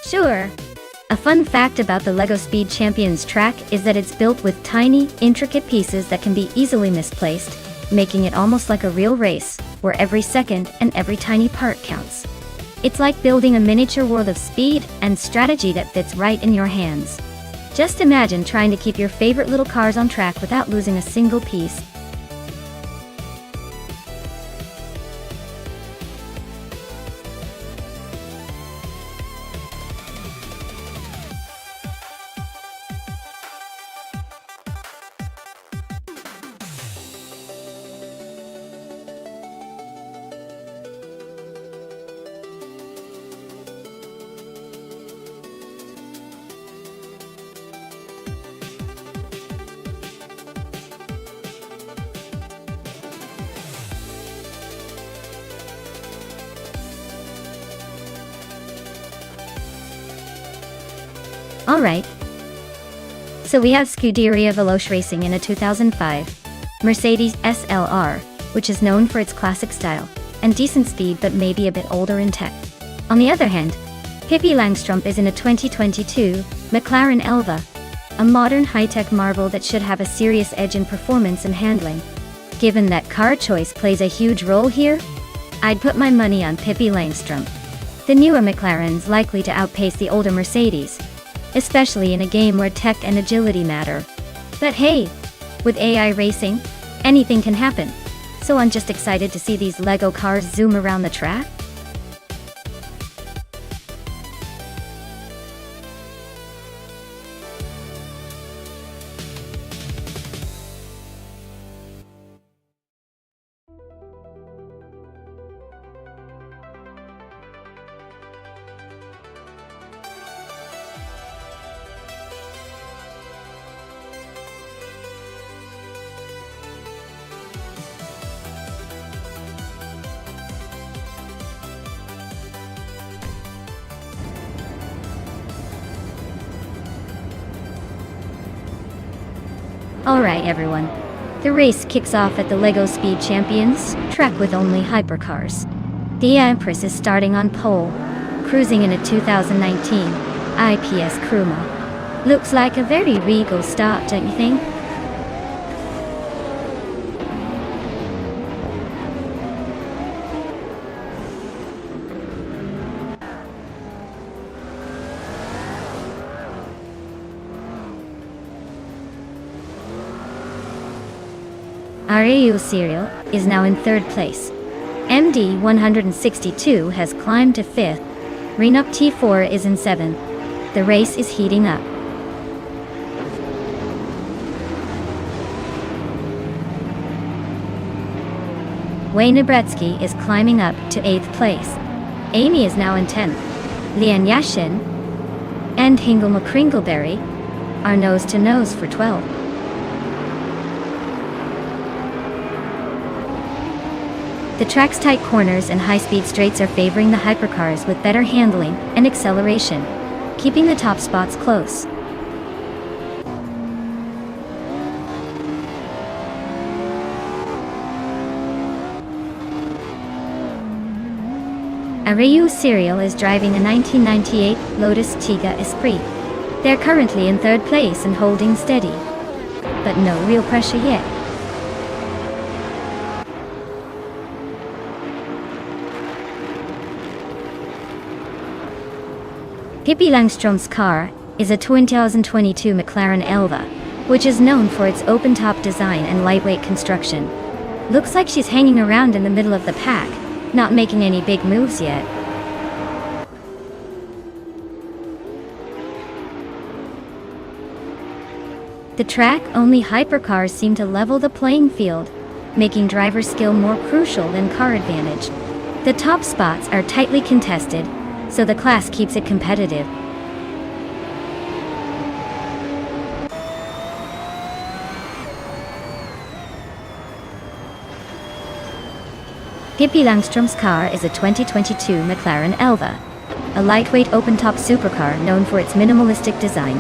Sure. A fun fact about the LEGO Speed Champions track is that it's built with tiny, intricate pieces that can be easily misplaced, making it almost like a real race, where every second and every tiny part counts. It's like building a miniature world of speed and strategy that fits right in your hands. Just imagine trying to keep your favorite little cars on track without losing a single piece. Alright. So we have Scuderia Veloce Racing in a 2005 Mercedes SLR, which is known for its classic style and decent speed but maybe a bit older in tech. On the other hand, Pippi Langstrumpf is in a 2022 McLaren Elva, a modern high-tech marvel that should have a serious edge in performance and handling. Given that car choice plays a huge role here, I'd put my money on Pippi Langstrumpf. The newer McLaren's likely to outpace the older Mercedes, especially in a game where tech and agility matter. But hey, with AI racing, anything can happen. So I'm just excited to see these LEGO cars zoom around the track. Alright everyone, the race kicks off at the LEGO Speed Champions track with only hypercars. The Empress is starting on pole, cruising in a 2019 IPS Kruma. Looks like a very regal start, don't you think? RAU Serial is now in third place. MD 162 has climbed to fifth. Renop T4 is in seventh. The race is heating up. Wayne Nebretsky is climbing up to 8th place. Amy is now in 10th. Lian Yashin and Hingle McCringleberry are nose to nose for 12th. The track's tight corners and high-speed straights are favoring the hypercars with better handling and acceleration, keeping the top spots close. RAU Serial is driving a 1998 Lotus Tiga Esprit. They're currently in third place and holding steady, but no real pressure yet. Pippi Langström's car is a 2022 McLaren Elva, which is known for its open-top design and lightweight construction. Looks like she's hanging around in the middle of the pack, not making any big moves yet. The track-only hypercars seem to level the playing field, making driver skill more crucial than car advantage. The top spots are tightly contested, so the class keeps it competitive. Pippi Langström's car is a 2022 McLaren Elva, a lightweight open-top supercar known for its minimalistic design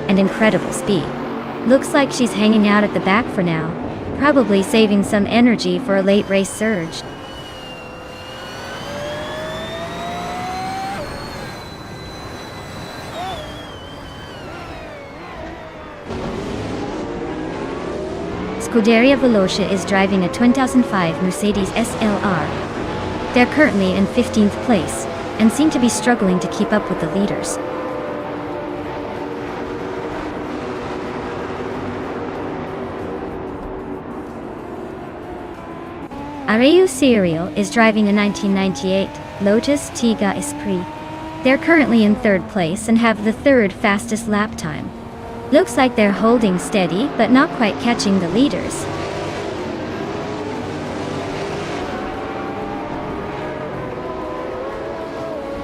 and incredible speed. Looks like she's hanging out at the back for now, probably saving some energy for a late race surge. Scuderia Veloce is driving a 2005 Mercedes SLR. They're currently in 15th place and seem to be struggling to keep up with the leaders. RAU Serial is driving a 1998 Lotus Tiga Esprit. They're currently in third place and have the third fastest lap time. Looks like they're holding steady, but not quite catching the leaders.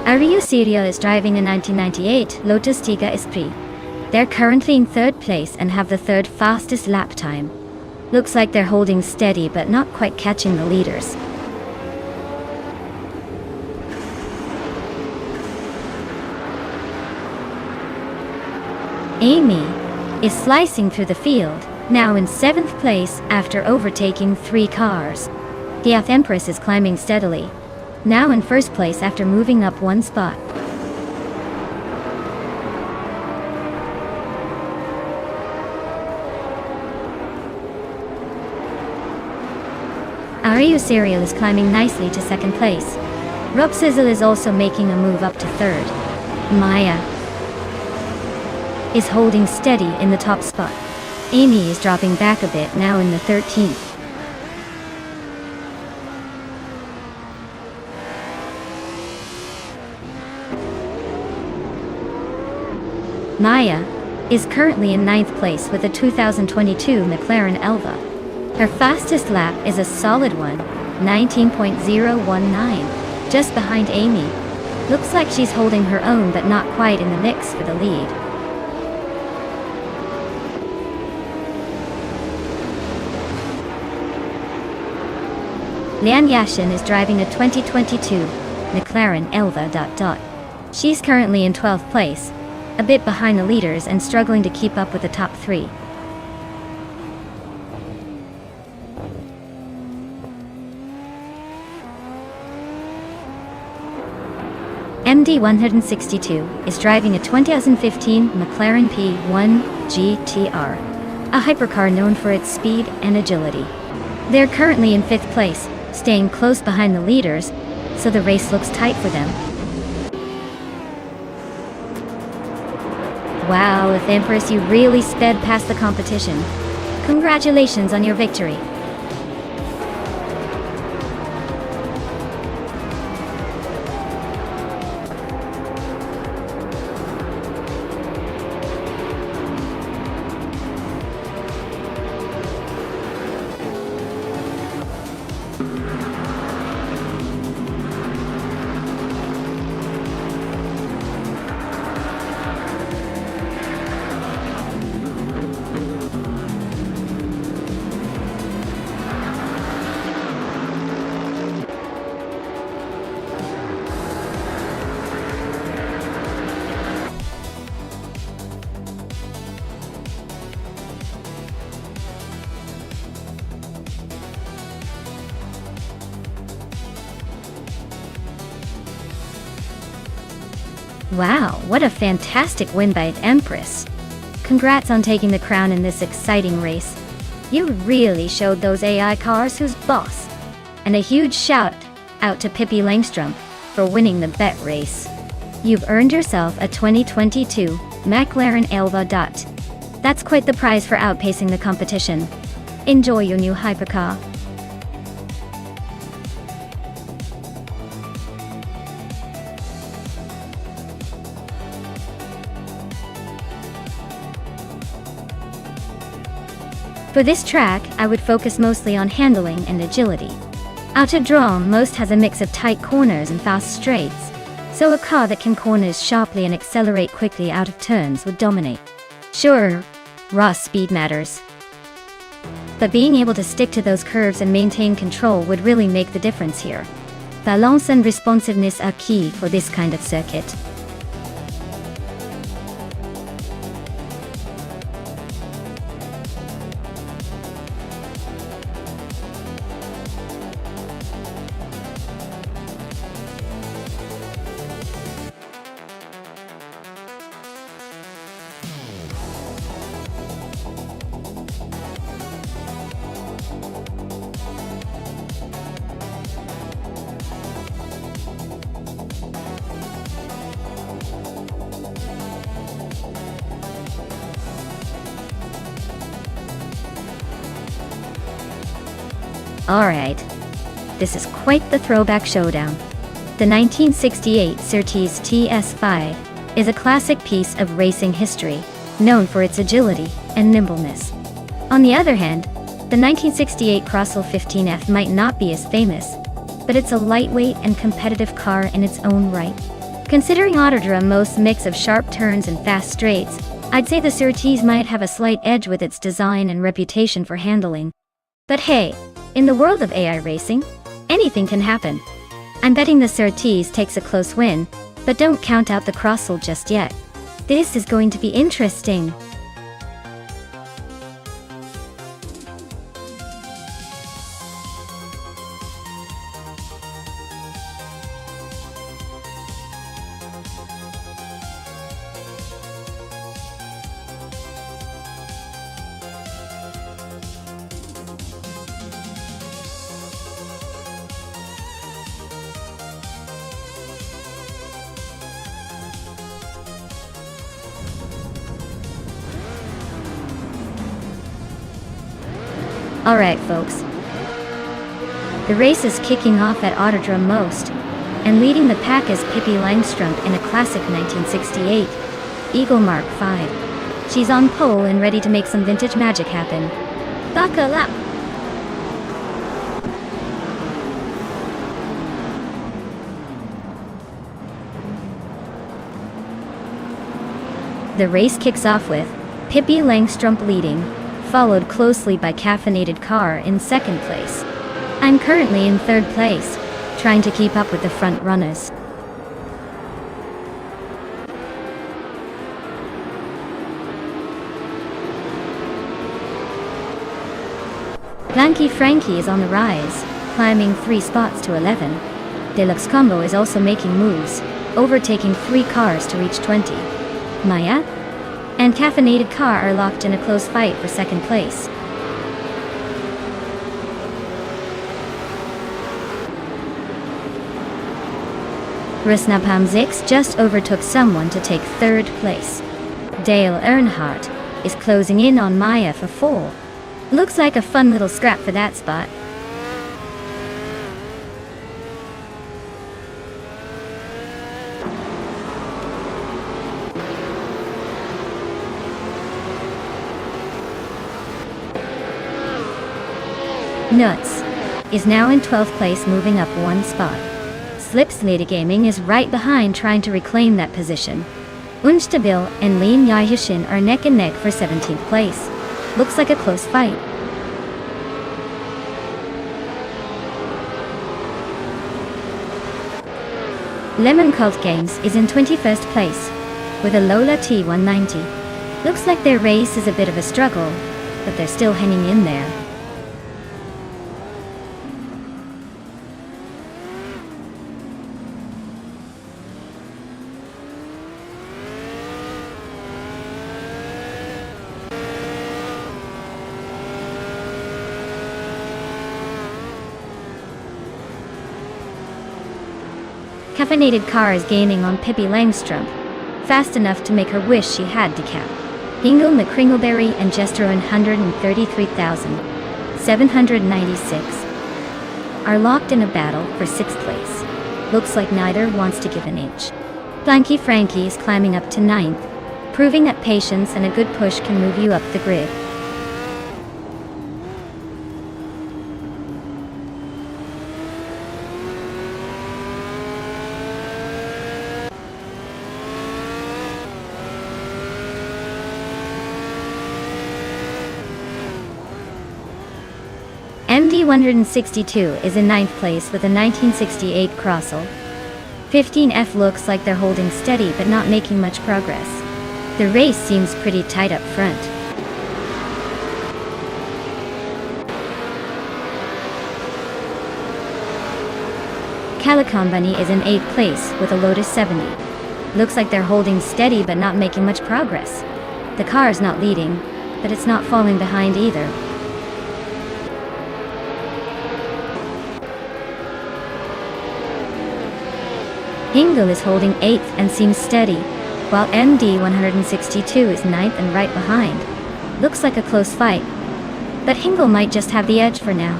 RAU Serial is driving a 1998 Lotus Tiga Esprit. They're currently in third place and have the third fastest lap time. Looks like they're holding steady, but not quite catching the leaders. Amy is slicing through the field, now in 7th place after overtaking 3 cars. The Empress is climbing steadily, now in 1st place after moving up 1 spot. RAU Serial is climbing nicely to 2nd place. Rob Sizzle is also making a move up to 3rd. Maya is holding steady in the top spot. Amy is dropping back a bit, now in the 13th. Maya is currently in 9th place with a 2022 McLaren Elva. Her fastest lap is a solid one, 19.019, just behind Amy. Looks like she's holding her own, but not quite in the mix for the lead. Lian Yashin is driving a 2022 McLaren Elva. She's currently in 12th place, a bit behind the leaders and struggling to keep up with the top 3. MD162 is driving a 2015 McLaren P1 GTR, a hypercar known for its speed and agility. They're currently in 5th place, staying close behind the leaders, so the race looks tight for them. Wow, with Empress you really sped past the competition. Congratulations on your victory. Wow, what a fantastic win by Empress. Congrats on taking the crown in this exciting race. You really showed those AI cars who's boss. And a huge shout out to Pippi Langstrom for winning the bet race. You've earned yourself a 2022 McLaren Elva Dot. That's quite the prize for outpacing the competition. Enjoy your new hypercar. For this track, I would focus mostly on handling and agility. Autodrome most has a mix of tight corners and fast straights, so a car that can corners sharply and accelerate quickly out of turns would dominate. Sure, raw speed matters, but being able to stick to those curves and maintain control would really make the difference here. Balance and responsiveness are key for this kind of circuit. Alright, this is quite the throwback showdown. The 1968 Surtees TS5 is a classic piece of racing history, known for its agility and nimbleness. On the other hand, the 1968 Crossell 15F might not be as famous, but it's a lightweight and competitive car in its own right. Considering Autodrome most mix of sharp turns and fast straights, I'd say the Surtees might have a slight edge with its design and reputation for handling. But hey, in the world of AI racing, anything can happen. I'm betting the Surtees takes a close win, but don't count out the Crossell just yet. This is going to be interesting. Alright folks, the race is kicking off at Autodrome most, and leading the pack is Pippi Langstrom in a classic 1968 Eagle Mark V. She's on pole and ready to make some vintage magic happen. Buckle up! The race kicks off with Pippi Langstrom leading, followed closely by Caffeinated Car in 2nd place. I'm currently in 3rd place, trying to keep up with the front runners. Blanky Frankie is on the rise, climbing 3 spots to 11. Deluxe Combo is also making moves, overtaking 3 cars to reach 20. Maya and Caffeinated Car are locked in a close fight for second place. Rusnapam 6 just overtook someone to take third place. Dale Earnhardt is closing in on Maya for 4. Looks like a fun little scrap for that spot. Nuts is now in 12th place, moving up 1 spot. Slipslady Gaming is right behind, trying to reclaim that position. Unstabil and Lin Yayushin are neck and neck for 17th place. Looks like a close fight. Lemon Cult Games is in 21st place with a Lola T190. Looks like their race is a bit of a struggle, but they're still hanging in there. Caffeinated Car is gaining on Pippi Langstrom, fast enough to make her wish she had decap. Hingle McCringleberry and Jester 133,796 are locked in a battle for 6th place. Looks like neither wants to give an inch. Blanky Frankie is climbing up to 9th, proving that patience and a good push can move you up the grid. MD162 is in 9th place with a 1968 Crossel. 15F looks like they're holding steady but not making much progress. The race seems pretty tight up front. Calicom Bunny is in 8th place with a Lotus 70. Looks like they're holding steady but not making much progress. The car is not leading, but it's not falling behind either. Hingle is holding 8th and seems steady, while MD162 is 9th and right behind. Looks like a close fight, but Hingle might just have the edge for now.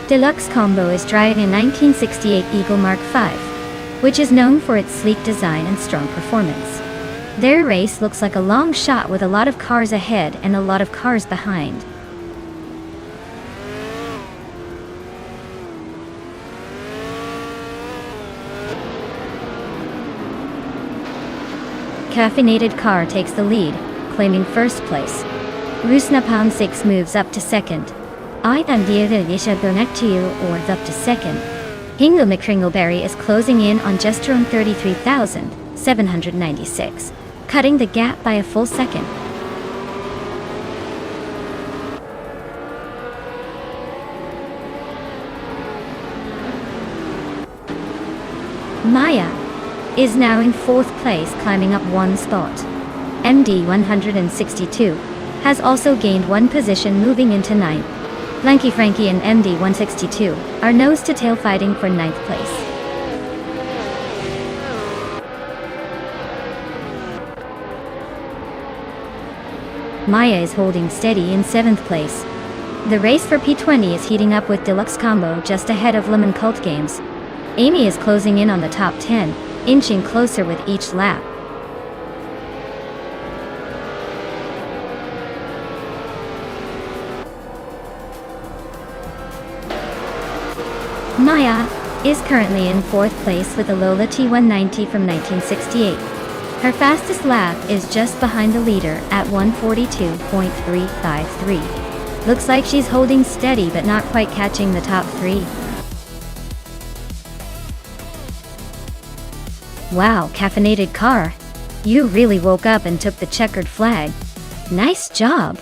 Deluxe Combo is driving a 1968 Eagle Mark V, which is known for its sleek design and strong performance. Their race looks like a long shot with a lot of cars ahead and a lot of cars behind. Caffeinated Car takes the lead, claiming 1st place. Rusnapam 6 moves up to 2nd. I am Diagadisha or up to 2nd. Hingle McCringleberry is closing in on just around 33,796, cutting the gap by a full second. Maya is now in 4th place, climbing up 1 spot. MD162 has also gained 1 position, moving into 9th. Blanky Frankie and MD162 are nose-to-tail fighting for 9th place. Maya is holding steady in 7th place. The race for P20 is heating up with Deluxe Combo just ahead of Lemon Cult Games. Amy is closing in on the top 10, inching closer with each lap. Maya is currently in 4th place with a Lola T190 from 1968. Her fastest lap is just behind the leader at 142.353. Looks like she's holding steady but not quite catching the top 3. Wow, Caffeinated Car, you really woke up and took the checkered flag. Nice job!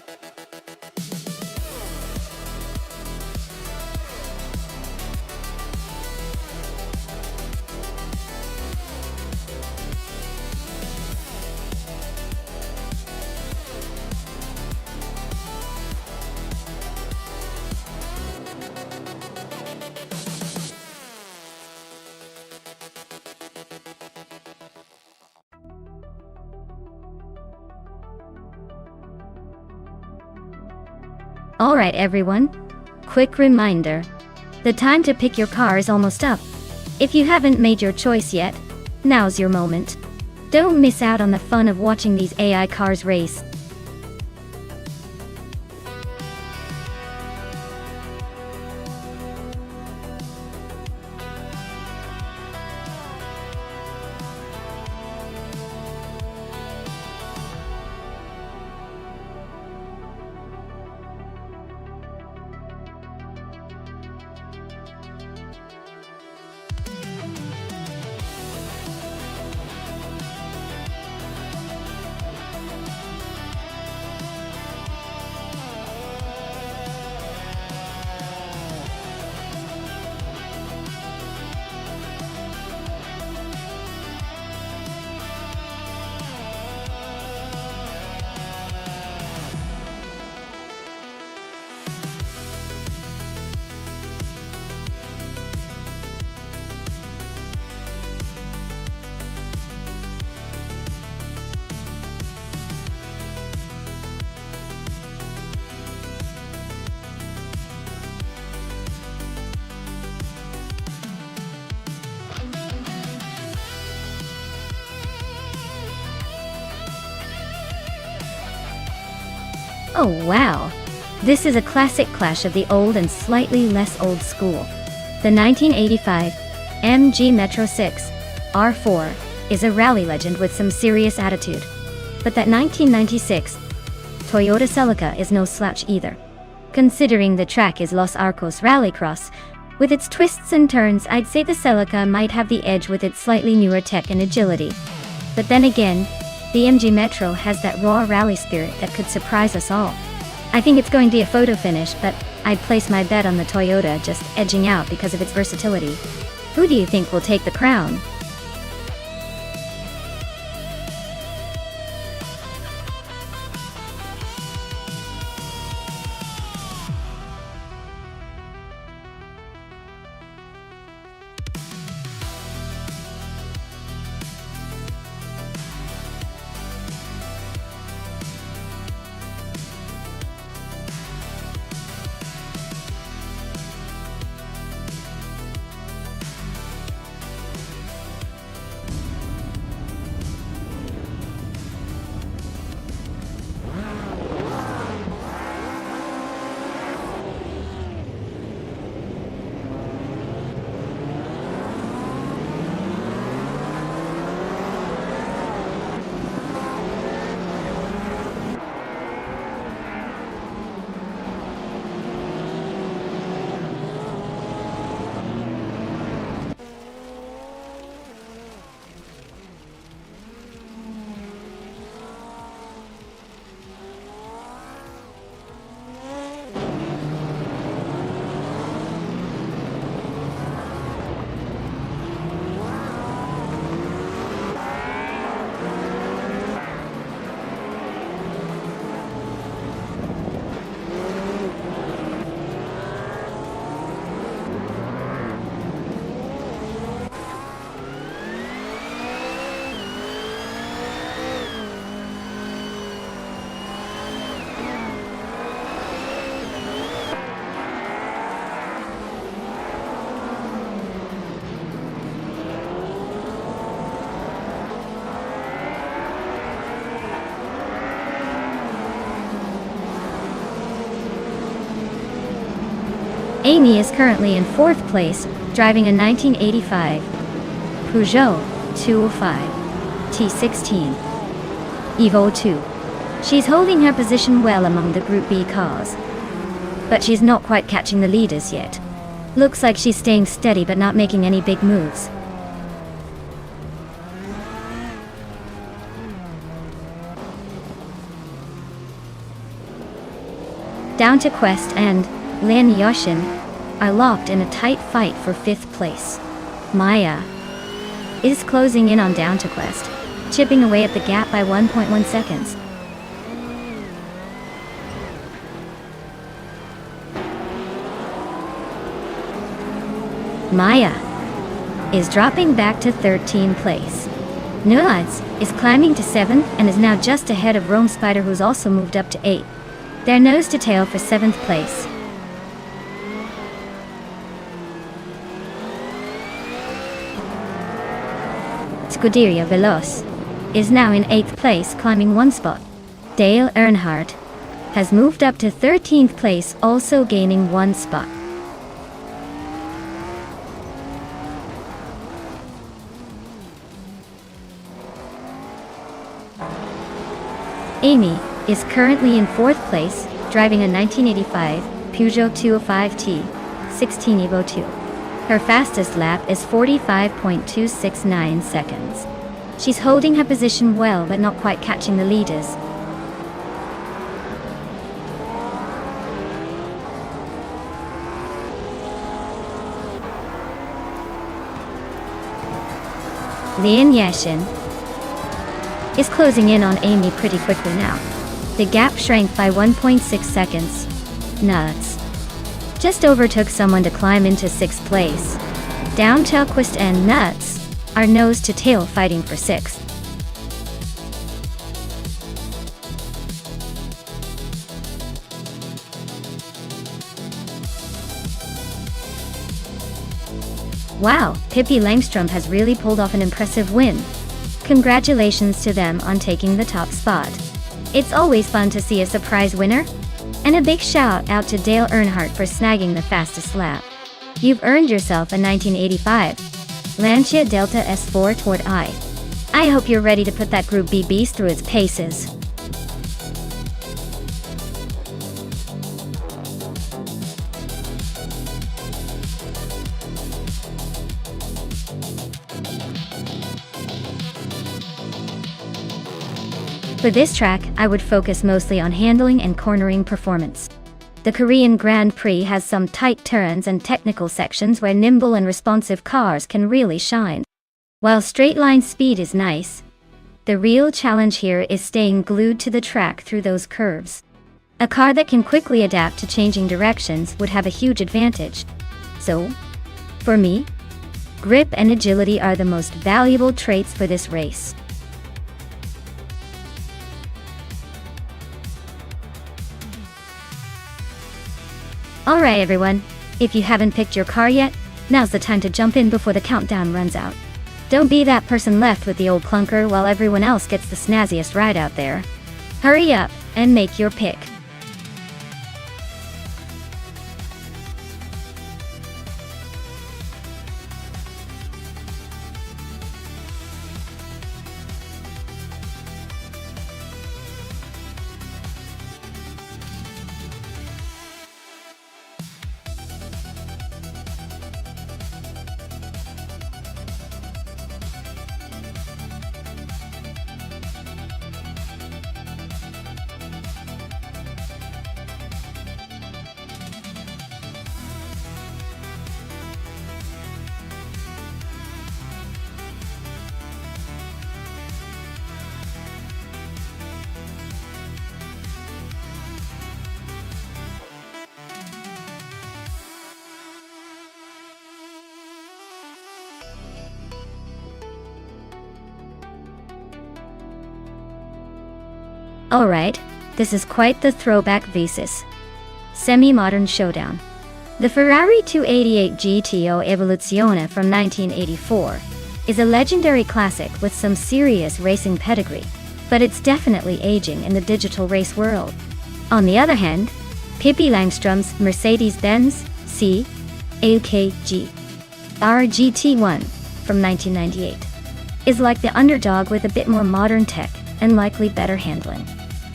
Alright everyone, quick reminder. The time to pick your car is almost up. If you haven't made your choice yet, now's your moment. Don't miss out on the fun of watching these AI cars race. Oh wow! This is a classic clash of the old and slightly less old school. The 1985 MG Metro 6 R4 is a rally legend with some serious attitude. But that 1996 Toyota Celica is no slouch either. Considering the track is Los Arcos Rallycross, with its twists and turns, I'd say the Celica might have the edge with its slightly newer tech and agility. But then again, the MG Metro has that raw rally spirit that could surprise us all. I think it's going to be a photo finish, but I'd place my bet on the Toyota just edging out because of its versatility. Who do you think will take the crown? Amy is currently in 4th place, driving a 1985 Peugeot 205 T16 Evo 2. She's holding her position well among the Group B cars, but she's not quite catching the leaders yet. Looks like she's staying steady but not making any big moves. Down to Quest and Lin Yoshin are locked in a tight fight for 5th place. Maya is closing in on Down to Quest, chipping away at the gap by 1.1 seconds. Maya is dropping back to 13th place. Nuads is climbing to 7th and is now just ahead of Rome Spider, who's also moved up to 8th. They're nose to tail for 7th place. Scuderia Veloce is now in 8th place, climbing 1 spot. Dale Earnhardt has moved up to 13th place, also gaining 1 spot. Amy is currently in 4th place, driving a 1985 Peugeot 205T 16 Evo 2. Her fastest lap is 45.269 seconds. She's holding her position well, but not quite catching the leaders. Lian Yashin is closing in on Amy pretty quickly now. The gap shrank by 1.6 seconds. Nuts. Just overtook someone to climb into 6th place. Down Telquist and Nuts are nose to tail fighting for 6th. Wow, Pippi Langstrom has really pulled off an impressive win. Congratulations to them on taking the top spot. It's always fun to see a surprise winner. And a big shout out to Dale Earnhardt for snagging the fastest lap. You've earned yourself a 1985 Lancia Delta S4 Toward I. I hope you're ready to put that Group B beast through its paces. For this track, I would focus mostly on handling and cornering performance. The Korean Grand Prix has some tight turns and technical sections where nimble and responsive cars can really shine. While straight line speed is nice, the real challenge here is staying glued to the track through those curves. A car that can quickly adapt to changing directions would have a huge advantage. So, for me, grip and agility are the most valuable traits for this race. Alright everyone, if you haven't picked your car yet, now's the time to jump in before the countdown runs out. Don't be that person left with the old clunker while everyone else gets the snazziest ride out there. Hurry up and make your pick. Alright, this is quite the throwback Vesis semi-modern showdown. The Ferrari 288 GTO Evoluzione from 1984 is a legendary classic with some serious racing pedigree, but it's definitely aging in the digital race world. On the other hand, Pippi Langstrom's Mercedes-Benz C-AKG RGT1 from 1998 is like the underdog with a bit more modern tech and likely better handling.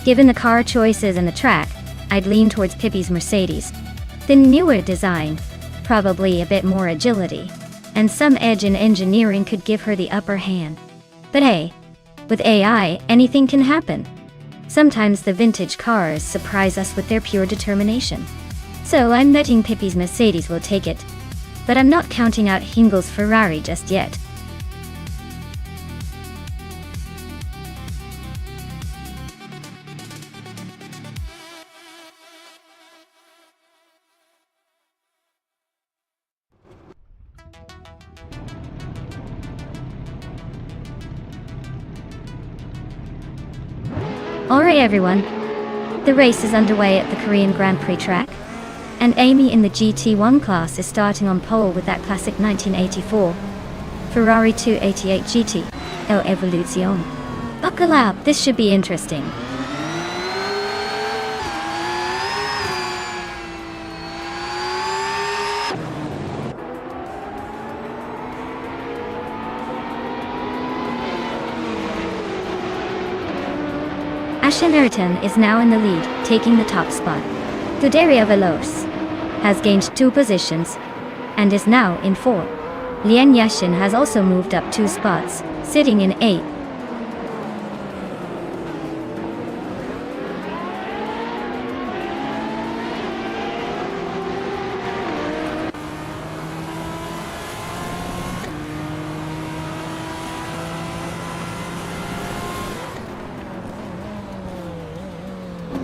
Given the car choices and the track, I'd lean towards Pippi's Mercedes. The newer design, probably a bit more agility, and some edge in engineering could give her the upper hand. But hey, with AI, anything can happen. Sometimes the vintage cars surprise us with their pure determination. So I'm betting Pippi's Mercedes will take it. But I'm not counting out Hingel's Ferrari just yet. Alright everyone, The race is underway at the Korean Grand Prix track, and Amy in the GT1 class is starting on pole with that classic 1984 Ferrari 288 GT El Evolucion. Buckle up, this should be interesting. Ashen Ayrton is now in the lead, taking the top spot. Scuderia Veloce has gained 2 positions and is now in 4. Lien Yashin has also moved up 2 spots, sitting in 8th.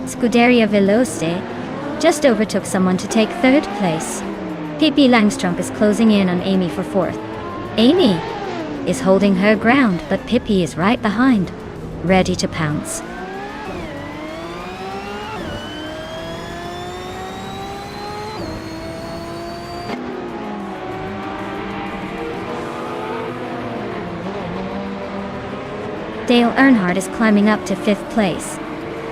Scuderia Veloce just overtook someone to take 3rd place. Pippi Langstrup is closing in on Amy for 4th. Amy is holding her ground, but Pippi is right behind, ready to pounce. Dale Earnhardt is climbing up to 5th place.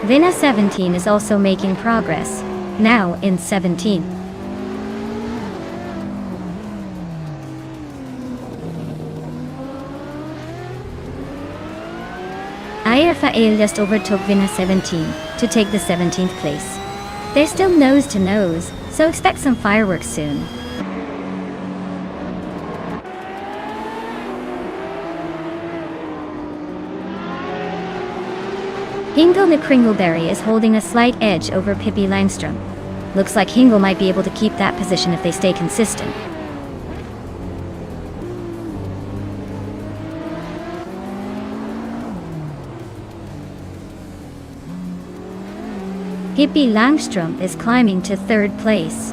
Vinna 17 is also making progress, now in 17th. Ayer Fael just overtook Vinna 17 to take the 17th place. They're still nose to nose, so expect some fireworks soon. Hingle McCringleberry is holding a slight edge over Pippi Langstrup. Looks like Hingle might be able to keep that position if they stay consistent. Pippi Langstrup is climbing to 3rd place.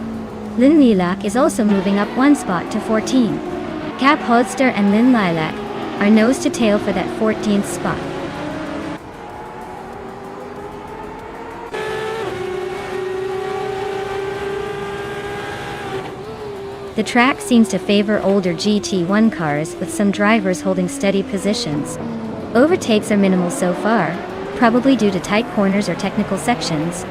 Lynn Lilac is also moving up 1 spot to 14. Cap Hodster and Lynn Lilac are nose to tail for that 14th spot. The track seems to favor older GT1 cars, with some drivers holding steady positions. Overtakes are minimal so far, probably due to tight corners or technical sections.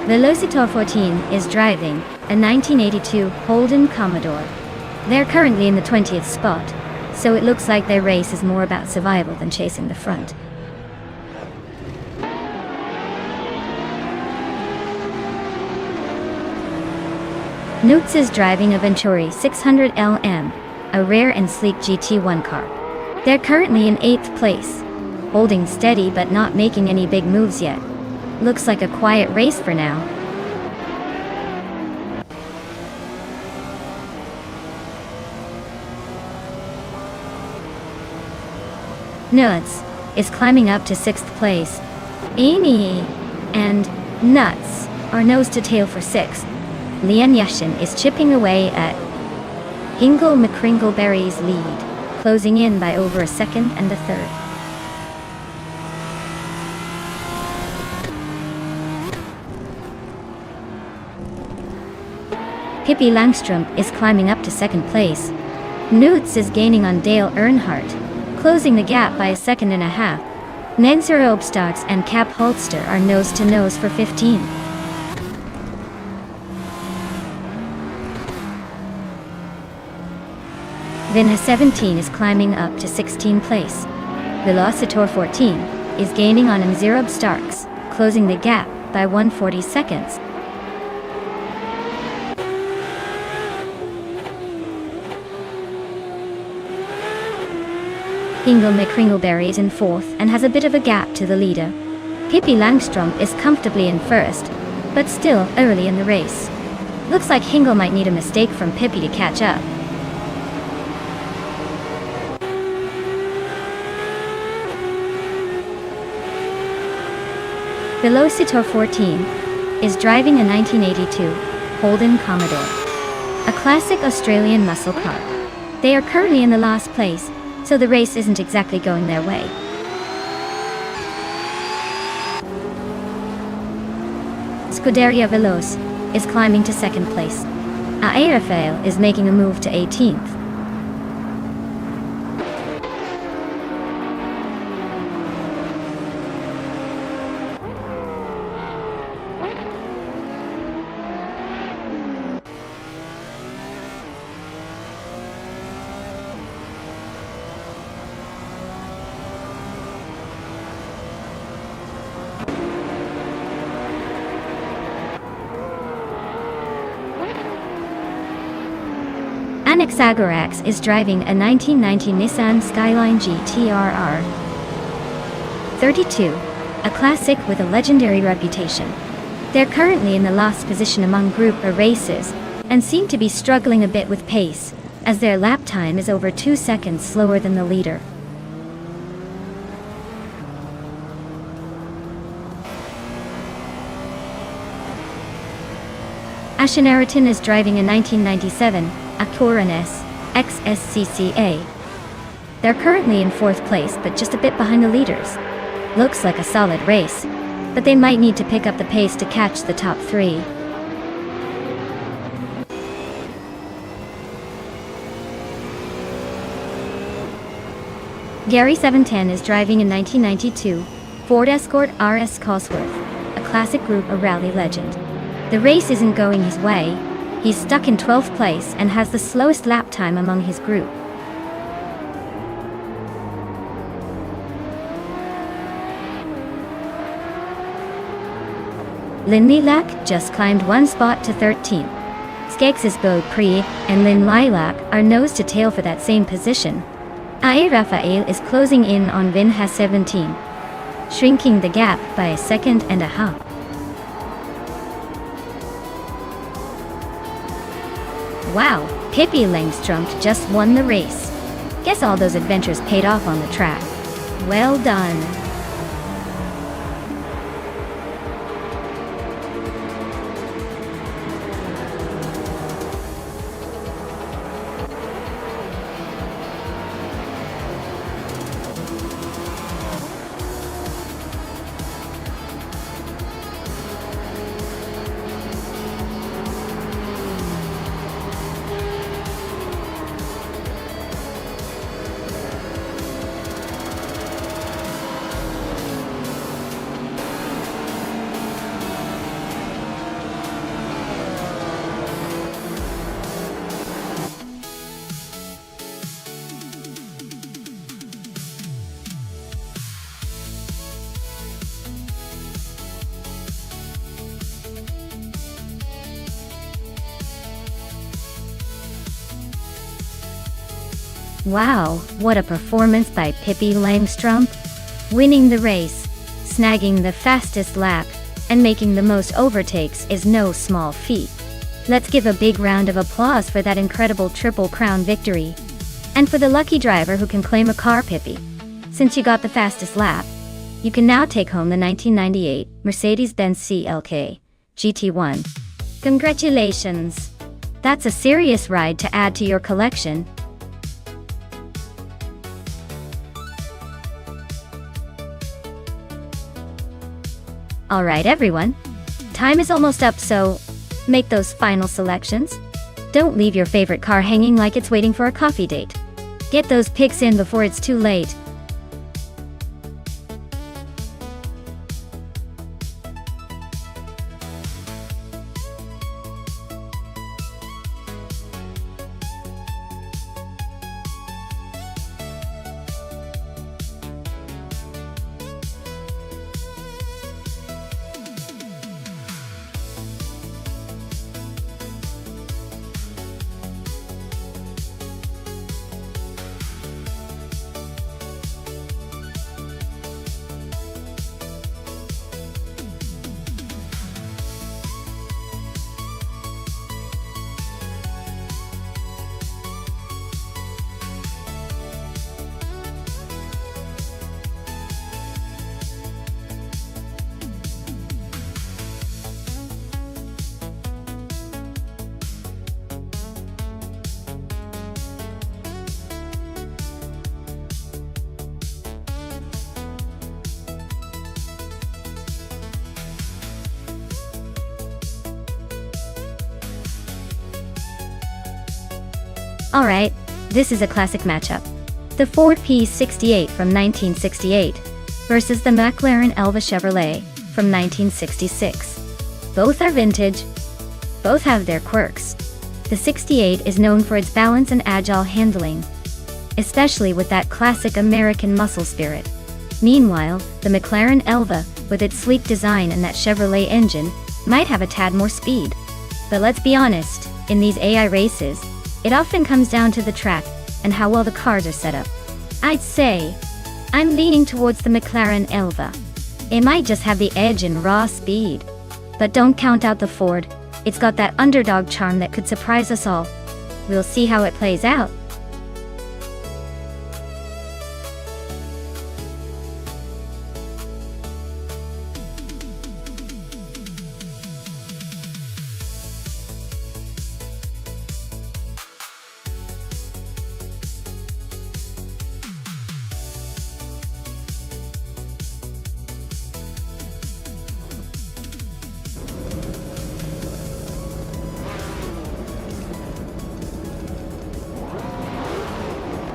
Velocitor 14 is driving a 1982 Holden Commodore. They're currently in the 20th spot, so it looks like their race is more about survival than chasing the front. Newts is driving a Venturi 600 LM, a rare and sleek GT1 car. They're currently in 8th place, holding steady but not making any big moves yet. Looks like a quiet race for now. Nuts is climbing up to 6th place. Amy and Nuts are nose to tail for 6th. Lien Yashin is chipping away at Hingle McCringleberry's lead, closing in by over a 2nd and a 3rd. Pippi Langstrup is climbing up to 2nd place. Newts is gaining on Dale Earnhardt, closing the gap by a 2.5 seconds. Nenzer Obstocks and Cap Holster are nose to nose for 15. Vinna 17 is climbing up to 16th place. Velocitor 14 is gaining on Mzerob Starks, closing the gap by 140 seconds. Hingle McCringleberry is in 4th and has a bit of a gap to the leader. Pippi Langstrup is comfortably in 1st, but still early in the race. Looks like Hingle might need a mistake from Pippi to catch up. Velocitor 14 is driving a 1982 Holden Commodore, a classic Australian muscle car. They are currently in the last place, so the race isn't exactly going their way. Scuderia Veloce is climbing to second place. Rafael is making a move to 18th. Anaxagorax is driving a 1990 Nissan Skyline GT-RR 32, a classic with a legendary reputation. They're currently in the last position among group A races, and seem to be struggling a bit with pace, as their lap time is over 2 seconds slower than the leader. Ashenaraton is driving a 1997 Acura NS XSCCA. They're currently in 4th place, but just a bit behind the leaders. Looks like a solid race, but they might need to pick up the pace to catch the top 3. Gary 710 is driving a 1992 Ford Escort RS Cosworth, a classic Group A rally legend. The race isn't going his way. He's stuck in 12th place and has the slowest lap time among his group. Lynn Lilac just climbed 1 spot to 13th. Skeggs' Beau Pre and Lynn Lilac are nose to tail for that same position. Rafael is closing in on Vin has 17, shrinking the gap by 1.5 seconds. Wow, Pippi Langstrumpf just won the race. Guess all those adventures paid off on the track. Well done. Wow, what a performance by Pippi Langstrumpf! Winning the race, snagging the fastest lap, and making the most overtakes is no small feat. Let's give a big round of applause for that incredible Triple Crown victory. And for the lucky driver who can claim a car, Pippi. Since you got the fastest lap, you can now take home the 1998 Mercedes-Benz CLK GT1. Congratulations! That's a serious ride to add to your collection. Alright everyone, time is almost up, so make those final selections. Don't leave your favorite car hanging like it's waiting for a coffee date. Get those picks in before it's too late. Alright, this is a classic matchup. The Ford P68 from 1968 versus the McLaren Elva Chevrolet from 1966. Both are vintage, both have their quirks. The 68 is known for its balance and agile handling, especially with that classic American muscle spirit. Meanwhile, the McLaren Elva, with its sleek design and that Chevrolet engine, might have a tad more speed. But let's be honest, in these AI races, it often comes down to the track and how well the cars are set up. I'd say I'm leaning towards the McLaren Elva. It might just have the edge in raw speed. But don't count out the Ford. It's got that underdog charm that could surprise us all. We'll see how it plays out.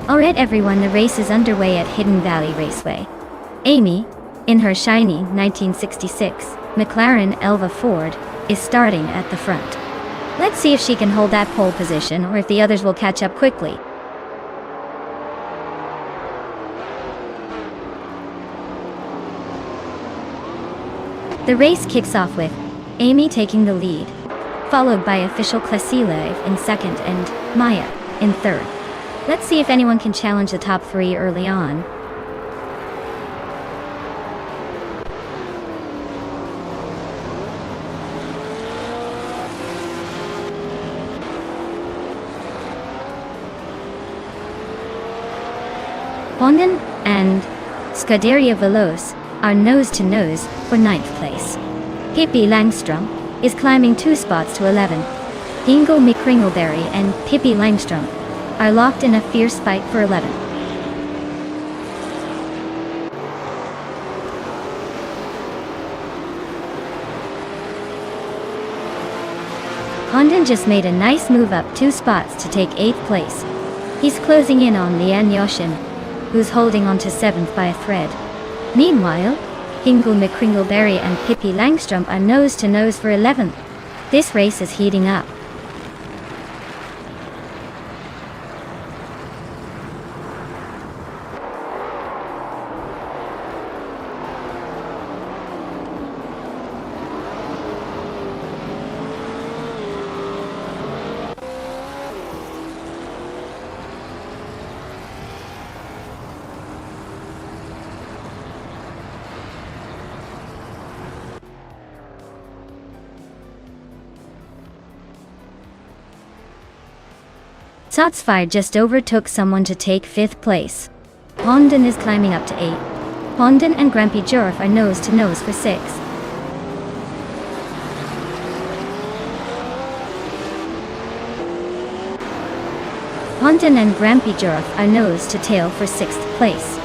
Alright everyone, the race is underway at Hidden Valley Raceway. Amy, in her shiny 1966 McLaren Elva Ford, is starting at the front. Let's see if she can hold that pole position or if the others will catch up quickly. The race kicks off with Amy taking the lead, followed by official Klasilev in second and Maya in third. Let's see if anyone can challenge the top three early on. Honden and Scuderia Veloce are nose-to-nose for 9th place. Pippi Langstrom is climbing 2 spots to 11. Ingo McCringleberry and Pippi Langstrom are locked in a fierce fight for 11. Honden just made a nice move up 2 spots to take 8th place. He's closing in on Lian Yoshin, who's holding on to 7th by a thread. Meanwhile, Ingo McCringleberry and Pippi Langstrom are nose-to-nose for 11th. This race is heating up. Sotsfire just overtook someone to take 5th place. Honden is climbing up to 8. Honden and Grampy Jurf are nose-to-nose for 6th. Honden and Grampy Jurf are nose-to-tail for 6th place.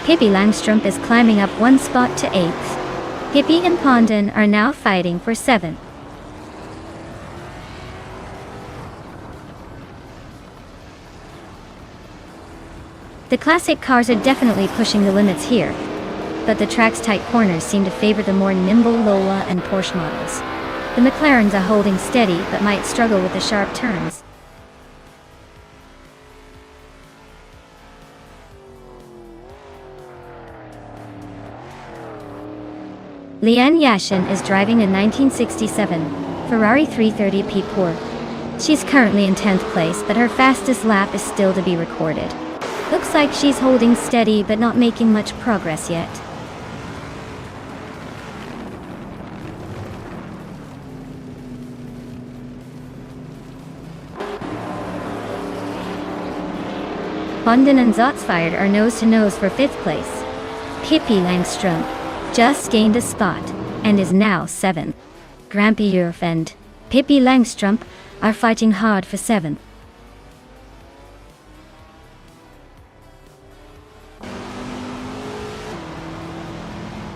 Pippi Langstrom is climbing up 1 spot to 8th. Pippi and Honden are now fighting for 7th. The classic cars are definitely pushing the limits here, but the track's tight corners seem to favor the more nimble Lola and Porsche models. The McLarens are holding steady but might struggle with the sharp turns. Lian Yashin is driving a 1967 Ferrari 330 Pour. She's currently in 10th place, but her fastest lap is still to be recorded. Looks like she's holding steady but not making much progress yet. Honden and Zotsfired are nose-to-nose for 5th place. Pippi Langstrom just gained a spot and is now 7th. Grampy Jurf and Pippi Langstrom are fighting hard for 7th.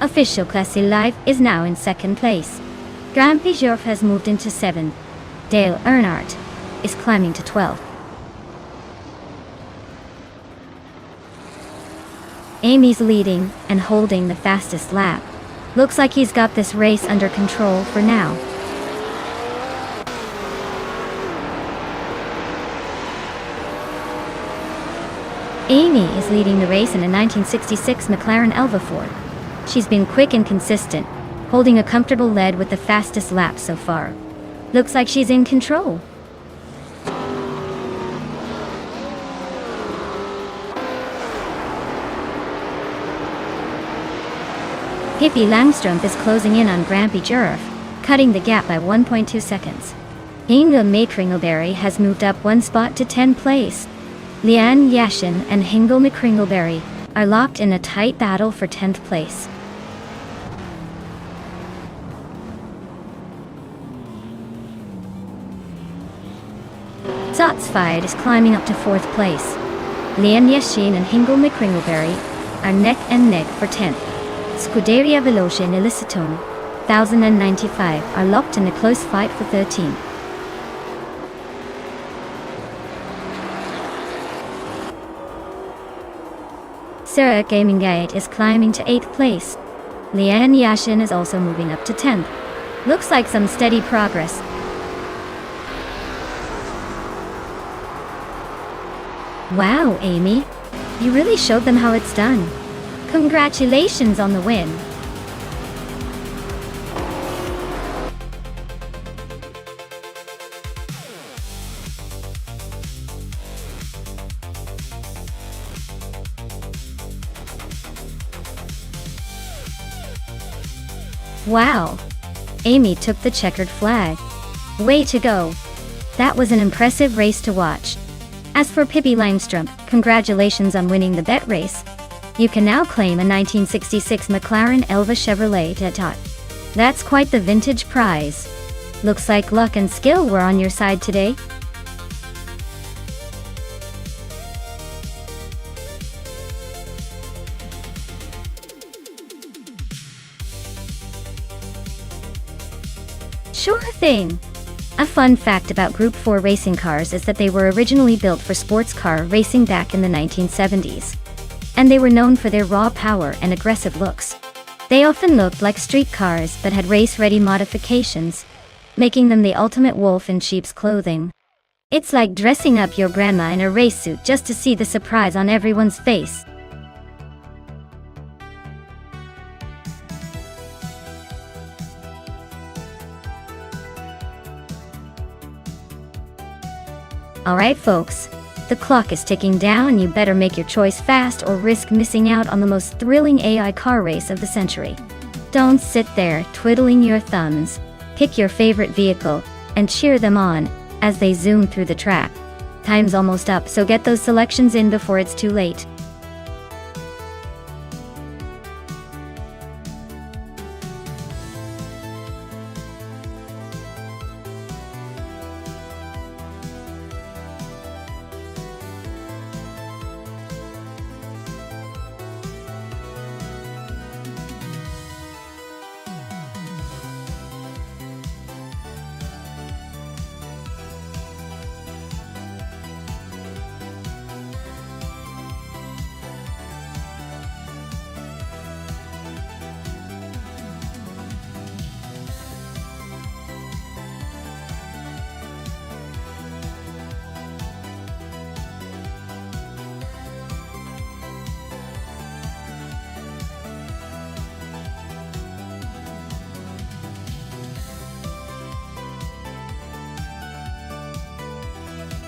Official Klasilev is now in 2nd place. Grampy Jurf has moved into 7th. Dale Earnhardt is climbing to 12th. Amy's leading and holding the fastest lap. Looks like he's got this race under control for now. Amy is leading the race in a 1966 McLaren Elva Ford. She's been quick and consistent, holding a comfortable lead with the fastest lap so far. Looks like she's in control. Pippi Langstrumpf is closing in on Grampy Jurf, cutting the gap by 1.2 seconds. Inga Maykringleberry has moved up one spot to 10th place. Leanne Yashin and Hingle McCringleberry are locked in a tight battle for 10th place. Zotsfied is climbing up to 4th place. Leanne Yashin and Hingle McCringleberry are neck and neck for 10th. Scuderia Veloce and Illicitone, 1095 are locked in a close fight for 13th. Sarah Gamingate is climbing to 8th place. Leanne Yashin is also moving up to 10th. Looks like some steady progress. Wow, Amy. You really showed them how it's done. Congratulations on the win. Wow. Amy took the checkered flag. Way to go. That was an impressive race to watch. As for Pippi Langstrumpf, congratulations on winning the bet race. You can now claim a 1966 McLaren Elva Chevrolet Tatat. That's quite the vintage prize. Looks like luck and skill were on your side today. Sure thing. A fun fact about Group 4 racing cars is that they were originally built for sports car racing back in the 1970s. And they were known for their raw power and aggressive looks. They often looked like street cars but had race-ready modifications, making them the ultimate wolf in sheep's clothing. It's like dressing up your grandma in a race suit just to see the surprise on everyone's face. Alright folks, the clock is ticking down and you better make your choice fast or risk missing out on the most thrilling AI car race of the century. Don't sit there twiddling your thumbs. Pick your favorite vehicle and cheer them on as they zoom through the track. Time's almost up, so get those selections in before it's too late.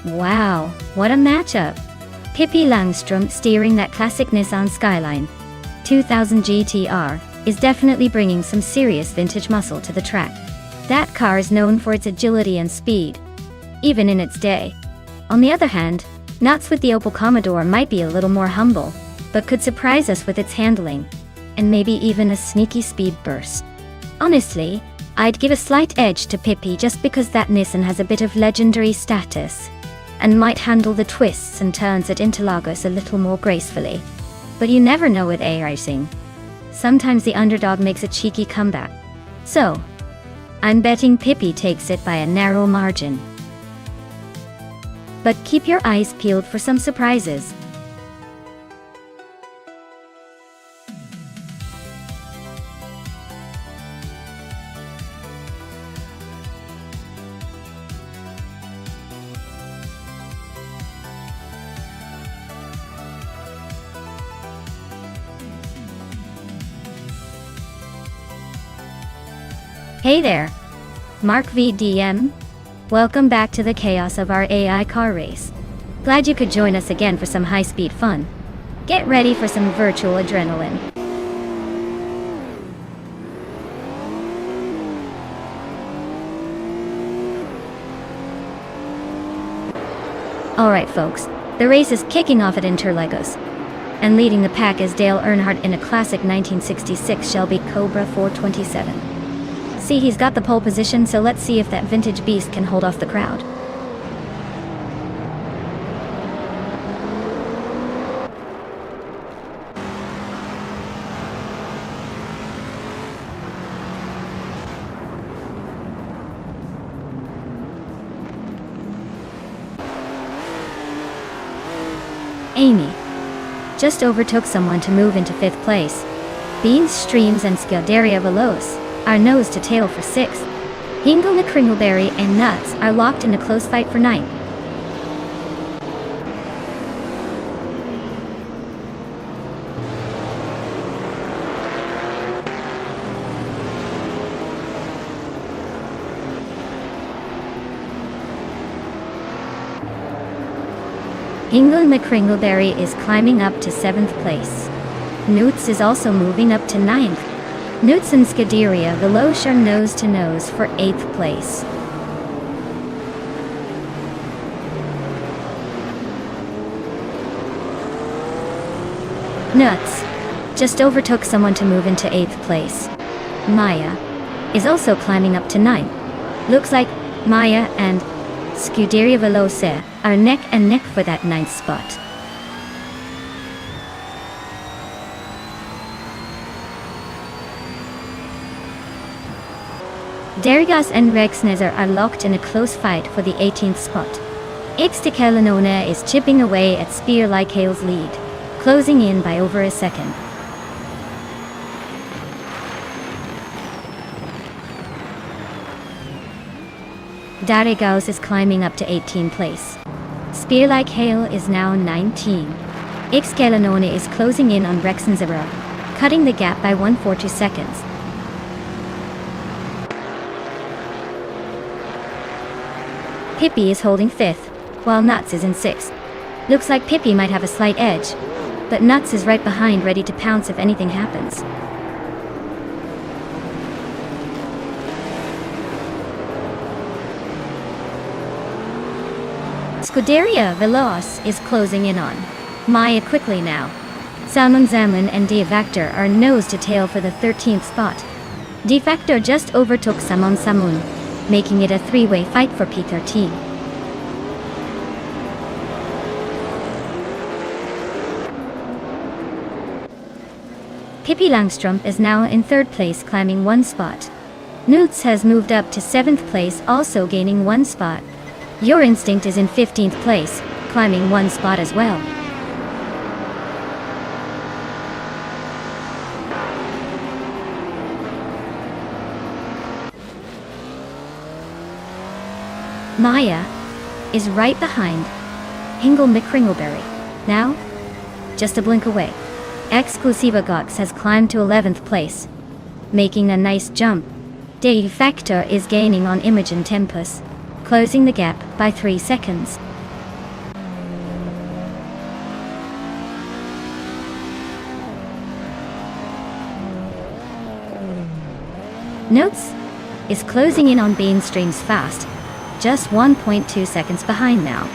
Wow, what a matchup! Pippi Langstrumpf steering that classic Nissan Skyline 2000 GTR is definitely bringing some serious vintage muscle to the track. That car is known for its agility and speed, even in its day. On the other hand, Knots with the Opel Commodore might be a little more humble, but could surprise us with its handling, and maybe even a sneaky speed burst. Honestly, I'd give a slight edge to Pippi just because that Nissan has a bit of legendary status, and might handle the twists and turns at Interlagos a little more gracefully. But you never know with AI racing. Sometimes the underdog makes a cheeky comeback. So, I'm betting Pippi takes it by a narrow margin. But keep your eyes peeled for some surprises. Hey there, Mark VDM. Welcome back to the chaos of our AI car race. Glad you could join us again for some high-speed fun. Get ready for some virtual adrenaline. Alright folks, the race is kicking off at Interlagos. And leading the pack is Dale Earnhardt in a classic 1966 Shelby Cobra 427. See, he's got the pole position, so let's see if that vintage beast can hold off the crowd. Amy just overtook someone to move into 5th place. Beans, Streams, and Scuderia Veloz are nose to tail for 6th. Hingle, McCringleberry, and Nuts are locked in a close fight for 9th. Hingle McCringleberry is climbing up to 7th place. Newts is also moving up to 9th. Newts and Scuderia Veloz are nose to nose for 8th place. Nuts just overtook someone to move into 8th place. Maya is also climbing up to 9th. Looks like Maya and Scuderia Veloz are neck and neck for that 9th spot. Derrigas and Rexnezer are locked in a close fight for the 18th spot. Ixticalanona is chipping away at Spear Like Hale's lead, closing in by over a second. Darrigaus is climbing up to 18th place. Spear Like Hale is now 19. Ixcalanona is closing in on Rexnezer, cutting the gap by 142 seconds. Pippi is holding 5th, while Nuts is in 6th. Looks like Pippi might have a slight edge, but Nuts is right behind, ready to pounce if anything happens. Scuderia Veloz is closing in on Maya quickly now. Salmon Zaman and Defactor are nose to tail for the 13th spot. Defactor just overtook Samon Samun, making it a 3-way fight for P13. Pippi Langstrom is now in 3rd place, climbing 1 spot. Newts has moved up to 7th place, also gaining 1 spot. Your Instinct is in 15th place, climbing 1 spot as well. Maya is right behind Hingle McCringleberry. Now, just a blink away. Exclusiva Gox has climbed to 11th place, making a nice jump. Defactor is gaining on Imogen Tempest, closing the gap by 3 seconds. Notes is closing in on Bainstream's fast, just 1.2 seconds behind now.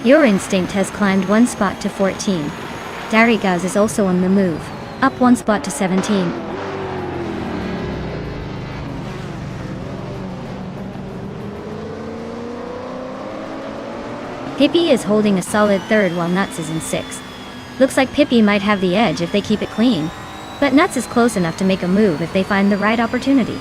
Your Instinct has climbed 1 spot to 14. Darrigas is also on the move, up 1 spot to 17. Pippi is holding a solid 3rd while Nuts is in 6th. Looks like Pippi might have the edge if they keep it clean, but Nuts is close enough to make a move if they find the right opportunity.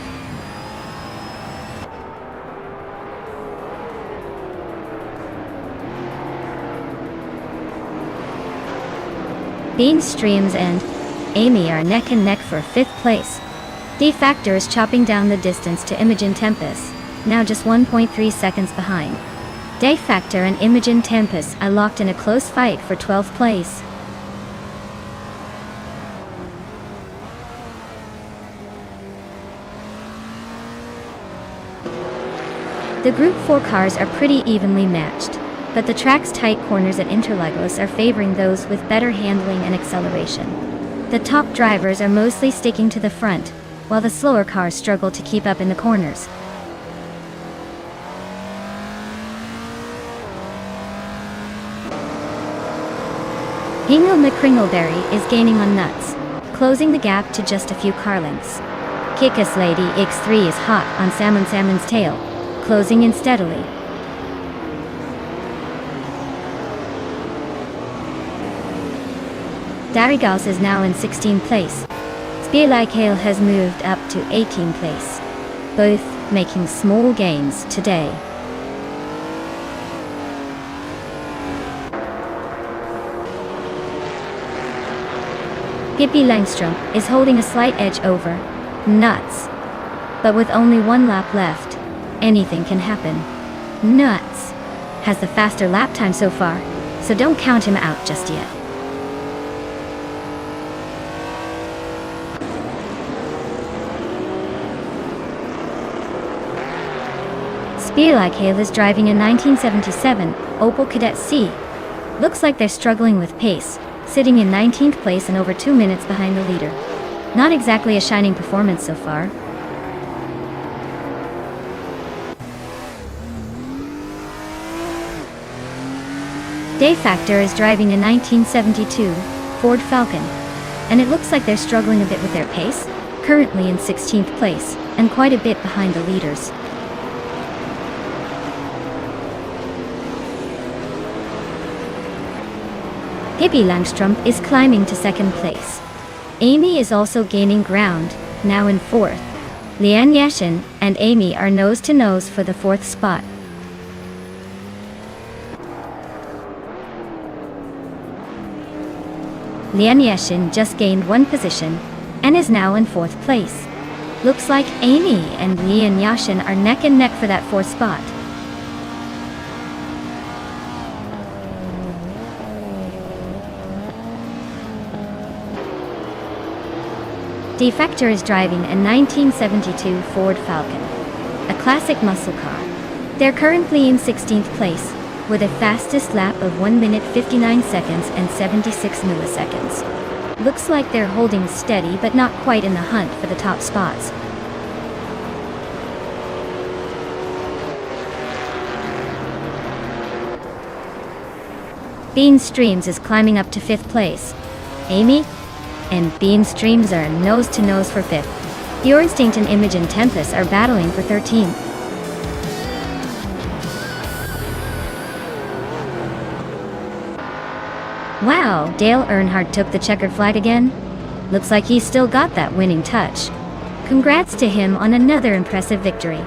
Bean Streams and Amy are neck and neck for 5th place. Defactor is chopping down the distance to Imogen Tempest, now just 1.3 seconds behind. Defactor and Imogen Tempest are locked in a close fight for 12th place. The Group 4 cars are pretty evenly matched, but the track's tight corners at Interlagos are favoring those with better handling and acceleration. The top drivers are mostly sticking to the front, while the slower cars struggle to keep up in the corners. Hingle McCringleberry is gaining on Nuts, closing the gap to just a few car lengths. Kickass Lady X3 is hot on Salmon's tail, closing in steadily. Darigals is now in 16th place. Spielaikale has moved up to 18th place, both making small gains today. Pippi Langstrom is holding a slight edge over Nuts, but with only one lap left, anything can happen. Nuts has the faster lap time so far, so don't count him out just yet. Spielaikale is driving a 1977 Opel Kadett C. Looks like they're struggling with pace, sitting in 19th place and over 2 minutes behind the leader. Not exactly a shining performance so far. Day Factor is driving a 1972 Ford Falcon, and it looks like they're struggling a bit with their pace, currently in 16th place, and quite a bit behind the leaders. Pippi Langstrom is climbing to 2nd place. Amy is also gaining ground, now in 4th. Lian Yashin and Amy are nose-to-nose for the 4th spot. Lian Yashin just gained 1 position and is now in 4th place. Looks like Amy and Lian Yashin are neck and neck for that 4th spot. Defector is driving a 1972 Ford Falcon, a classic muscle car. They're currently in 16th place, with a fastest lap of 1 minute 59 seconds and 76 milliseconds. Looks like they're holding steady but not quite in the hunt for the top spots. Bean Streams is climbing up to 5th place. Amy and Bean Streams are nose-to-nose for 5th. Pure Instinct and Imogen Tempest are battling for 13th. Wow, Dale Earnhardt took the checkered flag again? Looks like he's still got that winning touch. Congrats to him on another impressive victory.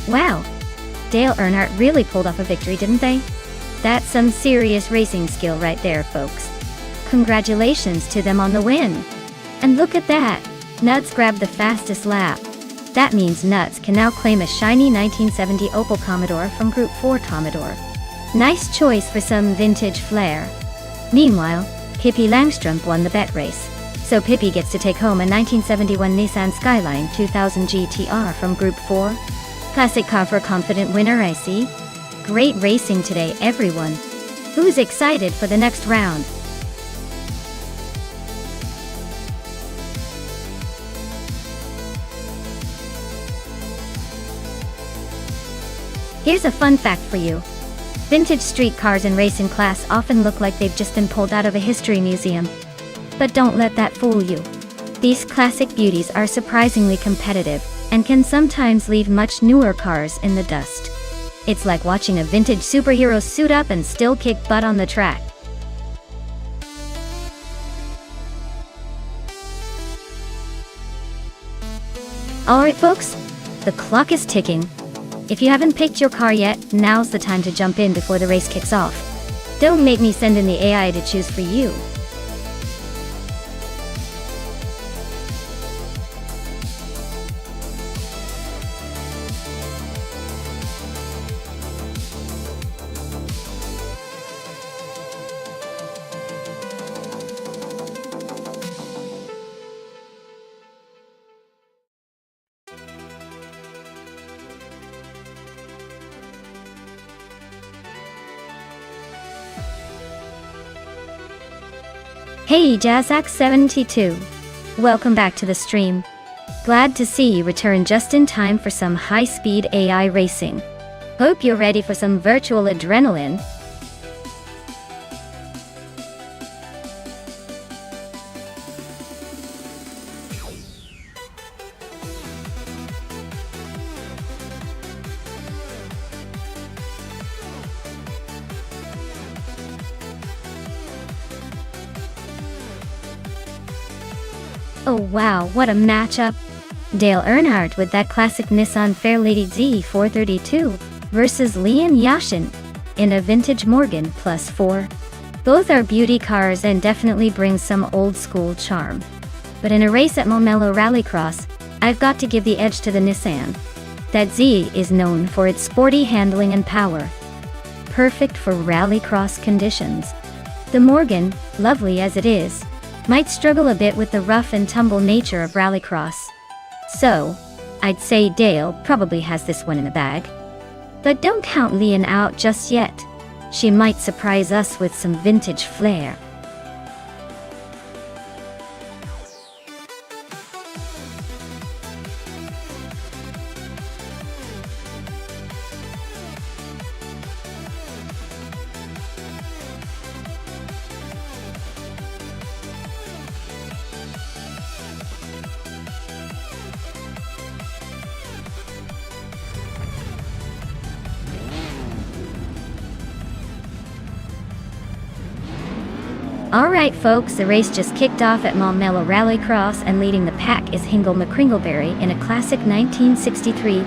Wow, Dale Earnhardt really pulled off a victory, didn't they? That's some serious racing skill right there, folks. Congratulations to them on the win. And look at that, Nuts grabbed the fastest lap. That means Nuts can now claim a shiny 1970 Opel Commodore from Group 4 Commodore. Nice choice for some vintage flair. Meanwhile, Pippi Langstrumpf won the bet race. So Pippi gets to take home a 1971 Nissan Skyline 2000 GTR from Group 4. Classic car for a confident winner, I see. Great racing today, everyone. Who's excited for the next round? Here's a fun fact for you. Vintage street cars in racing class often look like they've just been pulled out of a history museum. But don't let that fool you. These classic beauties are surprisingly competitive, and can sometimes leave much newer cars in the dust. It's like watching a vintage superhero suit up and still kick butt on the track. Alright folks, the clock is ticking. If you haven't picked your car yet, now's the time to jump in before the race kicks off. Don't make me send in the AI to choose for you. Hey Jazzax72. Welcome back to the stream. Glad to see you return just in time for some high-speed AI racing. Hope you're ready for some virtual adrenaline. Oh wow, what a matchup! Dale Earnhardt with that classic Nissan Fairlady Z432 versus Lian Yashin in a vintage Morgan Plus 4. Both are beauty cars and definitely bring some old school charm. But in a race at Momelo Rallycross, I've got to give the edge to the Nissan. That Z is known for its sporty handling and power. Perfect for rallycross conditions. The Morgan, lovely as it is, might struggle a bit with the rough and tumble nature of rallycross. So, I'd say Dale probably has this one in the bag. But don't count Lian out just yet. She might surprise us with some vintage flair. Alright folks, the race just kicked off at Momelo Rallycross, and leading the pack is Hingle McCringleberry in a classic 1963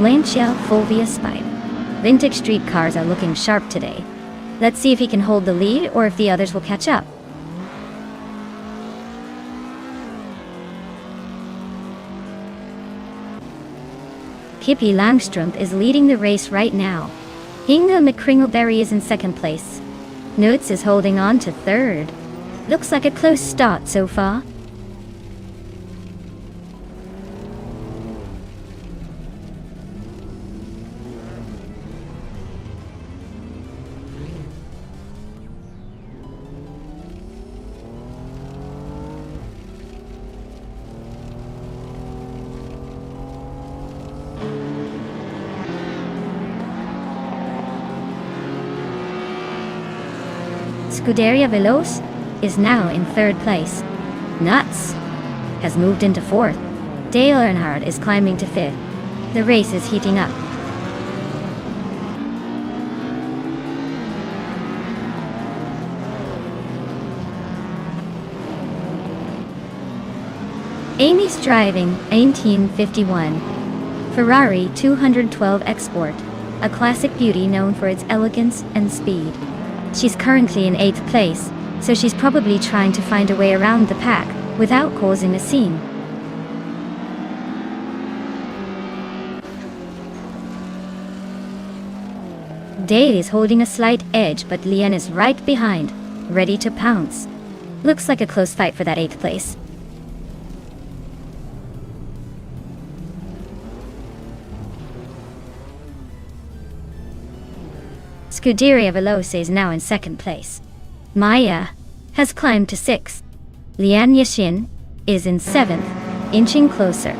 Lancia Fulvia Spider. Vintage street cars are looking sharp today. Let's see if he can hold the lead or if the others will catch up. Pippi Langstrumpf is leading the race right now. Hingle McCringleberry is in second place. Notes is holding on to third. Looks like a close start so far. Scuderia Veloce is now in third place. Nuts has moved into fourth. Dale Earnhardt is climbing to fifth. The race is heating up. Amy's driving 1851 Ferrari 212 Export, a classic beauty known for its elegance and speed. She's currently in 8th place, so she's probably trying to find a way around the pack without causing a scene. Dale is holding a slight edge, but Lian is right behind. ready to pounce. Looks like a close fight for that 8th place. Scuderia Veloce is now in 2nd place. Maya has climbed to 6th. Lian Yixin is in 7th, inching closer.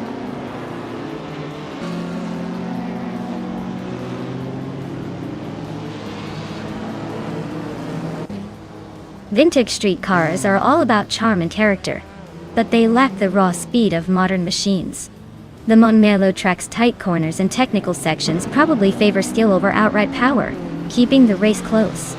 Vintage street cars are all about charm and character, but they lack the raw speed of modern machines. The Montmelo track's tight corners and technical sections probably favor skill over outright power, keeping the race close.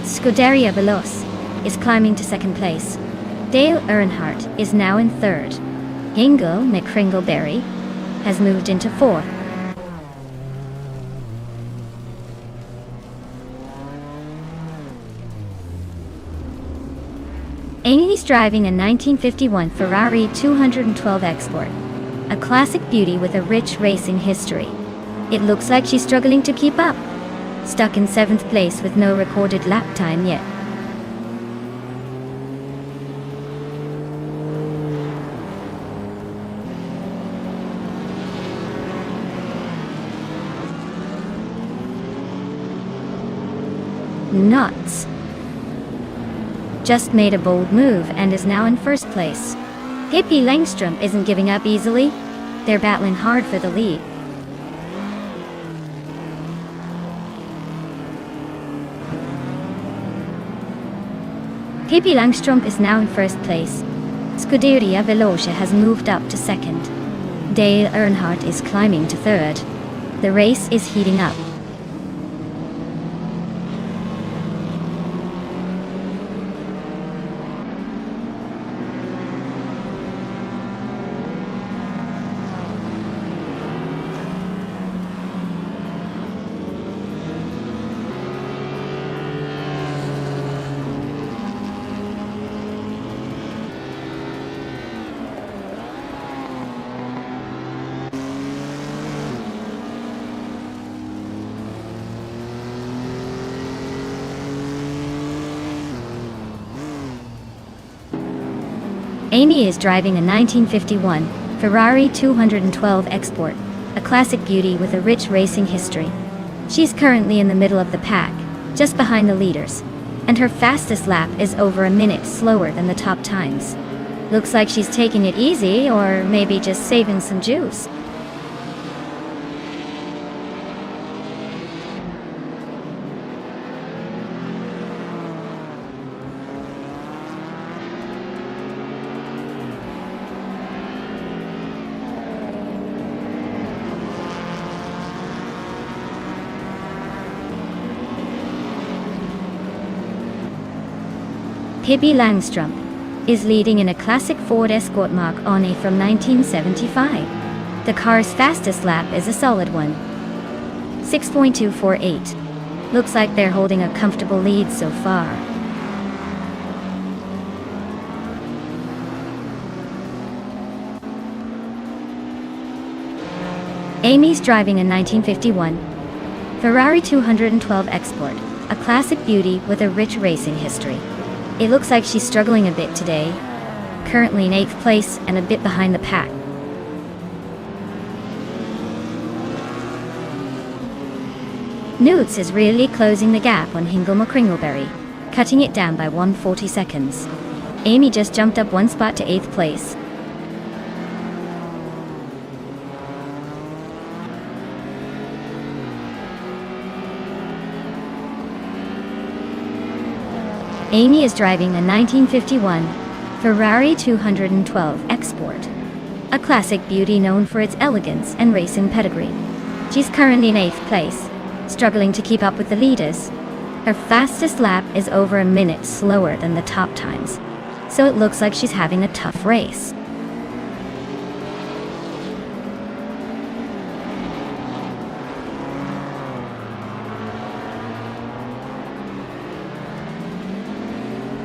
Scuderia Veloce is climbing to 2nd place. Dale Earnhardt is now in 3rd. Hingle McCringleberry has moved into 4th. Amy's driving a 1951 Ferrari 212 Export, a classic beauty with a rich racing history. It looks like she's struggling to keep up, stuck in 7th place with no recorded lap time yet. Nuts just made a bold move and is now in 1st place. Pippi Langstrom isn't giving up easily. They're battling hard for the lead. Pippi Langstrom is now in 1st place. Scuderia Veloce has moved up to 2nd. Dale Earnhardt is climbing to 3rd. The race is heating up. Amy is driving a 1951 Ferrari 212 Export, a classic beauty with a rich racing history. She's currently in the middle of the pack, just behind the leaders, and her fastest lap is over a minute slower than the top times. Looks like she's taking it easy, or maybe just saving some juice. Pippi Langstrom is leading in a classic Ford Escort Mark One from 1975. The car's fastest lap is a solid one, 6.248. Looks like they're holding a comfortable lead so far. Amy's driving a 1951 Ferrari 212 Export, a classic beauty with a rich racing history. It looks like she's struggling a bit today, currently in 8th place and a bit behind the pack. Newts is really closing the gap on Hingle McCringleberry, cutting it down by 140 seconds. Amy just jumped up 1 spot to 8th place. Amy is driving a 1951 Ferrari 212 Export, a classic beauty known for its elegance and racing pedigree. She's currently in 8th place, struggling to keep up with the leaders. Her fastest lap is over a minute slower than the top times, so it looks like she's having a tough race.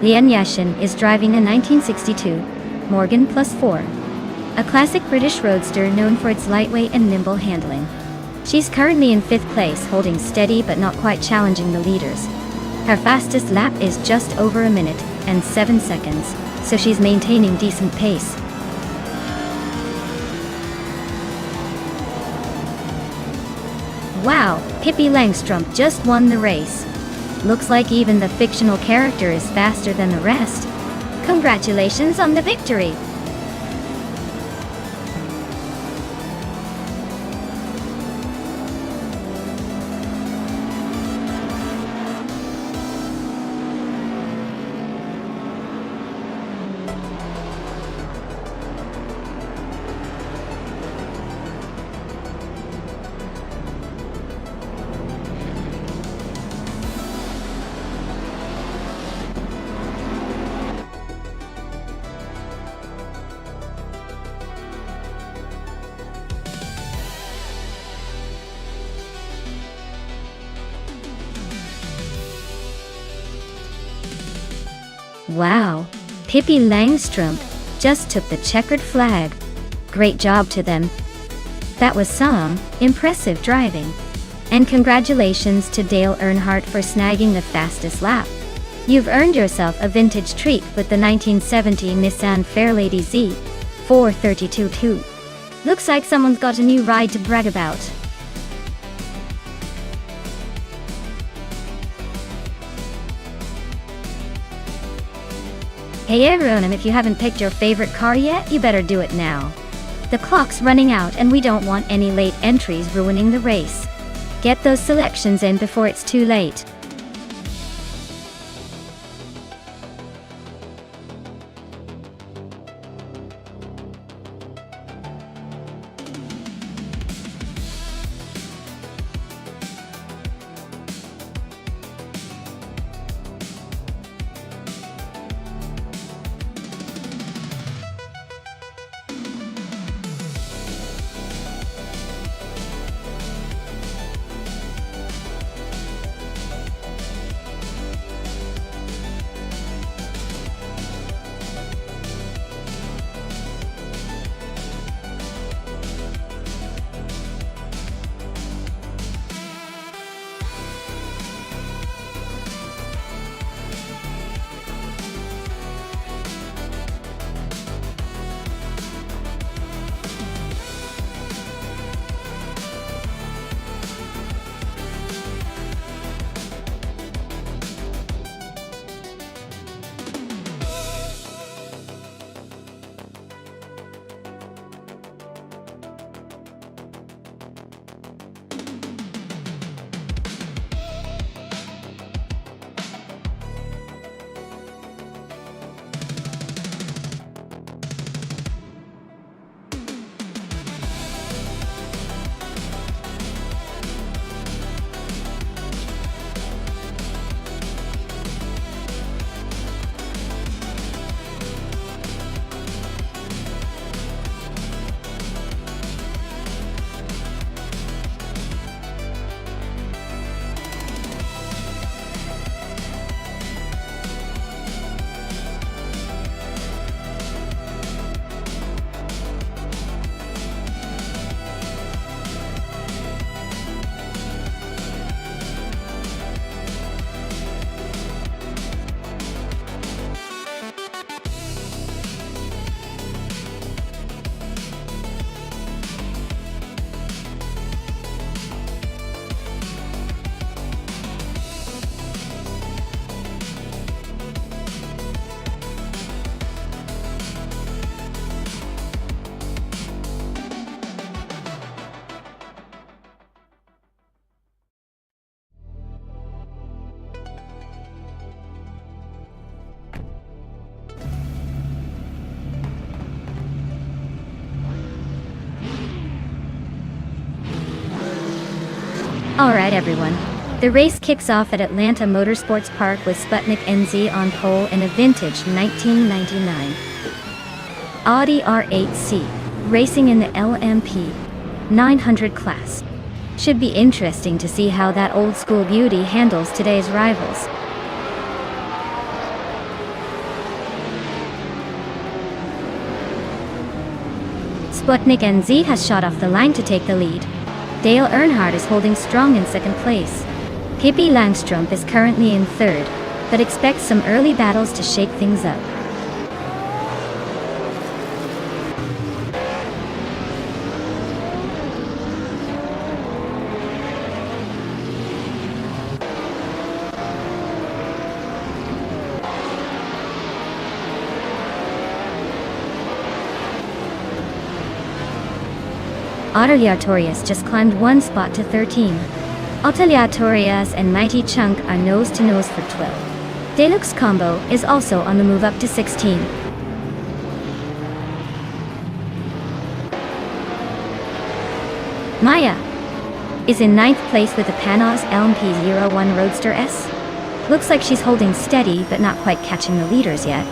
Lian Yashin is driving a 1962 Morgan Plus 4, a classic British roadster known for its lightweight and nimble handling. She's currently in 5th place, holding steady but not quite challenging the leaders. Her fastest lap is just over a minute and 7 seconds, so she's maintaining decent pace. Wow, Pippi Langstrumpf just won the race. Looks like even the fictional character is faster than the rest. Congratulations on the victory! Wow, Pippi Langstrumpf just took the checkered flag. Great job to them. That was some impressive driving. And congratulations to Dale Earnhardt for snagging the fastest lap. You've earned yourself a vintage treat with the 1970 Nissan Fairlady Z 432-2. Looks like someone's got a new ride to brag about. Hey everyone, and if you haven't picked your favorite car yet, you better do it now. The clock's running out and we don't want any late entries ruining the race. Get those selections in before it's too late. Alright everyone, the race kicks off at Atlanta Motorsports Park with Sputnik NZ on pole and a vintage 1999 Audi R8C, racing in the LMP 900 class. Should be interesting to see how that old school beauty handles today's rivals. Sputnik NZ has shot off the line to take the lead. Dale Earnhardt is holding strong in second place. Pippi Langstrup is currently in third, but expects some early battles to shake things up. Autoliatorius just climbed one spot to 13. Autoliatorius and Mighty Chunk are nose-to-nose for 12. Deluxe Combo is also on the move up to 16. Maya is in 9th place with the Panos LMP01 Roadster S. Looks like she's holding steady but not quite catching the leaders yet.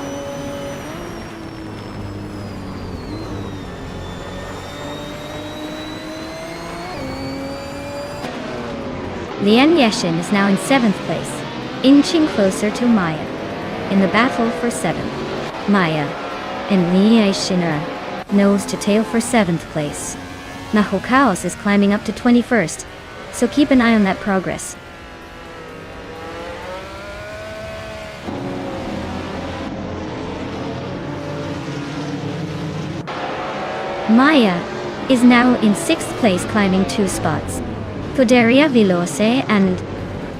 Lian Yeshin is now in 7th place, inching closer to Maya. In the battle for 7th, Maya and Lian Yeshin are nose to tail for 7th place. Naho Chaos is climbing up to 21st, so keep an eye on that progress. Maya is now in 6th place, climbing 2 spots. Scuderia Veloce and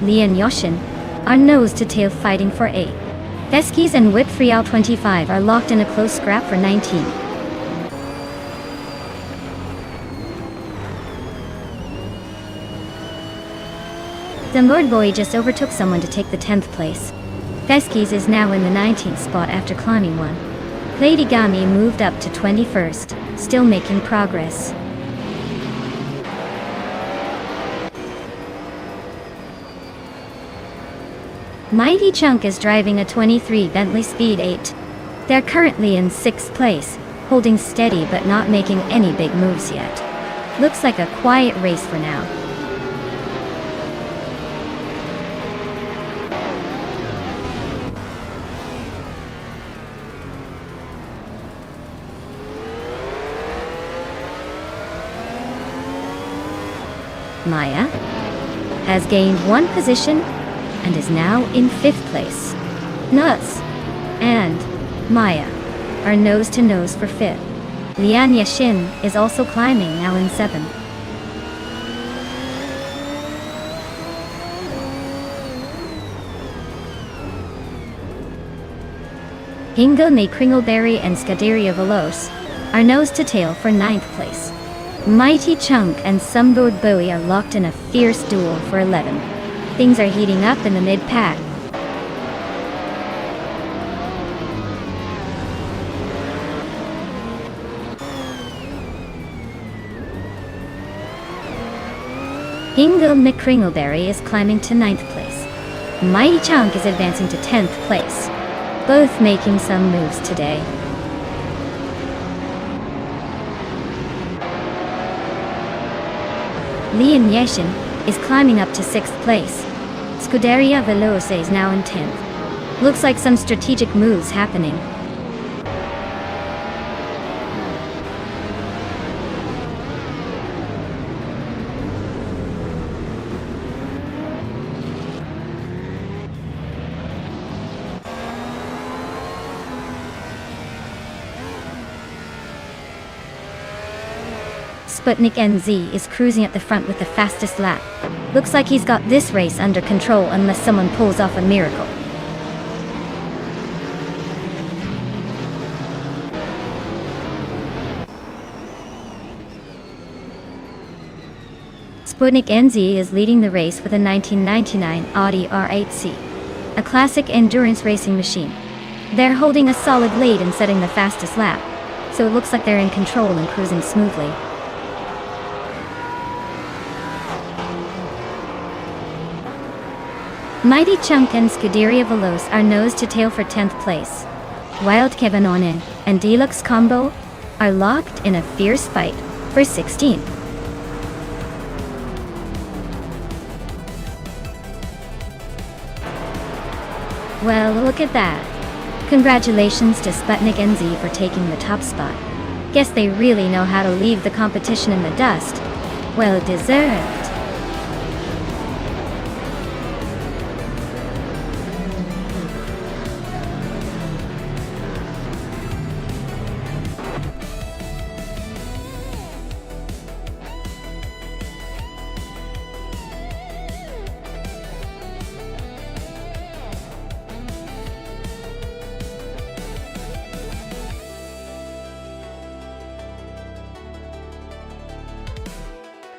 Lian Yoshin are nose-to-tail fighting for 8. Veskis and Whip Frial 25 are locked in a close scrap for 19. The Lord Boy just overtook someone to take the 10th place. Veskis is now in the 19th spot after climbing one. Lady Gami moved up to 21st, still making progress. Mighty Chunk is driving a 23 Bentley Speed 8. They're currently in 6th place, holding steady but not making any big moves yet. Looks like a quiet race for now. Maya has gained 1 position and is now in 5th place. Nuts and Maya are nose-to-nose for 5th. Lian Yashin is also climbing, now in 7th. Hingle May Kringleberry and Scuderia Veloce are nose-to-tail for 9th place. Mighty Chunk and Sumboard Bowie are locked in a fierce duel for 11. Things are heating up in the mid-pack. Hingle McCringleberry is climbing to 9th place. Mighty Chunk is advancing to 10th place, both making some moves today. Lian Yeshin is climbing up to 6th place. Scuderia Veloce is now in 10th. Looks like some strategic moves happening. Sputnik NZ is cruising at the front with the fastest lap. Looks like he's got this race under control unless someone pulls off a miracle. Sputnik NZ is leading the race with a 1999 Audi R8C, a classic endurance racing machine. They're holding a solid lead and setting the fastest lap, so it looks like they're in control and cruising smoothly. Mighty Chunk and Scuderia Veloce are nose-to-tail for 10th place. Wild Kevin Onin and Deluxe Combo are locked in a fierce fight for 16. Well, look at that. Congratulations to Sputnik NZ for taking the top spot. Guess they really know how to leave the competition in the dust. Well deserved.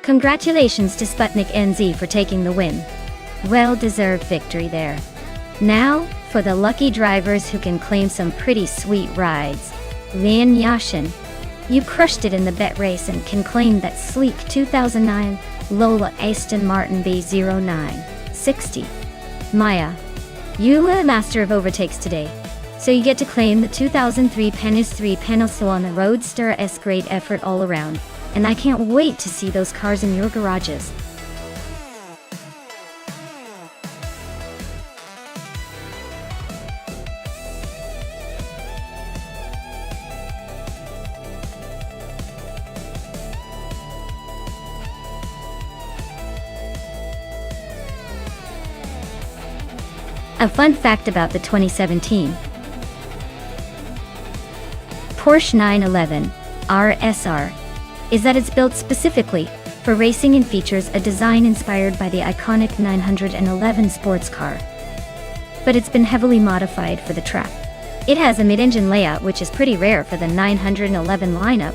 Congratulations to Sputnik NZ for taking the win. Well-deserved victory there. Now, for the lucky drivers who can claim some pretty sweet rides. Lian Yashin, you crushed it in the bet race and can claim that sleek 2009 Lola Aston Martin B0960. Maya, you were a master of overtakes today, so you get to claim the 2003 Penis 3 Penilsuon Roadster S. Great effort all around. And I can't wait to see those cars in your garages. A fun fact about the 2017 Porsche 911 RSR is that it's built specifically for racing and features a design inspired by the iconic 911 sports car. But it's been heavily modified for the track. It has a mid-engine layout which is pretty rare for the 911 lineup,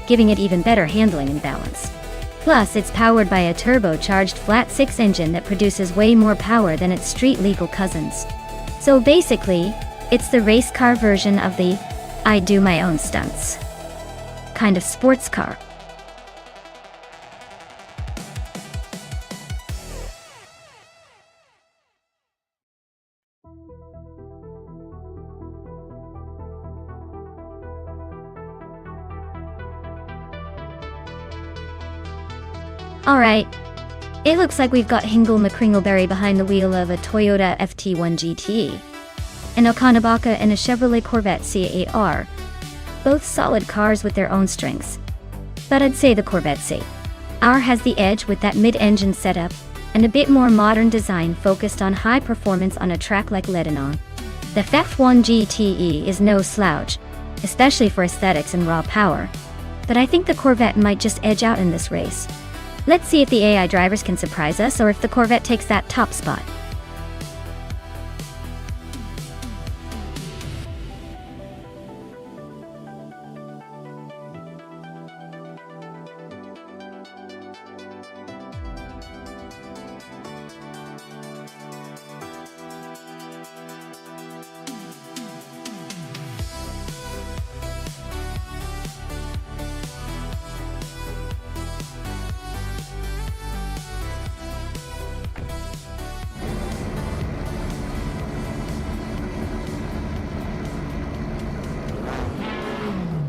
giving it even better handling and balance. Plus, it's powered by a turbocharged flat-six engine that produces way more power than its street-legal cousins. So basically, it's the race car version of the I do my own stunts kind of sports car. Alright, it looks like we've got Hingle McCringleberry behind the wheel of a Toyota FT1 GT, an Okanabaka and a Chevrolet Corvette C8R, both solid cars with their own strengths. But I'd say the Corvette C8R has the edge with that mid-engine setup and a bit more modern design focused on high performance on a track like Lebanon. The FF1 GTE is no slouch, especially for aesthetics and raw power, but I think the Corvette might just edge out in this race. Let's see if the AI drivers can surprise us or if the Corvette takes that top spot.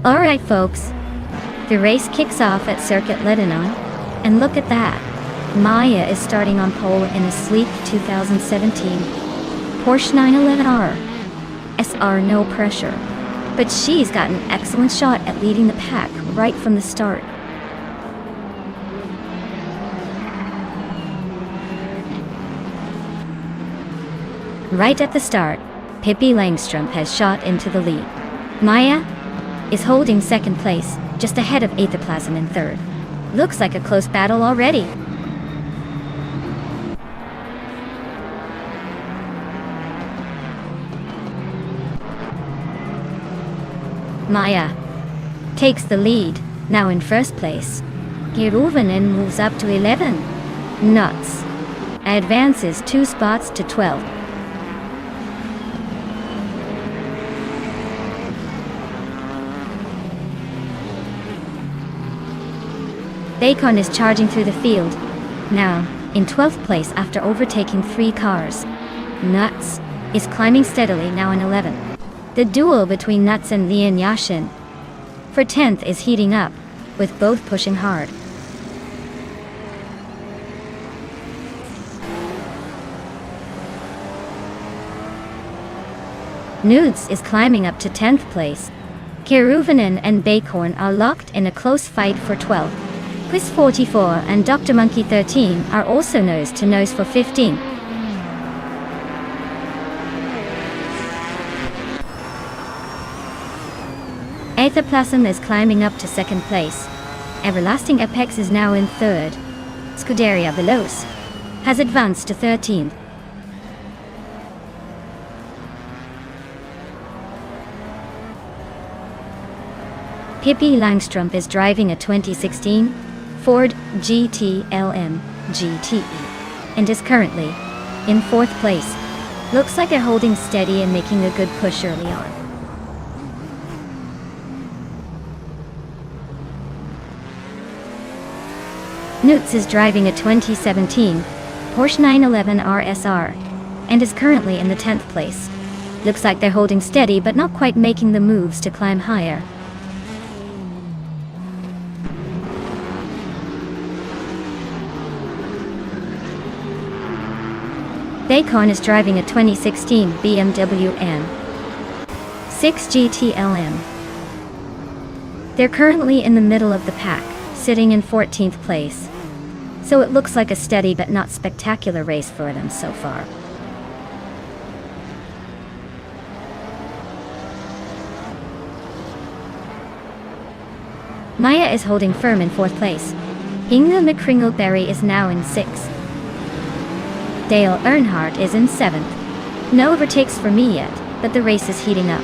Alright folks, the race kicks off at Circuit Lebanon, and look at that. Maya is starting on pole in a sleek 2017 Porsche 911R SR no pressure, but she's got an excellent shot at leading the pack right from the start. Right at the start, Pippi Langstrom has shot into the lead. Maya is holding second place, just ahead of Aethaplasm in third. Looks like a close battle already. Maya takes the lead, now in first place. Giruvinen moves up to 11. Nuts advances 2 spots to 12. Bacon is charging through the field, now in 12th place after overtaking 3 cars. Nuts is climbing steadily, now in 11th. The duel between Nuts and Lian Yashin for 10th is heating up, with both pushing hard. Nudes is climbing up to 10th place. Keruvanen and Bacorn are locked in a close fight for 12. Quiz 44 and Dr. Monkey 13 are also nose to nose for 15. Aetherplasm is climbing up to second place. Everlasting Apex is now in third. Scuderia Veloce has advanced to 13th. Pippi Langstrumpf is driving a 2016 Ford GT-LM GTE and is currently in fourth place. Looks like they're holding steady and making a good push early on. Nutz is driving a 2017 Porsche 911 RSR and is currently in the 10th place. Looks like they're holding steady but not quite making the moves to climb higher. Bacon is driving a 2016 BMW M6 GT-LM. They're currently in the middle of the pack, sitting in 14th place. So it looks like a steady but not spectacular race for them so far. Maya is holding firm in 4th place. Inga McCringleberry is now in 6th. Dale Earnhardt is in 7th. No overtakes for me yet, but the race is heating up.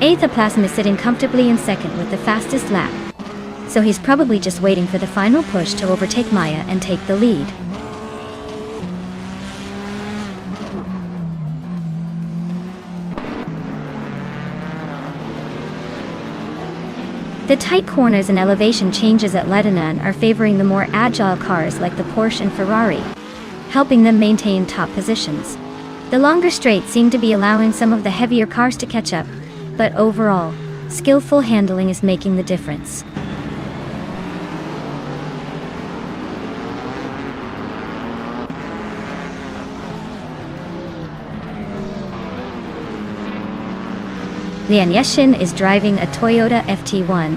Aetherplasm is sitting comfortably in 2nd with the fastest lap. So he's probably just waiting for the final push to overtake Maya and take the lead. The tight corners and elevation changes at Ledinan are favoring the more agile cars like the Porsche and Ferrari, helping them maintain top positions. The longer straights seem to be allowing some of the heavier cars to catch up, but overall, skillful handling is making the difference. Lian Yeshin is driving a Toyota FT1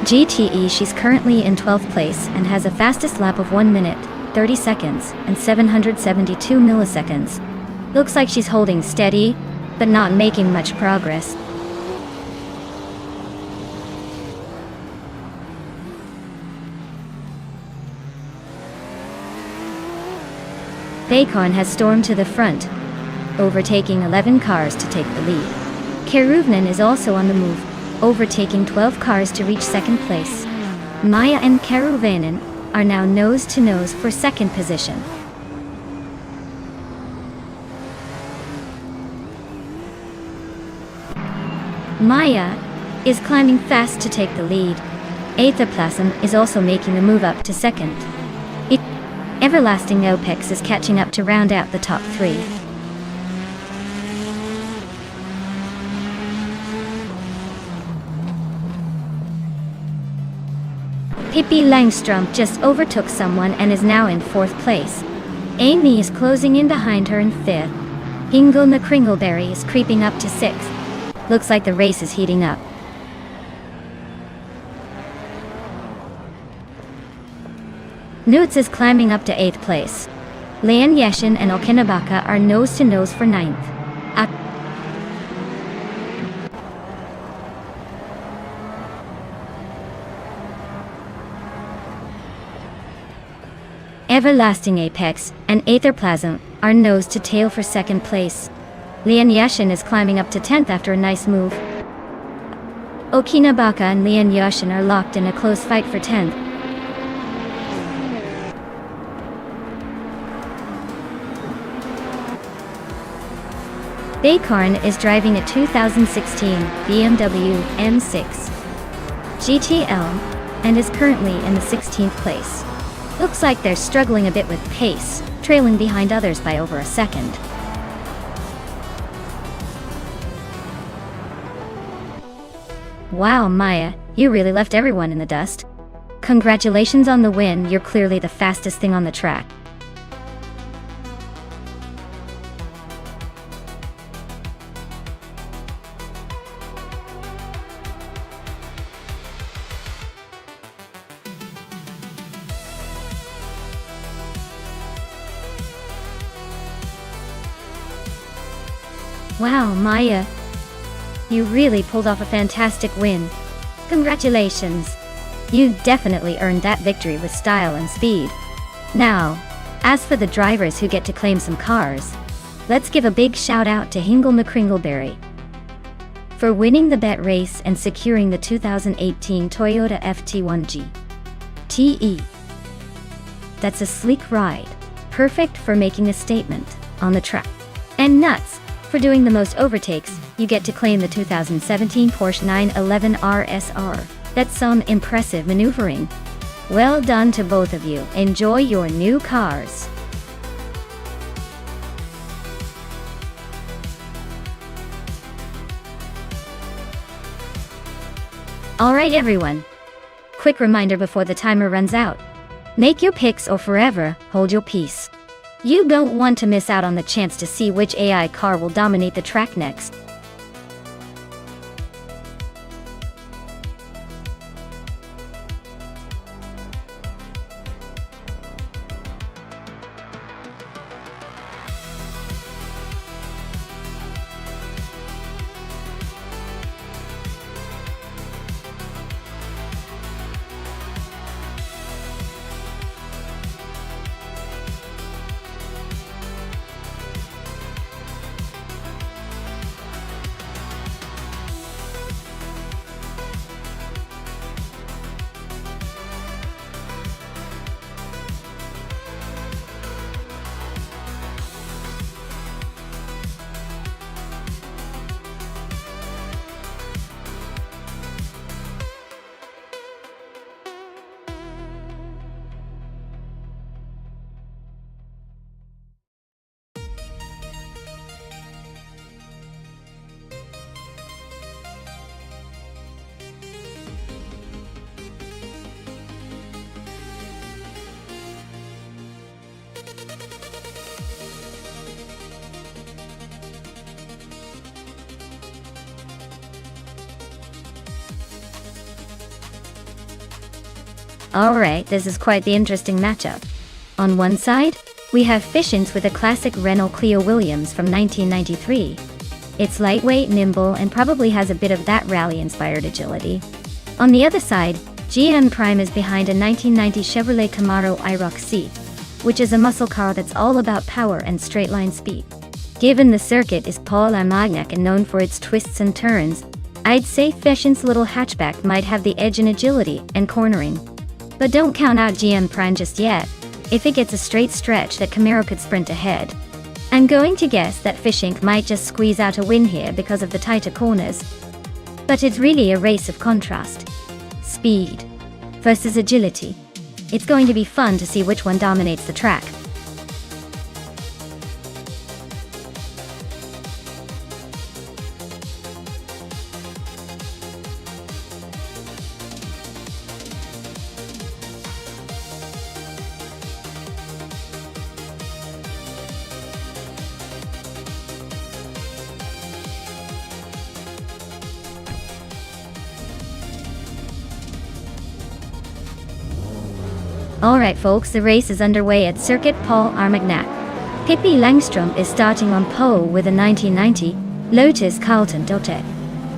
GTE. She's currently in 12th place and has a fastest lap of 1 minute, 30 seconds, and 772 milliseconds. Looks like she's holding steady, but not making much progress. Bacon has stormed to the front, overtaking 11 cars to take the lead. Keruvnen is also on the move, overtaking 12 cars to reach 2nd place. Maya and Keruvanen are now nose to nose for 2nd position. Maya is climbing fast to take the lead. Aetherplasm is also making a move up to 2nd. Everlasting Opex is catching up to round out the top 3. Pippi Langstrumpf just overtook someone and is now in 4th place. Amy is closing in behind her in 5th. Inga McCringleberry is creeping up to 6th. Looks like the race is heating up. Nutz is climbing up to 8th place. Lian Yeshin and Okinabaka are nose to nose for 9th. Everlasting Apex and Aetherplasm are nose to tail for 2nd place. Lian Yeshin is climbing up to 10th after a nice move. Okinabaka and Lian Yeshin are locked in a close fight for 10th. Bacorn is driving a 2016 BMW M6 GTL and is currently in the 16th place. Looks like they're struggling a bit with pace, trailing behind others by over a second. Wow, Maya, you really left everyone in the dust. Congratulations on the win, you're clearly the fastest thing on the track. Wow, Maya. You really pulled off a fantastic win. Congratulations. You definitely earned that victory with style and speed. Now, as for the drivers who get to claim some cars, let's give a big shout out to Hingle McCringleberry for winning the bet race and securing the 2018 Toyota FT1 GTE. That's a sleek ride, perfect for making a statement on the track. And nuts, for doing the most overtakes, you get to claim the 2017 Porsche 911 RSR. That's some impressive maneuvering. Well done to both of you. Enjoy your new cars. Alright everyone. Quick reminder before the timer runs out. Make your picks or forever hold your peace. You don't want to miss out on the chance to see which AI car will dominate the track next. Alright, this is quite the interesting matchup. On one side, we have Fishins with a classic Renault Clio Williams from 1993. It's lightweight, nimble, and probably has a bit of that rally-inspired agility. On the other side, GM Prime is behind a 1990 Chevrolet Camaro IROC C, which is a muscle car that's all about power and straight-line speed. Given the circuit is Paul Armagnac and known for its twists and turns, I'd say Fishins' little hatchback might have the edge in agility and cornering. But don't count out GM Prime just yet. If it gets a straight stretch, that Camaro could sprint ahead. I'm going to guess that Fishing might just squeeze out a win here because of the tighter corners. But it's really a race of contrast. Speed versus agility. It's going to be fun to see which one dominates the track. Alright folks, the race is underway at Circuit Paul Armagnac. Pippi Langstrom is starting on pole with a 1990 Lotus Carlton Dotek.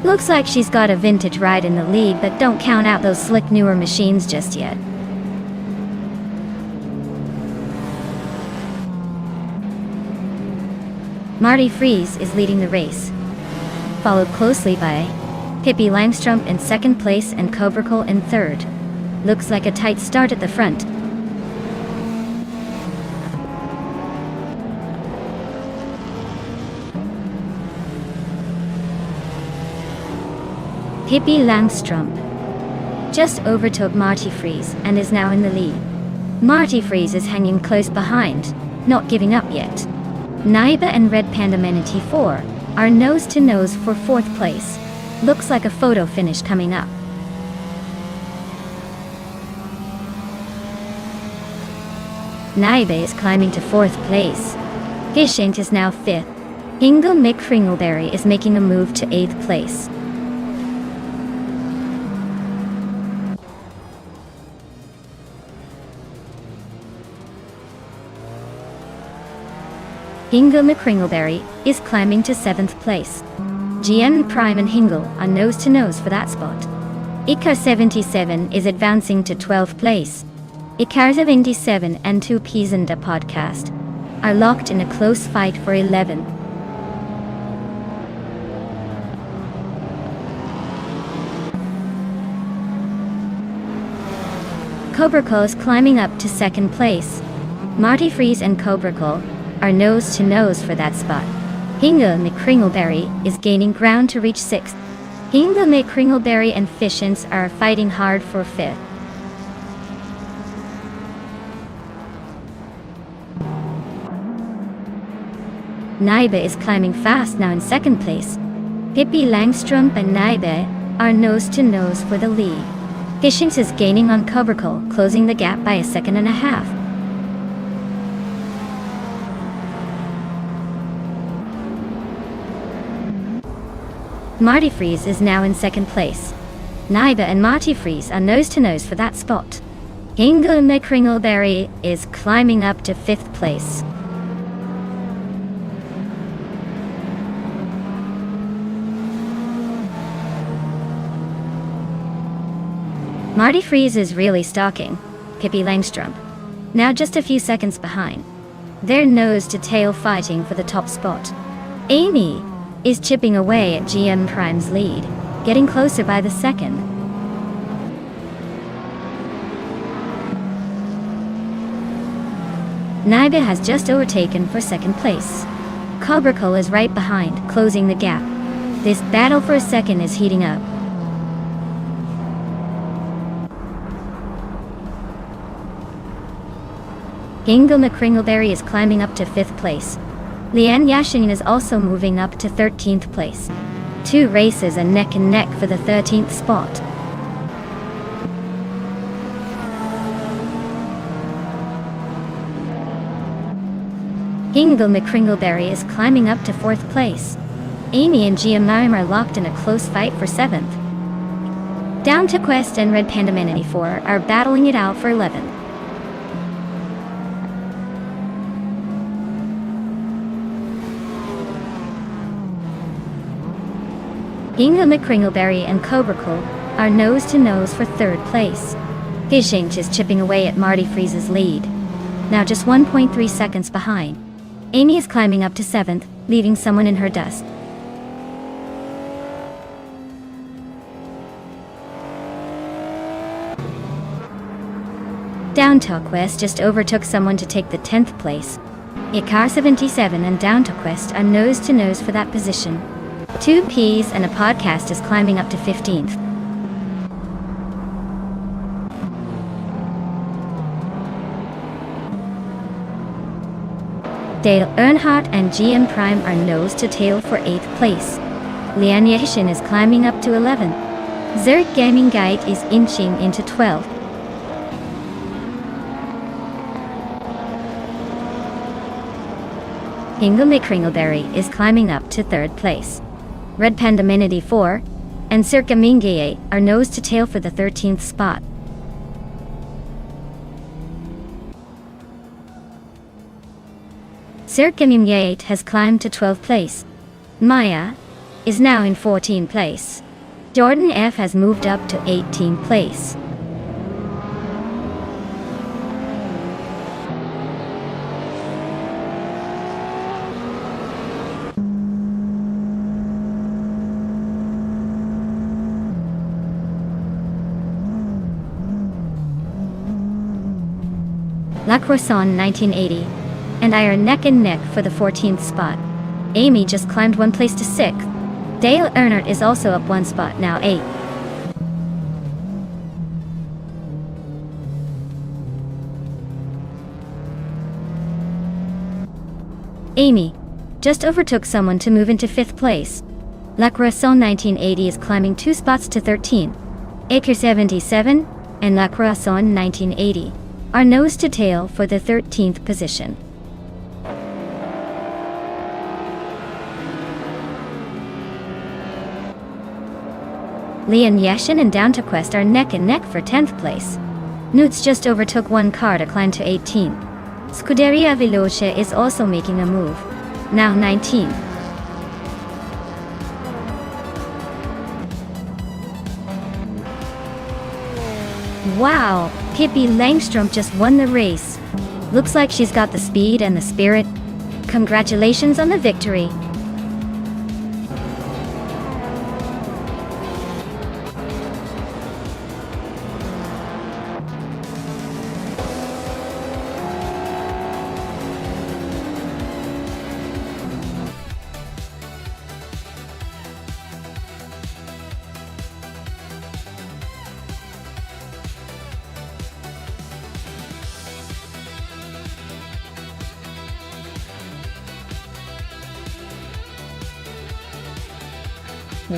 Looks like she's got a vintage ride in the lead, but don't count out those slick newer machines just yet. Marty Freese is leading the race, followed closely by Pippi Langstrom in second place and Cobracle in third. Looks like a tight start at the front. Pippi Langstrom just overtook Marty Freese and is now in the lead. Marty Freese is hanging close behind, not giving up yet. Naiba and Red Panda Manatee 4 are nose to nose for fourth place. Looks like a photo finish coming up. Naibe is climbing to 4th place. Gishent is now 5th. Hingle McCringleberry is making a move to 8th place. Hingle McCringleberry is climbing to 7th place. GM Prime and Hingle are nose to nose for that spot. Icar 77 is advancing to 12th place. Icar 77 and 2 Pizanda podcast are locked in a close fight for 11. Cobracle is climbing up to 2nd place. Marty Freeze and Cobracle are nose to nose for that spot. Hingle McCringleberry is gaining ground to reach 6th. Hingle McCringleberry and Fishins are fighting hard for 5th. Naibe is climbing fast now in 2nd place. Pippi Langstrom and Naibe are nose to nose for the lead. Fishins is gaining on Cobracle, closing the gap by 1.5 seconds. Marty Freeze is now in 2nd place. Naibe and Marty Freeze are nose to nose for that spot. Hingle McCringleberry is climbing up to 5th place. Marty Freeze is really stalking Pippi Langstrom, now just a few seconds behind. They're nose to tail fighting for the top spot. Amy is chipping away at GM Prime's lead, getting closer by the second. Naibe has just overtaken for 2nd place. Cobracle is right behind, closing the gap. This battle for a second is heating up. Hingle McCringleberry is climbing up to 5th place. Lian Yashin is also moving up to 13th place. 2 races are neck and neck for the 13th spot. Hingle McCringleberry is climbing up to 4th place. Amy and GM are locked in a close fight for 7th. Down to Quest and Red Panda Man 84 are battling it out for 11th. Hingle McCringleberry and Cobracle are nose to nose for 3rd place. Fishing is chipping away at Marty Freeze's lead, now just 1.3 seconds behind. Amy is climbing up to 7th, leaving someone in her dust. Down to Quest just overtook someone to take the 10th place. Icar 77 and Down to Quest are nose to nose for that position. 2 Ps and a podcast is climbing up to 15th. Dale Earnhardt and GM Prime are nose to tail for 8th place. Lian Yashin is climbing up to 11th. Zurich Gaming Guide is inching into 12th. Hingle McCringleberry is climbing up to 3rd place. Red Panda Minity 4 and Circa Mingaye are nose to tail for the 13th spot. Circa Mingaye has climbed to 12th place. Maya is now in 14th place. Jordan F has moved up to 18th place. La Croissant 1980 and I are neck and neck for the 14th spot. Amy just climbed 1 place to 6th. Dale Earnhardt is also up 1 spot, now 8th. Amy just overtook someone to move into 5th place. La Croissant 1980 is climbing 2 spots to 13. Acre 77 and La Croissant 1980 are nose to tail for the 13th position. Leon Yashin and Down to Quest are neck and neck for 10th place. Newts just overtook one car to climb to 18th. Scuderia Veloce is also making a move, now 19th. Wow, Pippi Langstrom just won the race. Looks like she's got the speed and the spirit. Congratulations on the victory.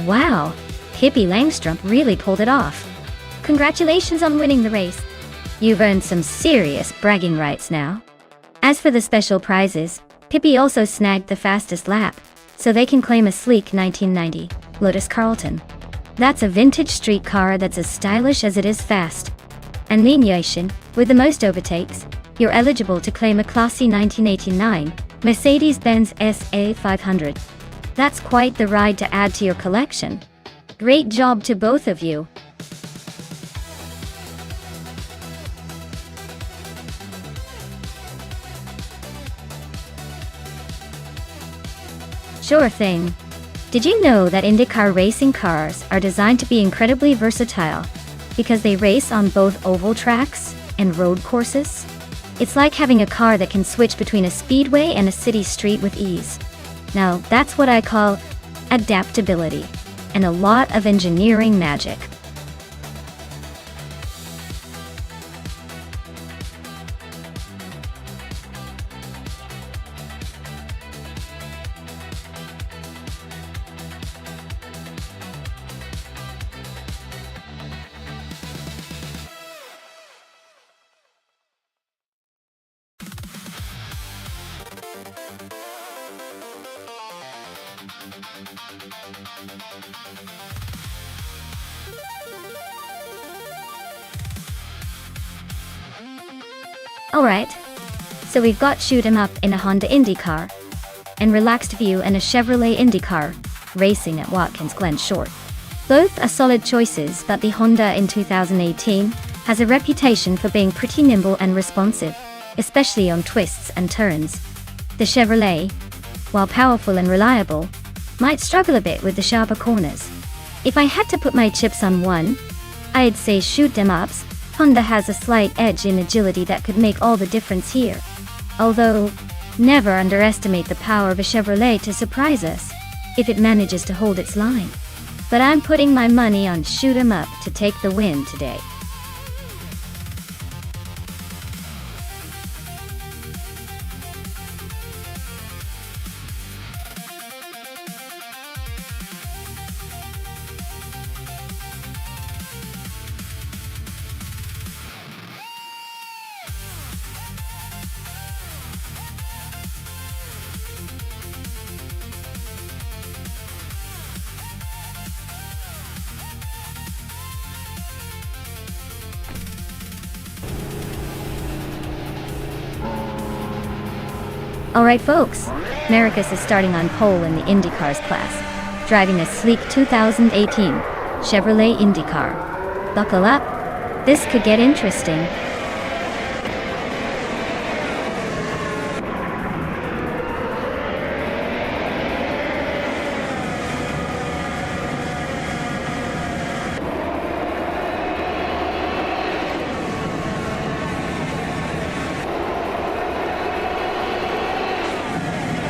Wow, Pippi Langstrom really pulled it off. Congratulations on winning the race. You've earned some serious bragging rights now. As for the special prizes, Pippi also snagged the fastest lap, so they can claim a sleek 1990 Lotus Carlton. That's a vintage street car that's as stylish as it is fast. And Leon, with the most overtakes, you're eligible to claim a classy 1989 Mercedes-Benz SA 500. That's quite the ride to add to your collection. Great job to both of you. Sure thing. Did you know that IndyCar racing cars are designed to be incredibly versatile because they race on both oval tracks and road courses? It's like having a car that can switch between a speedway and a city street with ease. Now, that's what I call adaptability, and a lot of engineering magic. Alright, so we've got Shoot 'em Up in a Honda IndyCar, and Relaxed View in a Chevrolet IndyCar, racing at Watkins Glen Short. Both are solid choices, but the Honda in 2018 has a reputation for being pretty nimble and responsive, especially on twists and turns. The Chevrolet, while powerful and reliable, might struggle a bit with the sharper corners. If I had to put my chips on one, I'd say Shoot 'em Up's Honda has a slight edge in agility that could make all the difference here. Although, never underestimate the power of a Chevrolet to surprise us, if it manages to hold its line. But I'm putting my money on Shoot 'em Up to take the win today. Alright folks, Marcus is starting on pole in the IndyCars class, driving a sleek 2018 Chevrolet IndyCar. Buckle up, this could get interesting.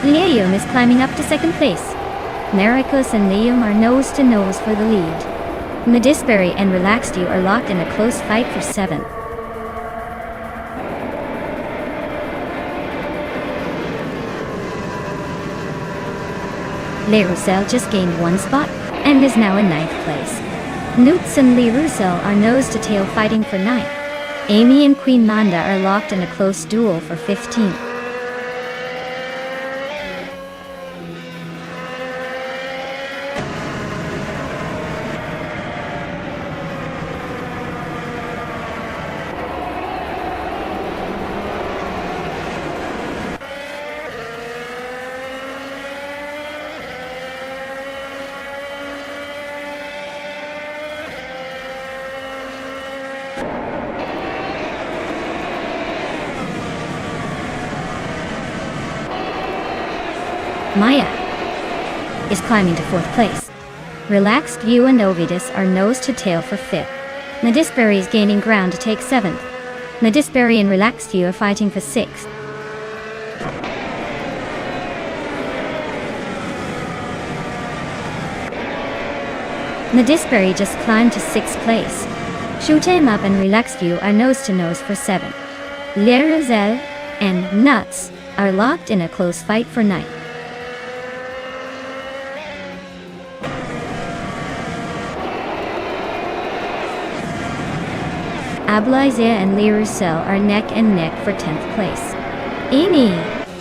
Liam is climbing up to second place. Marcus and Liam are nose to nose for the lead. Medisbury and Relaxed You are locked in a close fight for 7th. Le Roussel just gained 1 spot and is now in 9th place. Newts and Lee Roussel are nose to tail fighting for 9th. Amy and Queen Manda are locked in a close duel for 15th. Maya is climbing to 4th place. Relaxed View and Ovidus are nose to tail for 5th. Nadisbury is gaining ground to take 7th. Nadisbury and Relaxed View are fighting for 6th. Nadisbury just climbed to 6th place. Shoot 'em Up and Relaxed View are nose to nose for 7th. Le Roselle and Nuts are locked in a close fight for 9th. Ablaizia and Le Roussel are neck and neck for 10th place. Amy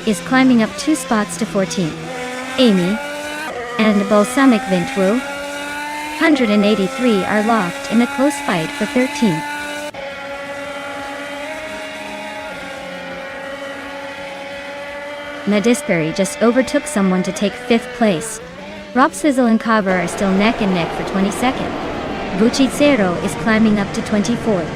is climbing up 2 spots to 14th. Amy and Balsamic Vintwu 183 are locked in a close fight for 13th. Nadisbury just overtook someone to take 5th place. Ropsizzle and Cover are still neck and neck for 22nd. Buchicero is climbing up to 24th.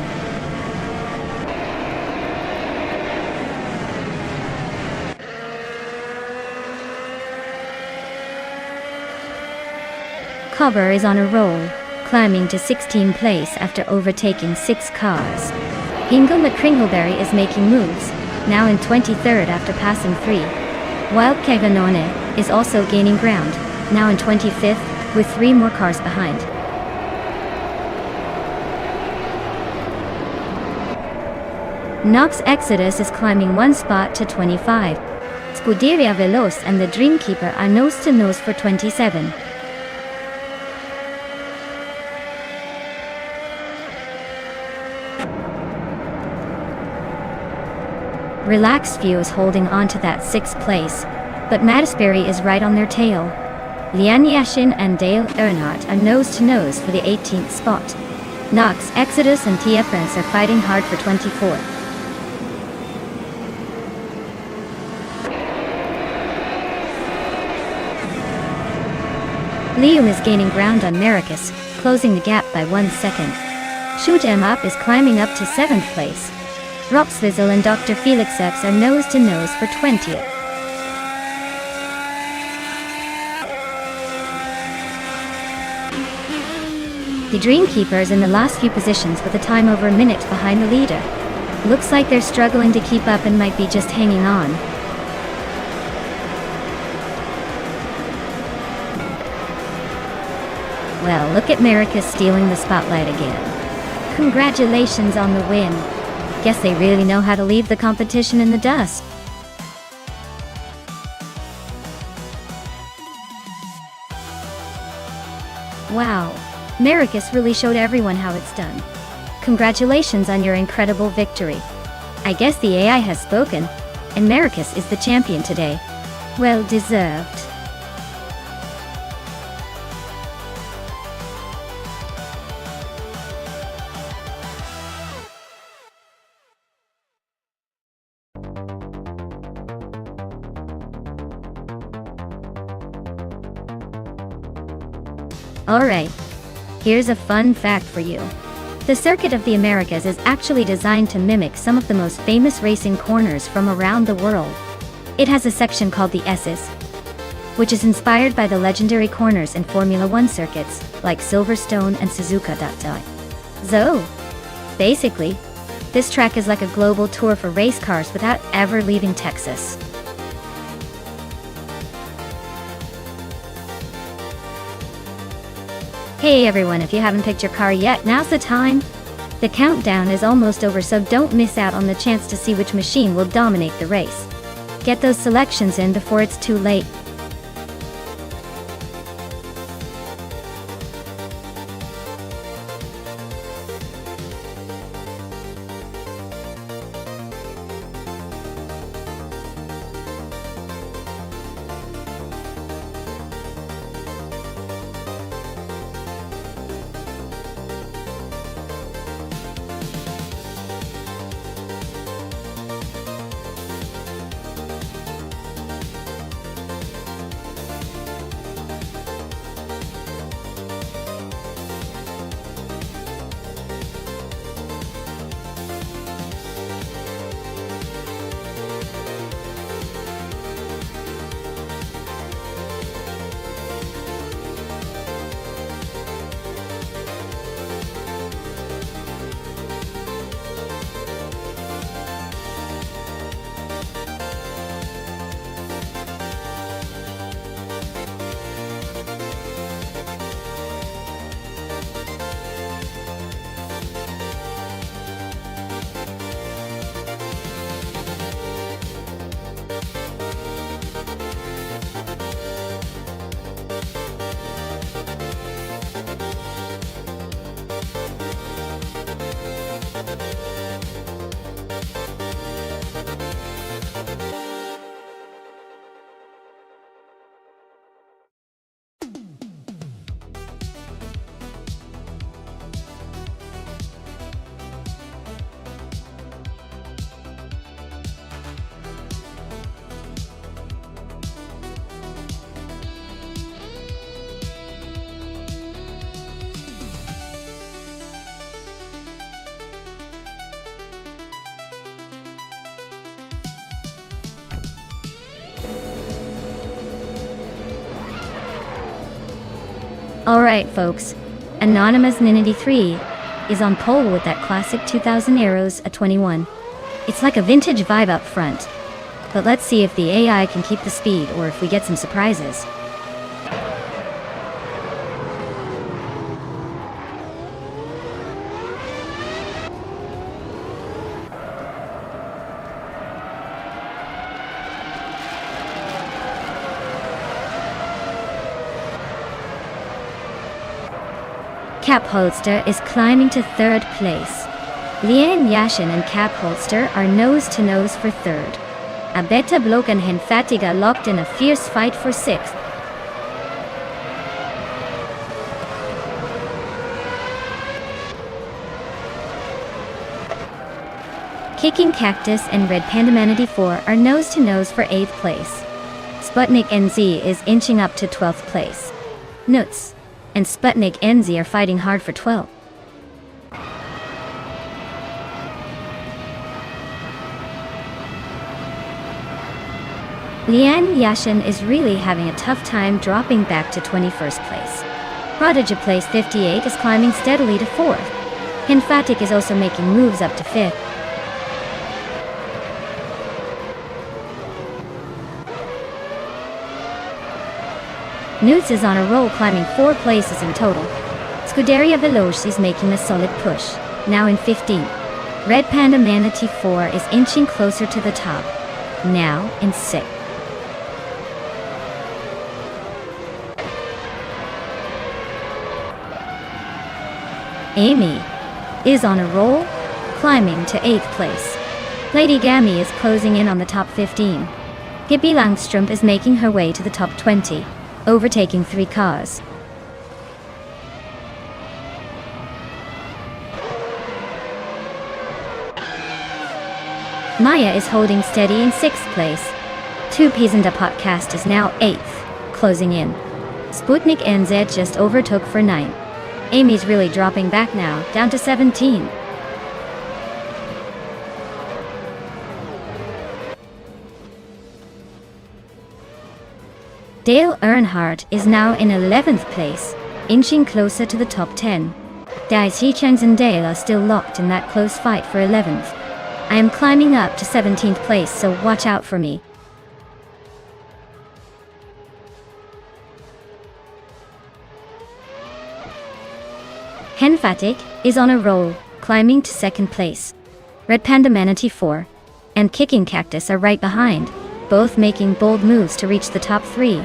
Cover is on a roll, climbing to 16th place after overtaking 6 cars. Hingle McCringleberry is making moves, now in 23rd after passing 3. Wild Keganone is also gaining ground, now in 25th, with 3 more cars behind. Nox Exodus is climbing 1 spot to 25. Scuderia Veloz and the Dreamkeeper are nose to nose for 27. Relaxed View is holding on to that 6th place, but Madisbury is right on their tail. Lian Yashin and Dale Earnhardt are nose to nose for the 18th spot. Nox Exodus and Tia Prince are fighting hard for 24th. Liam is gaining ground on Maracus, closing the gap by 1 second. Shoot 'em Up is climbing up to 7th place. Ropsvizzle and Dr. Felix X are nose to nose for 20th. The Dreamkeeper is in the last few positions with a time over a minute behind the leader. Looks like they're struggling to keep up and might be just hanging on. Well, look at Maracus stealing the spotlight again. Congratulations on the win. Guess they really know how to leave the competition in the dust. Wow, Maracus really showed everyone how it's done. Congratulations on your incredible victory. I guess the AI has spoken, and Maracus is the champion today. Well deserved. Alright, here's a fun fact for you. The Circuit of the Americas is actually designed to mimic some of the most famous racing corners from around the world. It has a section called the S's, which is inspired by the legendary corners in Formula One circuits, like Silverstone and Suzuka. So, basically, this track is like a global tour for race cars without ever leaving Texas. Hey everyone, if you haven't picked your car yet, now's the time. The countdown is almost over, so don't miss out on the chance to see which machine will dominate the race. Get those selections in before it's too late. Alright folks, Anonymous Ninity 3 is on pole with that classic 2000 arrows at 21. It's like a vintage vibe up front. But let's see if the AI can keep the speed or if we get some surprises. Cap Holster is climbing to third place. Lian Yashin and Cap Holster are nose-to-nose for third. Abeta Bloke and Henfatiga locked in a fierce fight for sixth. Kicking Cactus and Red Panda Manatee 4 are nose-to-nose for 8th place. Sputnik NZ is inching up to 12th place. Nuts and Sputnik NZ are fighting hard for 12th. Lian Yashin is really having a tough time dropping back to 21st place. Prodigy Place 58 is climbing steadily to 4th. Hinfatic is also making moves up to 5th. Newts is on a roll, climbing 4 places in total. Scuderia Veloce is making a solid push, now in 15th. Red Panda Manatee 4 is inching closer to the top, now in 6th. Amy is on a roll, climbing to 8th place. Lady Gammy is closing in on the top 15. Hippie Langstrumpf is making her way to the top 20, overtaking 3 cars. Maya is holding steady in 6th place. 2 Peas and a Podcast is now 8th, closing in. Sputnik NZ just overtook for 9th. Amy's really dropping back now, down to 17. Dale Earnhardt is now in 11th place, inching closer to the top 10. Dice Hichens and Dale are still locked in that close fight for 11th. I am climbing up to 17th place, so watch out for me. Henfatic is on a roll, climbing to 2nd place. Red Panda Manatee 4 and Kicking Cactus are right behind, both making bold moves to reach the top 3.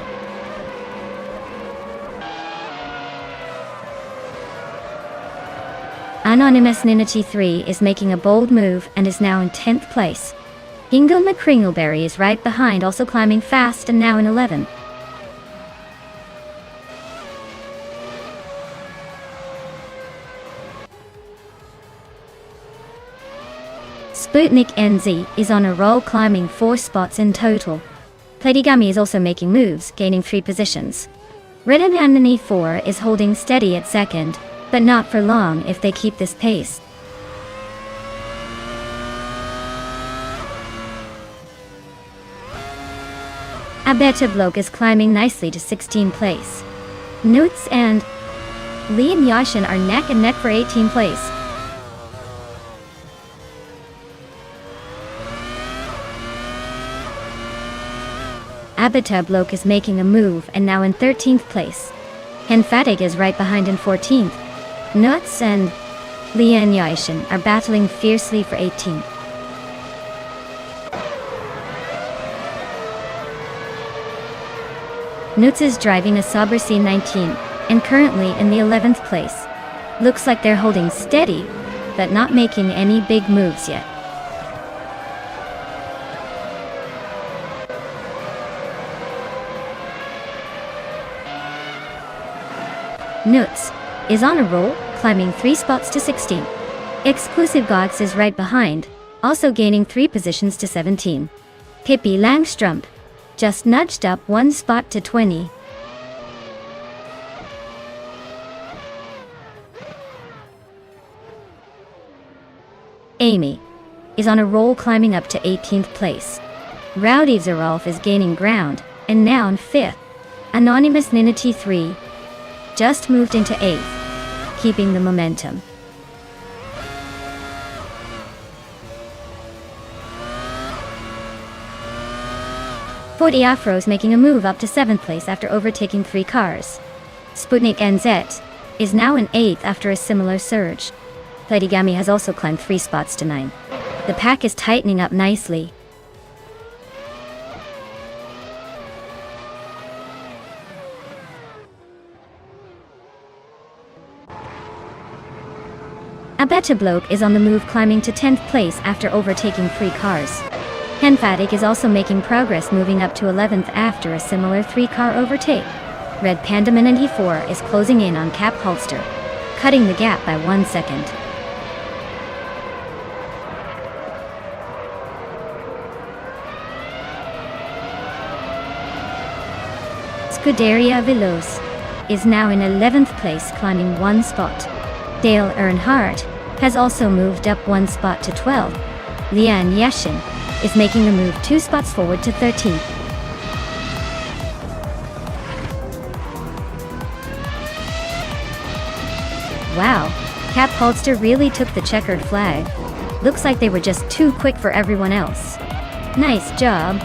Anonymous Ninity 3 is making a bold move and is now in 10th place. Ingo McCringleberry is right behind, also climbing fast and now in 11th. Sputnik NZ is on a roll, climbing 4 spots in total. Platigami is also making moves, gaining 3 positions. Red Anani 4 is holding steady at 2nd, but not for long if they keep this pace. Abeta Bloke is climbing nicely to 16th place. Newts and Lian Yashin are neck and neck for 18th place. Abeta Bloke is making a move and now in 13th place. Henfatig is right behind in 14th. Nuts and Lian Yashin are battling fiercely for 18th. Nuts is driving a Sauber C19 and currently in the 11th place. Looks like they're holding steady, but not making any big moves yet. Nuts is on a roll, climbing 3 spots to 16. Exclusive Gods is right behind, also gaining 3 positions to 17. Pippi Langstrumpf just nudged up 1 spot to 20. Amy is on a roll, climbing up to 18th place. Rowdy Zerolf is gaining ground, and now in 5th. Anonymous Ninity 3 just moved into 8th, keeping the momentum. Ford Afro's making a move up to 7th place after overtaking 3 cars. Sputnik NZ is now in 8th after a similar surge. Platigami has also climbed 3 spots to 9. The pack is tightening up nicely. Abetablok is on the move, climbing to 10th place after overtaking 3 cars. Henfatic is also making progress, moving up to 11th after a similar 3-car overtake. Red Panda Minute 4 is closing in on Cap Holster, cutting the gap by 1 second. Scuderia Veloz is now in 11th place, climbing 1 spot. Dale Earnhardt has also moved up 1 spot to 12. Lian Yashin is making the move 2 spots forward to 13th. Wow, Cap Holster really took the checkered flag. Looks like they were just too quick for everyone else. Nice job.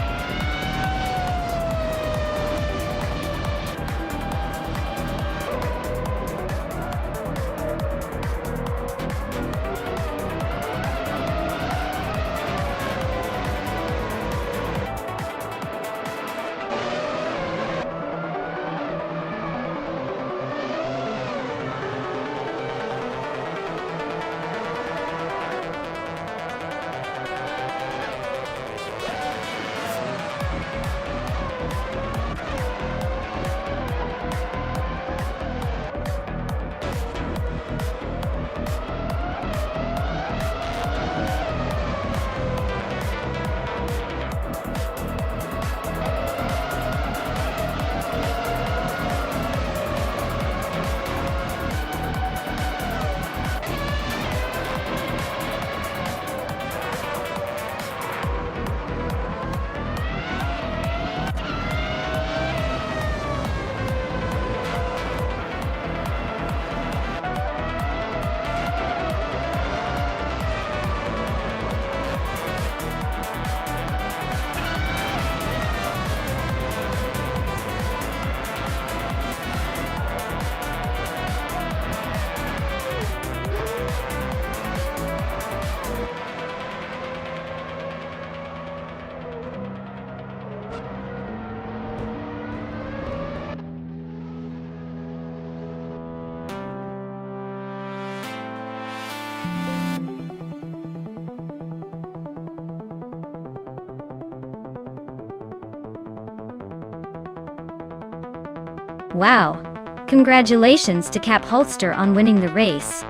Wow! Congratulations to Cap Holster on winning the race.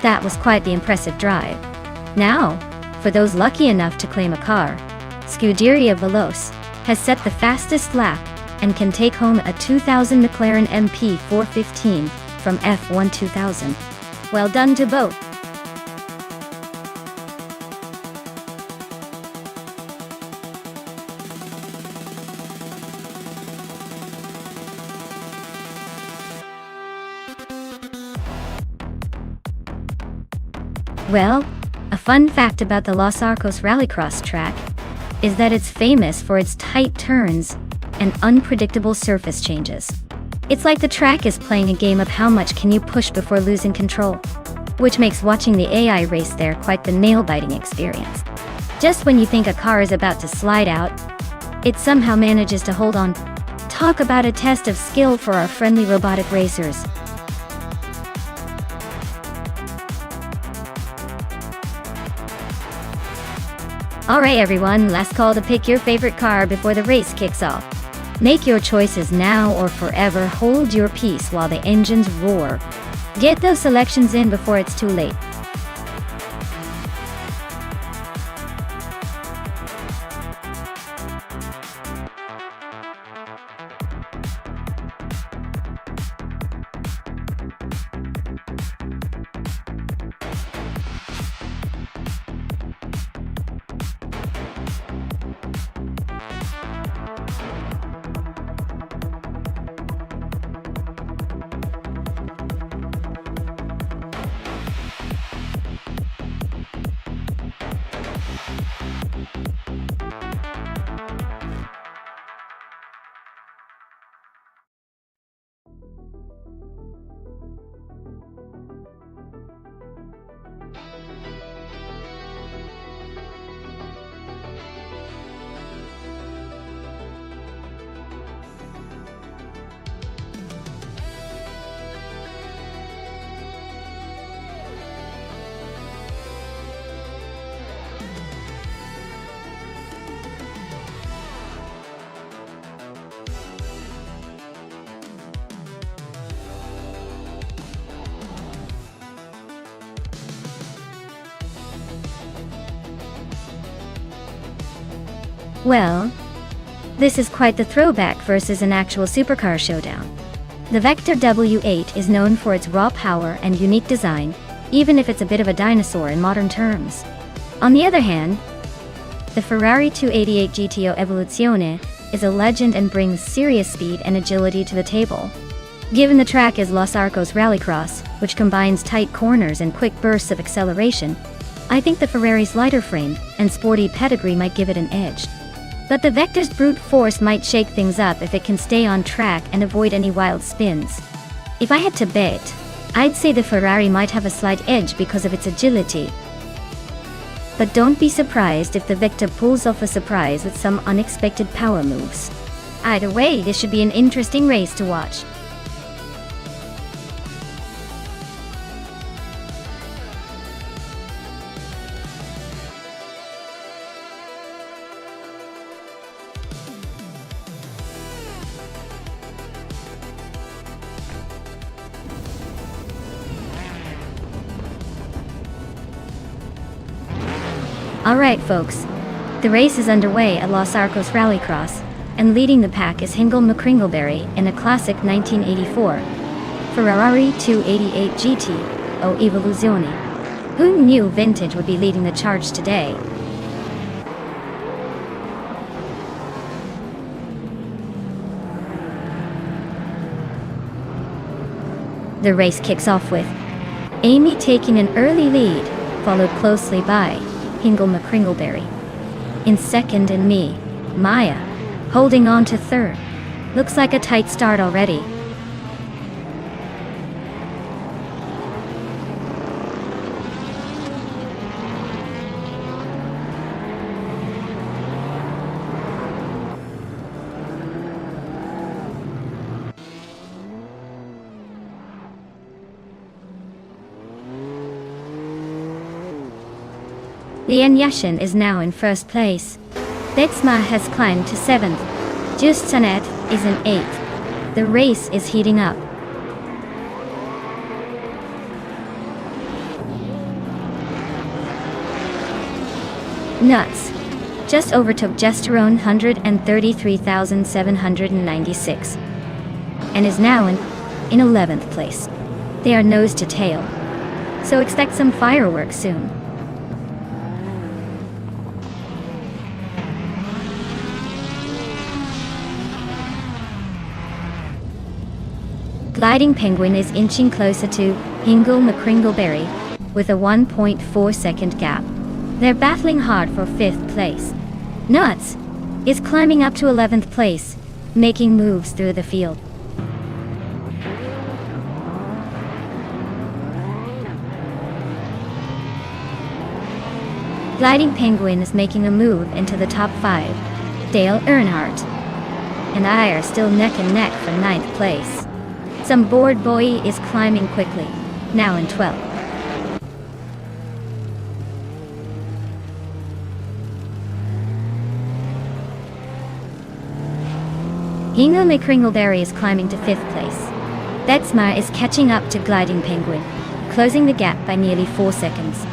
That was quite the impressive drive. Now, for those lucky enough to claim a car, Scuderia Veloz has set the fastest lap and can take home a 2000 McLaren MP 415 from F1 2000. Well done to both. Well, a fun fact about the Los Arcos Rallycross track is that it's famous for its tight turns and unpredictable surface changes. It's like the track is playing a game of how much can you push before losing control, which makes watching the AI race there quite the nail-biting experience. Just when you think a car is about to slide out, it somehow manages to hold on. Talk about a test of skill for our friendly robotic racers. Alright everyone, last call to pick your favorite car before the race kicks off. Make your choices now or forever hold your peace while the engines roar. Get those selections in before it's too late. Well, this is quite the throwback versus an actual supercar showdown. The Vector W8 is known for its raw power and unique design, even if it's a bit of a dinosaur in modern terms. On the other hand, the Ferrari 288 GTO Evoluzione is a legend and brings serious speed and agility to the table. Given the track is Los Arcos Rallycross, which combines tight corners and quick bursts of acceleration, I think the Ferrari's lighter frame and sporty pedigree might give it an edge. But the Vector's brute force might shake things up if it can stay on track and avoid any wild spins. If I had to bet, I'd say the Ferrari might have a slight edge because of its agility. But don't be surprised if the Vector pulls off a surprise with some unexpected power moves. Either way, this should be an interesting race to watch. Alright folks, the race is underway at Los Arcos Rallycross, and leading the pack is Hingle McCringleberry in a classic 1984 Ferrari 288 GTO Evoluzione. Who knew vintage would be leading the charge today? The race kicks off with Amy taking an early lead, followed closely by Hingle McCringleberry in second and me, Maya, holding on to third. Looks like a tight start already. Lian Yashin is now in first place. Betsma has climbed to 7th. Just Sanet is in 8th. The race is heating up. Nuts just overtook Gesterone 133,796 and is now in 11th place. They are nose to tail, so expect some fireworks soon. Gliding Penguin is inching closer to Hingle McCringleberry with a 1.4 second gap. They're battling hard for 5th place. Nuts is climbing up to 11th place, making moves through the field. Gliding Penguin is making a move into the top 5. Dale Earnhardt and I are still neck and neck for 9th place. Some bored boy is climbing quickly, now in 12th. Hingle McCringleberry is climbing to 5th place. Betsma is catching up to Gliding Penguin, closing the gap by nearly 4 seconds.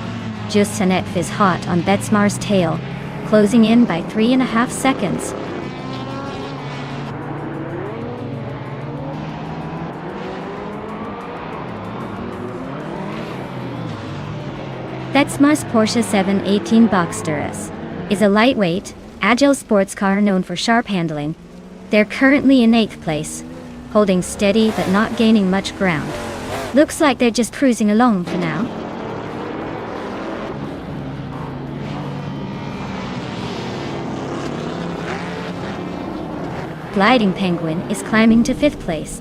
Just Sanet is hot on Betsmar's tail, closing in by 3.5 seconds. Betsma's Porsche 718 Boxster S is a lightweight, agile sports car known for sharp handling. They're currently in 8th place, holding steady but not gaining much ground. Looks like they're just cruising along for now. Gliding Penguin is climbing to 5th place.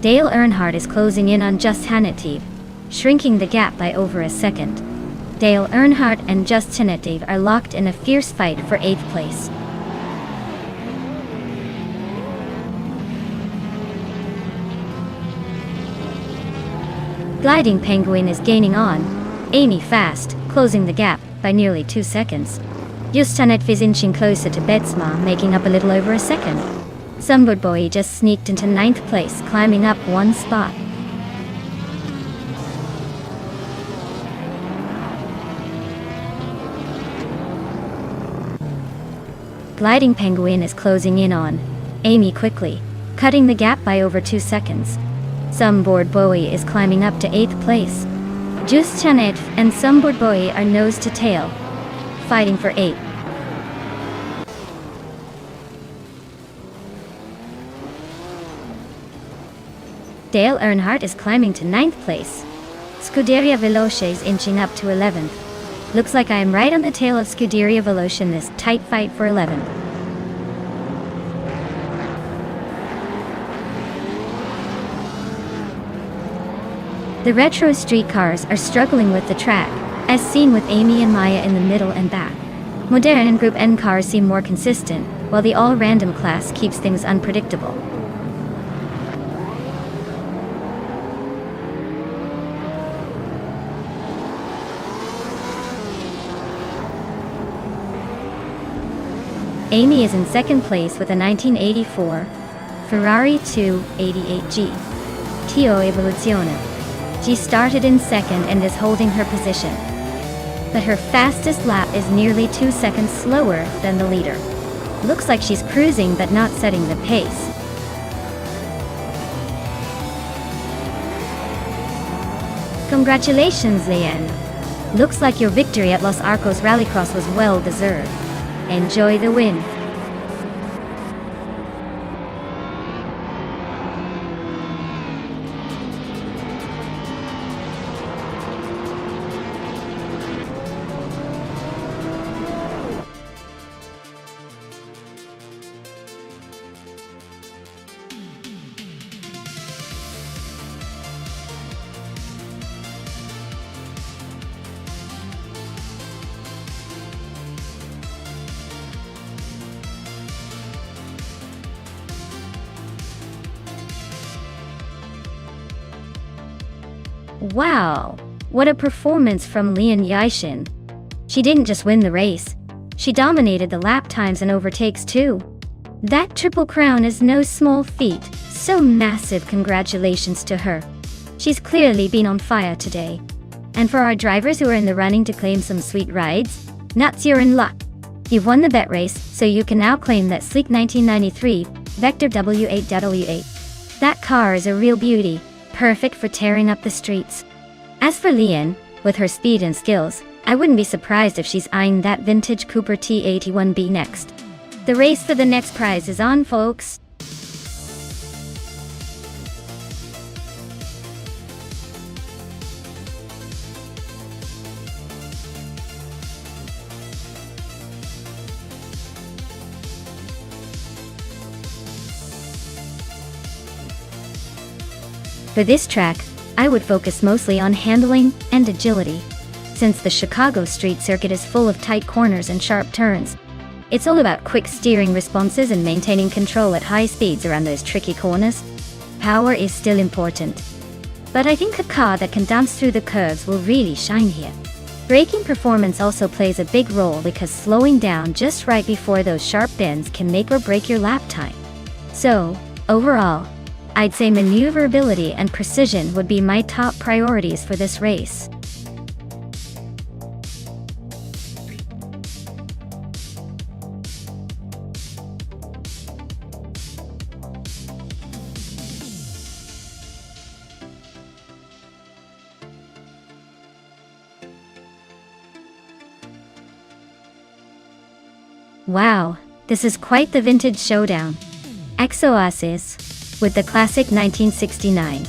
Dale Earnhardt is closing in on Just Hanative, shrinking the gap by over a second. Dale Earnhardt and Just Hanative are locked in a fierce fight for 8th place. Gliding Penguin is gaining on Amy fast, closing the gap by nearly 2 seconds. Just Hanative is inching closer to Betsma, making up a little over a second. Sunbird Boy just sneaked into 9th place, climbing up 1 spot. Gliding Penguin is closing in on Amy quickly, cutting the gap by over 2 seconds. Sumboard Bowie is climbing up to 8th place. Just Chanet and Sumboard Bowie are nose to tail, fighting for 8th. Dale Earnhardt is climbing to 9th place. Scuderia Veloce is inching up to 11th. Looks like I am right on the tail of Scuderia Veloce in this tight fight for 11th. The retro streetcars are struggling with the track, as seen with Amy and Maya in the middle and back. Modern and Group N cars seem more consistent, while the all-random class keeps things unpredictable. Amy is in 2nd place with a 1984 Ferrari 288G. Tio Evoluzione. She started in 2nd and is holding her position. But her fastest lap is nearly 2 seconds slower than the leader. Looks like she's cruising but not setting the pace. Congratulations, Leanne. Looks like your victory at Los Arcos Rallycross was well deserved. Enjoy the win. Wow, what a performance from Lian Yishin. She didn't just win the race, she dominated the lap times and overtakes too. That triple crown is no small feat, so massive congratulations to her. She's clearly been on fire today. And for our drivers who are in the running to claim some sweet rides, nuts, you're in luck. You've won the bet race, so you can now claim that sleek 1993 Vector W8W8. That car is a real beauty, perfect for tearing up the streets. As for Lian, with her speed and skills, I wouldn't be surprised if she's eyeing that vintage Cooper T81B next. The race for the next prize is on, folks. For this track, I would focus mostly on handling and agility. Since the Chicago street circuit is full of tight corners and sharp turns, it's all about quick steering responses and maintaining control at high speeds around those tricky corners. Power is still important, but I think a car that can dance through the curves will really shine here. Braking performance also plays a big role because slowing down just right before those sharp bends can make or break your lap time. So, overall, I'd say maneuverability and precision would be my top priorities for this race. Wow, this is quite the vintage showdown. X-Oasis with the classic 1969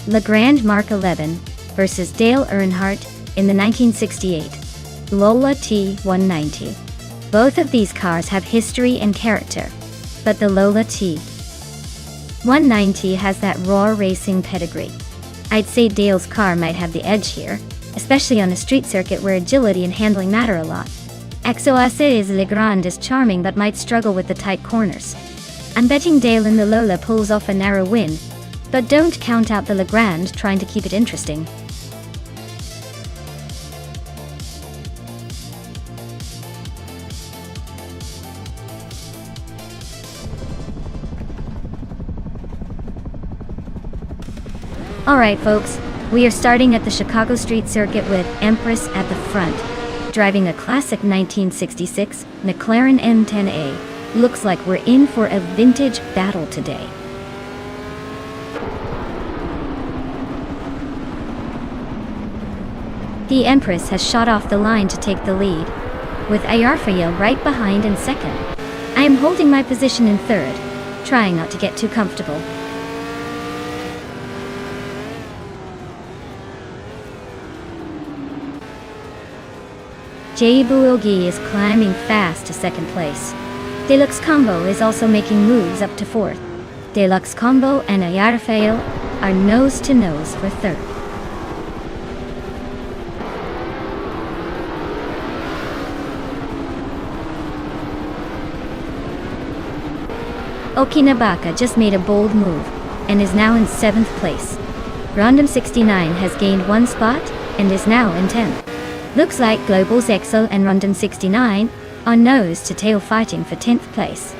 Legrand Mark 11 versus Dale Earnhardt in the 1968 Lola T190. Both of these cars have history and character, but the Lola T190 has that raw racing pedigree. I'd say Dale's car might have the edge here, especially on a street circuit where agility and handling matter a lot. X-Oasis Legrand is charming but might struggle with the tight corners. I'm betting Dale in the Lola pulls off a narrow win, but don't count out the Legrand trying to keep it interesting. Alright folks, we are starting at the Chicago Street Circuit with Empress at the front. driving a classic 1966 McLaren M10A. Looks like we're in for a vintage battle today. The Empress has shot off the line to take the lead, with Ayarfail right behind in second. I am holding my position in third, trying not to get too comfortable. Jaibuilgi is climbing fast to second place. Deluxe Combo is also making moves up to fourth. Deluxe Combo and Ayarfail are nose to nose for third. Okinabaka just made a bold move, and is now in 7th place. Random 69 has gained 1 spot, and is now in 10th. Looks like Global's Excel and Random 69 are nose to tail fighting for 10th place.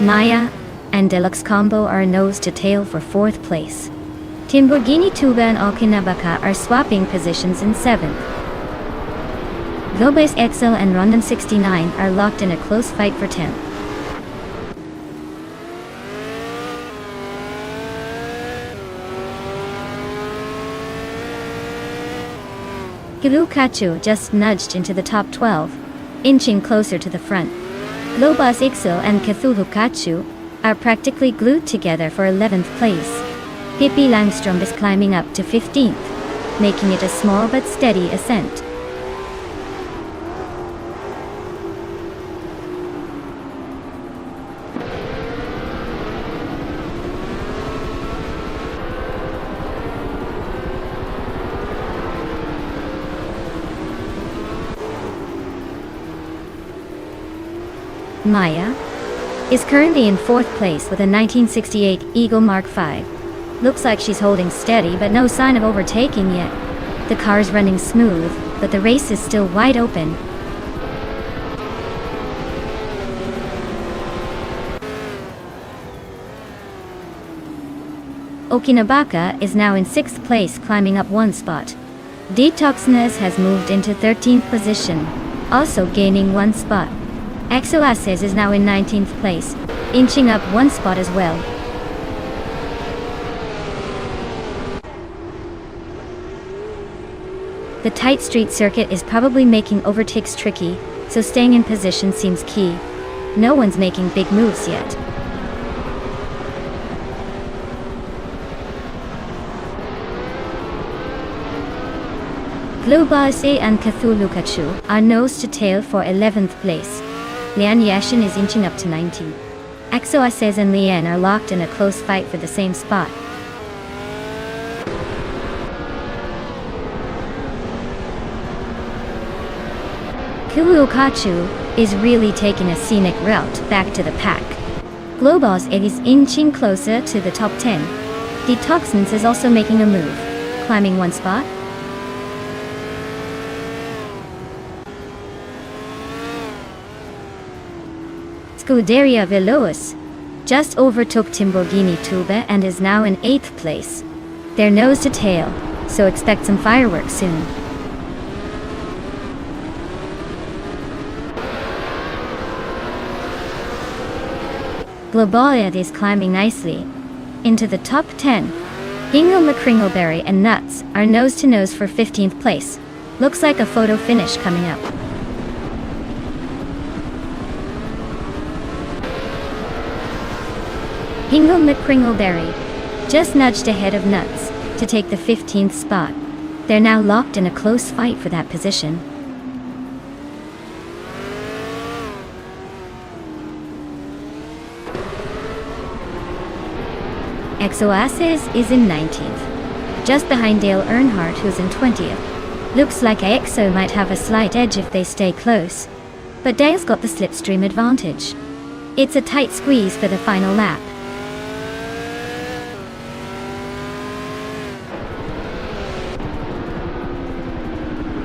Maya and Deluxe Combo are nose to tail for 4th place. Timborghini Tuba and Okinabaka are swapping positions in 7th. Globus Excel and Rondon 69 are locked in a close fight for 10th. Kilukachu just nudged into the top 12, inching closer to the front. Globus Excel and Cthulhukachu are practically glued together for 11th place. Pippi Langstrom is climbing up to 15th, making it a small but steady ascent. Maya is currently in 4th place with a 1968 Eagle Mark V. Looks like she's holding steady, but no sign of overtaking yet. The car's running smooth, but the race is still wide open. Okinabaka is now in 6th place, climbing up 1 spot. Detoxness has moved into 13th position, also gaining 1 spot. Exoaces is now in 19th place, inching up 1 spot as well. The tight street circuit is probably making overtakes tricky, so staying in position seems key. No one's making big moves yet. Globase and Cthulhukachu are nose to tail for 11th place. Lian Yashin is inching up to 19. Exoaces and Lian are locked in a close fight for the same spot. Cthulhukachu is really taking a scenic route back to the pack. Globos is inching closer to the top 10. Detoxness is also making a move, climbing 1 spot. Scuderia Veloz just overtook Timborghini Tuba and is now in 8th place. They're nose to tail, so expect some fireworks soon. Globalia is climbing nicely into the top 10. Gingle McCringleberry and Nuts are nose to nose for 15th place. Looks like a photo finish coming up. Gingle McCringleberry just nudged ahead of Nuts to take the 15th spot. They're now locked in a close fight for that position. Exoaces is in 19th, just behind Dale Earnhardt, who's in 20th. Looks like EXO might have a slight edge if they stay close, but Dale's got the slipstream advantage. It's a tight squeeze for the final lap.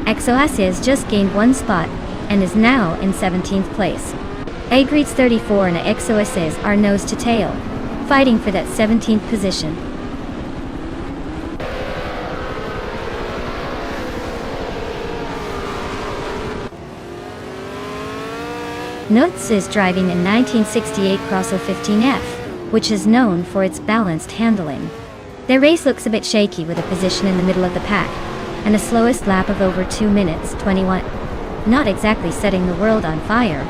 Exoaces just gained 1 spot and is now in 17th place. Agreed's 34 and Exoaces are nose to tail. fighting for that 17th position. Nuts is driving a 1968 Crosso 15F, which is known for its balanced handling. Their race looks a bit shaky with a position in the middle of the pack, and a slowest lap of over 2 minutes 21. Not exactly setting the world on fire.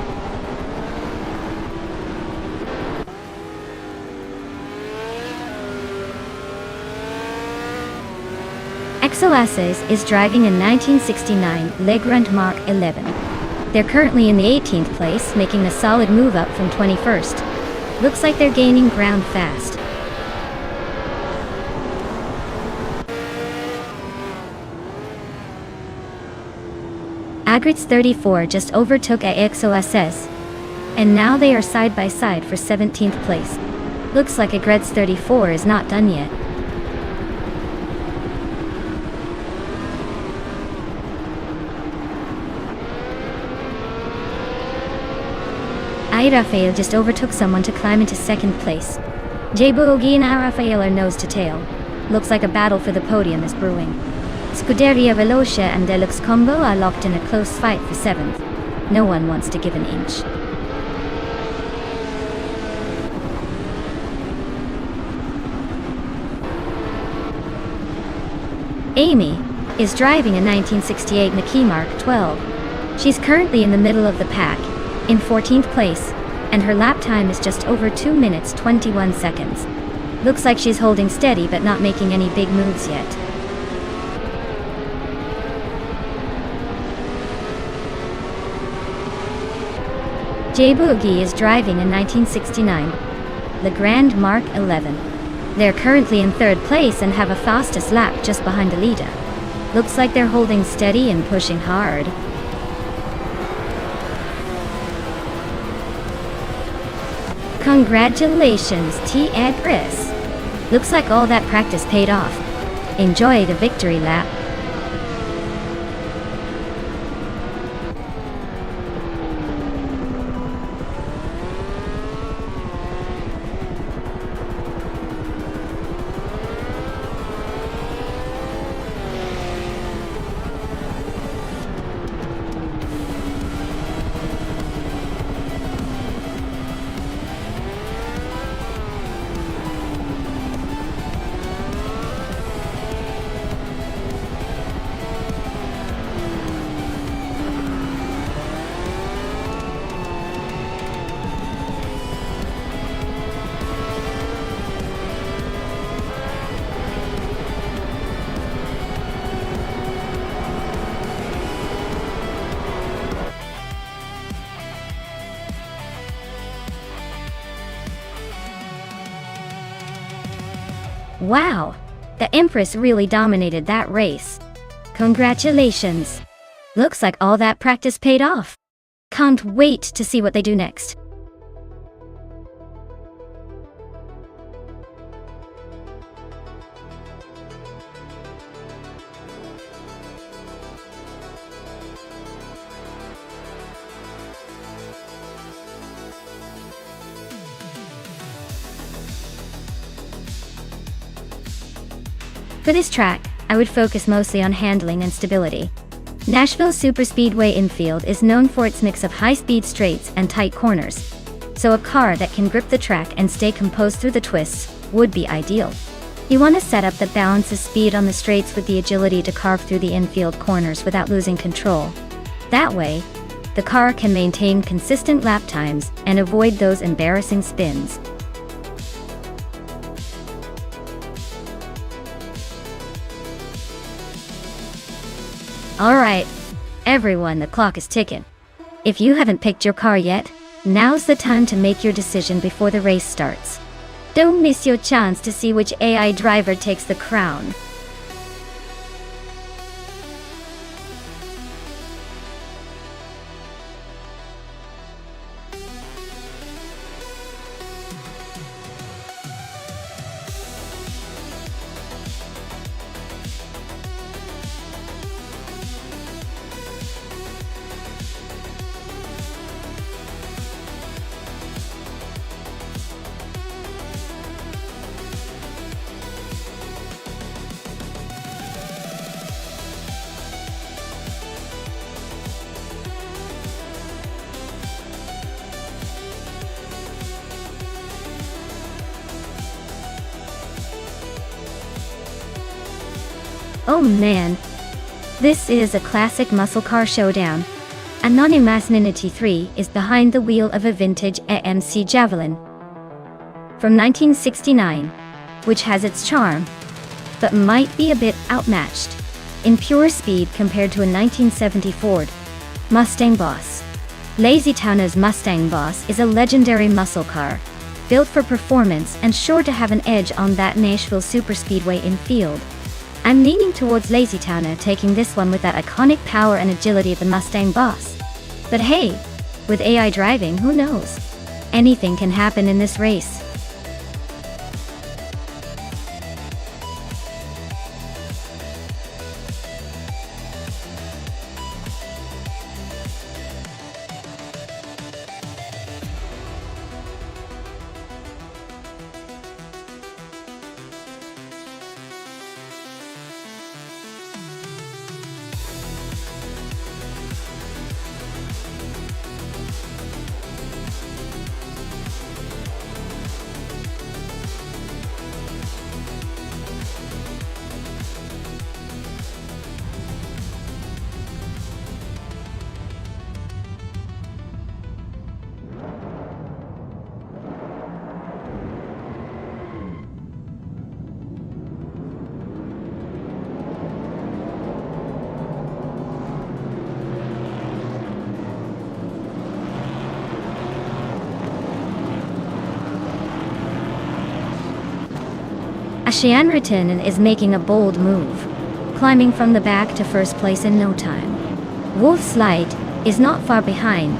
XOSs is driving a 1969 Le Grand Mark 11. They're currently in the 18th place, making a solid move up from 21st. Looks like they're gaining ground fast. Agrit's 34 just overtook AXOSs, and now they are side by side for 17th place. Looks like Agrit's 34 is not done yet. Rafael just overtook someone to climb into 2nd place. Boogie and Rafael are nose to tail. Looks like a battle for the podium is brewing. Scuderia Veloce and Deluxe Combo are locked in a close fight for 7th. No one wants to give an inch. Amy is driving a 1968 Mackie Mark 12. She's currently in the middle of the pack, in 14th place, and her lap time is just over 2 minutes 21 seconds. Looks like she's holding steady but not making any big moves yet. Boogie is driving a 1969 Le Grand Mark 11. They're currently in 3rd place and have a fastest lap just behind the leader. Looks like they're holding steady and pushing hard. Congratulations, T. Agris. Looks like all that practice paid off. Enjoy the victory lap. Wow! The Empress really dominated that race. Congratulations! Looks like all that practice paid off. Can't wait to see what they do next. For this track, I would focus mostly on handling and stability. Nashville Superspeedway infield is known for its mix of high-speed straights and tight corners, so a car that can grip the track and stay composed through the twists would be ideal. You want a setup that balances speed on the straights with the agility to carve through the infield corners without losing control. That way, the car can maintain consistent lap times and avoid those embarrassing spins. Alright, everyone, the clock is ticking. If you haven't picked your car yet, now's the time to make your decision before the race starts. Don't miss your chance to see which AI driver takes the crown. Oh man, this is a classic muscle car showdown. Anonymous Ninity 3 is behind the wheel of a vintage AMC Javelin from 1969, which has its charm, but might be a bit outmatched in pure speed compared to a 1970 Ford Mustang Boss. Lazy Town's Mustang Boss is a legendary muscle car, built for performance and sure to have an edge on that Nashville superspeedway infield. I'm leaning towards Lazy Towner taking this one with that iconic power and agility of the Mustang Boss. But hey, with AI driving, who knows? Anything can happen in this race. Ashianratan is making a bold move, climbing from the back to first place in no time. Wolf's Light is not far behind,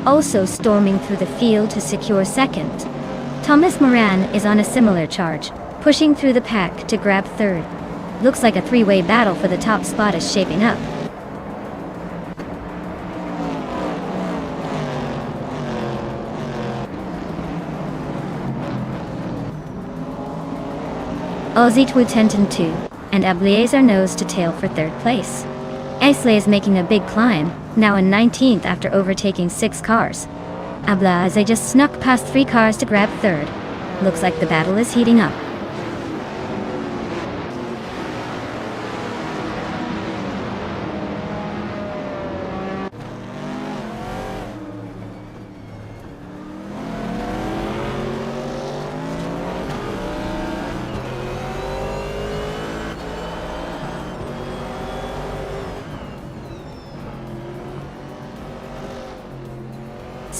also storming through the field to secure second. Thomas Moran is on a similar charge, pushing through the pack to grab third. Looks like a three-way battle for the top spot is shaping up. Aussie Twittenten 2 and Ablaze are nose to tail for third place. Aisley is making a big climb, now in 19th after overtaking 6 cars. Ablaze just snuck past 3 cars to grab third. Looks like the battle is heating up.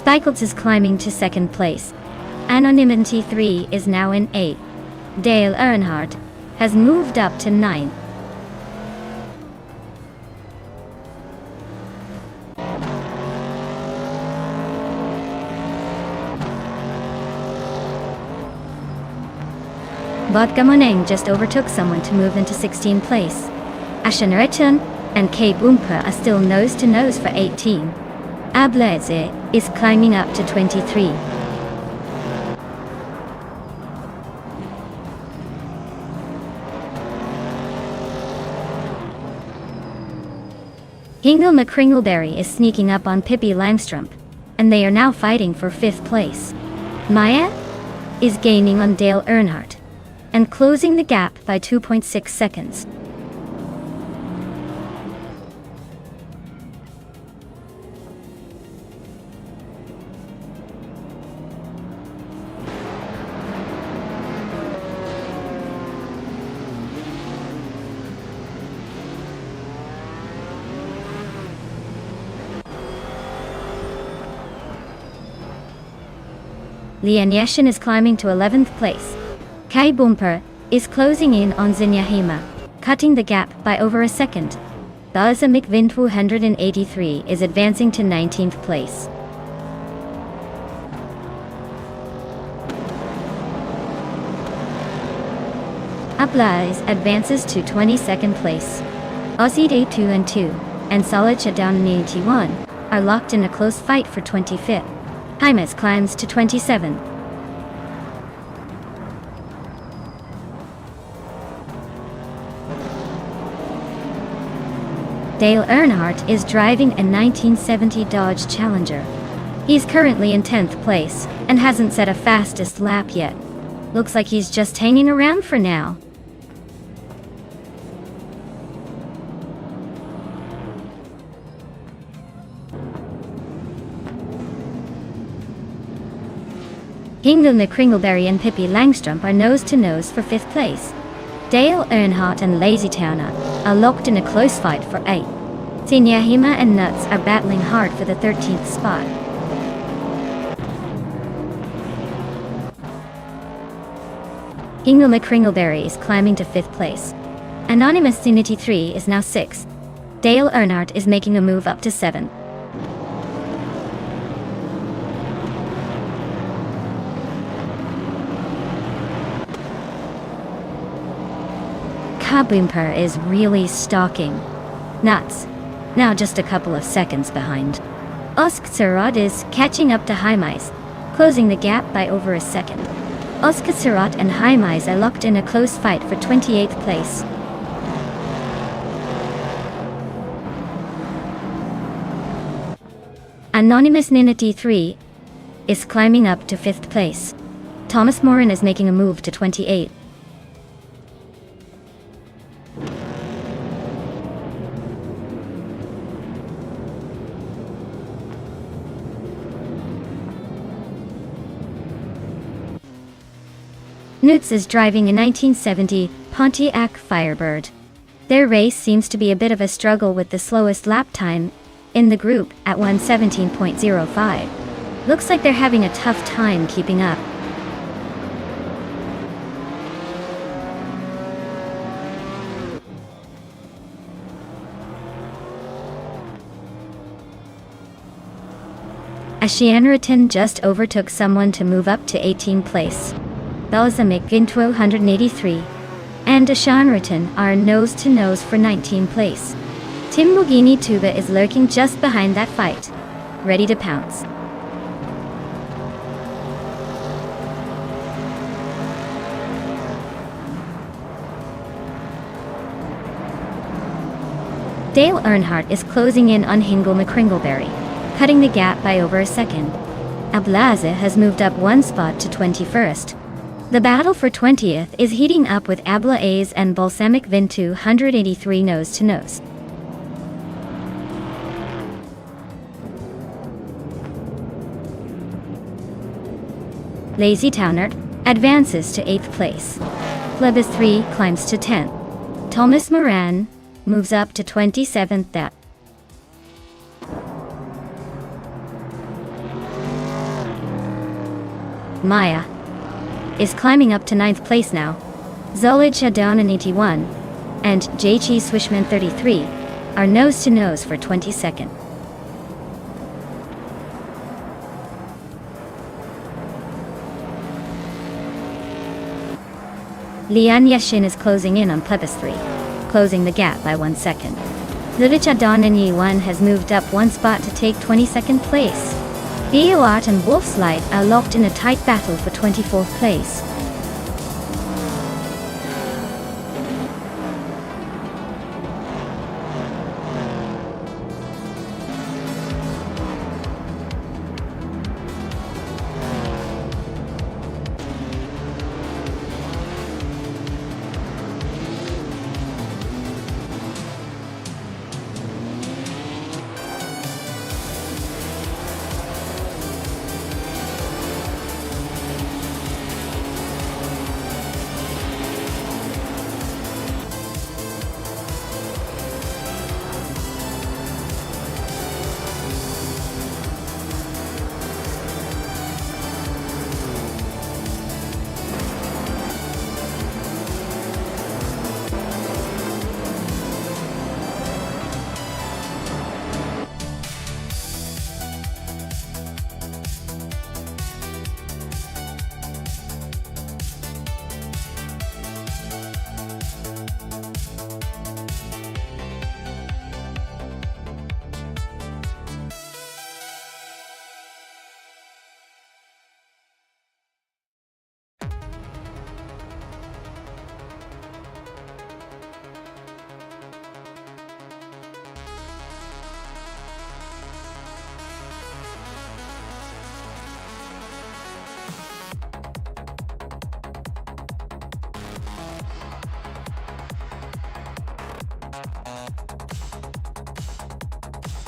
Spikles is climbing to second place. Anonymity 3 is now in 8th. Dale Earnhardt has moved up to 9th. Vodka Moneng just overtook someone to move into 16th place. Ashanretan and K Boompa are still nose to nose for 18. Ablaze is climbing up to 23. Hingle McCringleberry is sneaking up on Pippi Langstrump, and they are now fighting for 5th place. Maya is gaining on Dale Earnhardt and closing the gap by 2.6 seconds. Lian Yeshin is climbing to 11th place. Kai Bumper is closing in on Zinyahima, cutting the gap by over a second. Baza McVint 183 is advancing to 19th place. Ablaze advances to 22nd place. Aussie Day 2 and 2 and Solid Shutdown 81 are locked in a close fight for 25th. Hymas climbs to 27. Dale Earnhardt is driving a 1970 Dodge Challenger. He's currently in 10th place and hasn't set a fastest lap yet. Looks like he's just hanging around for now. Ingelme Kringleberry and Pippi Langstrump are nose-to-nose for 5th place. Dale Earnhardt and Lazy Towner are locked in a close fight for 8th. Sinyahima and Nuts are battling hard for the 13th spot. Ingelme Kringleberry is climbing to 5th place. Anonymous Sinity 3 is now 6th. Dale Earnhardt is making a move up to 7th. Kaboomper is really stalking Nuts, now just a couple of seconds behind. Oskserot is catching up to Highmise, closing the gap by over a second. Oskserot and Highmise are locked in a close fight for 28th place. Anonymous Ninity 3 is climbing up to 5th place. Thomas Moran is making a move to 28th. Nutz is driving a 1970 Pontiac Firebird. Their race seems to be a bit of a struggle with the slowest lap time in the group at 1:17.05. Looks like they're having a tough time keeping up. Ashianratin just overtook someone to move up to 18th place. Belzamic Ginto 183 and Ashanratin are nose-to-nose for 19th place. Tim Mugini Tuba is lurking just behind that fight, ready to pounce. Dale Earnhardt is closing in on Ingelme Kringleberry, cutting the gap by over a second. Ablaze has moved up one spot to 21st. The battle for 20th is heating up with Abla A's and Balsamic Vintu 183 nose-to-nose. Lazy Towner advances to 8th place. Plebis 3 climbs to 10th. Thomas Moran moves up to 27th. Maya is climbing up to 9th place now. Zolid Shadonan 81 and J.G. Swishman 33 are nose-to-nose for 22nd. Lian Yashin is closing in on Plebis 3, closing the gap by 1 second. Lilichadonan Yi1 has moved up one spot to take 22nd place. Beoart and Wolf's Light are locked in a tight battle for 24th place.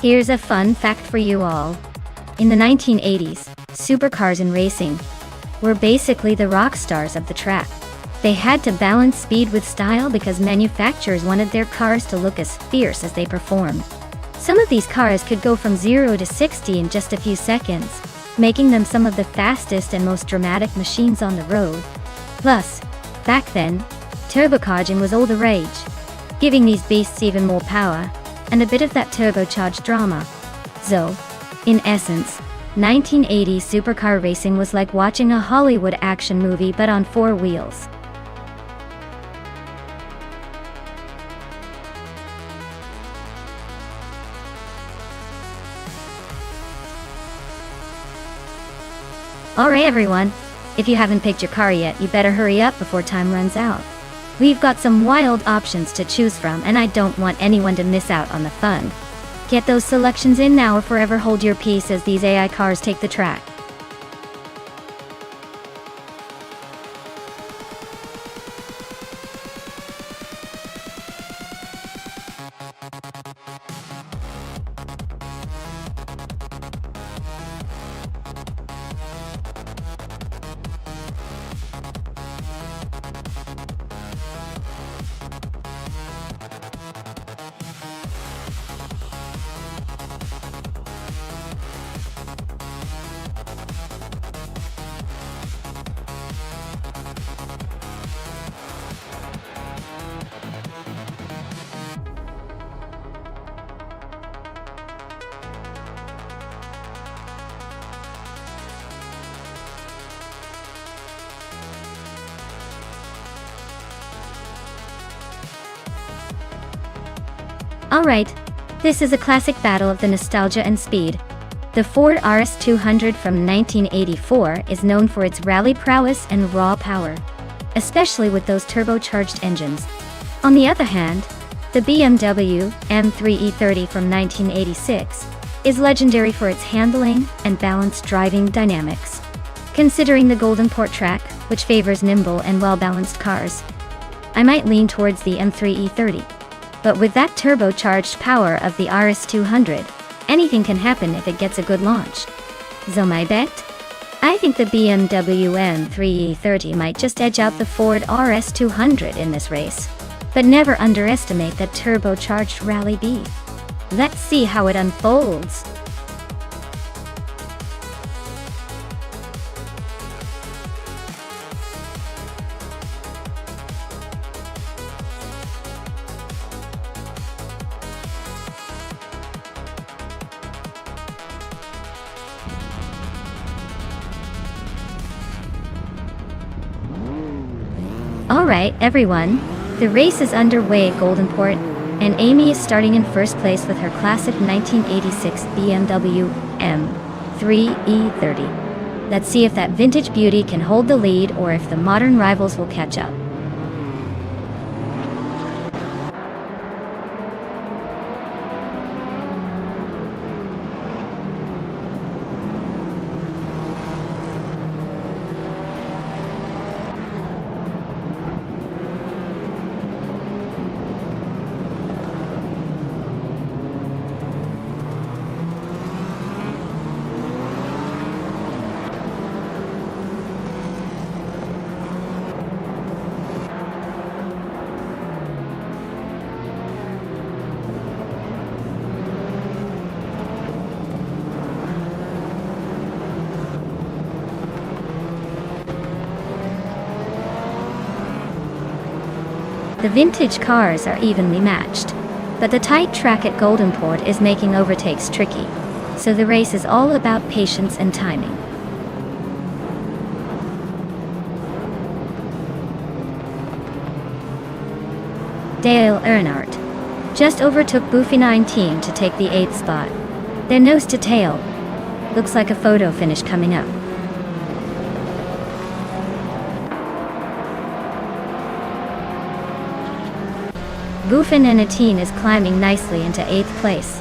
Here's a fun fact for you all. In the 1980s, supercars in racing were basically the rock stars of the track. They had to balance speed with style because manufacturers wanted their cars to look as fierce as they performed. Some of these cars could go from 0 to 60 in just a few seconds, making them some of the fastest and most dramatic machines on the road. Plus, back then, turbocharging was all the rage, giving these beasts even more power, and a bit of that turbocharged drama. So, in essence, 1980s supercar racing was like watching a Hollywood action movie but on 4 wheels. Alright everyone, if you haven't picked your car yet, you better hurry up before time runs out. We've got some wild options to choose from and I don't want anyone to miss out on the fun. Get those selections in now or forever hold your peace as these AI cars take the track. Alright, this is a classic battle of the nostalgia and speed. The Ford RS200 from 1984 is known for its rally prowess and raw power, especially with those turbocharged engines. On the other hand, the BMW M3E30 from 1986 is legendary for its handling and balanced driving dynamics. Considering the Golden Port track, which favors nimble and well-balanced cars, I might lean towards the M3E30. But with that turbocharged power of the RS200, anything can happen if it gets a good launch. So my bet? I think the BMW M3E30 might just edge out the Ford RS200 in this race. But never underestimate that turbocharged rally beat. Let's see how it unfolds. Alright everyone, the race is underway at Golden Port, and Amy is starting in first place with her classic 1986 BMW M3E30. Let's see if that vintage beauty can hold the lead or if the modern rivals will catch up. The vintage cars are evenly matched, but the tight track at Golden Port is making overtakes tricky, so the race is all about patience and timing. Dale Earnhardt just overtook Boofy 19 to take the 8th spot. They're nose to tail. Looks like a photo finish coming up. Boofin and Atine is climbing nicely into 8th place.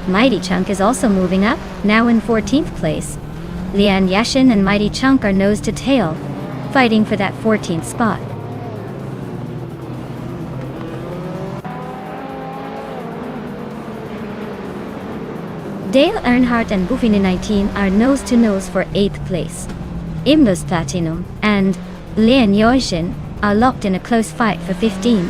Mighty Chunk is also moving up, now in 14th place. Lian Yashin and Mighty Chunk are nose to tail, fighting for that 14th spot. Dale Earnhardt and Boofin 19 are nose to nose for 8th place. Imbus Platinum and Lian Yoixin are locked in a close fight for 15.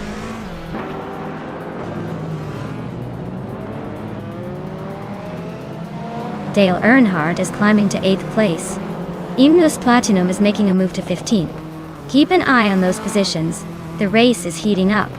Dale Earnhardt is climbing to 8th place. Imbus Platinum is making a move to 15. Keep an eye on those positions. The race is heating up.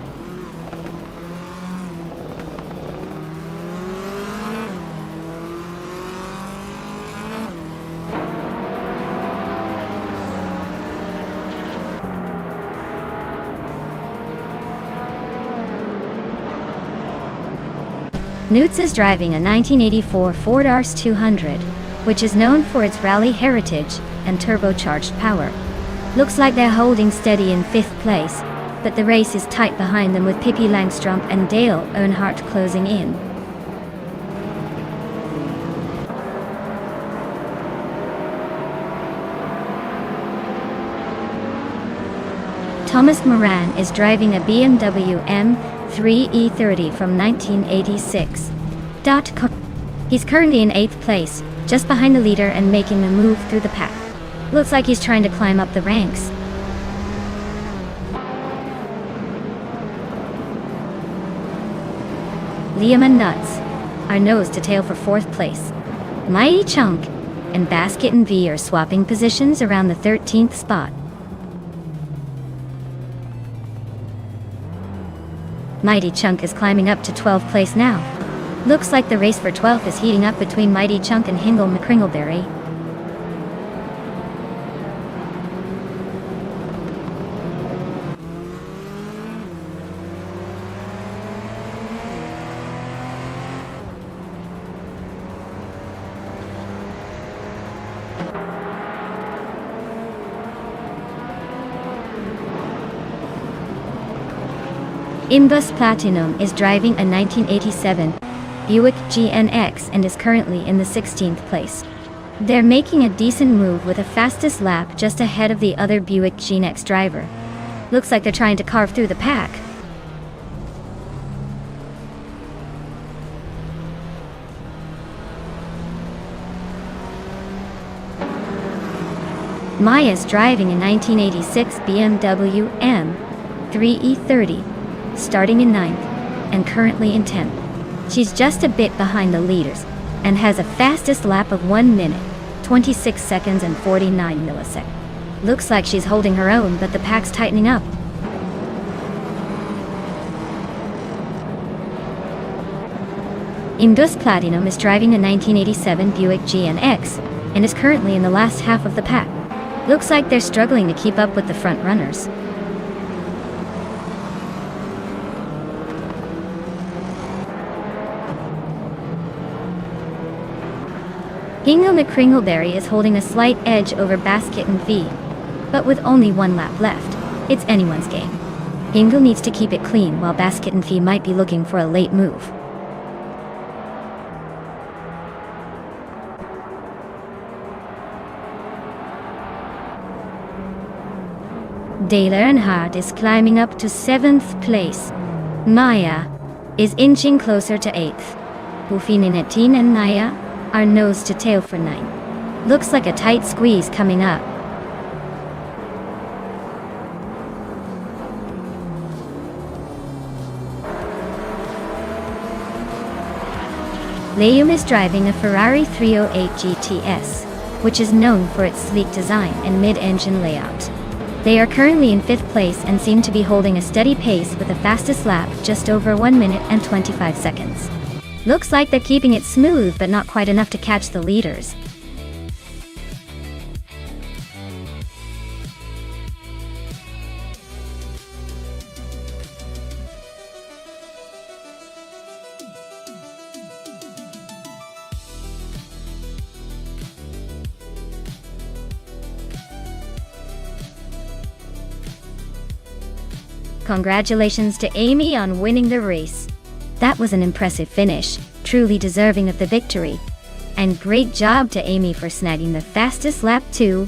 Newts is driving a 1984 Ford Rs 200, which is known for its rally heritage and turbocharged power. Looks like they're holding steady in 5th place, but the race is tight behind them with Pippi Langstrup and Dale Earnhardt closing in. Thomas Moran is driving a BMW M3 E30 from 1986. He's currently in 8th place, just behind the leader and making a move through the pack. Looks like he's trying to climb up the ranks. Liam and Nuts are nose to tail for 4th place. Mighty Chunk and Basket and V are swapping positions around the 13th spot. Mighty Chunk is climbing up to 12th place now. Looks like the race for 12th is heating up between Mighty Chunk and Hingle McCringleberry. Imbus Platinum is driving a 1987 Buick GNX and is currently in the 16th place. They're making a decent move with a fastest lap just ahead of the other Buick GNX driver. Looks like they're trying to carve through the pack. Maya's driving a 1986 BMW M3 E30. Starting in 9th, and currently in 10th. She's just a bit behind the leaders, and has a fastest lap of 1 minute, 26 seconds and 49 milliseconds. Looks like she's holding her own, but the pack's tightening up. Imbus Platinum is driving a 1987 Buick GNX, and is currently in the last half of the pack. Looks like they're struggling to keep up with the front runners. Hingle McCringleberry is holding a slight edge over Basket and V, but with only 1 lap left, it's anyone's game. Hingle needs to keep it clean while Basket and V might be looking for a late move. Dale Earnhardt is climbing up to 7th place. Maya is inching closer to 8th. Buffininetin and Naya are nose to tail for 9th. Looks like a tight squeeze coming up. Liam is driving a Ferrari 308 GTS, which is known for its sleek design and mid-engine layout. They are currently in 5th place and seem to be holding a steady pace with the fastest lap just over 1 minute and 25 seconds. Looks like they're keeping it smooth but not quite enough to catch the leaders. Congratulations to Amy on winning the race. That was an impressive finish, truly deserving of the victory. And great job to Amy for snagging the fastest lap too.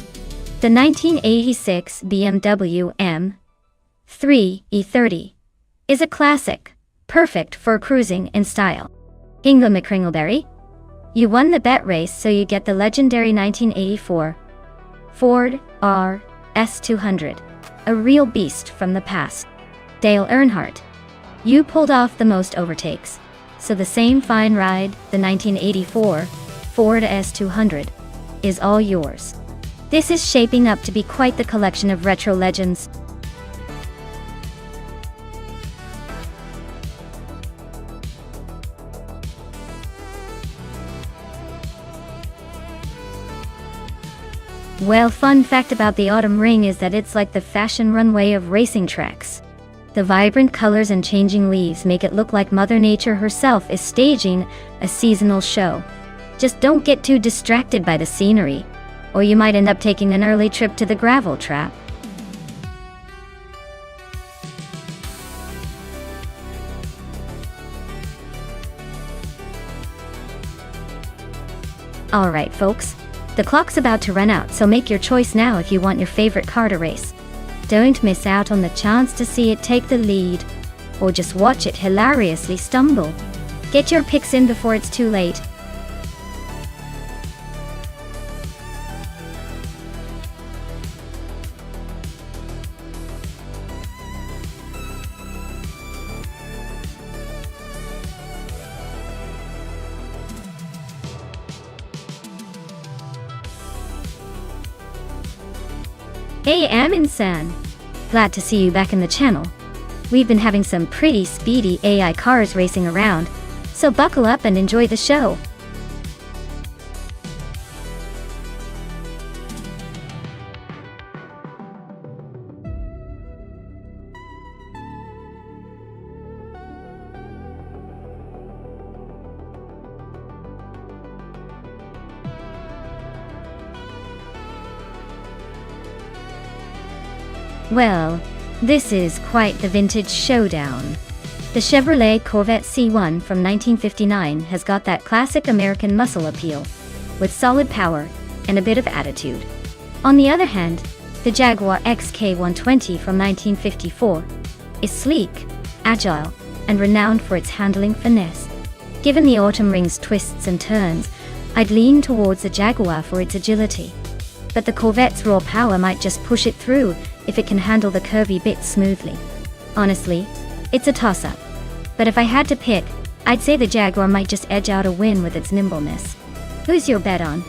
The 1986 BMW M3 E30 is a classic, perfect for cruising in style. Hingle McCringleberry, you won the bet race, so you get the legendary 1984 Ford R S200, a real beast from the past. Dale Earnhardt, you pulled off the most overtakes, so the same fine ride, the 1984 Ford S200, is all yours. This is shaping up to be quite the collection of retro legends. Well, fun fact about the Autumn Ring is that it's like the fashion runway of racing tracks. The vibrant colors and changing leaves make it look like Mother Nature herself is staging a seasonal show. Just don't get too distracted by the scenery, or you might end up taking an early trip to the gravel trap. Alright folks, the clock's about to run out, so make your choice now if you want your favorite car to race. Don't miss out on the chance to see it take the lead, or just watch it hilariously stumble. Get your picks in before it's too late. Hey Amin-san! Glad to see you back in the channel. We've been having some pretty speedy AI cars racing around, so buckle up and enjoy the show. Well, this is quite the vintage showdown. The Chevrolet Corvette C1 from 1959 has got that classic American muscle appeal, with solid power and a bit of attitude. On the other hand, the Jaguar XK120 from 1954 is sleek, agile, and renowned for its handling finesse. Given the Autumn Ring's twists and turns, I'd lean towards the Jaguar for its agility. But the Corvette's raw power might just push it through if it can handle the curvy bits smoothly. Honestly, it's a toss-up. But if I had to pick, I'd say the Jaguar might just edge out a win with its nimbleness. Who's your bet on?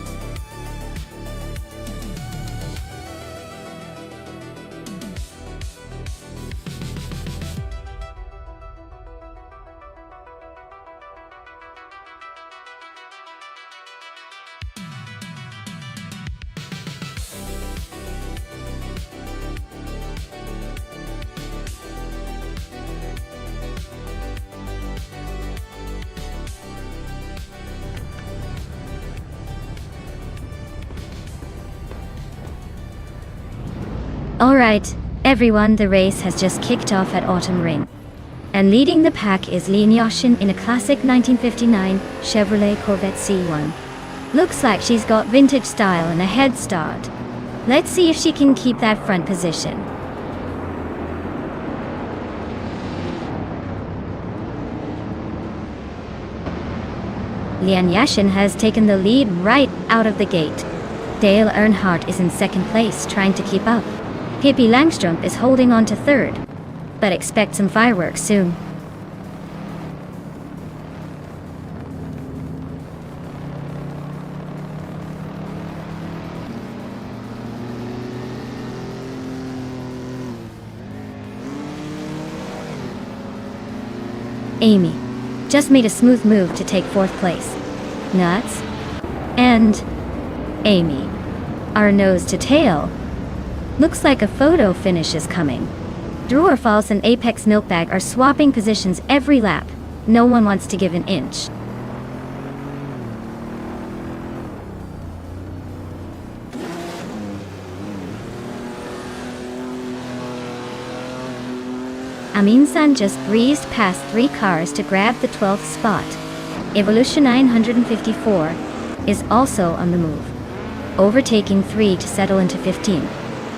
Alright, everyone, the race has just kicked off at Autumn Ring. And leading the pack is Lin Yashin in a classic 1959 Chevrolet Corvette C1. Looks like she's got vintage style and a head start. Let's see if she can keep that front position. Lin Yashin has taken the lead right out of the gate. Dale Earnhardt is in second place, trying to keep up. Pippi Langstrup is holding on to third, but expect some fireworks soon. Amy just made a smooth move to take fourth place. Nuts. And Amy are nose to tail. Looks like a photo finish is coming. Drew Falls and Apex Milkbag are swapping positions every lap. No one wants to give an inch. Amin-san just breezed past 3 cars to grab the 12th spot. Evolution 954 is also on the move, overtaking 3 to settle into 15.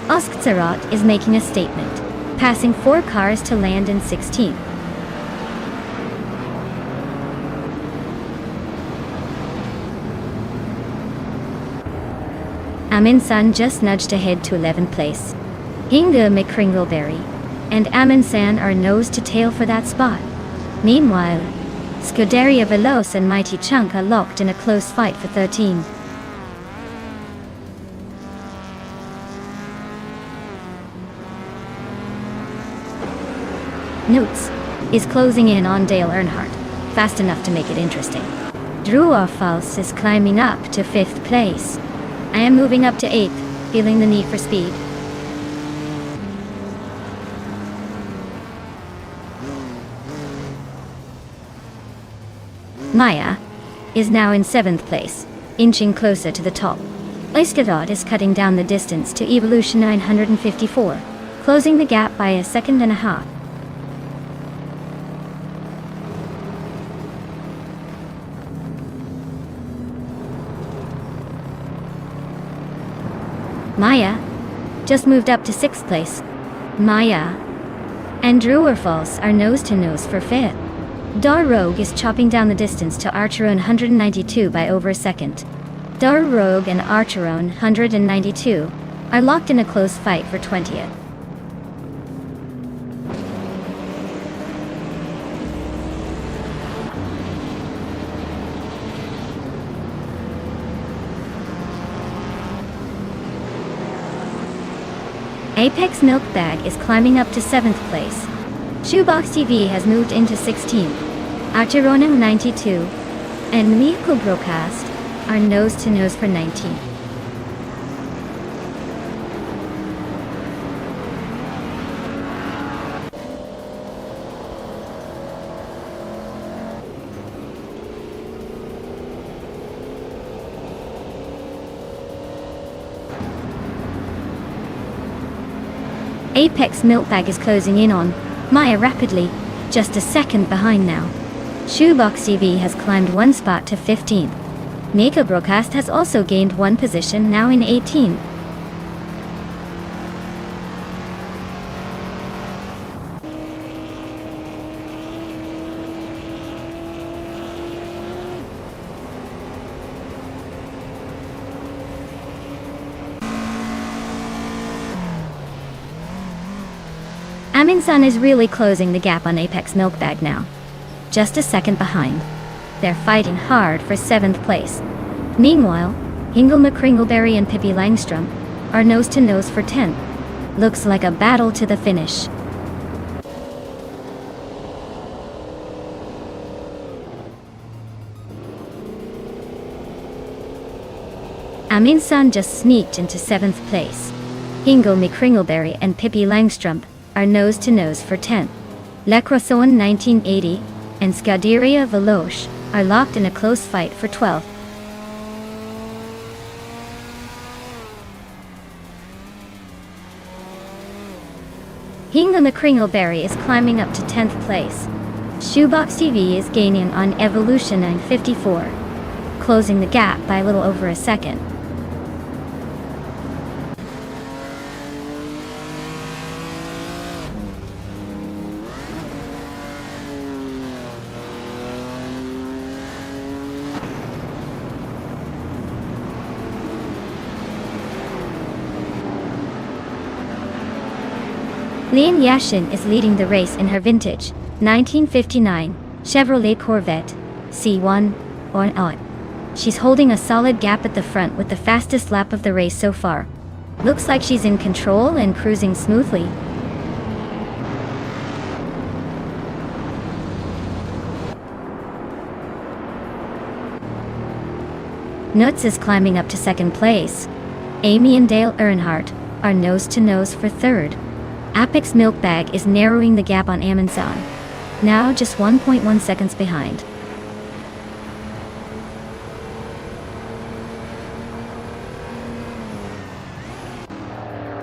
Oskzerat is making a statement, passing 4 cars to land in 16th. Amin-san just nudged ahead to 11th place. Hinga McCringleberry and Amin-san are nose to tail for that spot. Meanwhile, Scuderia Veloce and Mighty Chunk are locked in a close fight for 13. Newts is closing in on Dale Earnhardt, fast enough to make it interesting. Drew False is climbing up to 5th place. I am moving up to 8th, feeling the need for speed. Maya is now in 7th place, inching closer to the top. Iskadot is cutting down the distance to Evolution 954, closing the gap by 1.5 seconds. Maya just moved up to 6th place. Maya and Drew False are nose to nose for 5th. Dar Rogue is chopping down the distance to Archeron 192 by over a second. Dar Rogue and Archeron 192 are locked in a close fight for 20th. Apex Milkbag is climbing up to 7th place. Shoebox TV has moved into 16th. Archeronim 92 and Miko Broadcast are nose to nose for 19th. Apex Milkbag is closing in on Maya rapidly, just a second behind now. Shoebox TV has climbed 1 spot to 15th. Mika Broadcast has also gained 1 position, now in 18th. Amin-san is really closing the gap on Apex Milkbag now. Just a second behind. They're fighting hard for 7th place. Meanwhile, Hingle McCringleberry and Pippi Langstrom are nose to nose for 10th. Looks like a battle to the finish. Amin-san just sneaked into 7th place. Hingle McCringleberry and Pippi Langstrom are nose to nose for 10th. Le Croissant 1980 and Scuderia Veloce are locked in a close fight for 12th. Hingle McCringleberry is climbing up to 10th place. Shoebox TV is gaining on Evolution 954, closing the gap by a little over a second. Lian Yashin is leading the race in her vintage 1959 Chevrolet Corvette C1 or odd. She's holding a solid gap at the front with the fastest lap of the race so far. Looks like she's in control and cruising smoothly. Nuts is climbing up to 2nd place. Amy and Dale Earnhardt are nose to nose for 3rd. Apex Milkbag is narrowing the gap on Amin-san, now just 1.1 seconds behind.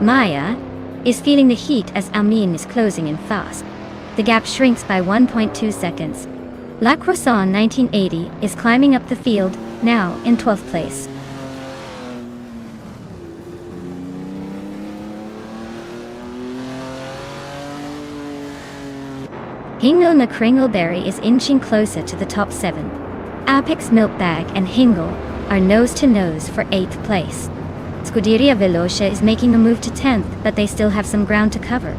Maya is feeling the heat as Amin is closing in fast. The gap shrinks by 1.2 seconds. La Croissant 1980 is climbing up the field, now in 12th place. Hingle McCringleberry is inching closer to the top 7. Apex Milkbag and Hingle are nose to nose for 8th place. Scuderia Veloce is making a move to 10th, but they still have some ground to cover.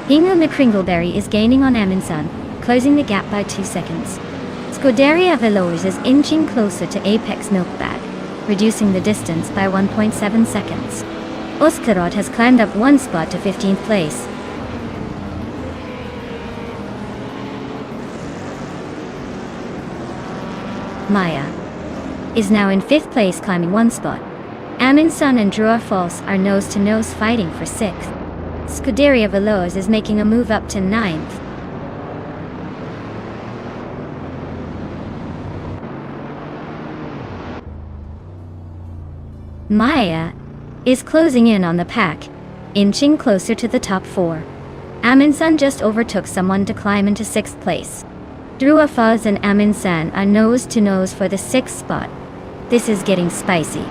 Hingle McCringleberry is gaining on Amundsen, closing the gap by 2 seconds. Scuderia Veloce is inching closer to Apex Milkbag, reducing the distance by 1.7 seconds. Oscarot has climbed up 1 spot to 15th place. Maya is now in 5th place, climbing 1 spot. Amundsen and Drua Foss are nose-to-nose fighting for 6th. Scuderia Veloce is making a move up to 9th. Maya is closing in on the pack, inching closer to the top 4. Amundsen just overtook someone to climb into 6th place. Drua Foss and Amundsen are nose-to-nose for the 6th spot. This is getting spicy.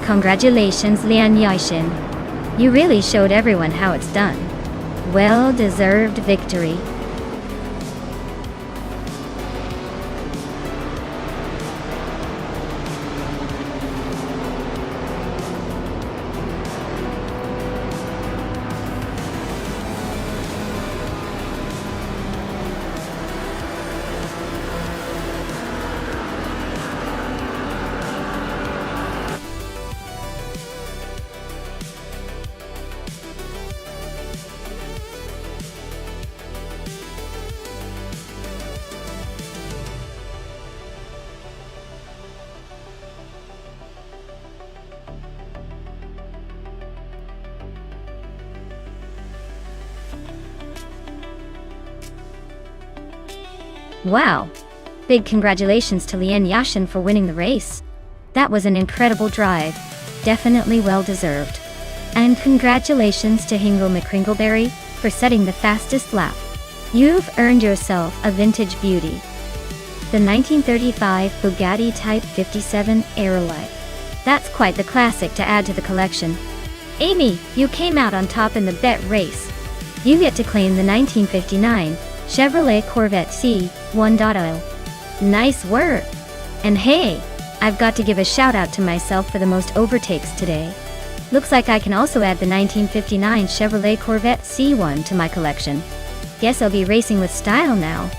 Congratulations, Lian Yashin. You really showed everyone how it's done. Well-deserved victory. Wow! Big congratulations to Lian Yashin for winning the race. That was an incredible drive. Definitely well deserved. And congratulations to Hingle McCringleberry for setting the fastest lap. You've earned yourself a vintage beauty. The 1935 Bugatti Type 57 Aerolite. That's quite the classic to add to the collection. Amy, you came out on top in the bet race. You get to claim the 1959 Chevrolet Corvette C 1.0. Nice work! And hey, I've got to give a shout out to myself for the most overtakes today. Looks like I can also add the 1959 Chevrolet Corvette C1 to my collection. Guess I'll be racing with style now.